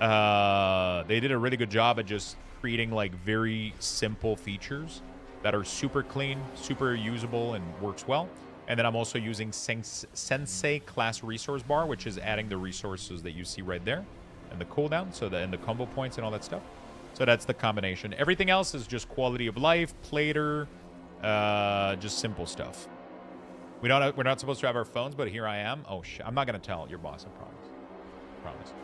They did a really good job at just creating like very simple features that are super clean, super usable, and works well. And then I'm also using Sensei Class Resource Bar, which is adding the resources that you see right there, and the cooldown, so and the combo points and all that stuff. So that's the combination. Everything else is just quality of life, plater, just simple stuff. We're not supposed to have our phones, but here I am. Oh shit! I'm not gonna tell your boss. I promise. Promise.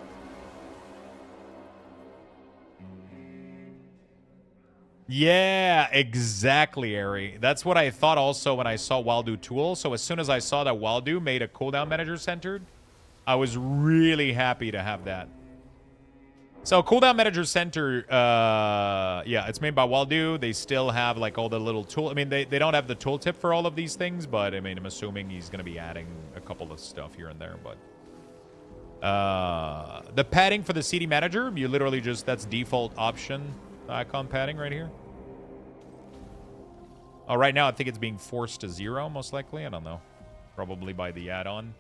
Yeah, exactly, Ari. That's what I thought also when I saw Waldo Tool. So as soon as I saw that Waldo made a cooldown manager centered, I was really happy to have that. So cooldown manager center, yeah, it's made by Waldo. They still have like all the little tool. I mean, they don't have the tooltip for all of these things, but I mean, I'm assuming he's going to be adding a couple of stuff here and there. But the padding for the CD manager, you literally just, that's default option. Icon padding right here. Oh, right now I think it's being forced to 0, most likely. I don't know. Probably by the add-on.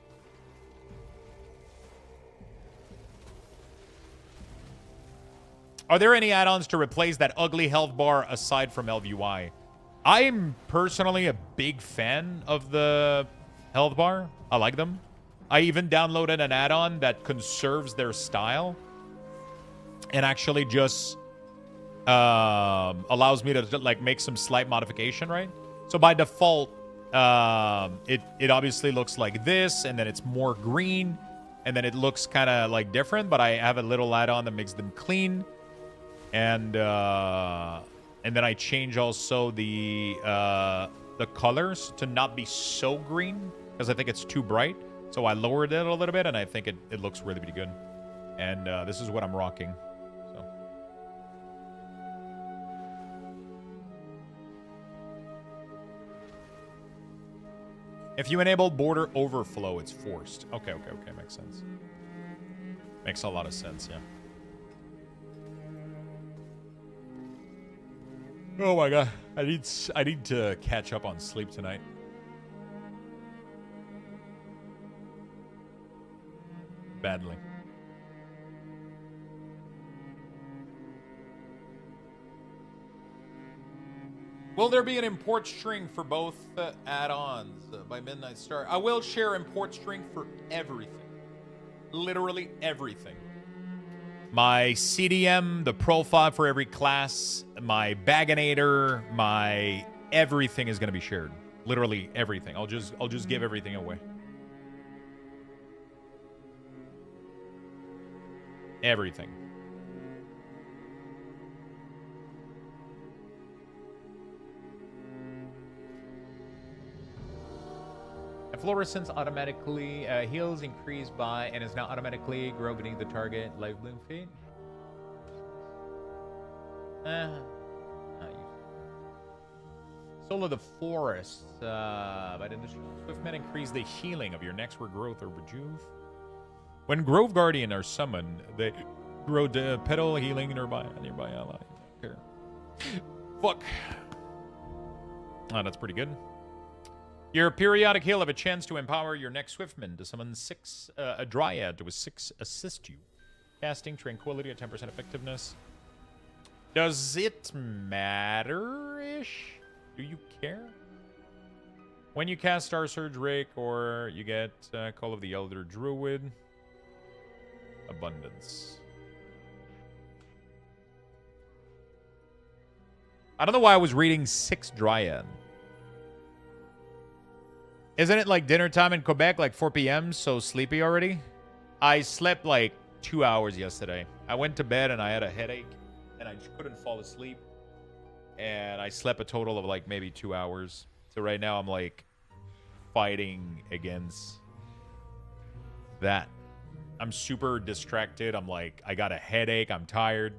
Are there any add-ons to replace that ugly health bar aside from LVUI? I'm personally a big fan of the health bar. I like them. I even downloaded an add-on that conserves their style and actually just allows me to like make some slight modification, right? So by default, it obviously looks like this, and then it's more green, and then it looks kind of like different, but I have a little add-on that makes them clean, and then I change also the colors to not be so green because I think it's too bright. So I lowered it a little bit, and I think it looks really, really good. And this is what I'm rocking. If you enable border overflow, it's forced. Okay. Makes sense. Makes a lot of sense, yeah. Oh my god. I need to catch up on sleep tonight. Badly. Will there be an import string for both add-ons by Midnight Star? I will share import string for everything. Literally everything. My CDM, the profile for every class, my Baganator, my everything is going to be shared. Literally everything. I'll just give everything away. Everything. Fluorescence automatically heals increased by and is now automatically grow beneath the target life bloom feat. Soul of the Forest by the Swiftman increase the healing of your next regrowth or rejuve. When Grove Guardian are summoned, they grow the petal healing nearby ally. Fuck. Oh, that's pretty good. Your periodic heal have a chance to empower your next Swiftman to summon a Dryad with 6 assist you. Casting Tranquility at 10% effectiveness. Does it matter-ish? Do you care? When you cast Star Surge Rake or you get Call of the Elder Druid. Abundance. I don't know why I was reading 6 Dryad. Isn't it like dinner time in Quebec, like 4 p.m., so sleepy already? I slept like 2 hours yesterday. I went to bed and I had a headache and I just couldn't fall asleep. And I slept a total of like maybe 2 hours. So right now I'm like fighting against that. I'm super distracted. I'm like, I got a headache. I'm tired.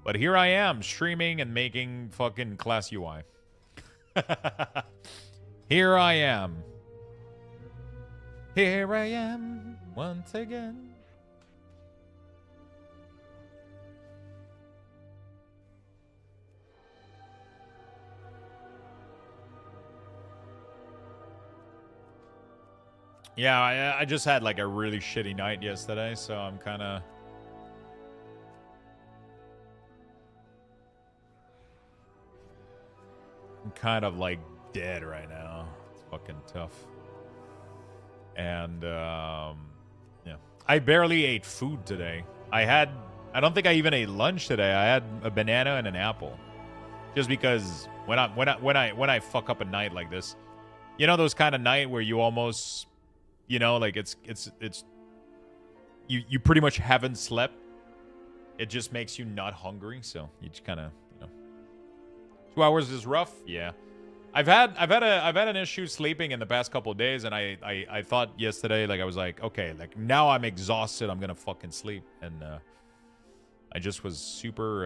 But here I am streaming and making fucking class UI. Here I am. Here I am once again. Yeah, I just had like a really shitty night yesterday, so I'm kind of... like dead right now. It's fucking tough. And yeah, I barely ate food today. I don't think I even ate lunch today. I had a banana and an apple, just because when I fuck up a night like this, you know, those kind of night where you almost, you know, like it's you pretty much haven't slept. It just makes you not hungry, so you just kind of, you know. 2 hours is rough, yeah. I've had an issue sleeping in the past couple of days, and I thought yesterday, like, I was like, okay, like, now I'm exhausted, I'm gonna fucking sleep, and I just was super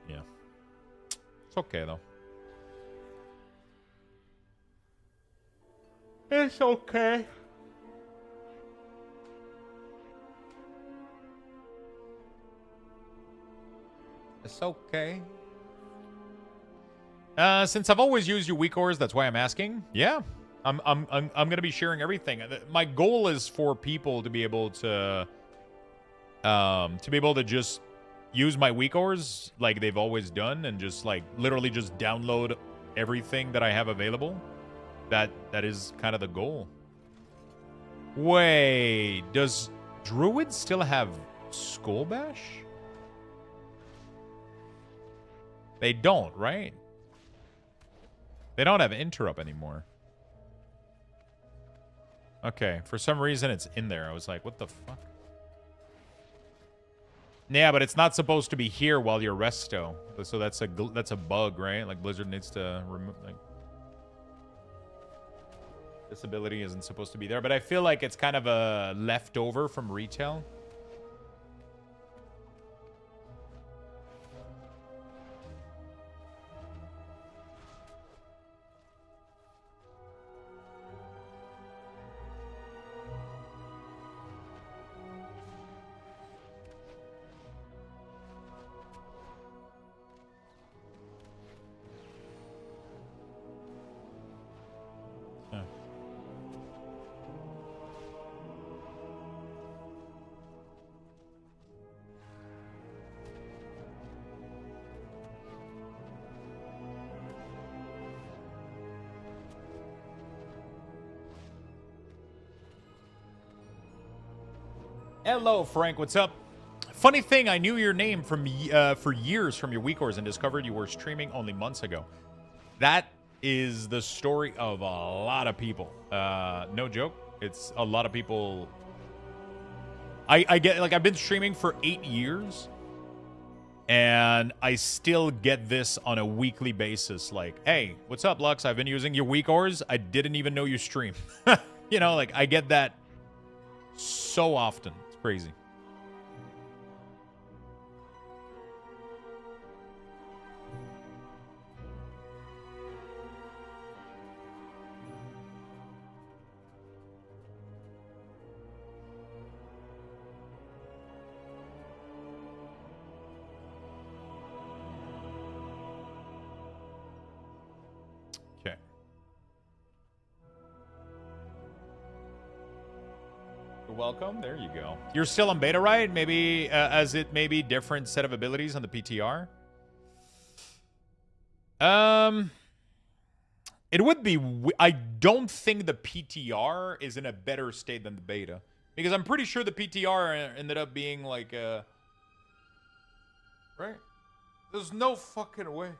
yeah. It's okay though. It's okay. It's okay. Since I've always used your weak ores, that's why I'm asking. Yeah, I'm gonna be sharing everything. My goal is for people to be able to just use my weak ores like they've always done, and just like literally just download everything that I have available. That is kind of the goal. Wait, does Druid still have Skull Bash? They don't, right? They don't have Interrupt anymore. Okay, for some reason it's in there. I was like, what the fuck? Yeah, but it's not supposed to be here while you're resto. So that's a bug, right? Like Blizzard needs to remove, like, this ability isn't supposed to be there, but I feel like it's kind of a leftover from retail. Hello, Frank. What's up? Funny thing, I knew your name from for years from your weak ores and discovered you were streaming only months ago. That is the story of a lot of people. No joke. It's a lot of people. I get, like, I've been streaming for 8 years, and I still get this on a weekly basis. Like, hey, what's up, Lux? I've been using your weak ores. I didn't even know you stream. You know, like, I get that so often. It's crazy. You're welcome. There you go. You're still on beta, right? Maybe as it may be different set of abilities on the PTR. It would be. I don't think the PTR is in a better state than the beta, because I'm pretty sure the PTR ended up being like right. There's no fucking way.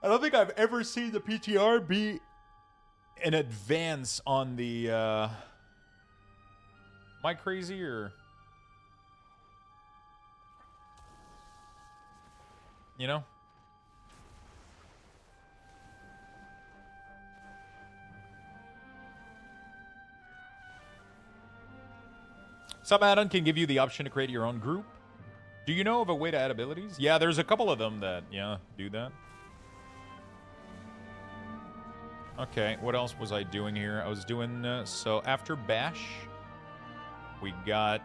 I don't think I've ever seen the PTR be an advance on the. Am I crazy or? You know? Some add-on can give you the option to create your own group. Do you know of a way to add abilities? Yeah, there's a couple of them that, yeah, do that. Okay, what else was I doing here? I was doing, so after Bash, we got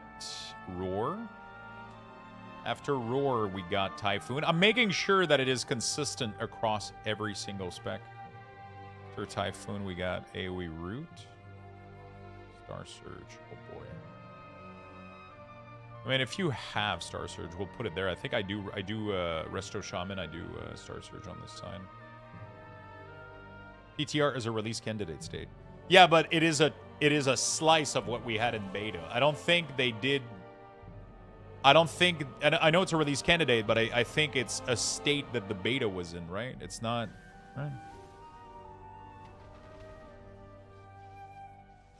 Roar. After Roar, we got Typhoon. I'm making sure that it is consistent across every single spec. After Typhoon, we got AoE Root. Star Surge, oh boy. I mean, if you have Star Surge, we'll put it there. I think I do Resto Shaman, I do Star Surge on this side. PTR is a release candidate state. Yeah, but it is a slice of what we had in beta. I don't think they did. I don't think, and I know it's a release candidate, but I think it's a state that the beta was in, right? It's not, right?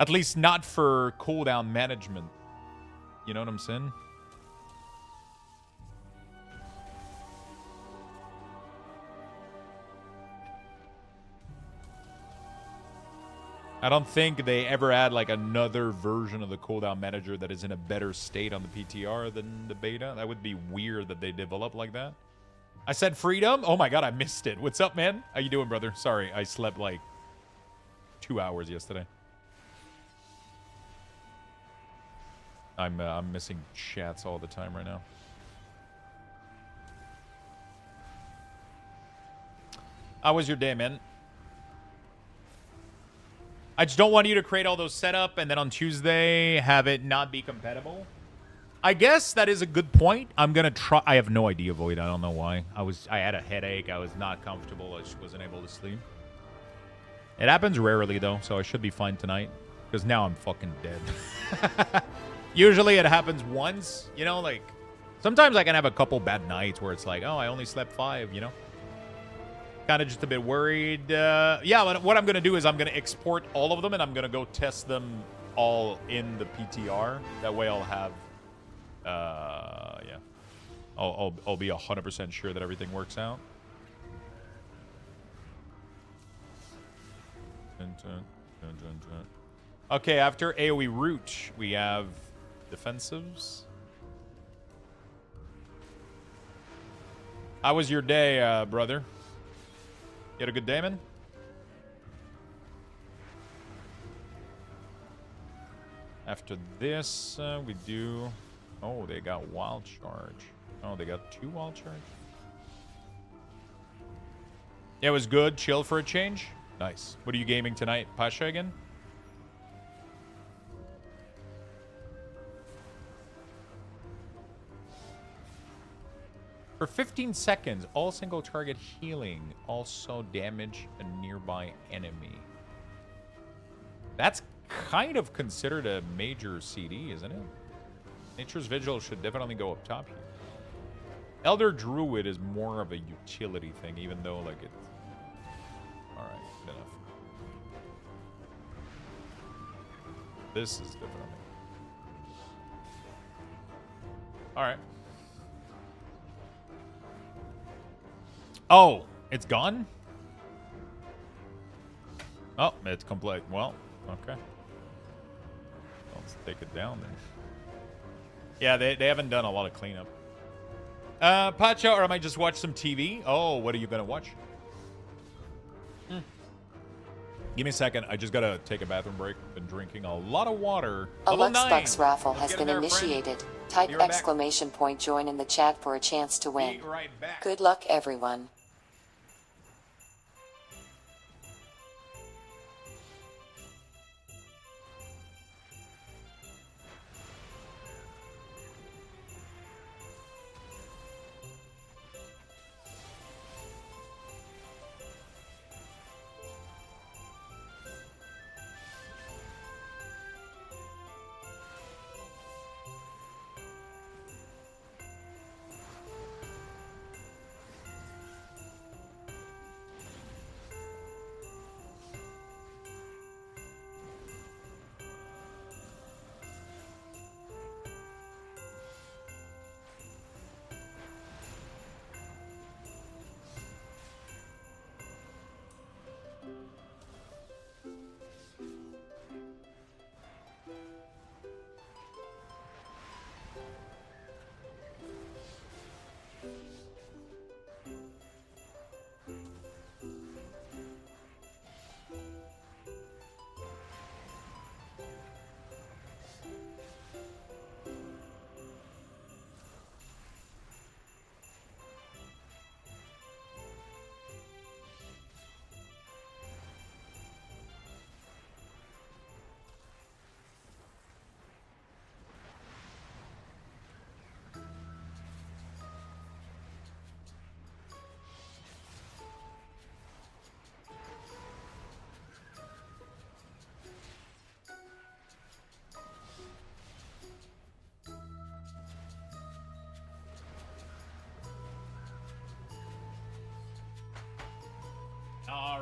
At least not for cooldown management. You know what I'm saying? I don't think they ever had like another version of the cooldown manager that is in a better state on the PTR than the beta. That would be weird that they develop like that. I said freedom? Oh my god, I missed it. What's up, man? How you doing, brother? Sorry, I slept like 2 hours yesterday. I'm missing chats all the time right now. How was your day, man? I just don't want you to create all those setup and then on Tuesday have it not be compatible. I guess that is a good point. I'm gonna try. I have no idea, Void. I don't know why. I had a headache. I was not comfortable. I just wasn't able to sleep. It happens rarely though, so I should be fine tonight. Because now I'm fucking dead. Usually it happens once, you know, like sometimes I can have a couple bad nights where it's like, oh, I only slept 5, you know? Kind of just a bit worried. Yeah, but what I'm going to do is I'm going to export all of them and I'm going to go test them all in the PTR. That way I'll have, yeah. I'll be 100% sure that everything works out. Okay, after AoE Root, we have defensives. How was your day, brother? You had a good day, man? After this, we do... Oh, they got Wild Charge. Oh, they got 2 Wild Charge. Yeah, it was good. Chill for a change. Nice. What are you gaming tonight? Pasha again? For 15 seconds, all single target healing also damage a nearby enemy. That's kind of considered a major CD, isn't it? Nature's Vigil should definitely go up top here. Elder Druid is more of a utility thing, even though, like, it's... Alright, good enough. This is different. Alright. Oh, it's gone? Oh, it's complete. Well, okay. Let's take it down then. Yeah, they haven't done a lot of cleanup. Pacha, or I might just watch some TV. Oh, what are you gonna watch? Give me a second. I just gotta take a bathroom break. Been drinking a lot of water. A Luxthos raffle has been initiated. Type exclamation point join in the chat for a chance to win. Be right back. Good luck, everyone.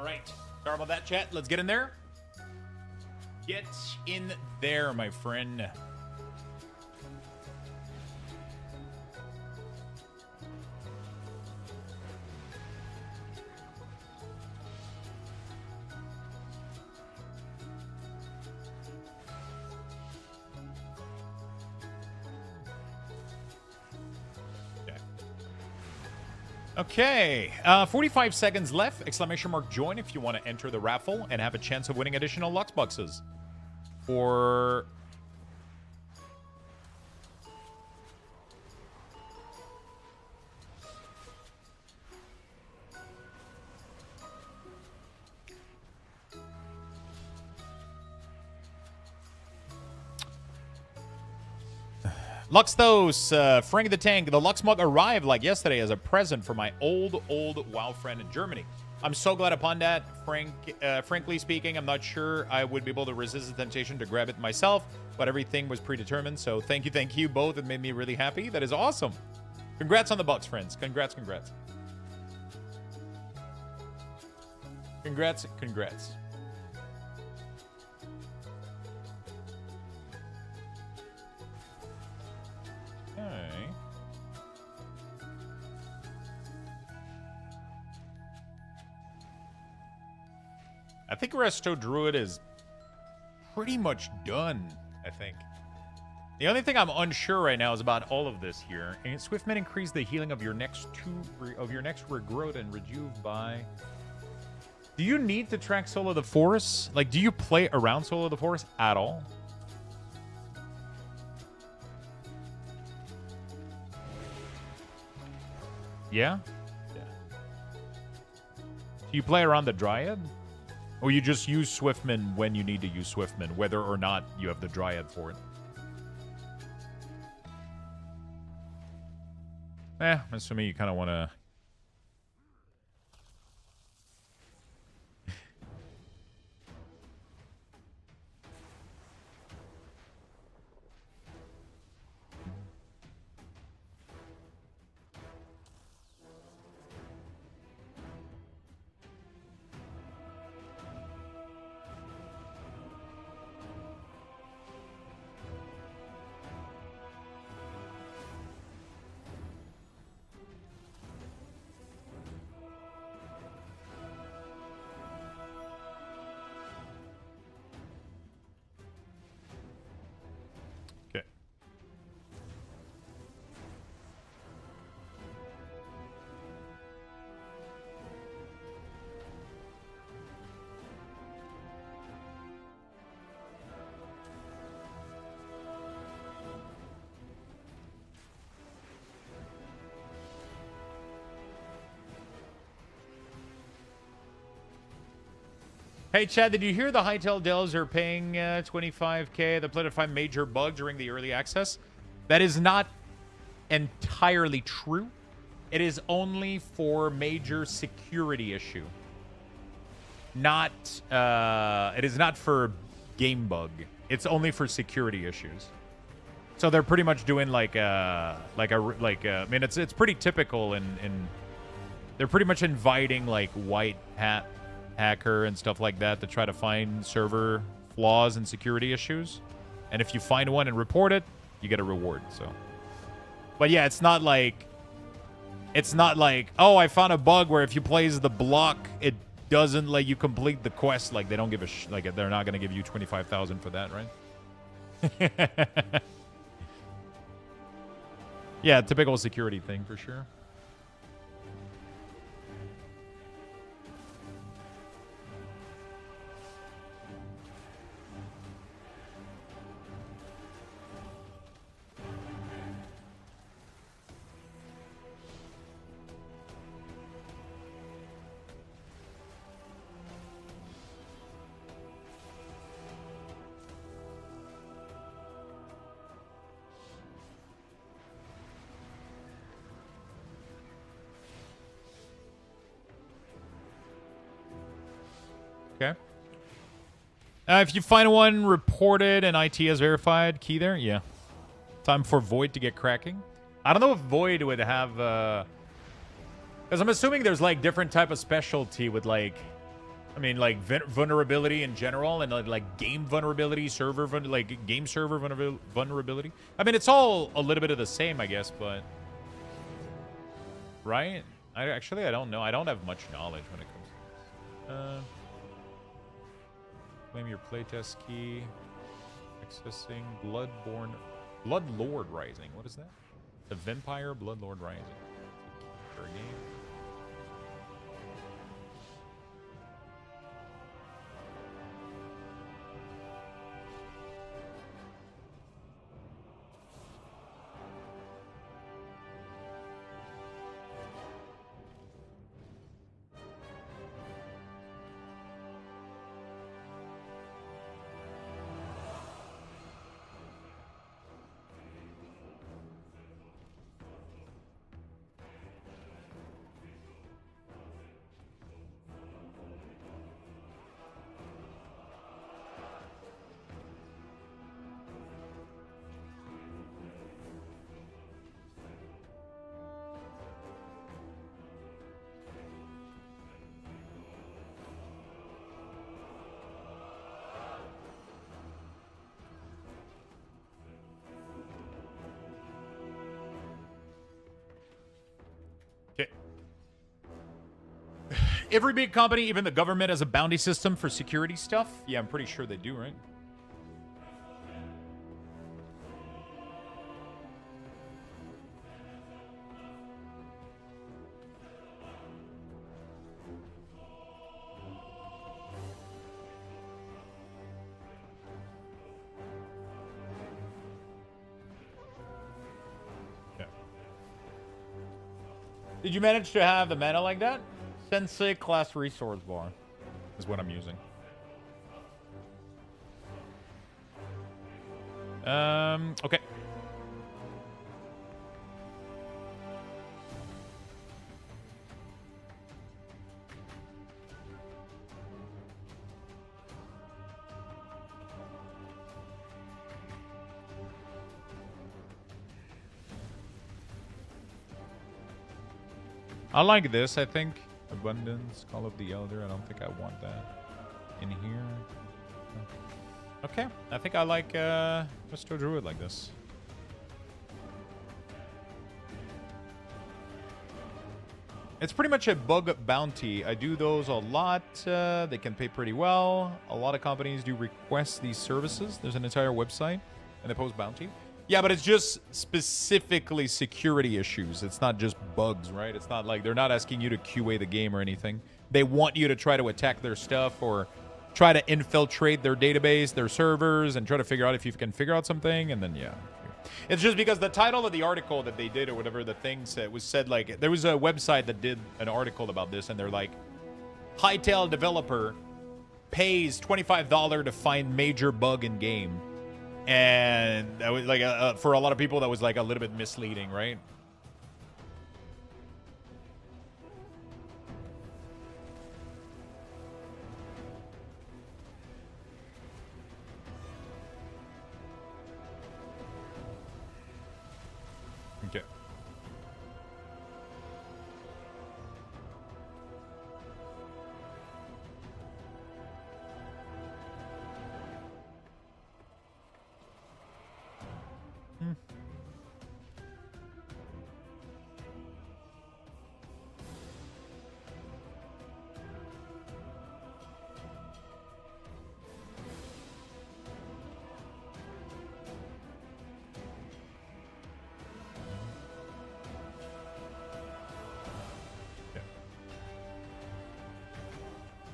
All right. Sorry about that, chat. Let's get in there. Get in there, my friend. Okay, 45 seconds left. Exclamation mark join if you want to enter the raffle and have a chance of winning additional Lux boxes. For Luxthos, Frank the Tank, the Lux mug arrived like yesterday as a present for my old WoW friend in Germany. I'm so glad upon that, Frank. Frankly speaking, I'm not sure I would be able to resist the temptation to grab it myself, but everything was predetermined, so thank you both. It made me really happy. That is awesome. Congrats on the bucks, friends. Congrats. Congrats. Okay. I think Resto Druid is pretty much done, I think. The only thing I'm unsure right now is about all of this here. And Swiftman increase the healing of your next regrowth and rejuve by... Do you need to track Soul of the Forest? Like, do you play around Soul of the Forest at all? Yeah? Yeah. Do you play around the Dryad? Or you just use Swiftman when you need to use Swiftman, whether or not you have the Dryad for it? I'm assuming you kind of want to... Hey, Chad, did you hear the Hytale Dells are paying $25K? They plan to find major bug during the early access. That is not entirely true. It is only for major security issue. Not, it is not for game bug. It's only for security issues. So they're pretty much doing I mean, it's pretty typical in they're pretty much inviting like white hat hacker and stuff like that to try to find server flaws and security issues. And if you find one and report it, you get a reward. So, but yeah, it's not like, oh, I found a bug where if you plays the block, it doesn't let you complete the quest. Like they don't give a like they're not gonna give you 25,000 for that, right? Yeah, typical security thing for sure. Okay. If you find one reported and IT has verified, key there? Yeah. Time for Void to get cracking. I don't know if Void would have... Because I'm assuming there's, like, different type of specialty with, like... I mean, like vulnerability in general, and like game vulnerability, game server vulnerability. I mean, it's all a little bit of the same, I guess, but right? I don't know. I don't have much knowledge when it comes to this. Claim your playtest key. Accessing Blood Lord Rising. What is that? The Vampire Blood Lord Rising. For a game. Every big company, even the government, has a bounty system for security stuff. Yeah, I'm pretty sure they do, right? Yeah. Did you manage to have the mana like that? Sensei class resource bar is what I'm using. Okay. I like this, I think. Abundance, Call of the Elder. I don't think I want that in here. Okay, I think I like Mr. Druid like this. It's pretty much a bug bounty. I do those a lot. They can pay pretty well. A lot of companies do request these services. There's an entire website, and they post bounty. Yeah, but it's just specifically security issues. It's not just bugs, right? It's not like they're not asking you to QA the game or anything. They want you to try to attack their stuff or try to infiltrate their database, their servers, and try to figure out if you can figure out something, and then, yeah. It's just because the title of the article that they did or whatever the thing said was said, like, there was a website that did an article about this, and they're like, Hightail developer pays $25 to find major bug in game. And that was like for a lot of people that was like a little bit misleading, right? Okay.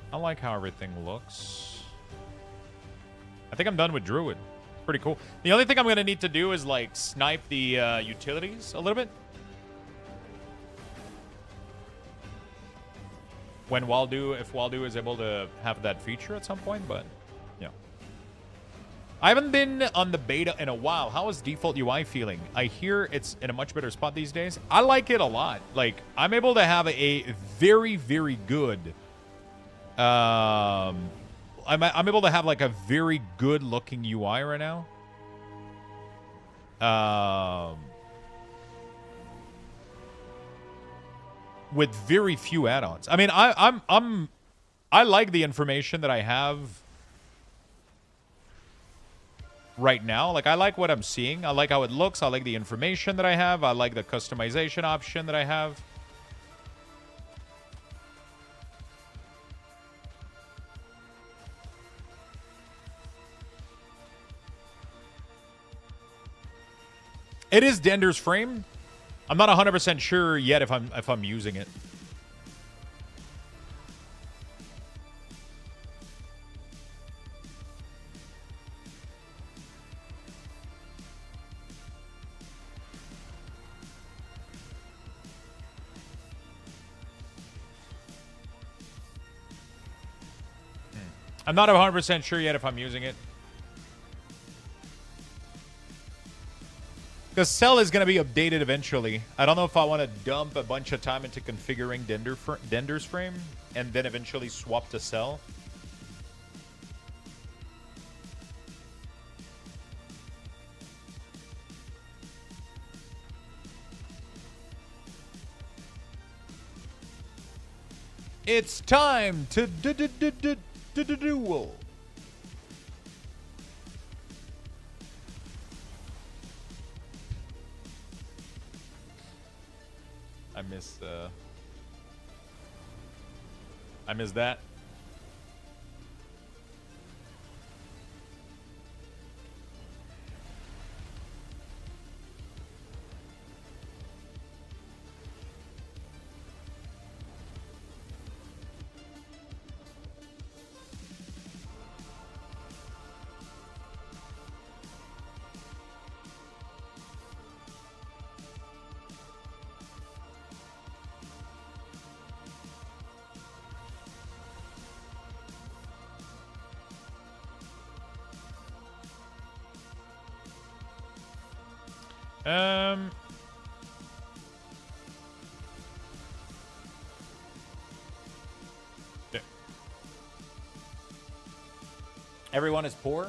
I like how everything looks. I think I'm done with Druid. Pretty cool. The only thing I'm going to need to do is, like, snipe the utilities a little bit. When if Waldo is able to have that feature at some point, but, yeah. I haven't been on the beta in a while. How is default UI feeling? I hear it's in a much better spot these days. I like it a lot. Like, I'm able to have a very, very good... I'm able to have like a very good looking UI right now. With very few add-ons. I mean, I'm I like the information that I have right now. Like, I like what I'm seeing. I like how it looks. I like the information that I have. I like the customization option that I have. It is Dender's frame. I'm not 100% sure yet if I'm using it. I'm not 100% sure yet if I'm using it. Because Cell is going to be updated eventually. I don't know if I want to dump a bunch of time into configuring Dender's frame and then eventually swap to Cell. It's time to duel. I miss that. Yeah. Everyone is poor.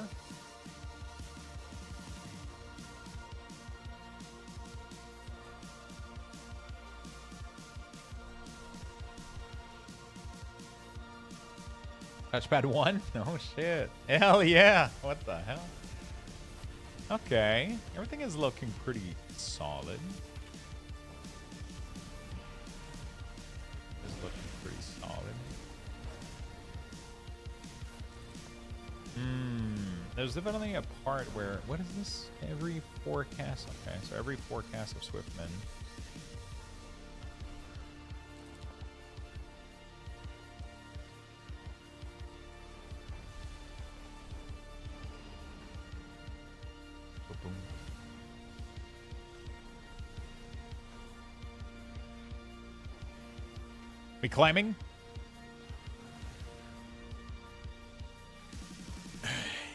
Touchpad 1? Oh shit. Hell yeah. What the hell? Okay. Everything is looking pretty solid. It's looking pretty solid. There's definitely a part where... What is this? Every forecast. Okay, so every forecast of Swiftmen. We climbing?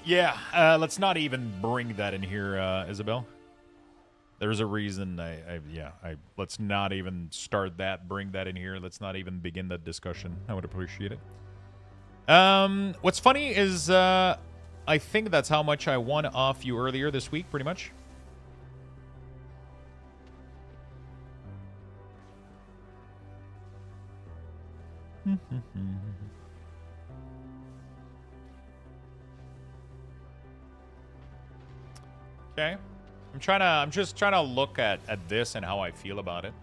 Yeah, let's not even bring that in here, Isabel. There's a reason let's not even start that, bring that in here. Let's not even begin that discussion. I would appreciate it. What's funny is, I think that's how much I won off you earlier this week, pretty much. Okay. I'm just trying to look at this and how I feel about it.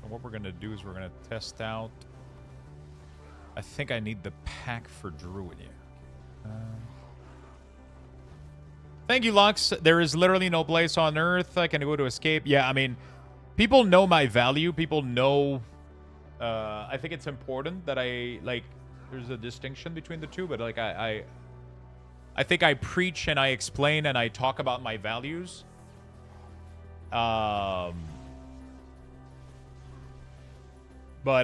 What we're going to do is we're going to test out... I think I need the pack for Druidia. Thank you, Lux. There is literally no place on Earth I can go to escape. Yeah, I mean, people know my value. People know... I think it's important that I, like... There's a distinction between the two, but, like, I think I preach and I explain and I talk about my values. But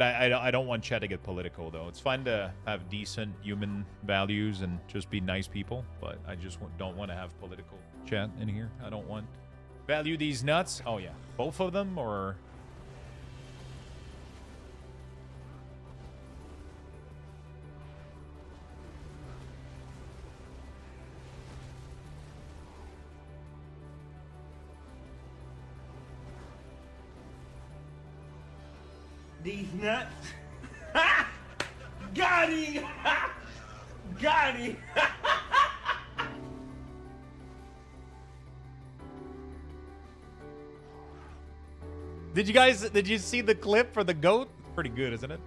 I don't want chat to get political, though. It's fine to have decent human values and just be nice people, but I just don't want to have political chat in here. I don't want... Value these nuts? Oh, yeah. Both of them, or... These nuts. Got him! Got him! Did you see the clip for the goat? Pretty good, isn't it?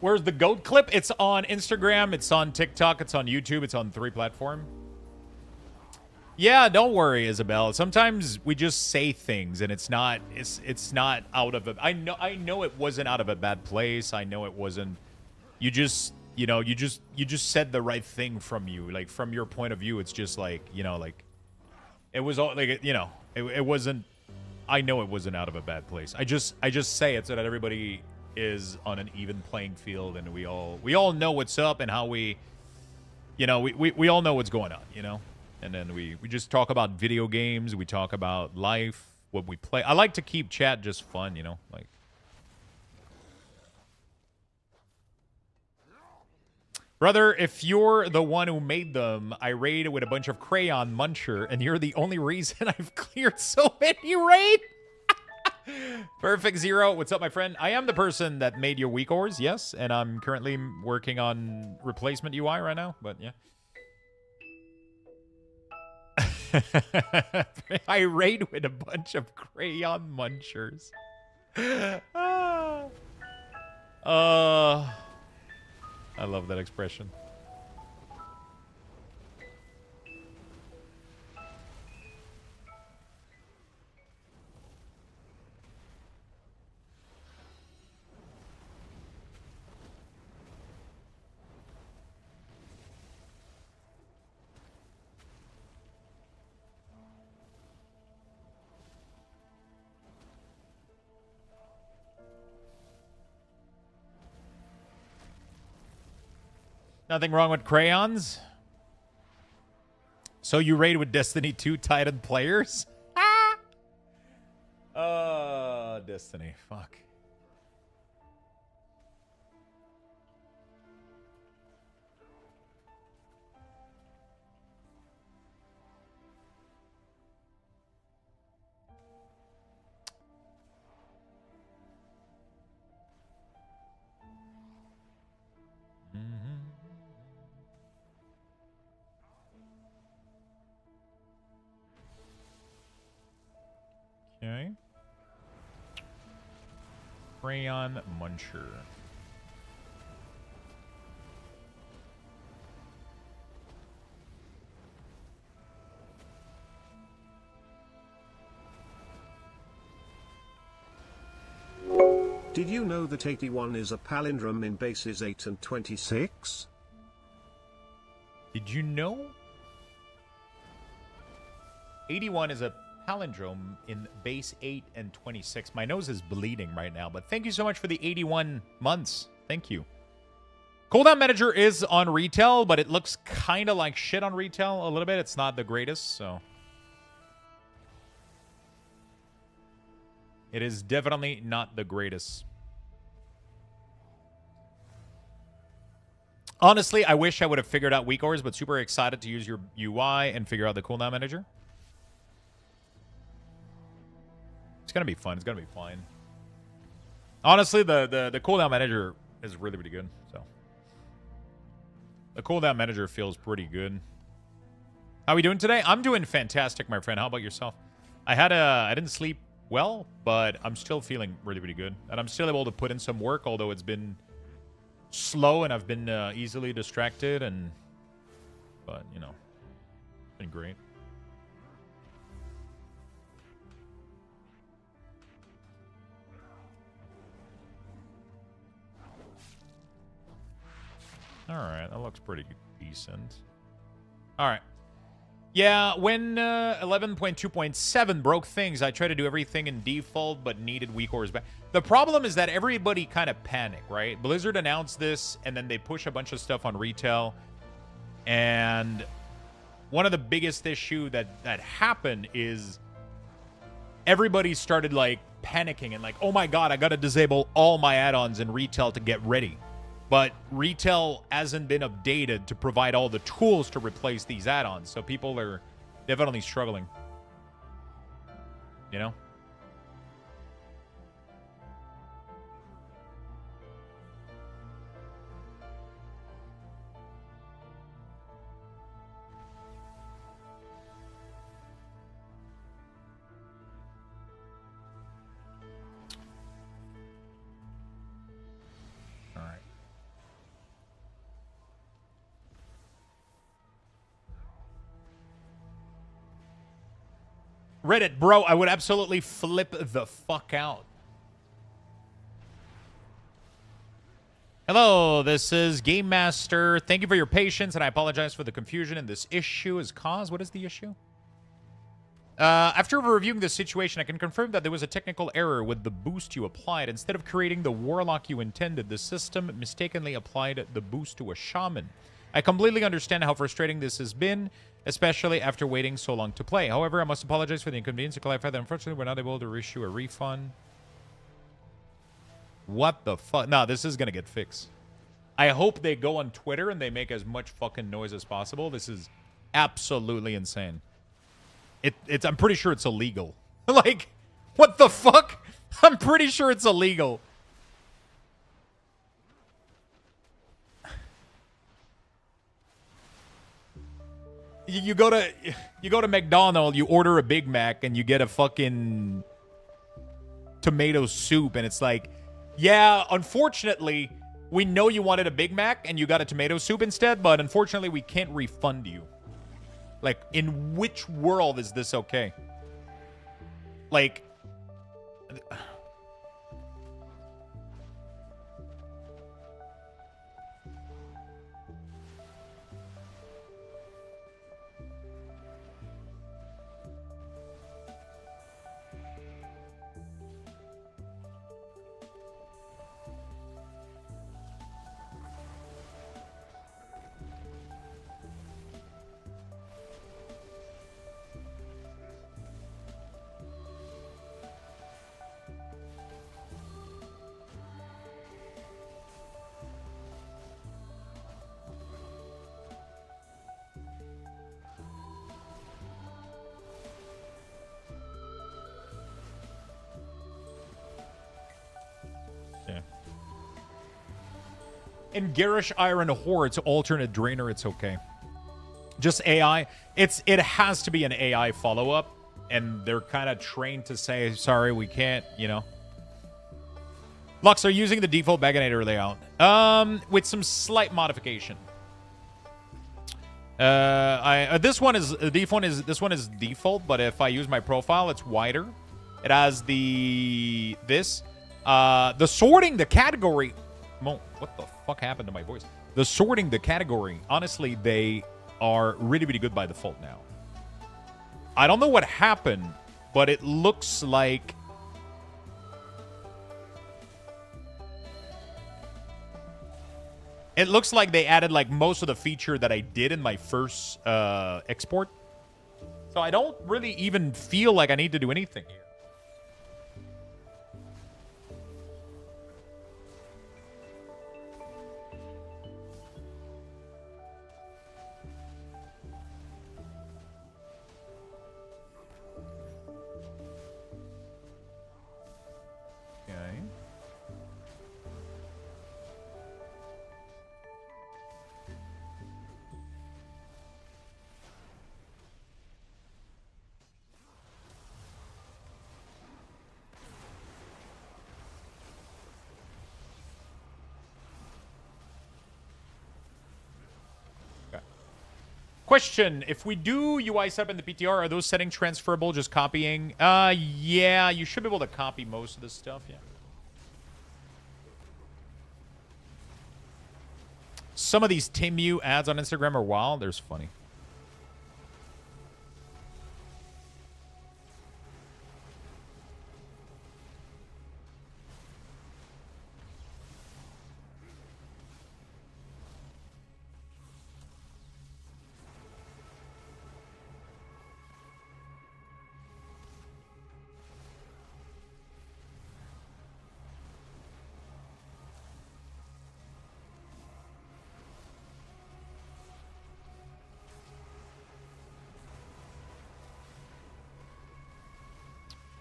Where's the goat clip? It's on Instagram, it's on TikTok, it's on YouTube, it's on 3 platforms. Yeah, don't worry, Isabel. Sometimes we just say things and it's not out of a... I know it wasn't out of a bad place. I know it wasn't... You just, you know, you just said the right thing from you. Like, from your point of view, it's just like, you know, like... It was all, like, you know, it wasn't... I know it wasn't out of a bad place. I just say it so that everybody is on an even playing field and we all know what's up and how we... You know, we all know what's going on, you know? And then we just talk about video games. We talk about life, what we play. I like to keep chat just fun, you know? Like, brother, if you're the one who made them, I raid with a bunch of crayon muncher, and you're the only reason I've cleared so many raid. Perfect Zero. What's up, my friend? I am the person that made your weak ores, yes. And I'm currently working on replacement UI right now, but yeah. I raid with a bunch of crayon munchers. I love that expression. Nothing wrong with crayons. So you raid with Destiny 2 Titan players? Destiny. Fuck. Okay. Crayon muncher. Did you know that 81 is a palindrome in bases 8 and 26? Did you know? 81 is a palindrome in base 8 and 26. My nose is bleeding right now, but thank you so much for the 81 months. Thank you. Cooldown Manager is on retail, but it looks kind of like shit on retail a little bit. It's not the greatest, so... It is definitely not the greatest. Honestly, I wish I would have figured out weak ores, but super excited to use your UI and figure out the cooldown manager. It's going to be fun. It's going to be fine. Honestly, the cooldown manager is really, really good. So the cooldown manager feels pretty good. How are we doing today? I'm doing fantastic, my friend. How about yourself? I didn't sleep well, but I'm still feeling really, really good. And I'm still able to put in some work, although it's been slow and I've been easily distracted. But, you know, it's been great. All right, that looks pretty decent. All right. Yeah, when 11.2.7 broke things, I tried to do everything in default, but needed weak orders back. The problem is that everybody kind of panicked, right? Blizzard announced this, and then they push a bunch of stuff on retail. And one of the biggest issue that happened is everybody started, like, panicking and like, oh my god, I got to disable all my add-ons in retail to get ready. But retail hasn't been updated to provide all the tools to replace these add-ons. So people are definitely struggling. You know? Reddit, bro, I would absolutely flip the fuck out. Hello, this is Game Master. Thank you for your patience, and I apologize for the confusion and this issue is caused. What is the issue? After reviewing the situation, I can confirm that there was a technical error with the boost you applied. Instead of creating the warlock you intended, the system mistakenly applied the boost to a shaman. I completely understand how frustrating this has been, especially after waiting so long to play. However, I must apologize for the inconvenience to clarify that unfortunately we're not able to issue a refund. What the fuck? No, this is going to get fixed. I hope they go on Twitter and they make as much fucking noise as possible. This is absolutely insane. I'm pretty sure it's illegal. Like, what the fuck? I'm pretty sure it's illegal. You go to McDonald's, you order a Big Mac, and you get a fucking tomato soup, and it's like, yeah, unfortunately, we know you wanted a Big Mac and you got a tomato soup instead, but unfortunately, we can't refund you. Like, in which world is this okay? Like... In Garish Iron Horde's alternate drainer, it's okay. Just AI. It has to be an AI follow-up, and they're kind of trained to say, sorry, we can't, you know. Lux, are you using the default Baganator layout? With some slight modification. This one is default, but if I use my profile, it's wider. It has the sorting, the category. What the fuck happened to my voice? The sorting, the category. Honestly, they are really, really good by default now. I don't know what happened, but it looks like they added like most of the feature that I did in my first export. So I don't really even feel like I need to do anything here. Question: if we do UI setup in the PTR, are those settings transferable? Just copying? Yeah, you should be able to copy most of this stuff. Yeah. Some of these Timu ads on Instagram are wild. There's funny.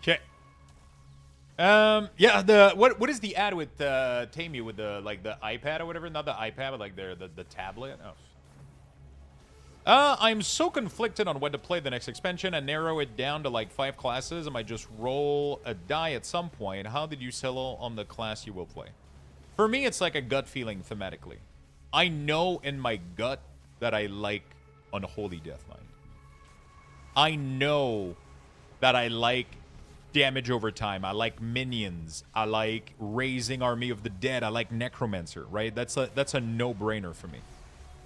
Okay. Yeah, what is the ad with Tamey with the the iPad or whatever? Not the iPad, but like the tablet. Oh. I'm so conflicted on when to play the next expansion and narrow it down to like 5 classes. I might just roll a die at some point. How did you settle on the class you will play? For me, it's like a gut feeling thematically. I know in my gut that I like Unholy Deathmind. I know that I like damage over time. I like minions. I like Raising Army of the Dead. I like Necromancer, right? That's a no-brainer for me.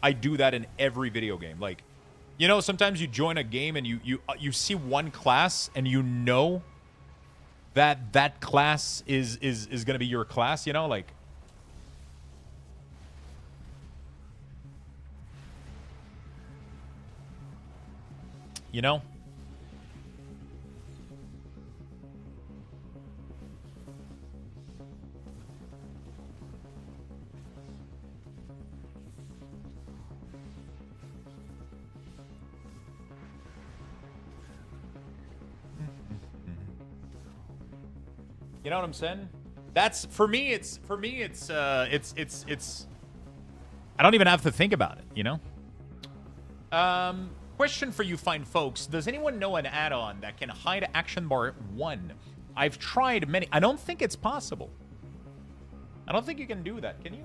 I do that in every video game. Like, you know, sometimes you join a game and you see one class and you know that that class is going to be your class, you know, like you know? You know what I'm saying? That's for me. It's I don't even have to think about it. You know. Question for you fine folks: does anyone know an add-on that can hide Action Bar 1? I've tried many. I don't think it's possible. I don't think you can do that. Can you?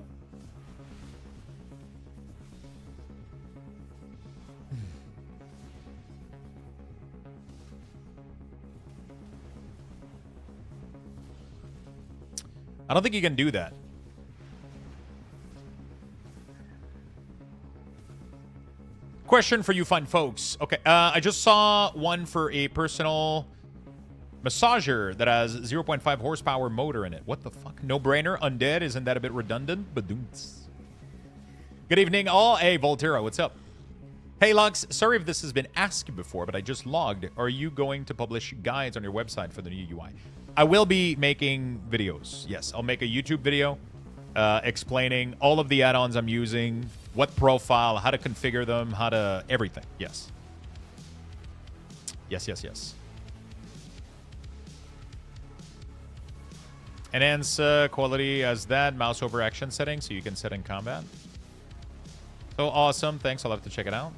I don't think you can do that. Question for you fun folks. Okay, I just saw one for a personal massager that has 0.5 horsepower motor in it. What the fuck? No-brainer? Undead? Isn't that a bit redundant? Badoomts. Good evening, all. Hey, Volterra, what's up? Hey, Lux. Sorry if this has been asked before, but I just logged. Are you going to publish guides on your website for the new UI? I will be making videos. Yes, I'll make a YouTube video explaining all of the add-ons I'm using, what profile, how to configure them, how to... everything. Yes. Yes, yes, yes. Enhance quality as that. Mouse over action setting so you can set in combat. So awesome. Thanks. I'll have to check it out.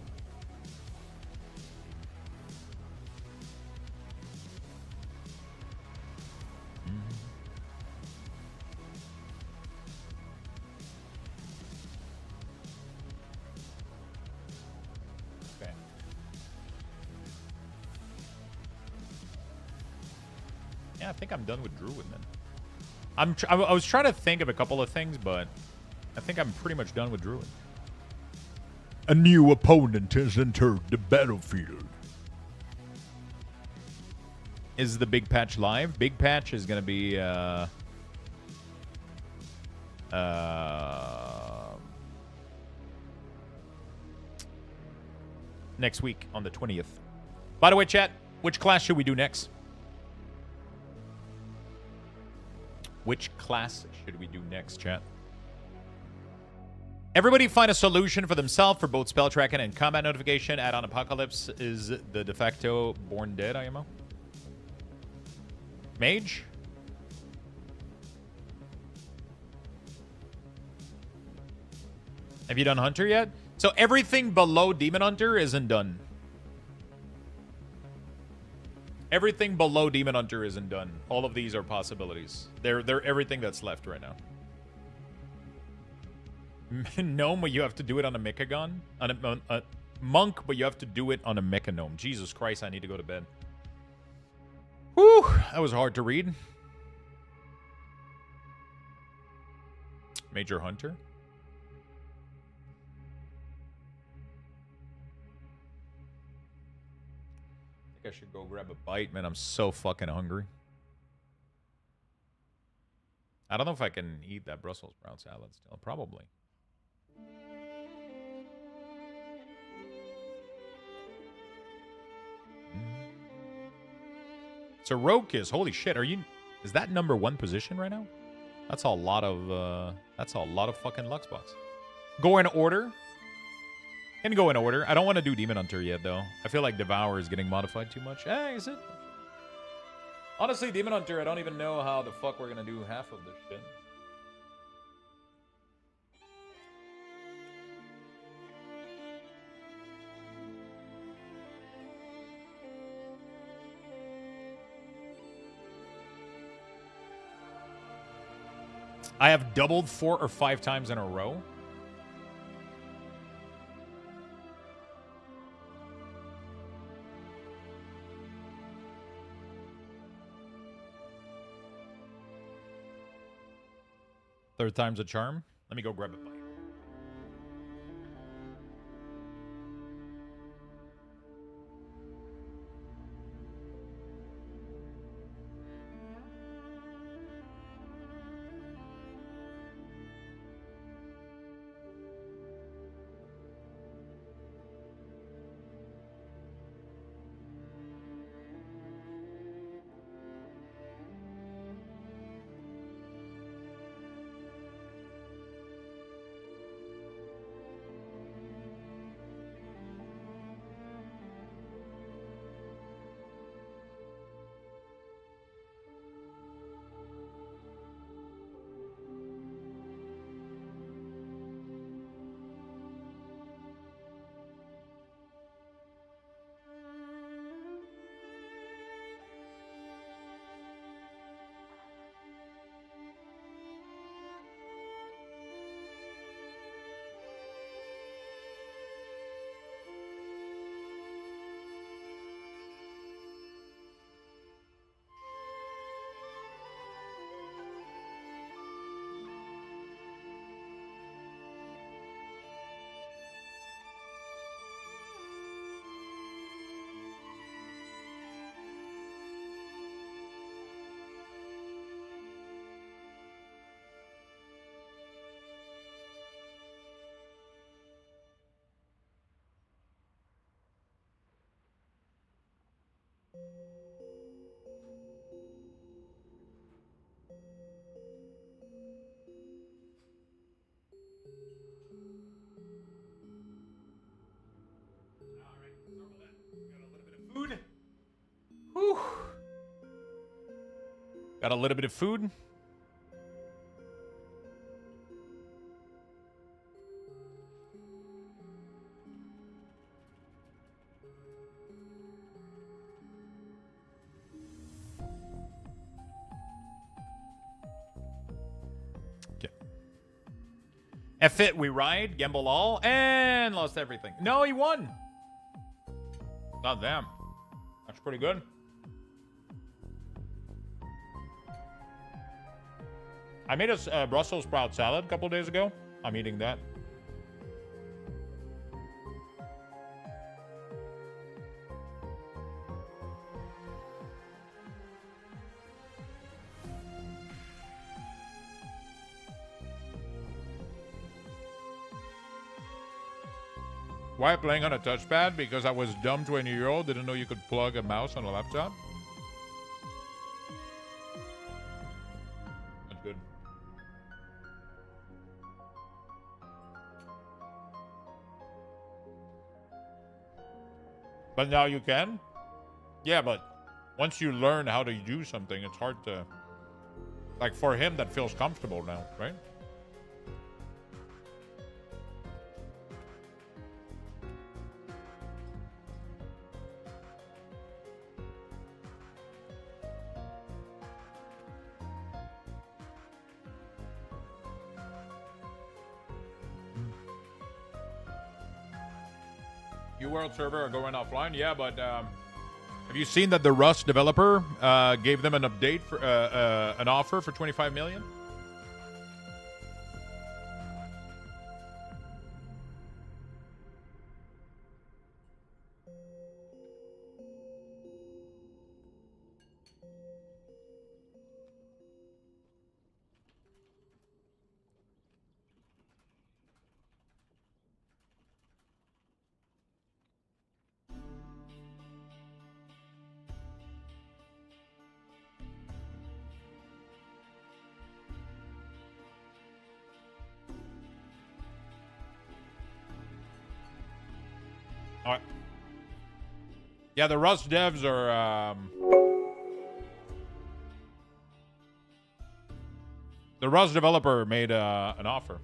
I think I'm done with Druid, man. I was trying to think of a couple of things, but I think I'm pretty much done with Druid. A new opponent has entered the battlefield. Is the big patch live? Big patch is going to be next week on the 20th. By the way, chat, which class should we do next? Which class should we do next, chat? Everybody find a solution for themselves for both spell tracking and combat notification. Add-on Apocalypse is the de facto Born Dead IMO. Mage? Have you done Hunter yet? So everything below Demon Hunter isn't done. Everything below Demon Hunter isn't done. All of these are possibilities. They're everything that's left right now. Gnome, you have to do it on a Mechagon? monk, but you have to do it on a mechanome. Jesus Christ, I need to go to bed. Whew, that was hard to read. Major Hunter. I think I should go grab a bite, man. I'm so fucking hungry. I don't know if I can eat that Brussels sprout salad still. Probably. So Rogue Kiss, holy shit, is that #1 position right now? That's a lot of fucking Lux bucks. Go in order. Can go in order. I don't want to do Demon Hunter yet though. I feel like Devour is getting modified too much. Is it? Honestly, Demon Hunter, I don't even know how the fuck we're gonna do half of this shit. I have doubled 4 or 5 times in a row. Third time's a charm. Let me go grab a bite. Food. Whew. Got a little bit of food. Okay. F it, we ride, gamble all, and lost everything. No, he won. Not them. That's pretty good. I made a Brussels sprout salad a couple days ago. I'm eating that. Why playing on a touchpad? Because I was dumb 20-year-old, didn't know you could plug a mouse on a laptop. That's good. But now you can? Yeah, but once you learn how to do something, it's hard to... Like, for him, that feels comfortable now, right? New World server are going offline. Yeah, but have you seen that the Rust developer gave them an update for an offer for 25 million? All right. Yeah, the Rust devs are. The Rust developer made an offer.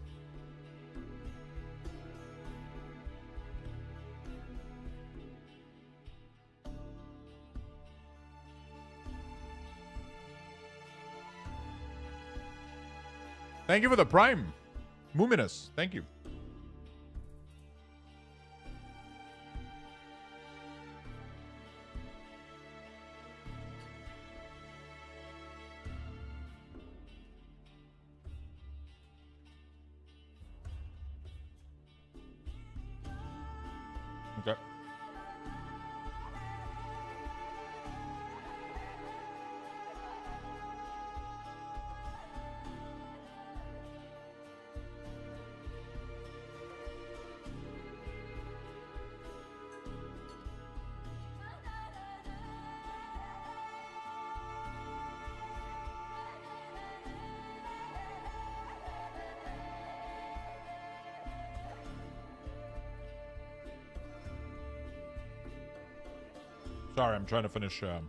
Thank you for the Prime. Muminous. Thank you. Okay. Sorry, I'm trying to finish. Trying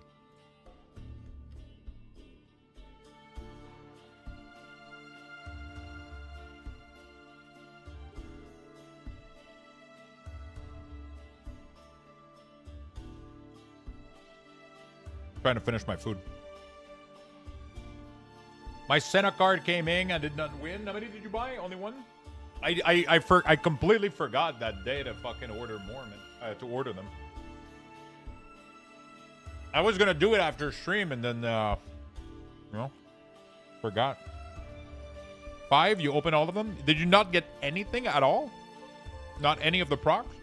to finish my food. My Senna card came in. I did not win. How many did you buy? Only one? I completely forgot that day to fucking order more, man. To order them. I was gonna do it after stream and then, forgot. 5, you open all of them? Did you not get anything at all? Not any of the procs?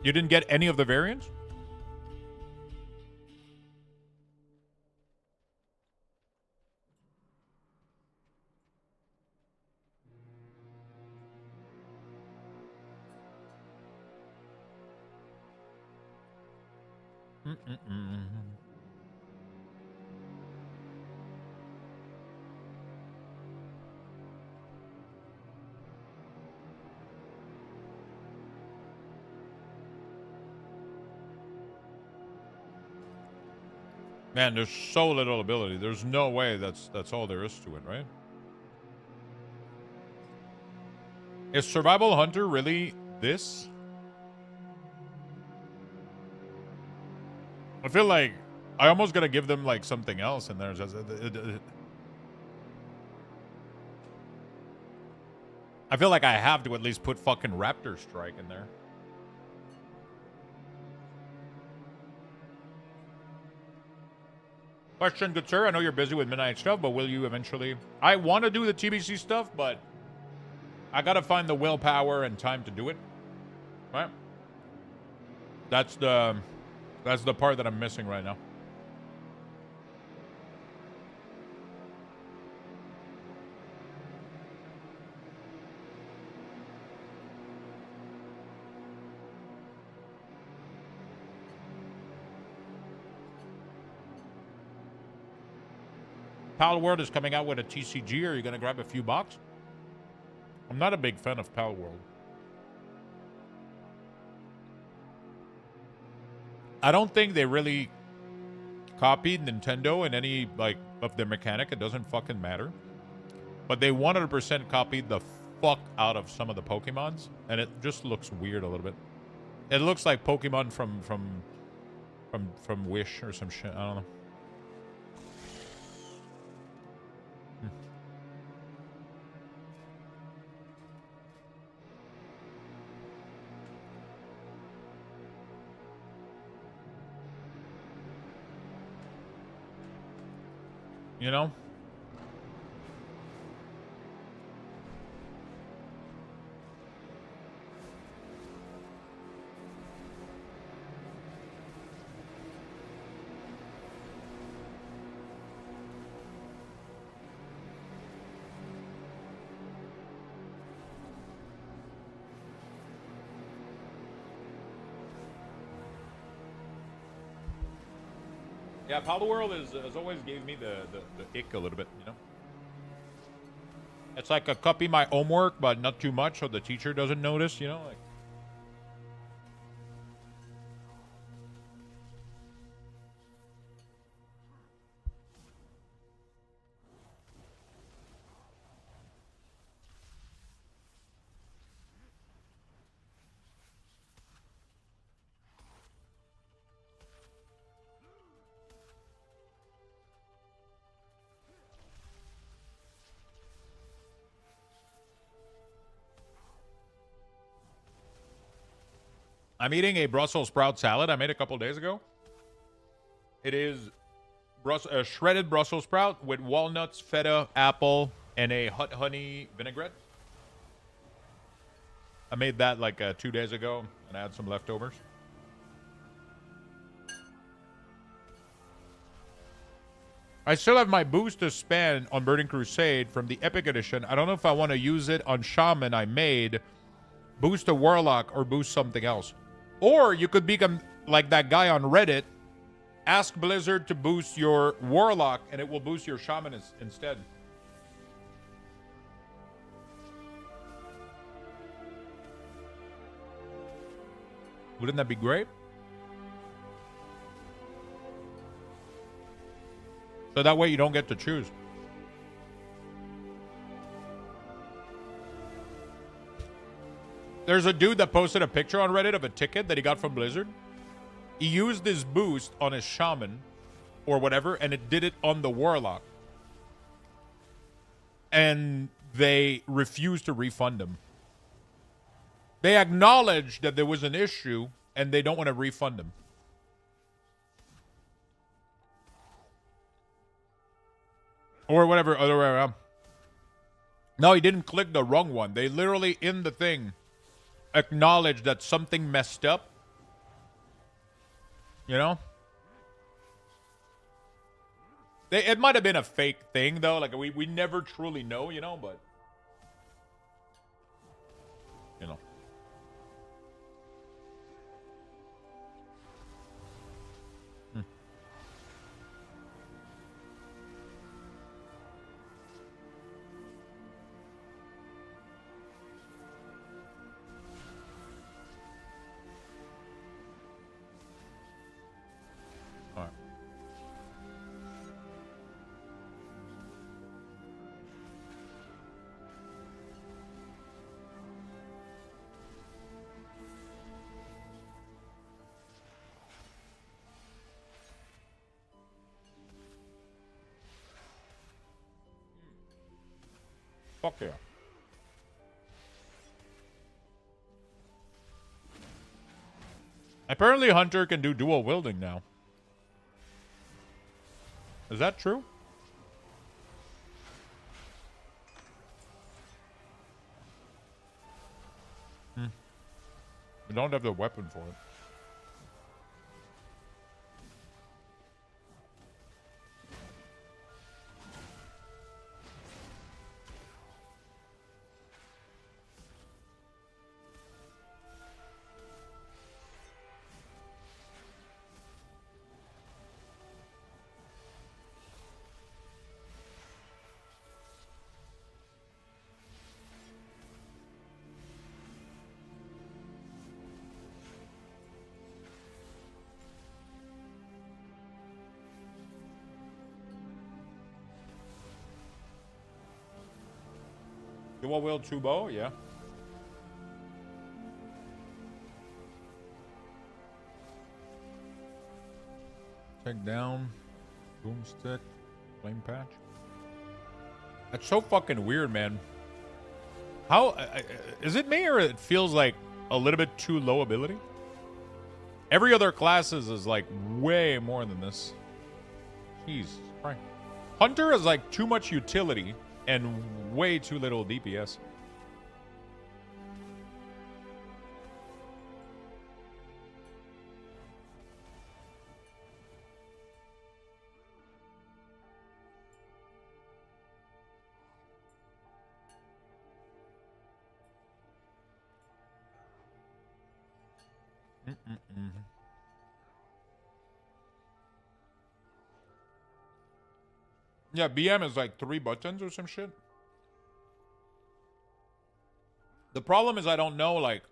You didn't get any of the variants? Man, there's so little ability. There's no way that's all there is to it, right? Is Survival Hunter really this? I feel like I almost gotta give them like something else in there. I feel like I have to at least put fucking Raptor Strike in there. Question, good sir. I know you're busy with midnight stuff, but will you eventually? I want to do the TBC stuff, but I gotta find the willpower and time to do it. Right? That's the part that I'm missing right now. Pal World is coming out with a TCG. Are you going to grab a few bucks? I'm not a big fan of Pal World. I don't think they really copied Nintendo in any, like, of their mechanic. It doesn't fucking matter. But they 100% copied the fuck out of some of the Pokemons. And it just looks weird a little bit. It looks like Pokemon from Wish or some shit. I don't know. You know? Yeah, Pablo World has always gave me the ick a little bit, you know? It's like a copy my homework, but not too much so the teacher doesn't notice, you know? Like, I'm eating a Brussels sprout salad I made a couple days ago. It is shredded Brussels sprout with walnuts, feta, apple, and a hot honey vinaigrette. I made that like 2 days ago, and I had some leftovers. I still have my boost to spend on Burning Crusade from the Epic Edition. I don't know if I want to use it on Shaman I made, boost a Warlock, or boost something else. Or you could become like that guy on Reddit, ask Blizzard to boost your Warlock, and it will boost your Shaman instead. Wouldn't that be great? So that way you don't get to choose. There's a dude that posted a picture on Reddit of a ticket that he got from Blizzard. He used this boost on his Shaman or whatever, and it did it on the Warlock. And they refused to refund him. They acknowledged that there was an issue, and they don't want to refund him. Or whatever, other way around. No, he didn't click the wrong one. They literally, in the thing, acknowledged that something messed up. You know? It might have been a fake thing, though. Like, we never truly know, you know, but... You know. Fuck yeah. Apparently Hunter can do dual wielding now. Is that true? We don't have the weapon for it. Dual wield two bow, yeah. Take down. Boomstick. Flame patch. That's so fucking weird, man. How is it me or it feels like a little bit too low ability? Every other classes is like way more than this. Jeez, Christ. Hunter is like too much utility and way too little DPS. Yeah, BM is like 3 buttons or some shit. The problem is I don't know, like...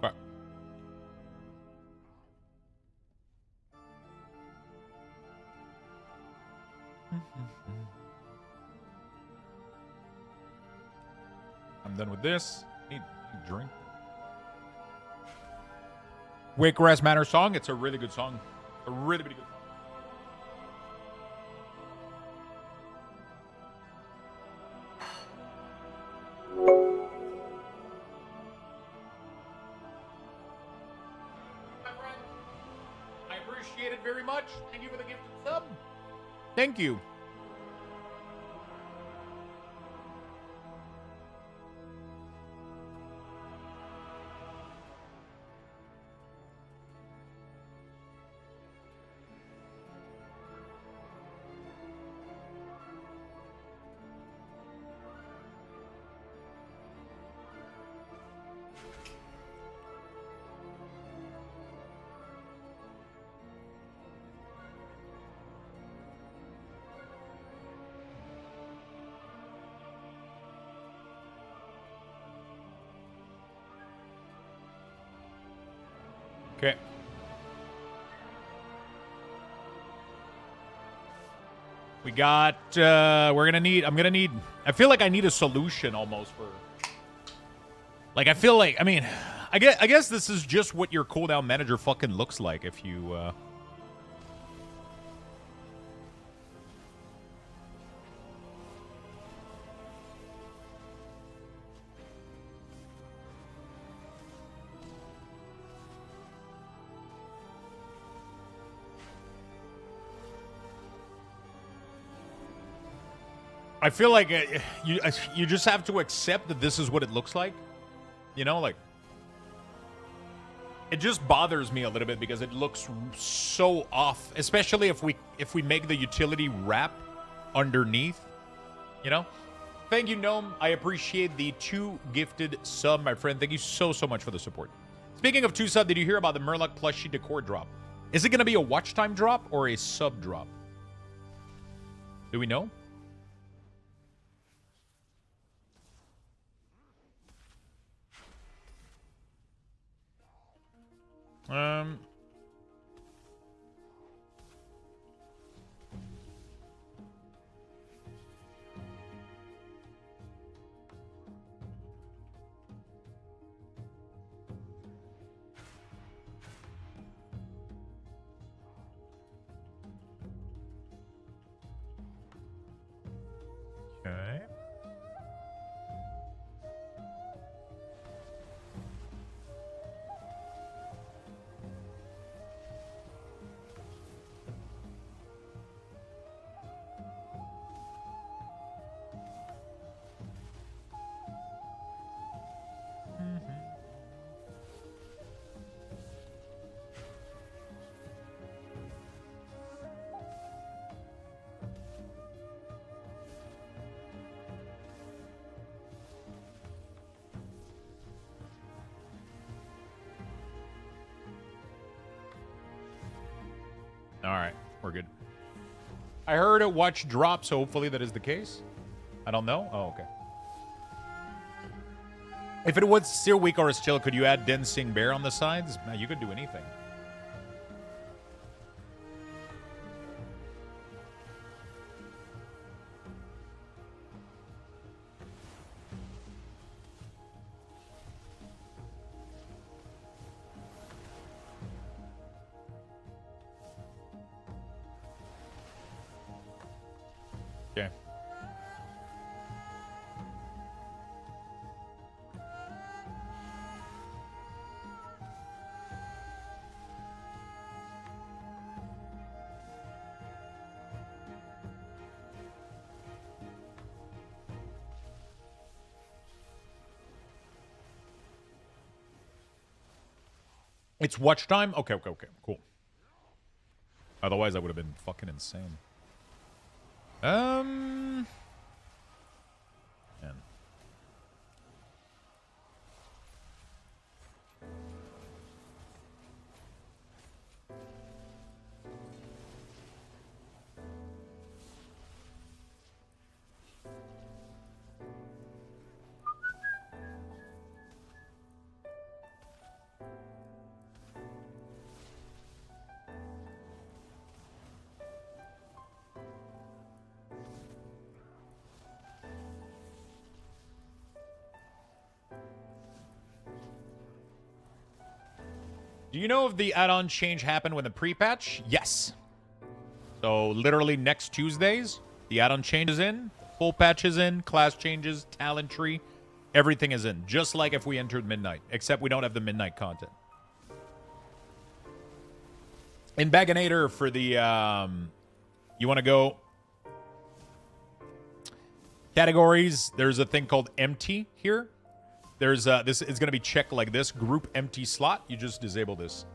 Okay. I'm done with this. Need a drink. Wake Grass Manor song. It's a really good song. A really, really good song. My friend, I appreciate it very much. Thank you for the gift of sub. Thank you. Okay. We got, I'm gonna need, I feel like I need a solution almost for, like, I feel like, I mean, I guess this is just what your cooldown manager fucking looks like if you, I feel like you just have to accept that this is what it looks like. You know, like, it just bothers me a little bit because it looks so off, especially if we make the utility wrap underneath, you know? Thank you, Gnome. I appreciate the 2 gifted sub, my friend. Thank you so much for the support. Speaking of 2 sub, did you hear about the Murloc plushie decor drop? Is it going to be a watch time drop or a sub drop? Do we know? Okay. All right, we're good. I heard a watch drop, so hopefully that is the case. I don't know. Oh, okay. If it was still weak or still, could you add Dancing Bear on the sides? No, you could do anything. Okay. It's watch time? Okay, cool. Otherwise, I would have been fucking insane. Man. Do you know if the add-on change happened when the pre-patch? Yes. So literally next Tuesdays, the add-on change is in, full patch is in, class changes, talent tree, everything is in. Just like if we entered midnight, except we don't have the midnight content. In Baganator for the, you want to go categories, there's a thing called empty here. There's this is going to be checked like this, group empty slot. You just disable this.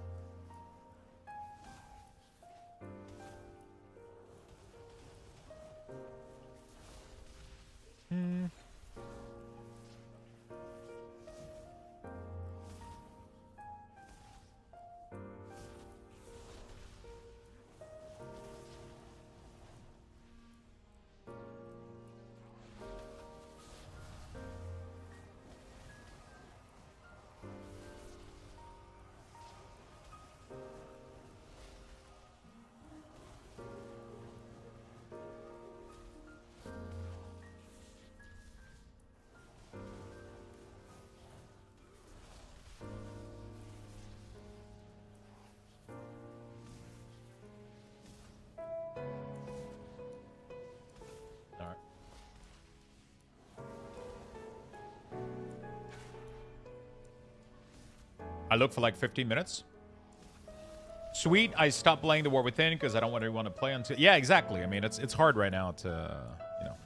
I look for like 15 minutes. Sweet. I stopped playing The War Within because I don't want to play until... Yeah, exactly. I mean, it's hard right now to, you know.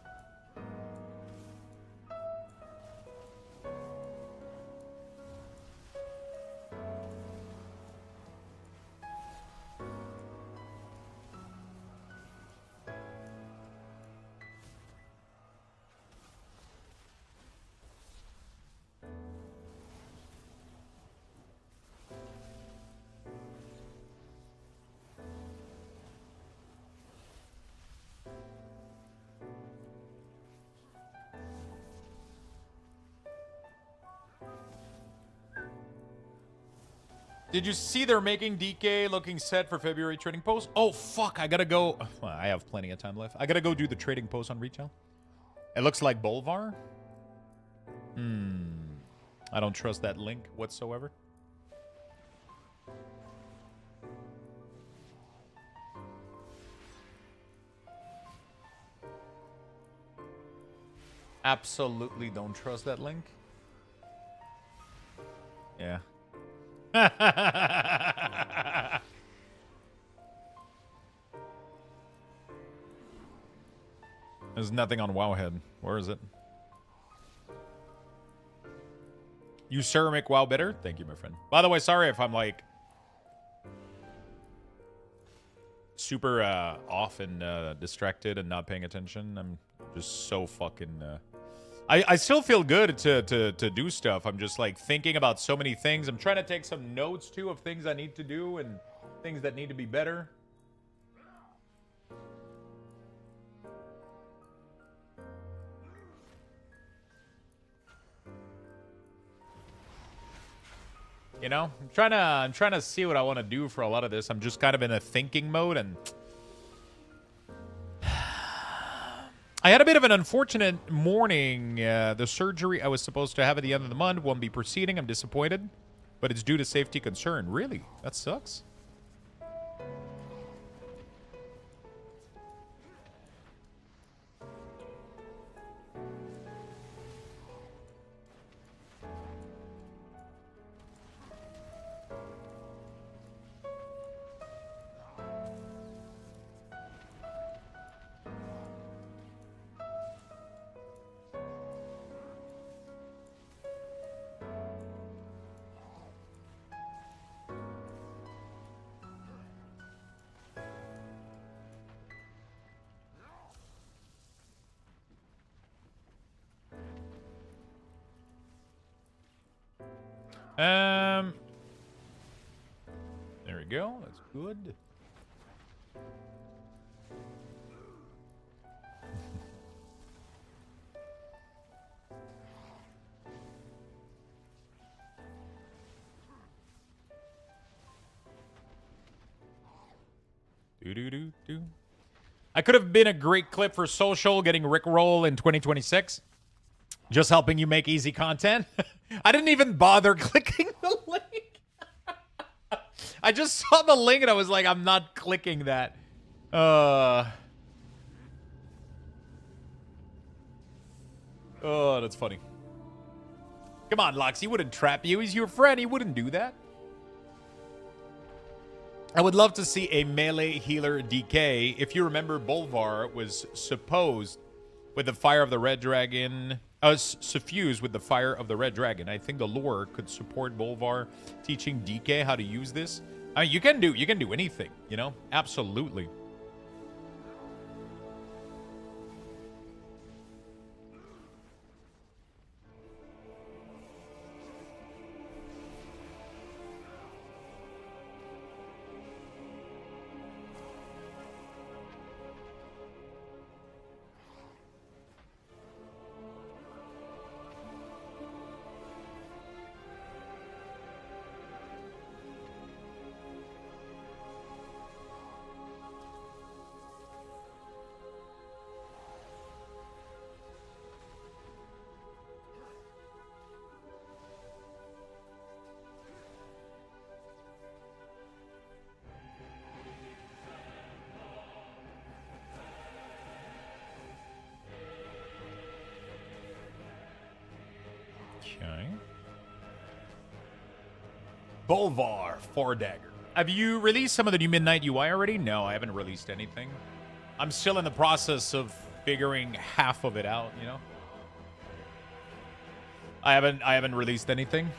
Did you see they're making DK looking set for February trading post? Oh, fuck. I gotta go. Well, I have plenty of time left. I gotta go do the trading post on retail. It looks like Bolvar. I don't trust that link whatsoever. Absolutely don't trust that link. Yeah. There's nothing on Wowhead. Where is it? You sir make WoW better? Thank you, my friend. By the way, sorry if I'm like super off and distracted and not paying attention. I'm just so fucking I still feel good to do stuff. I'm just like thinking about so many things. I'm trying to take some notes too of things I need to do and things that need to be better. You know, I'm trying to see what I want to do for a lot of this. I'm just kind of in a thinking mode, and I had a bit of an unfortunate morning. The surgery I was supposed to have at the end of the month won't be proceeding. I'm disappointed, but it's due to safety concern. Really? That sucks. There we go. That's good. Do. I could have been a great clip for social, getting Rickroll in 2026. Just helping you make easy content. I didn't even bother clicking the link. I just saw the link and I was like, I'm not clicking that. Oh, that's funny. Come on, Lux. He wouldn't trap you. He's your friend. He wouldn't do that. I would love to see a melee healer DK. If you remember, Bolvar was supposed with the fire of the Red Dragon... suffused with the fire of the Red Dragon. I think the lore could support Bolvar teaching DK how to use this. I mean, you can do anything, you know? Absolutely. Okay. Bolvar, 4-dagger. Have you released some of the new Midnight UI already? No, I haven't released anything. I'm still in the process of figuring half of it out, you know? I haven't released anything.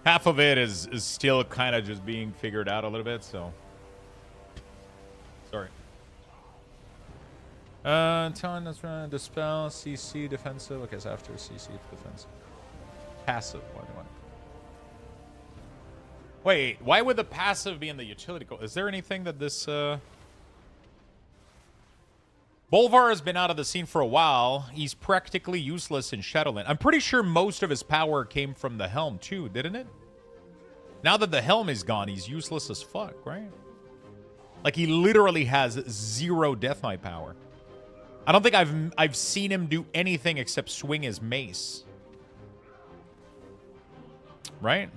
Half of it is still kind of just being figured out a little bit, so. Sorry. Telling us dispel, CC, defensive. Okay, so after CC, defensive. Passive. Wait, why would the passive be in the utility code? Is there anything that this, Bolvar has been out of the scene for a while. He's practically useless in Shadowland. I'm pretty sure most of his power came from the helm too, didn't it? Now that the helm is gone, he's useless as fuck, right? Like, he literally has 0 Death Knight power. I don't think I've seen him do anything except swing his mace. Right?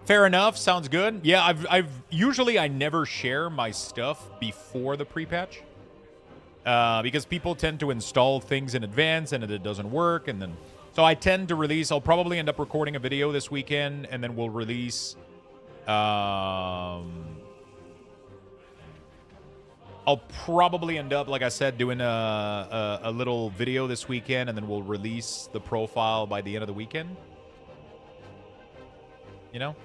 Fair enough. Sounds good. Yeah, I've usually I never share my stuff before the pre-patch. Because people tend to install things in advance and it doesn't work, and then so I tend to release. I'll probably end up recording a video this weekend, and then we'll release. I'll probably end up, like I said, doing a little video this weekend, and then we'll release the profile by the end of the weekend. You know?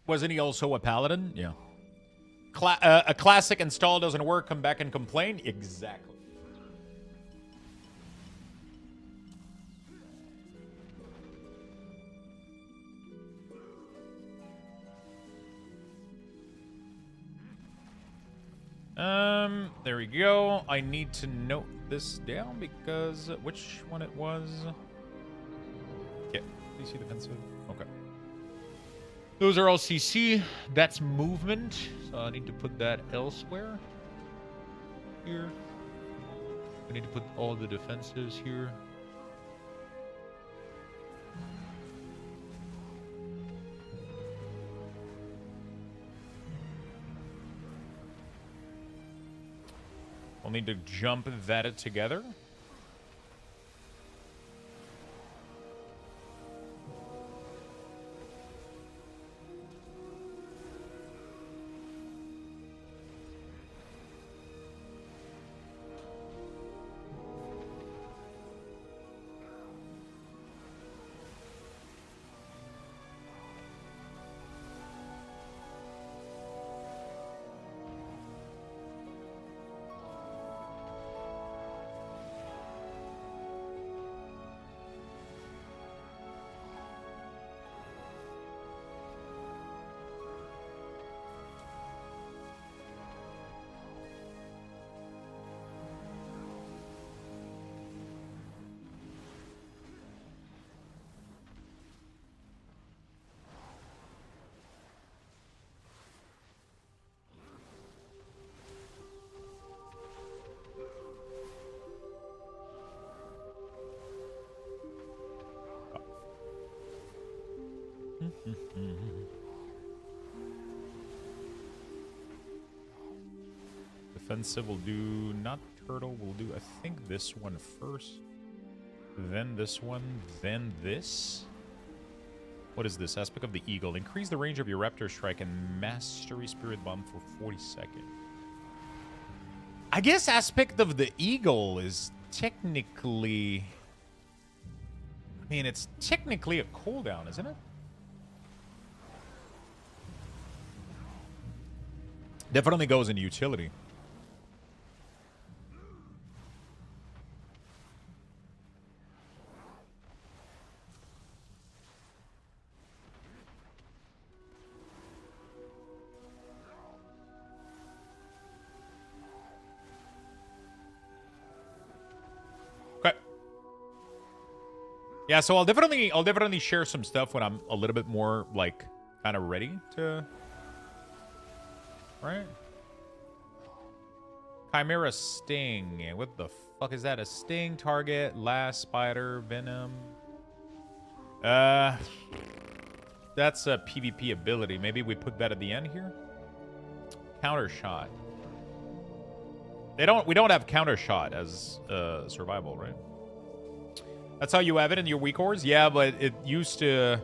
Wasn't he also a paladin? Yeah. A classic install doesn't work, come back and complain? Exactly. There we go. I need to note this down because which one it was? Yeah, CC defensive. Okay. Those are all CC. That's movement. So I need to put that elsewhere. Here. I need to put all the defensives here. We'll need to jump that together. Defensive will do, not turtle, we'll do, I think, this one first. Then this one, then this. What is this? Aspect of the Eagle. Increase the range of your Raptor Strike and Mastery Spirit Bomb for 40 seconds. I guess Aspect of the Eagle is technically... I mean, it's technically a cooldown, isn't it? Definitely goes into utility. Okay. Yeah, so I'll definitely share some stuff when I'm a little bit more like kind of ready to. Right? Chimera Sting. What the fuck is that? A Sting target, last spider, venom. That's a PvP ability. Maybe we put that at the end here. Counter shot. We don't have counter shot as survival, right? That's how you have it in your weak ores? Yeah, but it used to.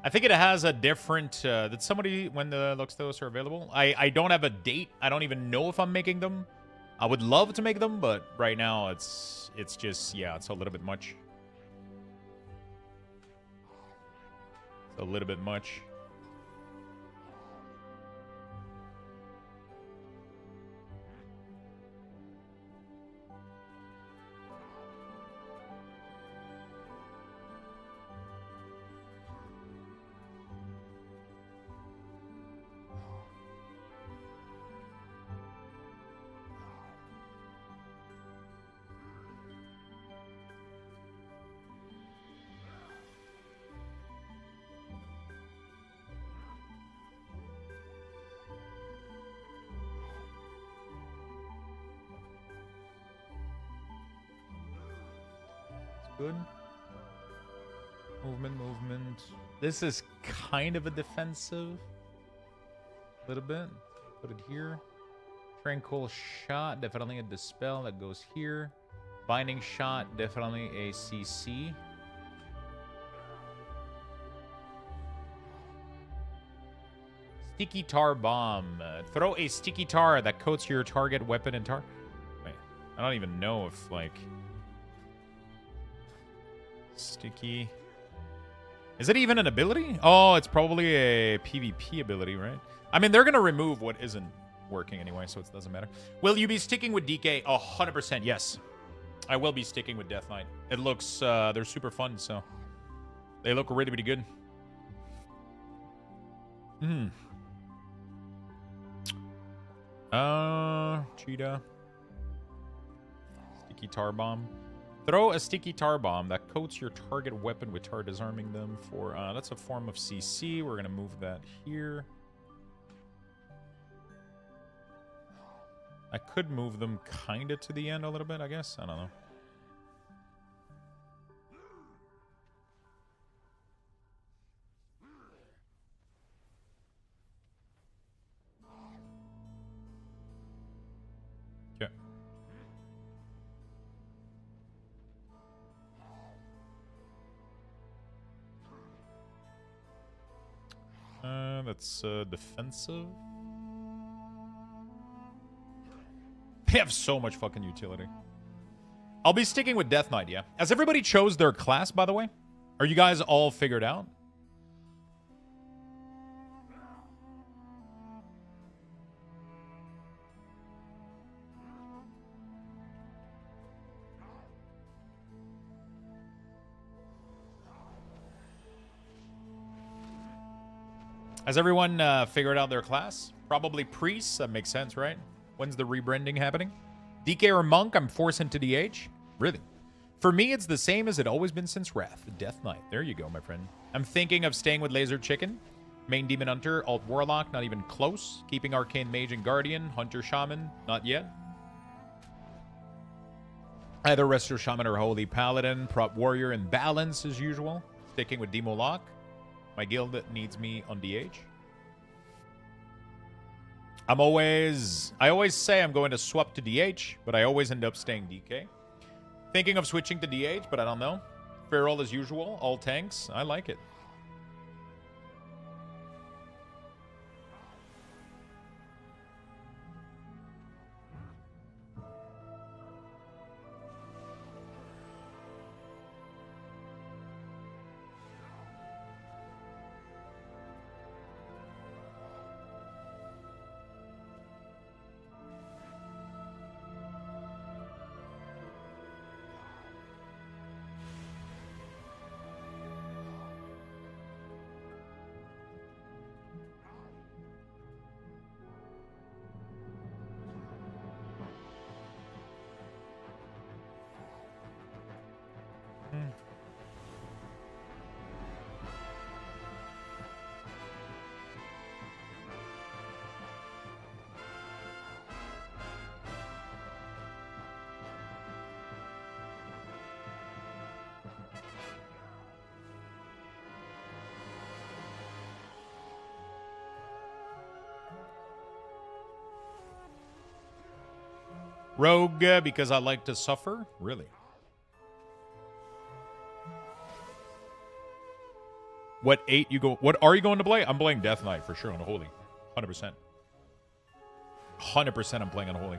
I think it has a different... did somebody, when the Luxthos are available? I don't have a date. I don't even know if I'm making them. I would love to make them, but right now it's just... Yeah, it's a little bit much. It's a little bit much. Good. Movement. This is kind of a defensive. A little bit. Put it here. Tranquil Shot, definitely a Dispel. That goes here. Binding Shot, definitely a CC. Sticky Tar Bomb. Throw a Sticky Tar that coats your target weapon and tar... Wait, I don't even know if, like... Sticky... Is it even an ability? Oh, it's probably a PvP ability, right? I mean, they're going to remove what isn't working anyway, so it doesn't matter. Will you be sticking with DK? 100%, yes. I will be sticking with Death Knight. It looks... they're super fun, so... They look really, really good. Cheetah. Sticky Tar Bomb. Throw a Sticky Tar Bomb that coats your target weapon with tar, disarming them for... that's a form of CC. We're going to move that here. I could move them kind of to the end a little bit, I guess. I don't know. Okay. That's defensive. They have so much fucking utility. I'll be sticking with Death Knight, yeah. Has everybody chose their class, by the way? Are you guys all figured out? Has everyone figured out their class? Probably priests. That makes sense, right? When's the rebranding happening? DK or Monk, I'm forced into DH. Really? For me, it's the same as it always been since Wrath. Death Knight. There you go, my friend. I'm thinking of staying with Laser Chicken. Main Demon Hunter, Alt Warlock, not even close. Keeping Arcane Mage and Guardian. Hunter Shaman, not yet. Either Resto Shaman or Holy Paladin. Prop Warrior in balance as usual. Sticking with Demo Lock. My guild needs me on DH. I always say I'm going to swap to DH, but I always end up staying DK. Thinking of switching to DH, but I don't know. Feral as usual, all tanks. I like it. Rogue, because I like to suffer? Really? What 8 you go... What are you going to play? I'm playing Death Knight for sure on Holy. 100%. 100% I'm playing on Holy.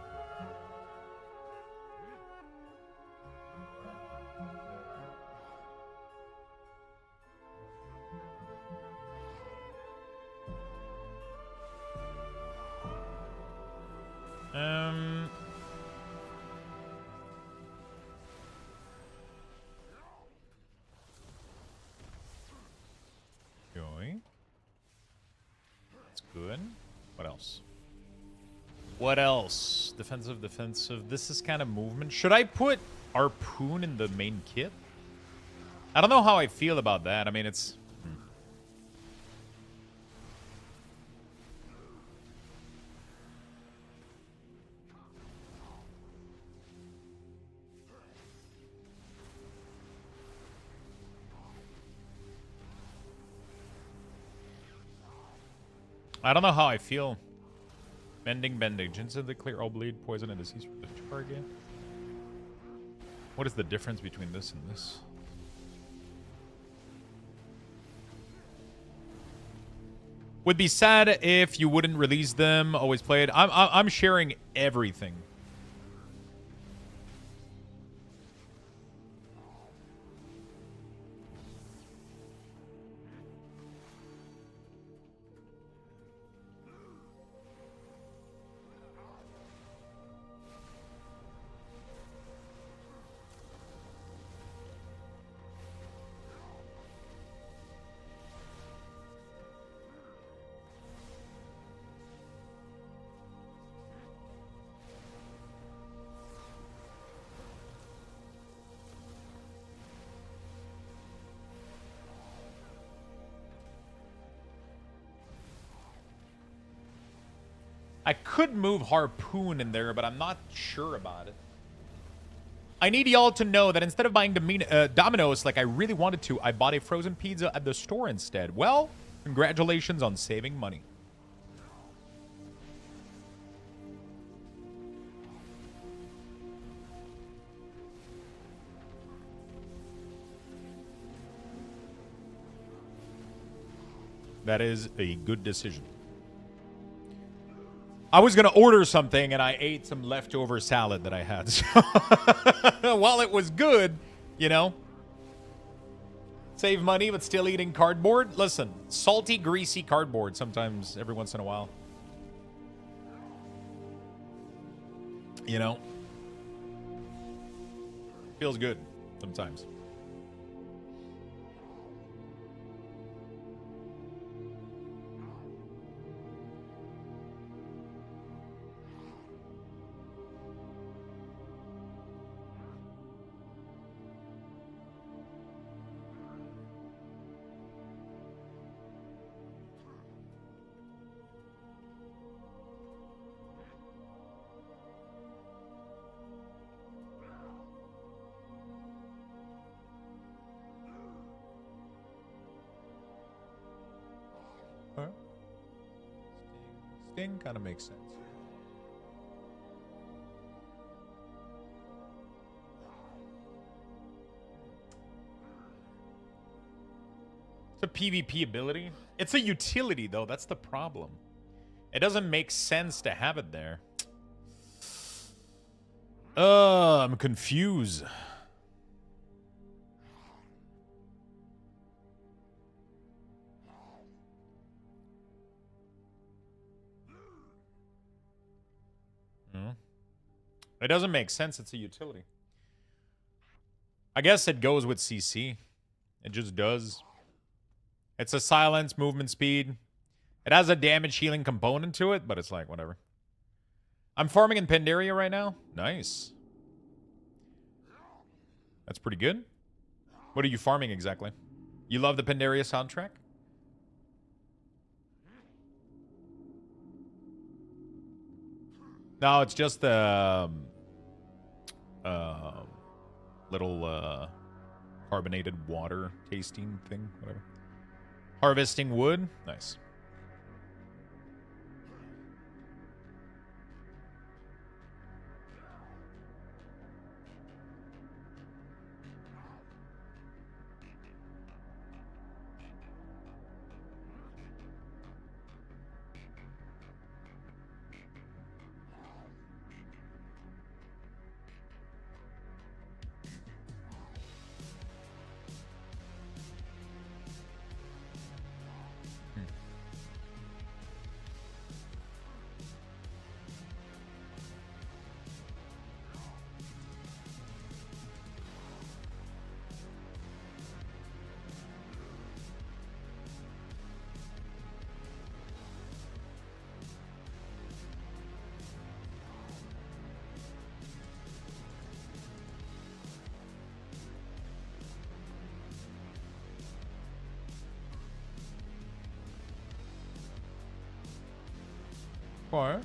That's good. What else? What else? Defensive. This is kind of movement. Should I put Harpoon in the main kit? I don't know how I feel about that. I mean, it's... I don't know how I feel. Mending bandage. Instantly clear all bleed, poison, and disease from the target. What is the difference between this and this? Would be sad if you wouldn't release them. Always play it. I'm sharing everything. I could move Harpoon in there, but I'm not sure about it. I need y'all to know that instead of buying Domino's like I really wanted to, I bought a frozen pizza at the store instead. Well, congratulations on saving money. That is a good decision. I was going to order something, and I ate some leftover salad that I had. So while it was good, you know, save money, but still eating cardboard. Listen, salty, greasy cardboard sometimes, every once in a while. You know, feels good sometimes. Sting kind of makes sense. It's a PvP ability. It's a utility, though. That's the problem. It doesn't make sense to have it there. I'm confused. It doesn't make sense. It's a utility. I guess it goes with CC. It just does. It's a silence, movement speed. It has a damage healing component to it, but it's like, whatever. I'm farming in Pandaria right now. Nice. That's pretty good. What are you farming exactly? You love the Pandaria soundtrack? No, it's just the little carbonated water tasting thing, whatever. Harvesting wood, nice. What?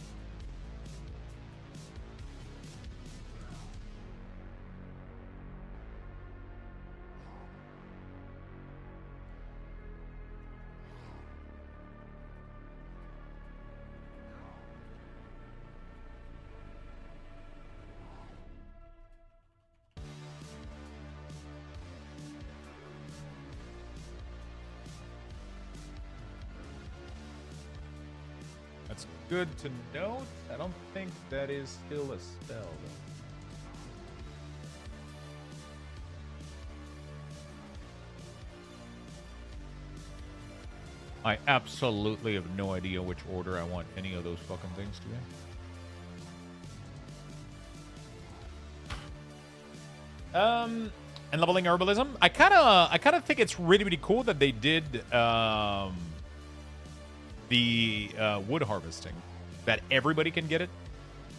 That's good to note. I don't think that is still a spell, though. I absolutely have no idea which order I want any of those fucking things to be. And leveling herbalism. I kind of think it's really, really cool that they did the wood harvesting, that everybody can get it.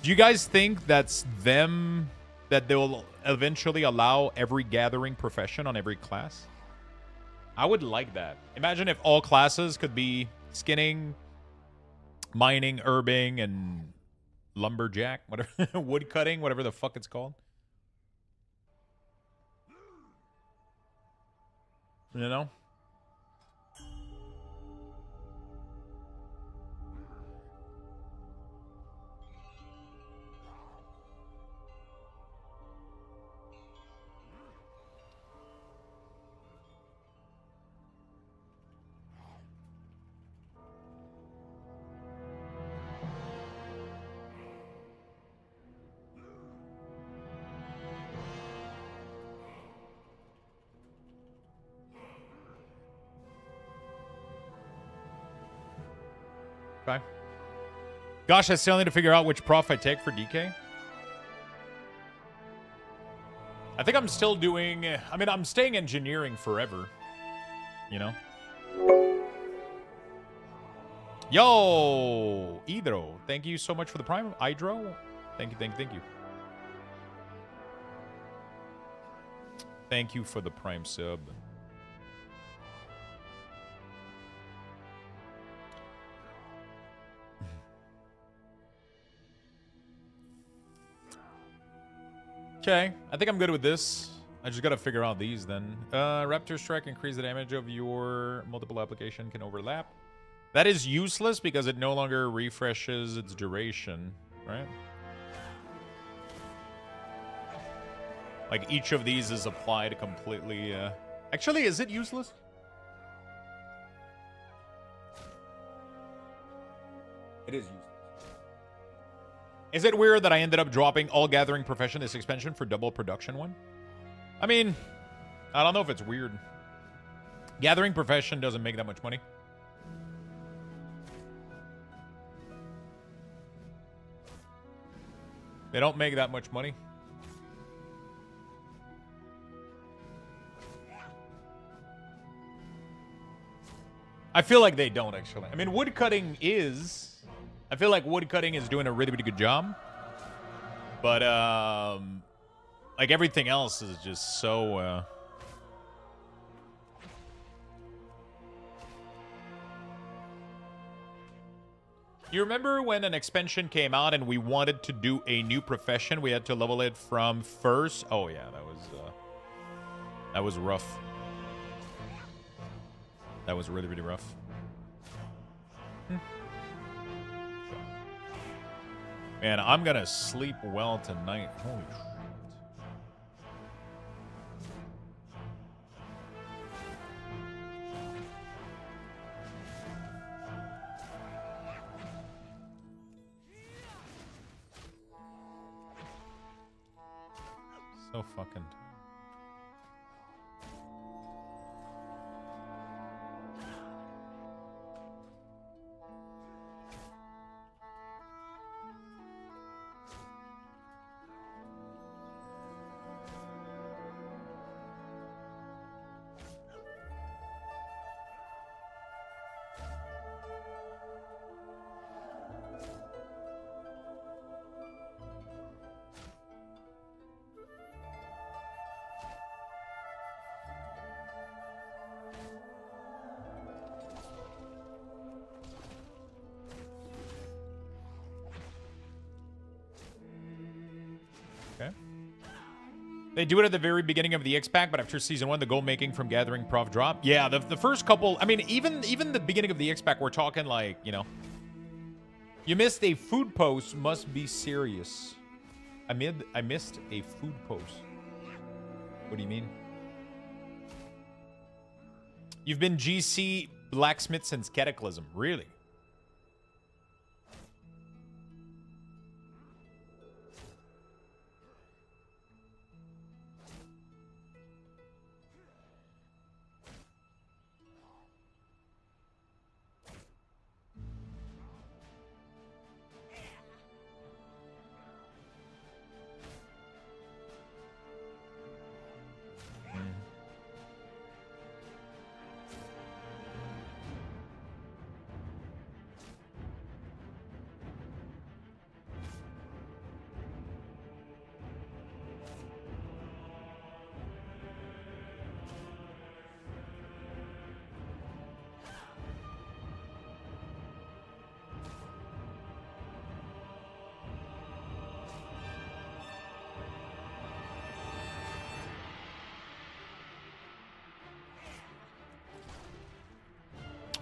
Do you guys think that's them, that they'll eventually allow every gathering profession on every class? I would like that. Imagine if all classes could be skinning, mining, herbing, and lumberjack, whatever, wood cutting, whatever the fuck it's called. You know? Okay. Gosh, I still need to figure out which prof I take for DK. I think I'm still doing... I mean, I'm staying engineering forever. You know? Yo! Idro, thank you so much for the prime. Idro? Thank you. Thank you for the prime sub. Okay, I think I'm good with this. I just gotta figure out these then. Raptor Strike, increase the damage of your multiple application can overlap. That is useless because it no longer refreshes its duration, right? Like each of these is applied completely. Actually, is it useless? It is useless. Is it weird that I ended up dropping all gathering profession this expansion for double production one? I mean, I don't know if it's weird. Gathering profession doesn't make that much money. They don't make that much money. I feel like they don't, actually. I mean, woodcutting is... I feel like woodcutting is doing a really, really good job. But, like, everything else is just so, You remember when an expansion came out and we wanted to do a new profession? We had to level it from first. Oh, yeah, that was rough. That was really, really rough. Man, I'm gonna sleep well tonight. Holy shit. So fucking... They do it at the very beginning of the X-Pack, but after Season 1, the goal making from Gathering Prof drop. Yeah, the first couple... I mean, even the beginning of the X-Pack, we're talking like, you know... You missed a food post, must be serious. I missed a food post. What do you mean? You've been GC Blacksmith since Cataclysm. Really?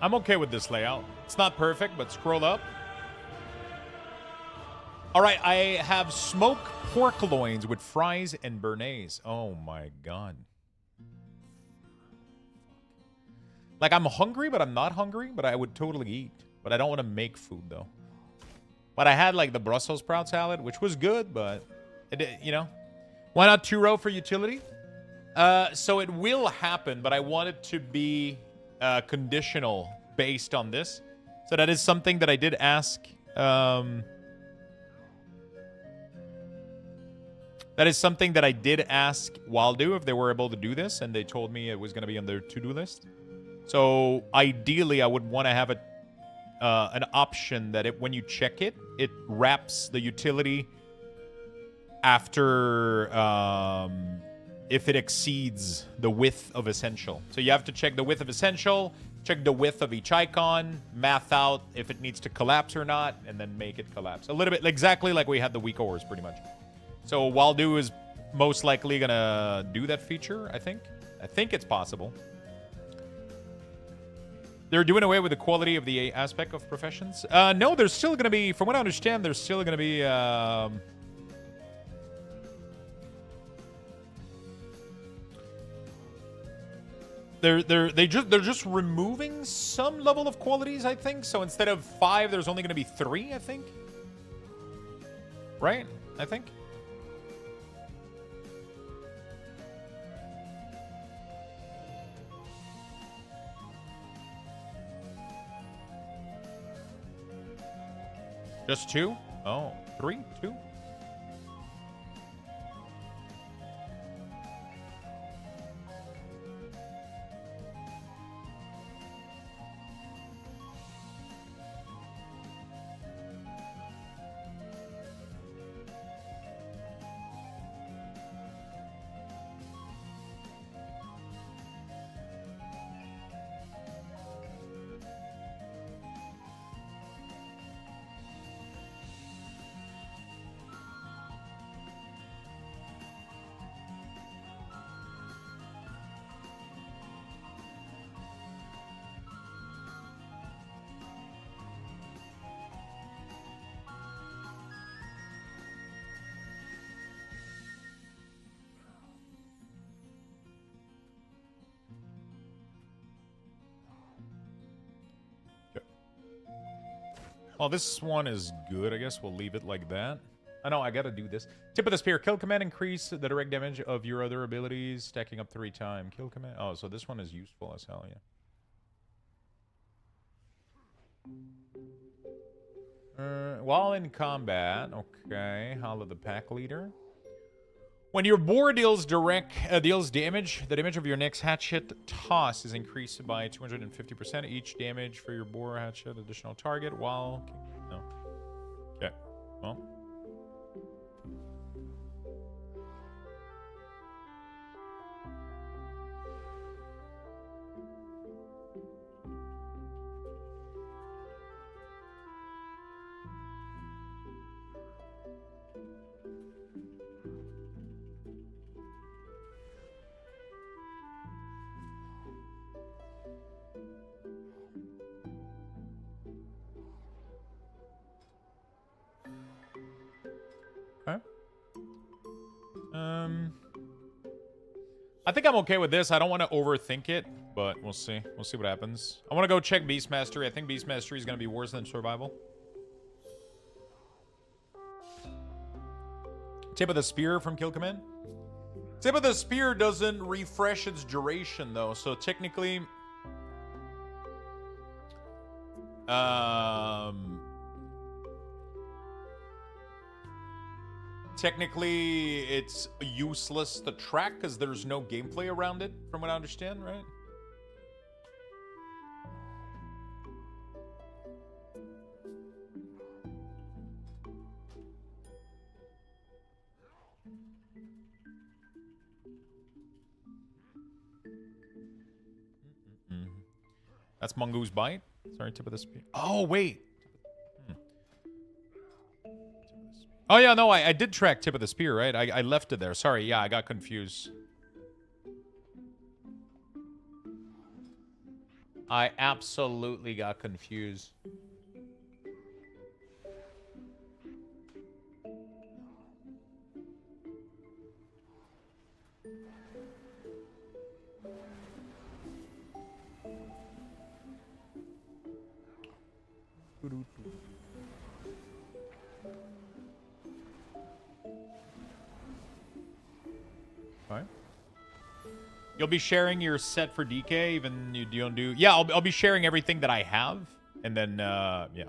I'm okay with this layout. It's not perfect, but scroll up. All right, I have smoked pork loins with fries and béarnaise. Oh my god. Like, I'm hungry, but I'm not hungry, but I would totally eat. But I don't want to make food, though. But I had, like, the Brussels sprout salad, which was good, but, you know. Why not 2-row for utility? So it will happen, but I want it to be conditional based on this. So that is something that I did ask. That is something that I did ask Waldo if they were able to do this, and they told me it was going to be on their to-do list. So ideally, I would want to have an option that when you check it, it wraps the utility after if it exceeds the width of essential. So you have to check the width of essential, check the width of each icon, math out if it needs to collapse or not, and then make it collapse. A little bit exactly like we had the weak ores, pretty much. So Waldo is most likely gonna do that feature, I think. I think it's possible. They're doing away with the quality of the aspect of professions. No, there's still gonna be, from what I understand, there's still gonna be they're just removing some level of qualities, I think. So instead of 5, there's only gonna be 3, I think. Right? I think. Just 2? Oh, 3? 2? Well, this one is good. I guess we'll leave it like that. I know, I gotta do this. Tip of the spear. Kill command increase the direct damage of your other abilities, stacking up 3 times. Kill command. Oh, so this one is useful as hell, yeah. While in combat, okay. Holla the pack leader. When your boar deals damage, the damage of your next hatchet toss is increased by 250%. Each damage for your boar hatchet additional target while... No. Okay. Well. Okay. I think I'm okay with this. I don't want to overthink it, but we'll see. We'll see what happens. I want to go check Beast Mastery. I think Beast Mastery is going to be worse than Survival. Tip of the Spear from Kill Command. Tip of the Spear doesn't refresh its duration, though. So technically... Technically, it's useless to track because there's no gameplay around it, from what I understand, right? That's Mongoose Bite. Sorry, tip of the spear. Oh, wait. Oh, yeah, no, I did track tip of the spear, right? I left it there. Sorry, yeah, I got confused. I absolutely got confused. Alright. You'll be sharing your set for DK, even you don't do... Yeah, I'll be sharing everything that I have, and then, yeah.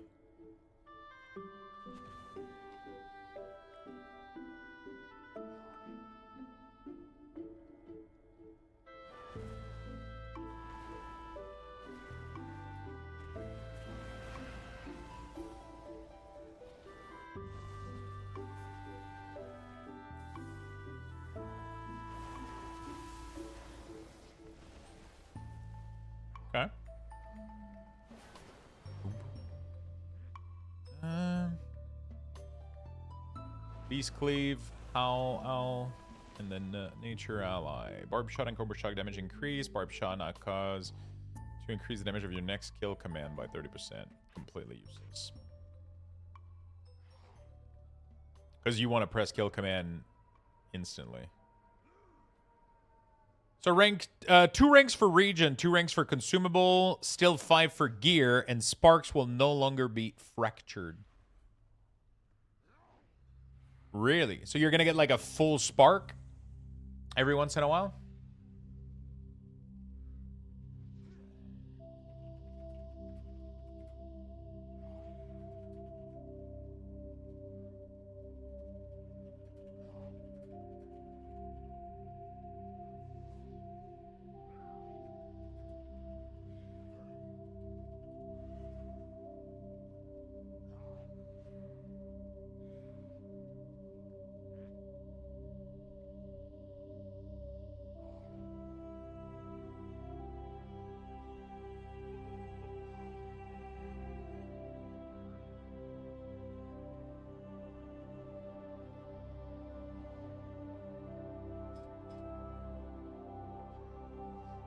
Okay. Beast Cleave, Owl, and then Nature Ally. Barb Shot and Cobra Shock damage increase. Barb Shot not cause to increase the damage of your next kill command by 30%. Completely useless. Because you want to press kill command instantly. So rank 2 ranks for region, 2 ranks for consumable, still 5 for gear, and sparks will no longer be fractured. Really? So you're gonna get like a full spark every once in a while?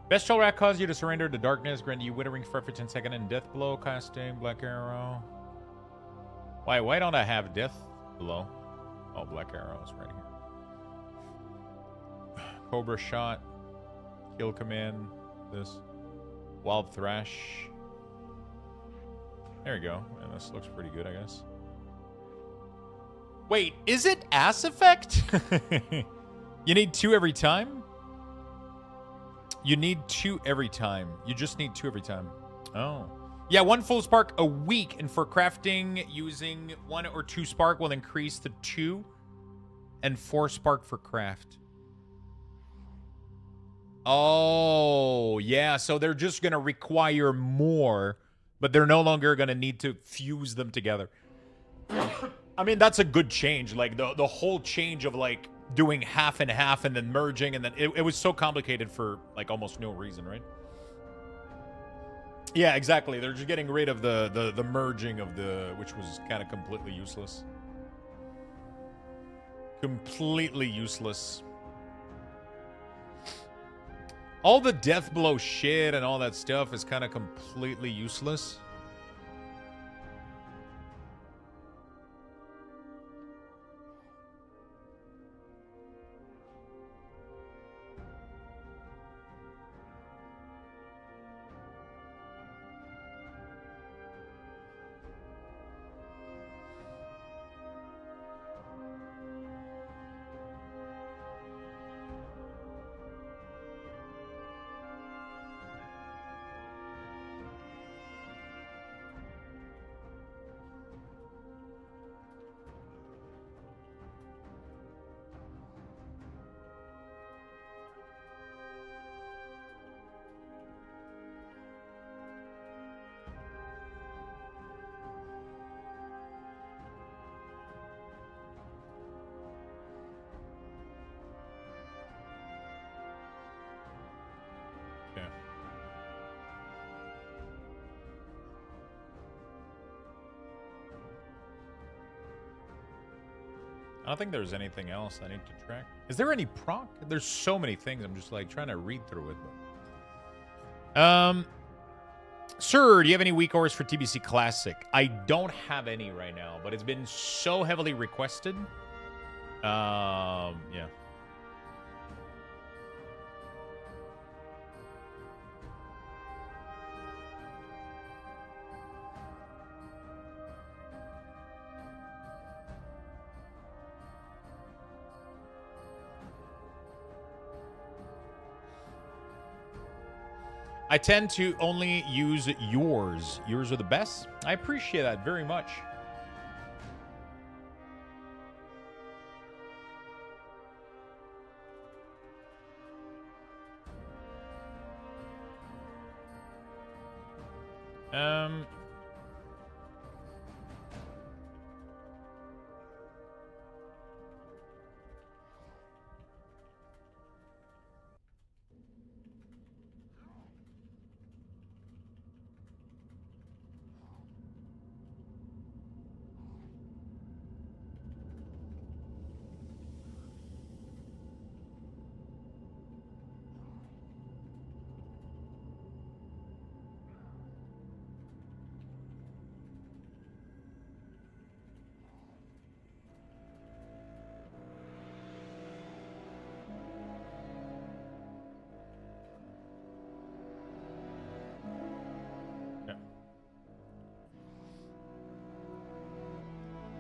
Bestial Rat causes you to surrender to darkness, grant you Withering for every 10 seconds, and Death Blow, casting Black Arrow. Why don't I have Death Blow? Oh, Black Arrow is right here. Cobra Shot, Kill Command, this. Wild Thrash. There we go. And this looks pretty good, I guess. Wait, is it Ass Effect? You need 2 every time? You need 2 every time. You just need 2 every time. Oh. Yeah, 1 full spark a week. And for crafting, using 1 or 2 spark will increase to 2. And 4 spark for craft. Oh, yeah. So they're just going to require more. But they're no longer going to need to fuse them together. I mean, that's a good change. Like, the whole change of, like, doing half and half and then merging, and then it was so complicated for like almost no reason, right? Yeah, exactly. They're just getting rid of the merging of which was kind of completely useless. Completely useless. All the Death Blow shit and all that stuff is kind of completely useless. I don't think there's anything else I need to track. Is there any proc? There's so many things. I'm just like trying to read through it. But... Sir, do you have any weak ores for TBC Classic? I don't have any right now, but it's been so heavily requested. Yeah. I tend to only use yours. Yours are the best. I appreciate that very much.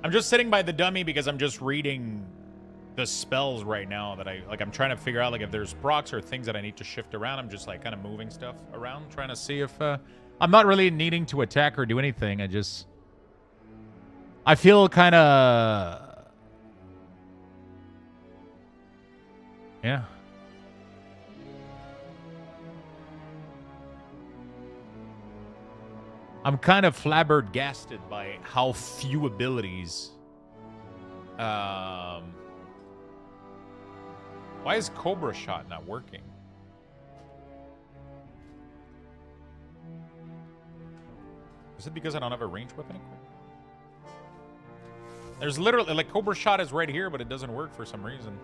I'm just sitting by the dummy because I'm just reading the spells right now that I'm trying to figure out like if there's procs or things that I need to shift around. I'm just like kind of moving stuff around, trying to see if I'm not really needing to attack or do anything. I feel kind of, yeah. I'm kind of flabbergasted by how few abilities. Why is Cobra Shot not working? Is it because I don't have a ranged weapon equipped? There's literally, like, Cobra Shot is right here, but it doesn't work for some reason.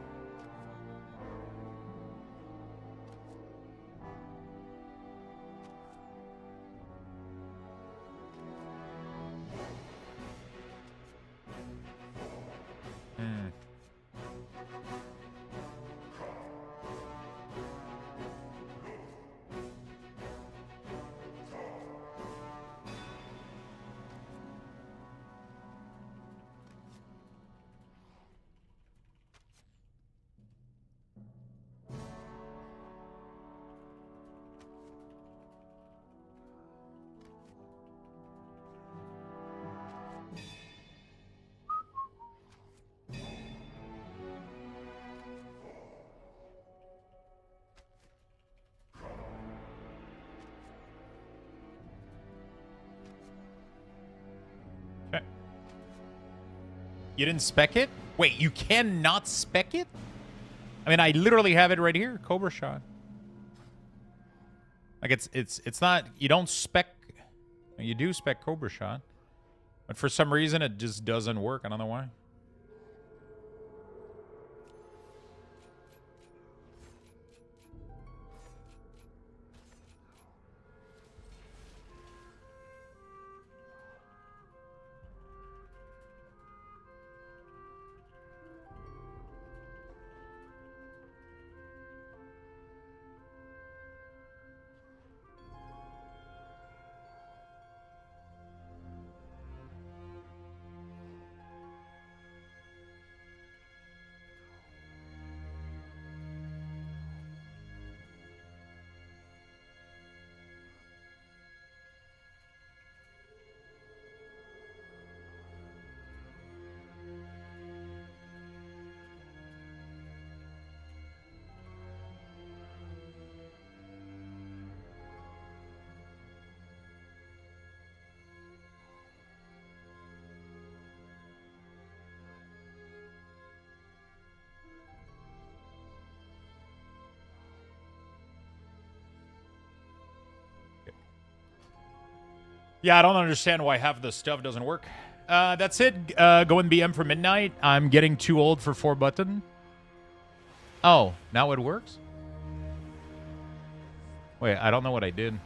You didn't spec it? Wait, you cannot spec it? I mean, I literally have it right here, Cobra Shot. Like it's not, you don't spec, you do spec Cobra Shot, but for some reason it just doesn't work. I don't know why. Yeah, I don't understand why half the stuff doesn't work. That's it. Going BM for midnight. I'm getting too old for 4-button. Oh, now it works? Wait, I don't know what I did.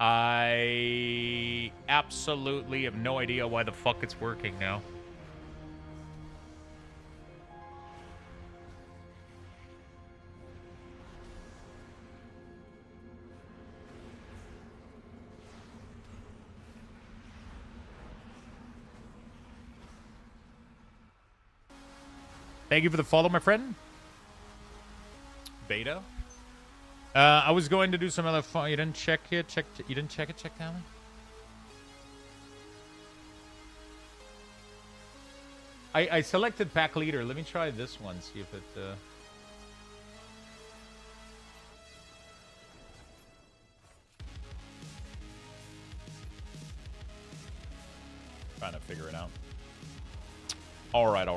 I absolutely have no idea why the fuck it's working now. Thank you for the follow, my friend. Beta. I was going to do some other fun. You didn't check it? You didn't check it? Check that one? I selected pack leader. Let me try this one. See if it... Trying to figure it out. All right.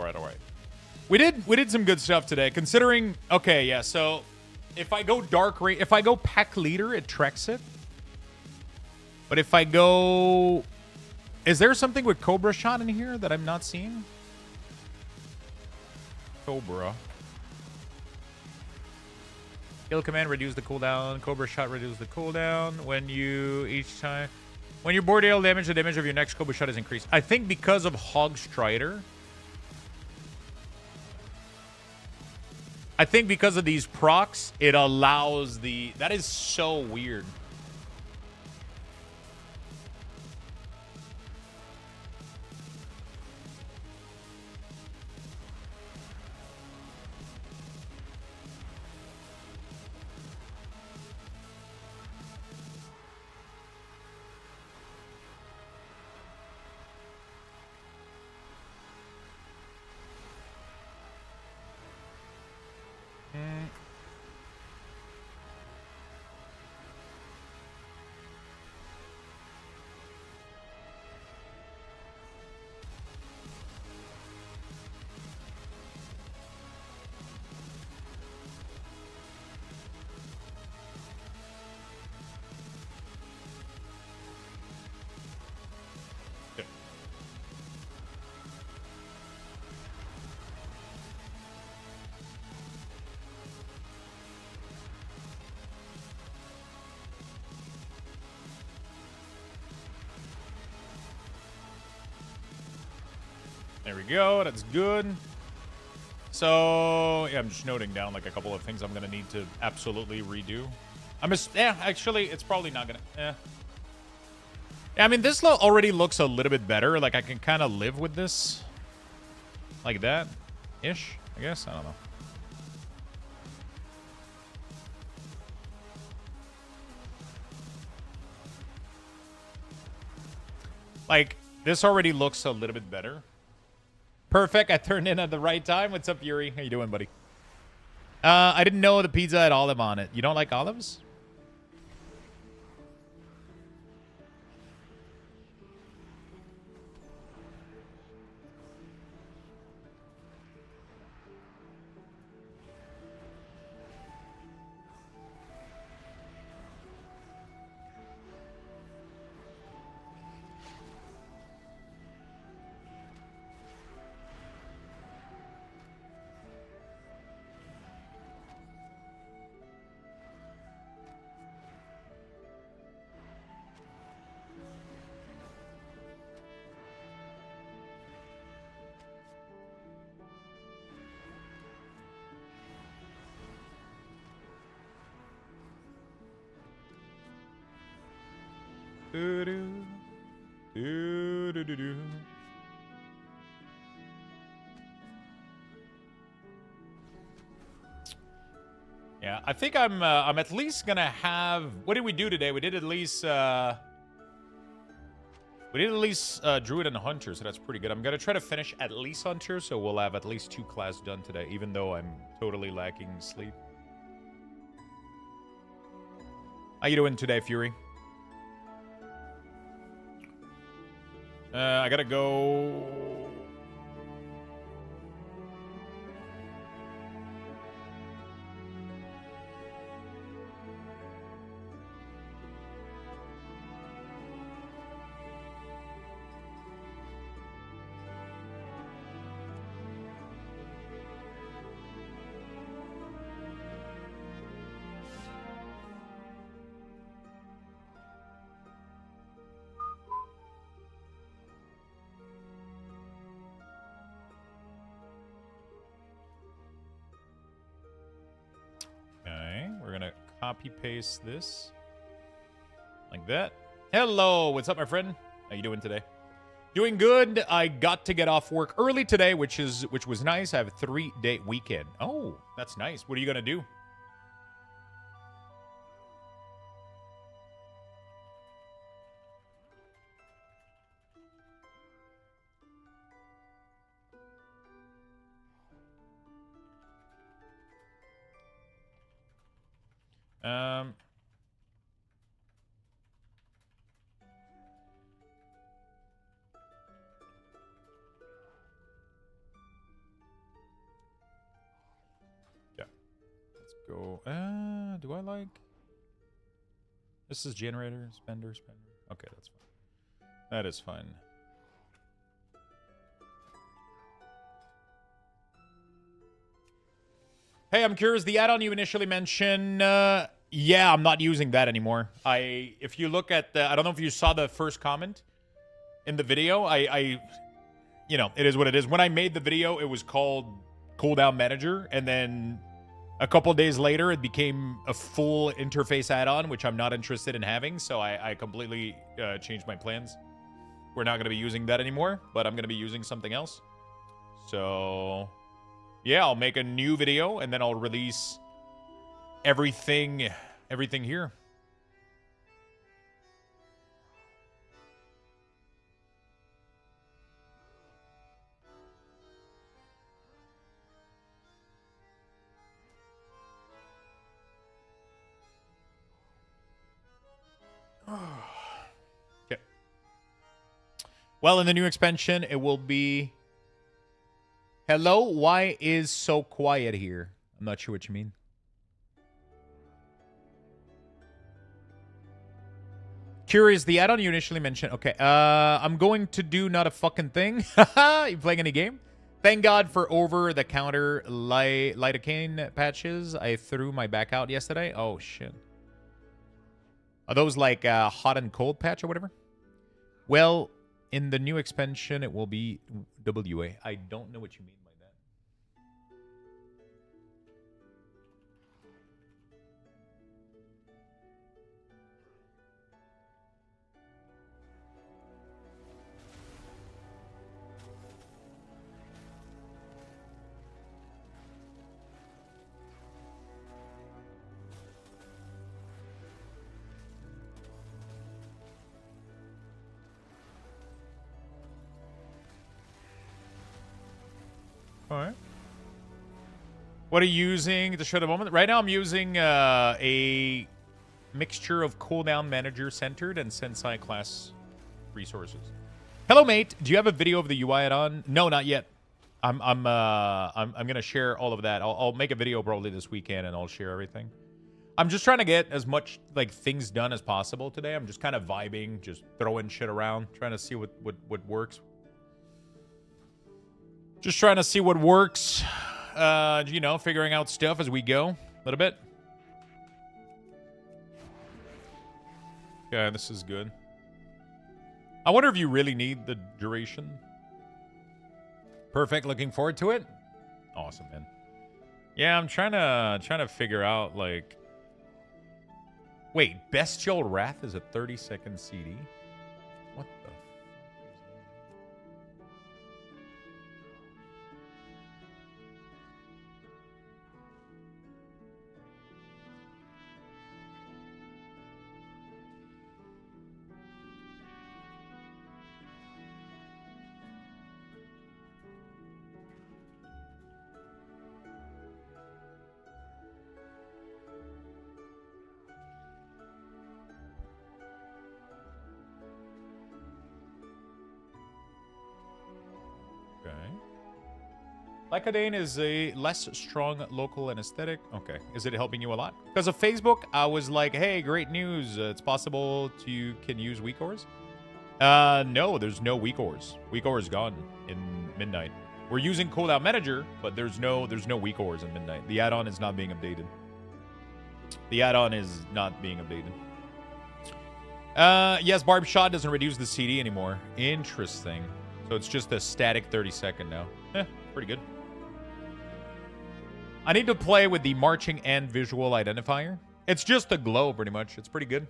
We did some good stuff today. Considering... Okay, yeah, so... If I go if I go pack leader, it tracks it. But if I go... Is there something with Cobra Shot in here that I'm not seeing? Cobra. Kill command, reduce the cooldown. Cobra Shot, reduce the cooldown. When you're board AL damage, the damage of your next Cobra Shot is increased. I think because of Hog Strider... I think because of these procs, it allows the... That is so weird. There we go. That's good. So, yeah, I'm just noting down like a couple of things I'm going to need to absolutely redo. Actually, it's probably not going to... Yeah, I mean, this already looks a little bit better. Like, I can kind of live with this. Like that-ish, I guess. I don't know. Like, this already looks a little bit better. Perfect. I turned in at the right time. What's up, Yuri? How you doing, buddy? I didn't know the pizza had olive on it. You don't like olives? Yeah, I think I'm at least gonna have... What did we do today? We did at least Druid and Hunter, so that's pretty good. I'm gonna try to finish at least Hunter, so we'll have at least 2 classes done today, even though I'm totally lacking sleep. How you doing today, Fury? I gotta go... copy paste this like that. Hello, what's up, my friend? How you doing today? Doing good. I got to get off work early today, which was nice. I have a 3-day weekend. Oh, that's nice. What are you gonna do? Yeah. Let's go. Do I like? This is generator, spender. Okay, that's fine. That is fine. Hey, I'm curious. The add-on you initially mentioned, yeah, I'm not using that anymore. If you look at the, I don't know if you saw the first comment in the video. You know, it is what it is. When I made the video, it was called Cooldown Manager, and then a couple days later, it became a full interface add-on, which I'm not interested in having. So I completely changed my plans. We're not going to be using that anymore, but I'm going to be using something else. So yeah, I'll make a new video, and then I'll release everything here. Okay. Well, in the new expansion, it will be... Hello, why is so quiet here? I'm not sure what you mean. Curious, the add-on you initially mentioned. Okay, I'm going to do not a fucking thing. You playing any game? Thank God for over-the-counter lidocaine patches. I threw my back out yesterday. Oh, shit. Are those like hot and cold patch or whatever? Well, in the new expansion, it will be WA. I don't know what you mean by that. All right. What are you using to show the moment? Right now, I'm using a mixture of cooldown manager centered and Sensei class resources. Hello, mate. Do you have a video of the UI add-on? No, not yet. I'm gonna share all of that. I'll make a video probably this weekend, and I'll share everything. I'm just trying to get as much like things done as possible today. I'm just kind of vibing, just throwing shit around, trying to see what works. Just trying to see what works, you know, figuring out stuff as we go a little bit. Yeah, this is good. I wonder if you really need the duration. Perfect, looking forward to it. Awesome, man. Yeah, I'm trying to figure out, like... Wait, Bestial Wrath is a 30-second CD? What the... Lycodane is a less strong local anesthetic. Okay. Is it helping you a lot? Because of Facebook, I was like, hey, great news. It's possible you can use weak ores. No, there's no weak ores. Weak ore is gone in Midnight. We're using Cooldown Manager, but there's no weak ores in Midnight. The add-on is not being updated. The add-on is not being updated. Yes, Barb Shot doesn't reduce the CD anymore. Interesting. So it's just a static 30-second now. Pretty good. I need to play with the marching and visual identifier. It's just a glow, pretty much. It's pretty good.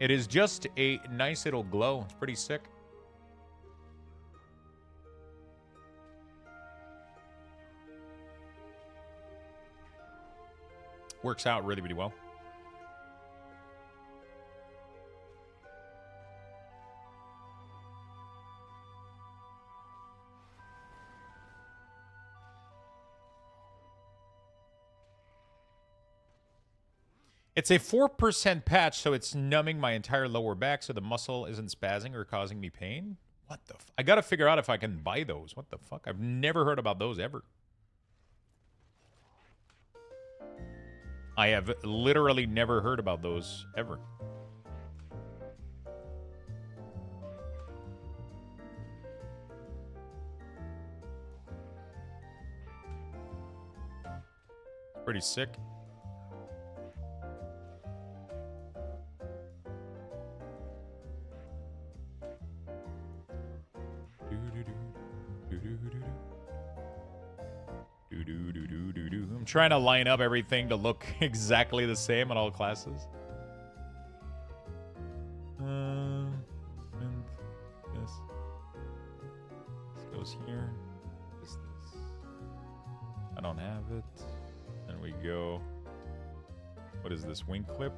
It is just a nice little glow. It's pretty sick. Works out really, really well. It's a 4% patch, so it's numbing my entire lower back so the muscle isn't spazzing or causing me pain. What the I gotta figure out if I can buy those. What the fuck? I've never heard about those ever. I have literally never heard about those ever. Pretty sick. I'm trying to line up everything to look exactly the same on all classes. And this goes here. This. I don't have it. There we go. What is this? Wing clip?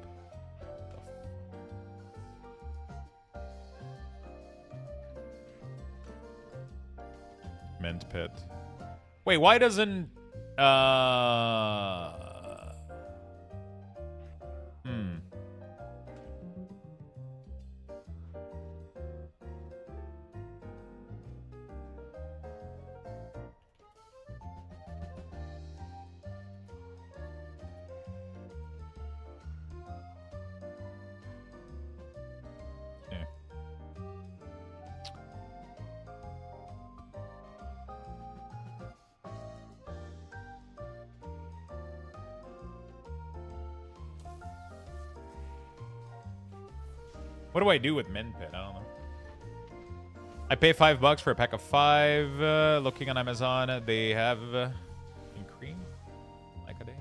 Ment pet. Wait, why doesn't Yeah. What do I do with Min Pit? I don't know. I pay $5 for a pack of 5. Looking on Amazon, they have in cream, like a day.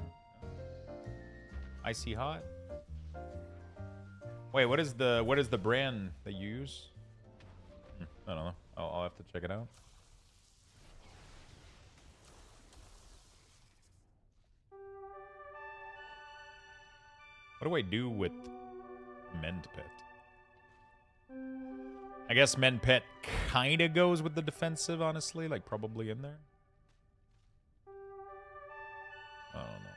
Icy hot. Wait, what is the brand that you use? I don't know. I'll have to check it out. What do I do with Mend Pit? I guess Mend Pit kind of goes with the defensive, honestly. Like, probably in there. I don't know.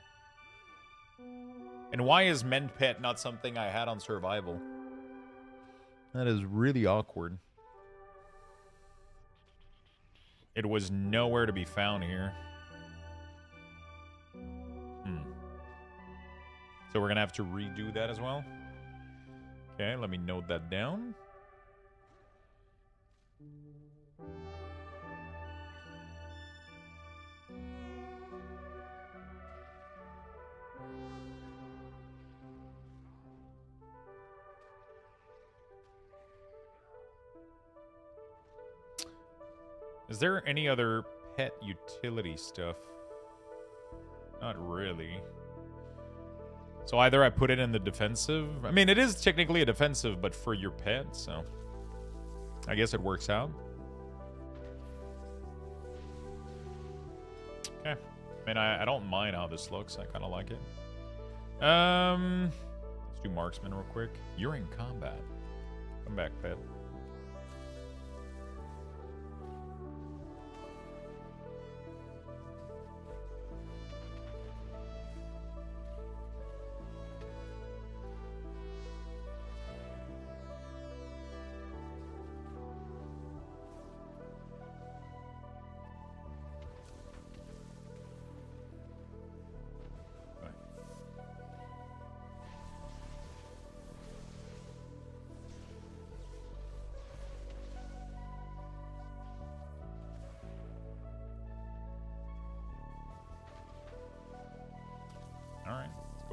And why is Mend Pit not something I had on survival? That is really awkward. It was nowhere to be found here. So we're going to have to redo that as well. Okay, let me note that down. Is there any other pet utility stuff? Not really. So either I put it in the defensive. I mean, it is technically a defensive, but for your pet, so I guess it works out. Okay. I mean, I don't mind how this looks. I kind of like it. Let's do marksman real quick. You're in combat. Come back, pet.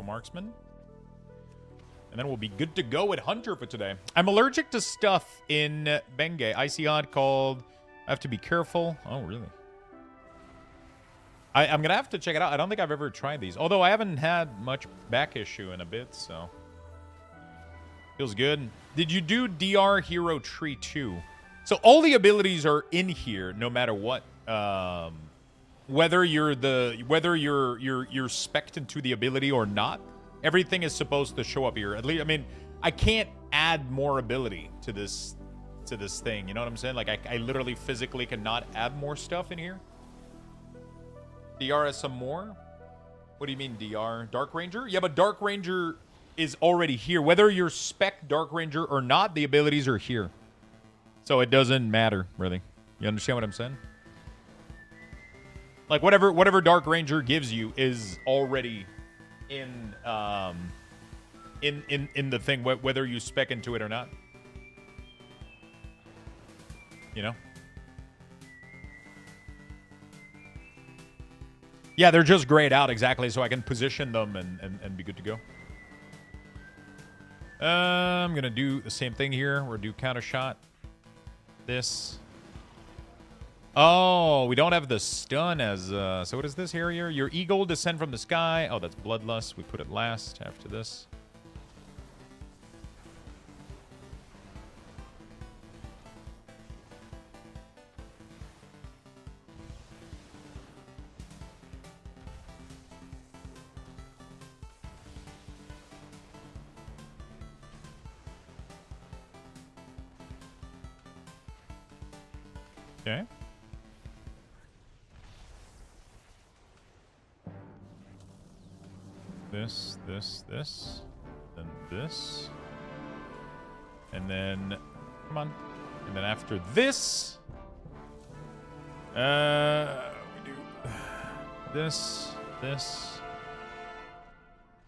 Marksman. And then we'll be good to go at Hunter for today. I'm allergic to stuff in Bengay. Icy Hot called I have to be careful. Oh, really? I'm gonna have to check it out. I don't think I've ever tried these. Although I haven't had much back issue in a bit, so feels good. Did you do DR Hero Tree 2? So all the abilities are in here, no matter what. Whether you're spec'd into the ability or not, everything is supposed to show up here. At least, I mean, I can't add more ability to this thing. You know what I'm saying? Like I literally physically cannot add more stuff in here. DR has some more? What do you mean, DR? Dark Ranger? Yeah, but Dark Ranger is already here. Whether you're spec Dark Ranger or not, the abilities are here. So it doesn't matter, really. You understand what I'm saying? Like, whatever Dark Ranger gives you is already in the thing, whether you spec into it or not. You know? Yeah, they're just grayed out, exactly, so I can position them and be good to go. I'm going to do the same thing here. We'll do counter shot. This. Oh, we don't have the stun as... so what is this here? Your eagle descend from the sky. Oh, that's Bloodlust. We put it last after this. Okay. This, then this. And then, come on. And then after this, we do this.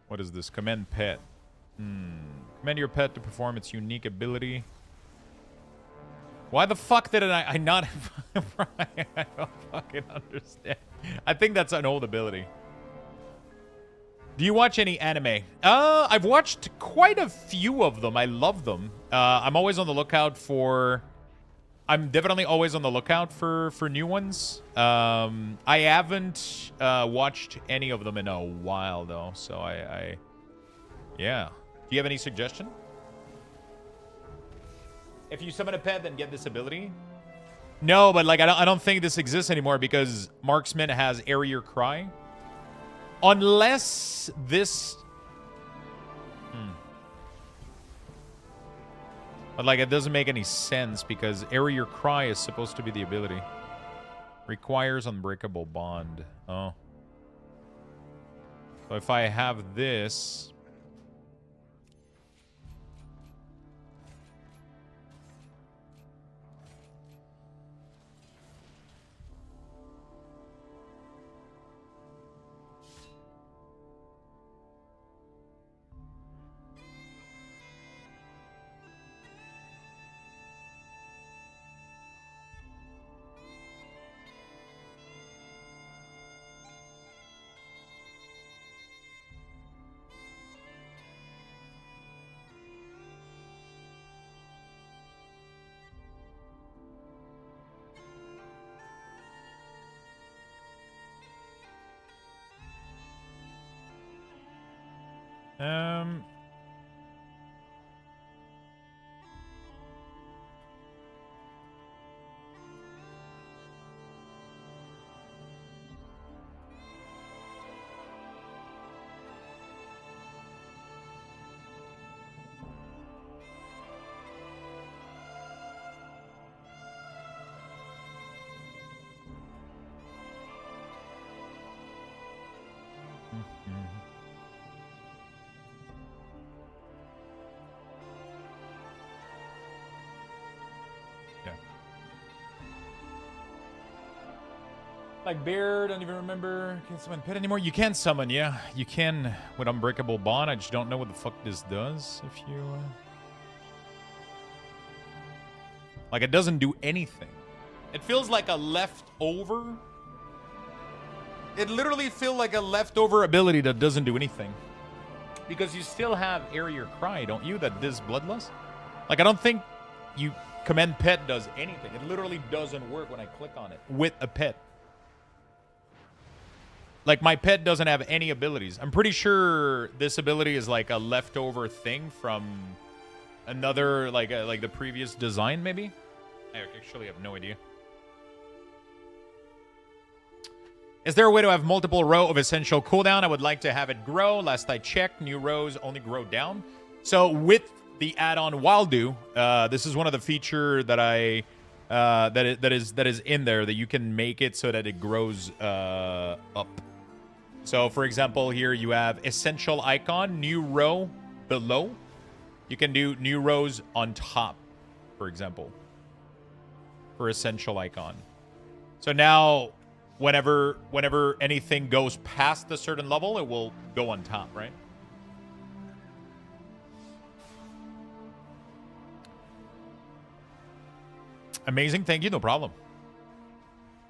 What is this? Command pet. Command your pet to perform its unique ability. Why the fuck did I not... I don't fucking understand. I think that's an old ability. Do you watch any anime? I've watched quite a few of them. I love them. I'm always on the lookout for... I'm definitely always on the lookout for new ones. I haven't watched any of them in a while, though. So yeah. Do you have any suggestion? If you summon a pet, then get this ability? No, but like I don't think this exists anymore because Marksman has Area Cry. Unless this... But like it doesn't make any sense because Area Cry is supposed to be the ability. Requires Unbreakable Bond. Oh. So if I have this... Like Bear, don't even remember. Can't summon pet anymore. You can summon, yeah. You can with Unbreakable Bond. I just don't know what the fuck this does. If you... Like, it doesn't do anything. It feels like a leftover. It literally feels like a leftover ability that doesn't do anything. Because you still have Area Cry, don't you? That does Bloodlust? Like, I don't think you... Command Pet does anything. It literally doesn't work when I click on it with a pet. Like, my pet doesn't have any abilities. I'm pretty sure this ability is like a leftover thing from another, like the previous design, maybe? I actually have no idea. Is there a way to have multiple row of essential cooldown? I would like to have it grow. Last I checked, new rows only grow down. So with the add-on Wildu, this is one of the feature that I that is in there, that you can make it so that it grows up. So for example, here you have essential icon, new row below. You can do new rows on top, for example, for essential icon. So now whenever anything goes past a certain level, it will go on top, right? Amazing, thank you, no problem.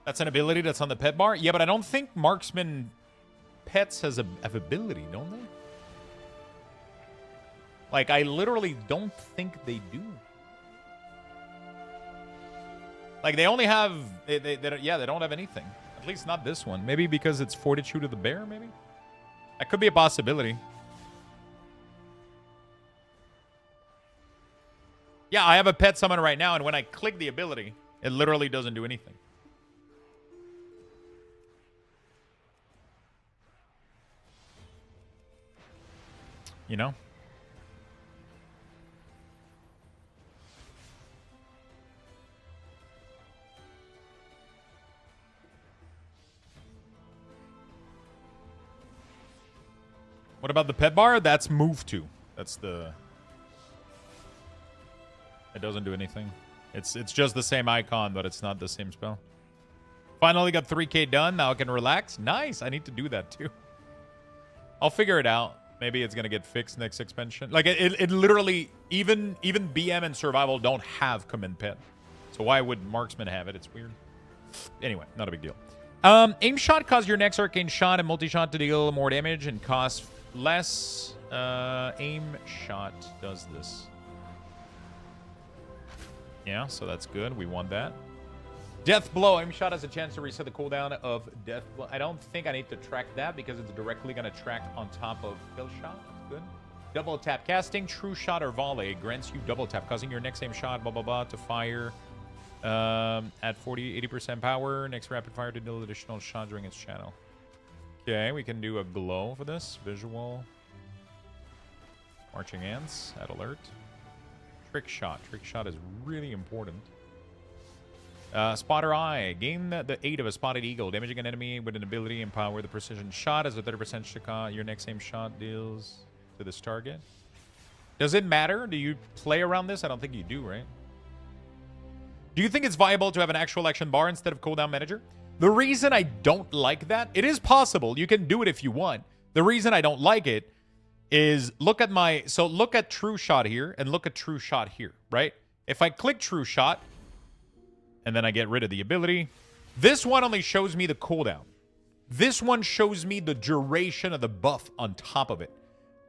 That's an ability that's on the pet bar. Yeah, but I don't think marksman pets have ability, don't they? Like, I literally don't think they do. Like, they only have, they don't have anything. At least not this one. Maybe because it's Fortitude of the Bear, maybe? That could be a possibility. Yeah, I have a pet summon right now, and when I click the ability, it literally doesn't do anything. You know? What about the pet bar? That's move to. That's the... It doesn't do anything. It's just the same icon, but it's not the same spell. Finally got 3K done. Now I can relax. Nice. I need to do that too. I'll figure it out. Maybe it's going to get fixed next expansion. Like, it literally... Even BM and Survival don't have command pet. So why would Marksman have it? It's weird. Anyway, not a big deal. Aim shot causes your next arcane shot and multi-shot to deal more damage and costs less. Aim shot does this. Yeah, so that's good. We want that. Death Blow. Aim shot has a chance to reset the cooldown of Death Blow. I don't think I need to track that because it's directly going to track on top of Kill Shot. That's good. Double tap casting. True Shot or Volley grants you double tap, causing your next aim shot, blah, blah, blah, to fire at 80% power. Next rapid fire to deal additional shot during its channel. Okay, we can do a glow for this. Visual. Marching Ants at alert. Trick Shot. Trick Shot is really important. Spotter Eye. Gain the 8 of a spotted eagle. Damaging an enemy with an ability and power. The precision shot has a 30% shot. Your next aim shot deals to this target. Does it matter? Do you play around this? I don't think you do, right? Do you think it's viable to have an actual action bar instead of cooldown manager? The reason I don't like that, it is possible. You can do it if you want. The reason I don't like it is look at True Shot here and look at True Shot here, right? If I click True Shot and then I get rid of the ability, this one only shows me the cooldown. This one shows me the duration of the buff on top of it.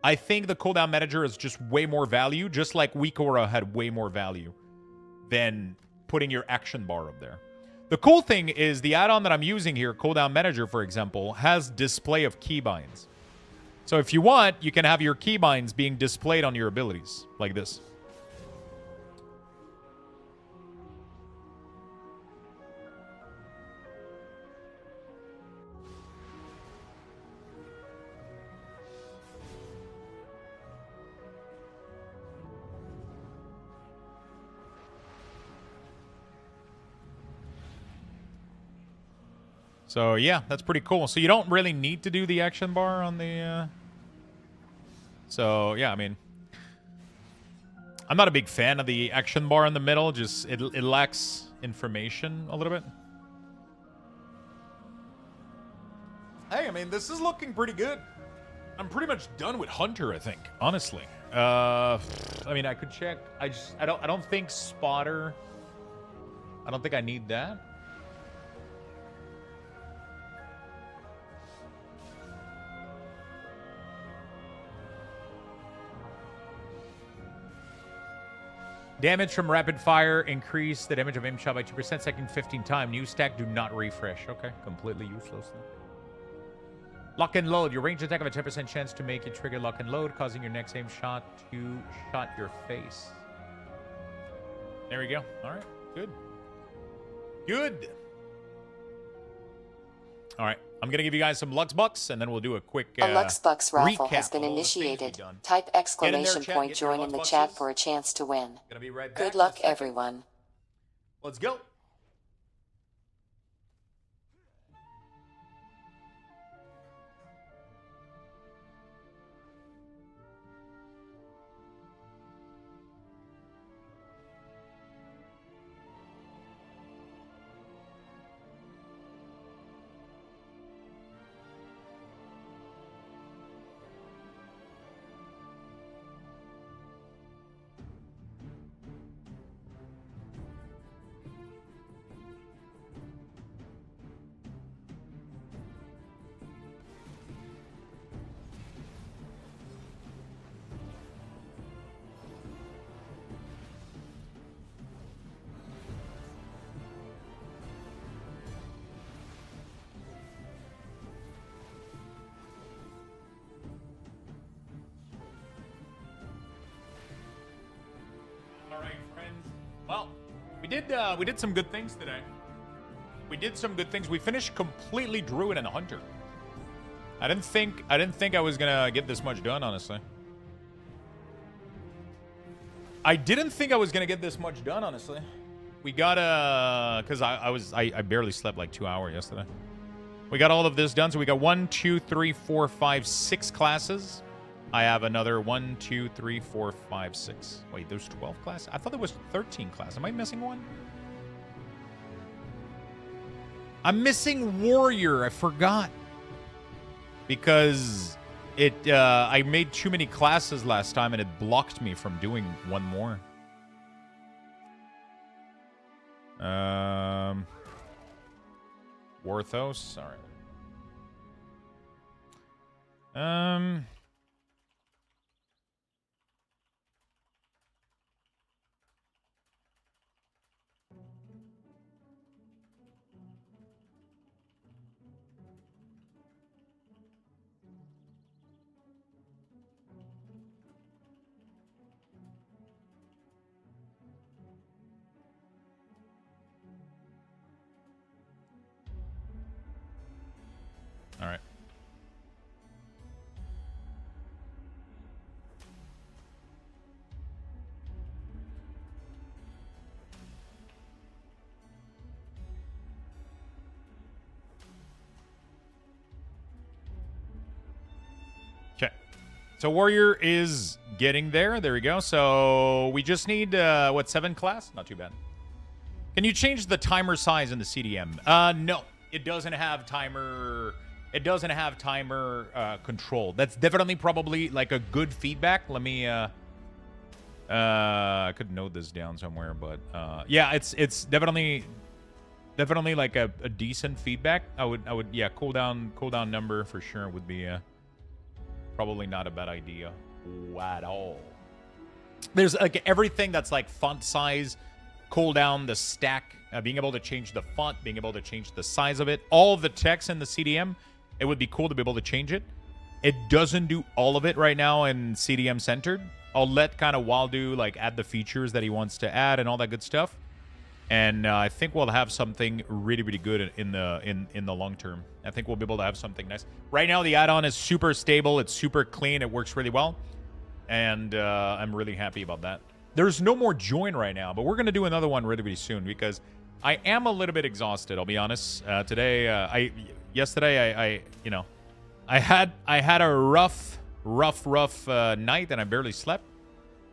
I think the cooldown manager is just way more value, just like Weak Aura had way more value than putting your action bar up there. The cool thing is the add-on that I'm using here, Cooldown Manager, for example, has display of keybinds. So if you want, you can have your keybinds being displayed on your abilities, like this. So yeah, that's pretty cool. So you don't really need to do the action bar on the... So yeah, I mean... I'm not a big fan of the action bar in the middle. Just, it lacks information a little bit. Hey, I mean, this is looking pretty good. I'm pretty much done with Hunter, I think, honestly. I mean, I could check. I don't think Spotter... I don't think I need that. Damage from rapid fire. Increase the damage of aim shot by 2%, second 15 times. New stack, do not refresh. Okay, completely useless then. Lock and load. Your ranged attack have a 10% chance to make it trigger lock and load, causing your next aim shot to shot your face. There we go. All right. Good. Good. All right. I'm going to give you guys some Lux Bucks, and then we'll do a quick A Lux Bucks raffle has been recap of all the things we've initiated. done. Type Get in exclamation there, chat. point Get your join Lux in the Bucks. chat for a chance to win. Gonna be right back Good in a luck, second. everyone. Let's go. Well, we did some good things today. We did some good things. We finished completely Druid and Hunter. I didn't think I was gonna get this much done, honestly. I didn't think I was gonna get this much done, honestly. We got because I barely slept like 2 hours yesterday. We got all of this done, so we got 1, 2, 3, 4, 5, 6 classes. I have another 1, 2, 3, 4, 5, 6. Wait, there's 12 classes? I thought there was 13 classes. Am I missing one? I'm missing Warrior. I forgot. Because I made too many classes last time and it blocked me from doing one more. Warcraft. All right. All right. Okay. So Warrior is getting there. There we go. So we just need, 7 class? Not too bad. Can you change the timer size in the CDM? No. It doesn't have timer... It doesn't have timer control. That's definitely probably like a good feedback. Let me I could note this down somewhere, but yeah, it's definitely like a decent feedback. I would yeah, cooldown number for sure would be probably not a bad idea at all. There's like everything that's like font size, cooldown, the stack, being able to change the font, being able to change the size of it, all of the text in the CDM. It would be cool to be able to change it. It doesn't do all of it right now in CDM centered. I'll let kind of Waldo like add the features that he wants to add and all that good stuff. And I think we'll have something really, really good in the long term. I think we'll be able to have something nice. Right now, the add-on is super stable. It's super clean. It works really well. And I'm really happy about that. There's no more join right now, but we're going to do another one really, really soon because I am a little bit exhausted, I'll be honest. Yesterday, I had a rough night and I barely slept.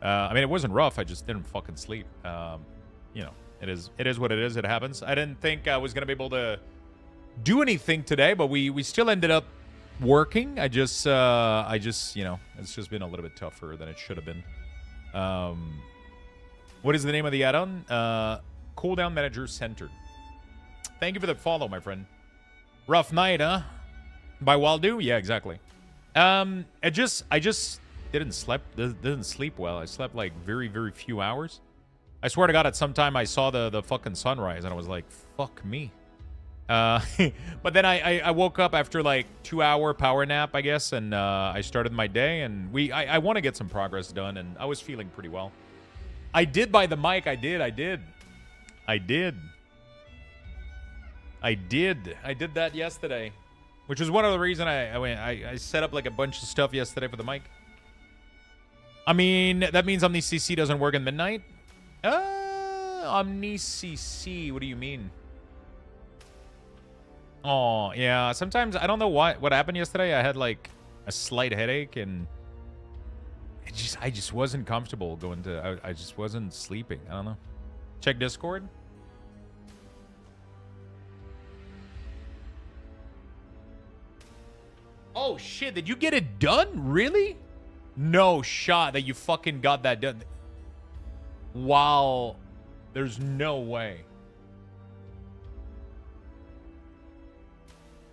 I mean, it wasn't rough. I just didn't fucking sleep. It is what it is. It happens. I didn't think I was gonna be able to do anything today, but we still ended up working. It's just been a little bit tougher than it should have been. What is the name of the add-on? Cooldown Manager Centered. Thank you for the follow, my friend. Rough night, huh? By Waldo? Yeah, exactly. I just didn't sleep well. I slept like very, very few hours. I swear to God, at some time I saw the fucking sunrise and I was like, fuck me. But then I woke up after like 2-hour power nap, I guess, and I started my day, and I want to get some progress done, and I was feeling pretty well. I did buy the mic. I did that yesterday, which was one of the reasons I set up like a bunch of stuff yesterday for the mic. I mean, that means OmniCC doesn't work at midnight? OmniCC, what do you mean? Oh, yeah, sometimes, I don't know what happened yesterday. I had like a slight headache, and I just wasn't comfortable going to, I just wasn't sleeping. I don't know. Check Discord. Oh, shit, did you get it done? Really? No shot that you fucking got that done. Wow. There's no way.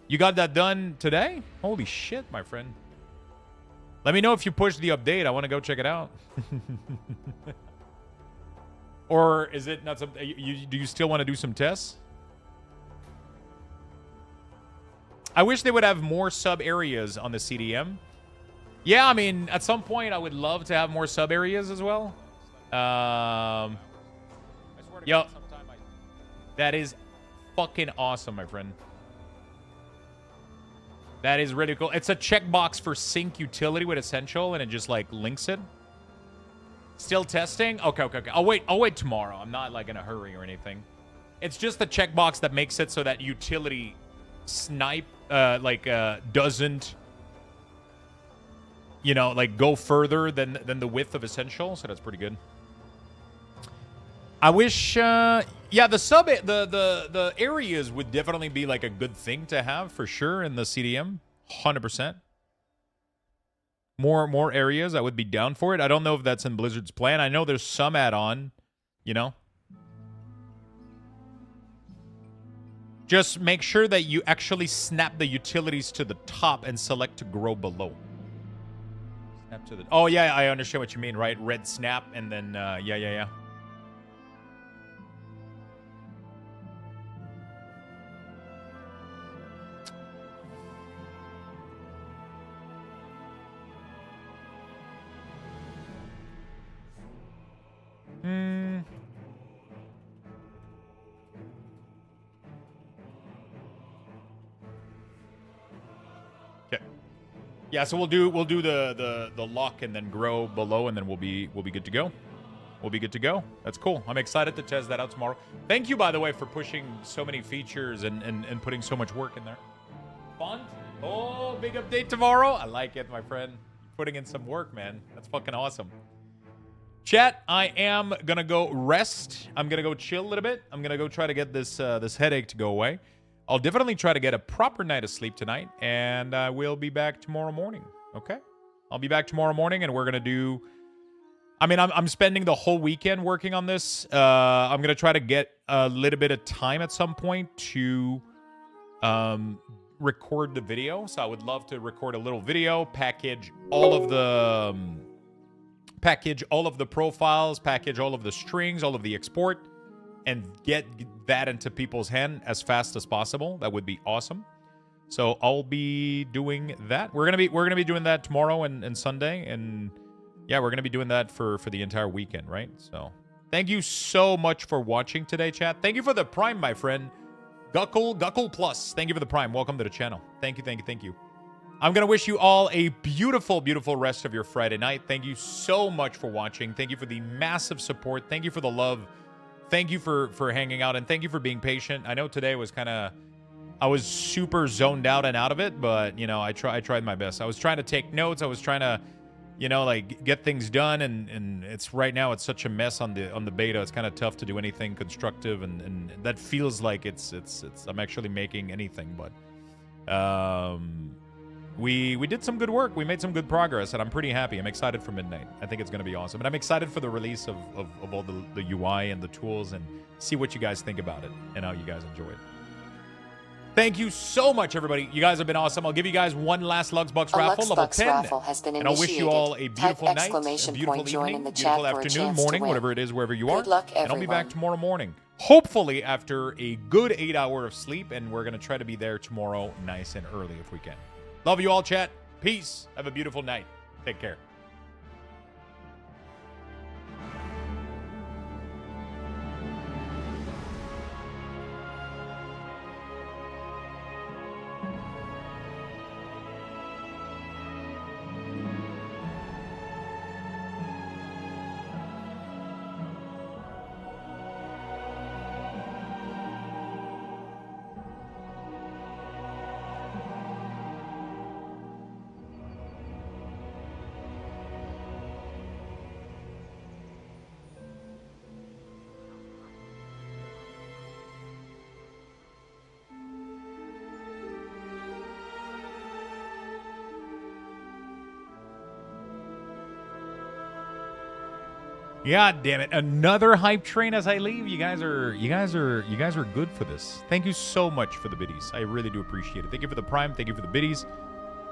You got that done today? Holy shit, my friend. Let me know if you push the update. I want to go check it out. Or is it not something... Do you still want to do some tests? I wish they would have more sub areas on the CDM. Yeah, I mean, at some point, I would love to have more sub areas as well. Yo, that is fucking awesome, my friend. That is really cool. It's a checkbox for sync utility with Essential, and it just like links it. Still testing? Okay. I'll wait tomorrow. I'm not like in a hurry or anything. It's just the checkbox that makes it so that utility snipe doesn't, you know, like go further than the width of Essential. So that's pretty good. I wish, yeah, the areas would definitely be like a good thing to have for sure in the CDM, 100%. More areas, I would be down for it. I don't know if that's in Blizzard's plan. I know there's some add-on, you know. Just make sure that you actually snap the utilities to the top and select to grow below. Snap to the... Oh, yeah, I understand what you mean, right? Red snap and then, yeah. Okay. Yeah, so we'll do the lock and then grow below, and then we'll be good to go. We'll be good to go. That's cool. I'm excited to test that out tomorrow. Thank you, by the way, for pushing so many features and putting so much work in there. Font? Oh, big update tomorrow. I like it, my friend. Putting in some work, man. That's fucking awesome. Chat, I am gonna go rest. I'm gonna go chill a little bit. I'm gonna go try to get this headache to go away. I'll definitely try to get a proper night of sleep tonight, and I will be back tomorrow morning. Okay? I'll be back tomorrow morning, and we're gonna do... I mean, I'm spending the whole weekend working on this. I'm gonna try to get a little bit of time at some point to record the video. So I would love to record a little video, package all of the profiles, package all of the strings, all of the export, and get that into people's hand as fast as possible. That would be awesome. So I'll be doing that. We're gonna be doing that tomorrow and Sunday, and yeah, we're gonna be doing that for the entire weekend, right? So thank you so much for watching today, chat. Thank you for the Prime, my friend. Guckle Plus. Thank you for the Prime. Welcome to the channel. Thank you. I'm going to wish you all a beautiful, beautiful rest of your Friday night. Thank you so much for watching. Thank you for the massive support. Thank you for the love. Thank you for hanging out, and thank you for being patient. I know today was I was super zoned out and out of it, but, you know, I tried my best. I was trying to take notes. I was trying to, you know, like, get things done, and it's right now it's such a mess on the beta. It's kind of tough to do anything constructive, and that feels like it's I'm actually making anything, but we did some good work. We made some good progress, and I'm pretty happy. I'm excited for midnight. I think it's going to be awesome. And I'm excited for the release of all the UI and the tools, and see what you guys think about it and how you guys enjoy it. Thank you so much, everybody. You guys have been awesome. I'll give you guys one last Luxbox raffle, level 10. Raffle has been and I'll wish you all a beautiful night, a beautiful evening, beautiful afternoon, morning, whatever it is, wherever you are. Good luck, and I'll be everyone. back tomorrow morning. hopefully after a good 8 hour of sleep, and we're going to try to be there tomorrow nice and early if we can. Love you all, chat. Peace. Have a beautiful night. Take care. God damn it. Another hype train as I leave. You guys are good for this. Thank you so much for the biddies. I really do appreciate it. Thank you for the prime. Thank you for the biddies.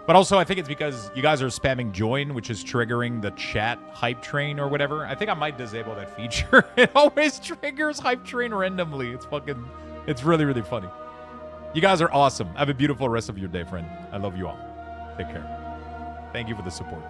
But also, I think it's because you guys are spamming join, which is triggering the chat hype train or whatever. I think I might disable that feature. It always triggers hype train randomly. It's really, really funny. You guys are awesome. Have a beautiful rest of your day, friend. I love you all. Take care. Thank you for the support.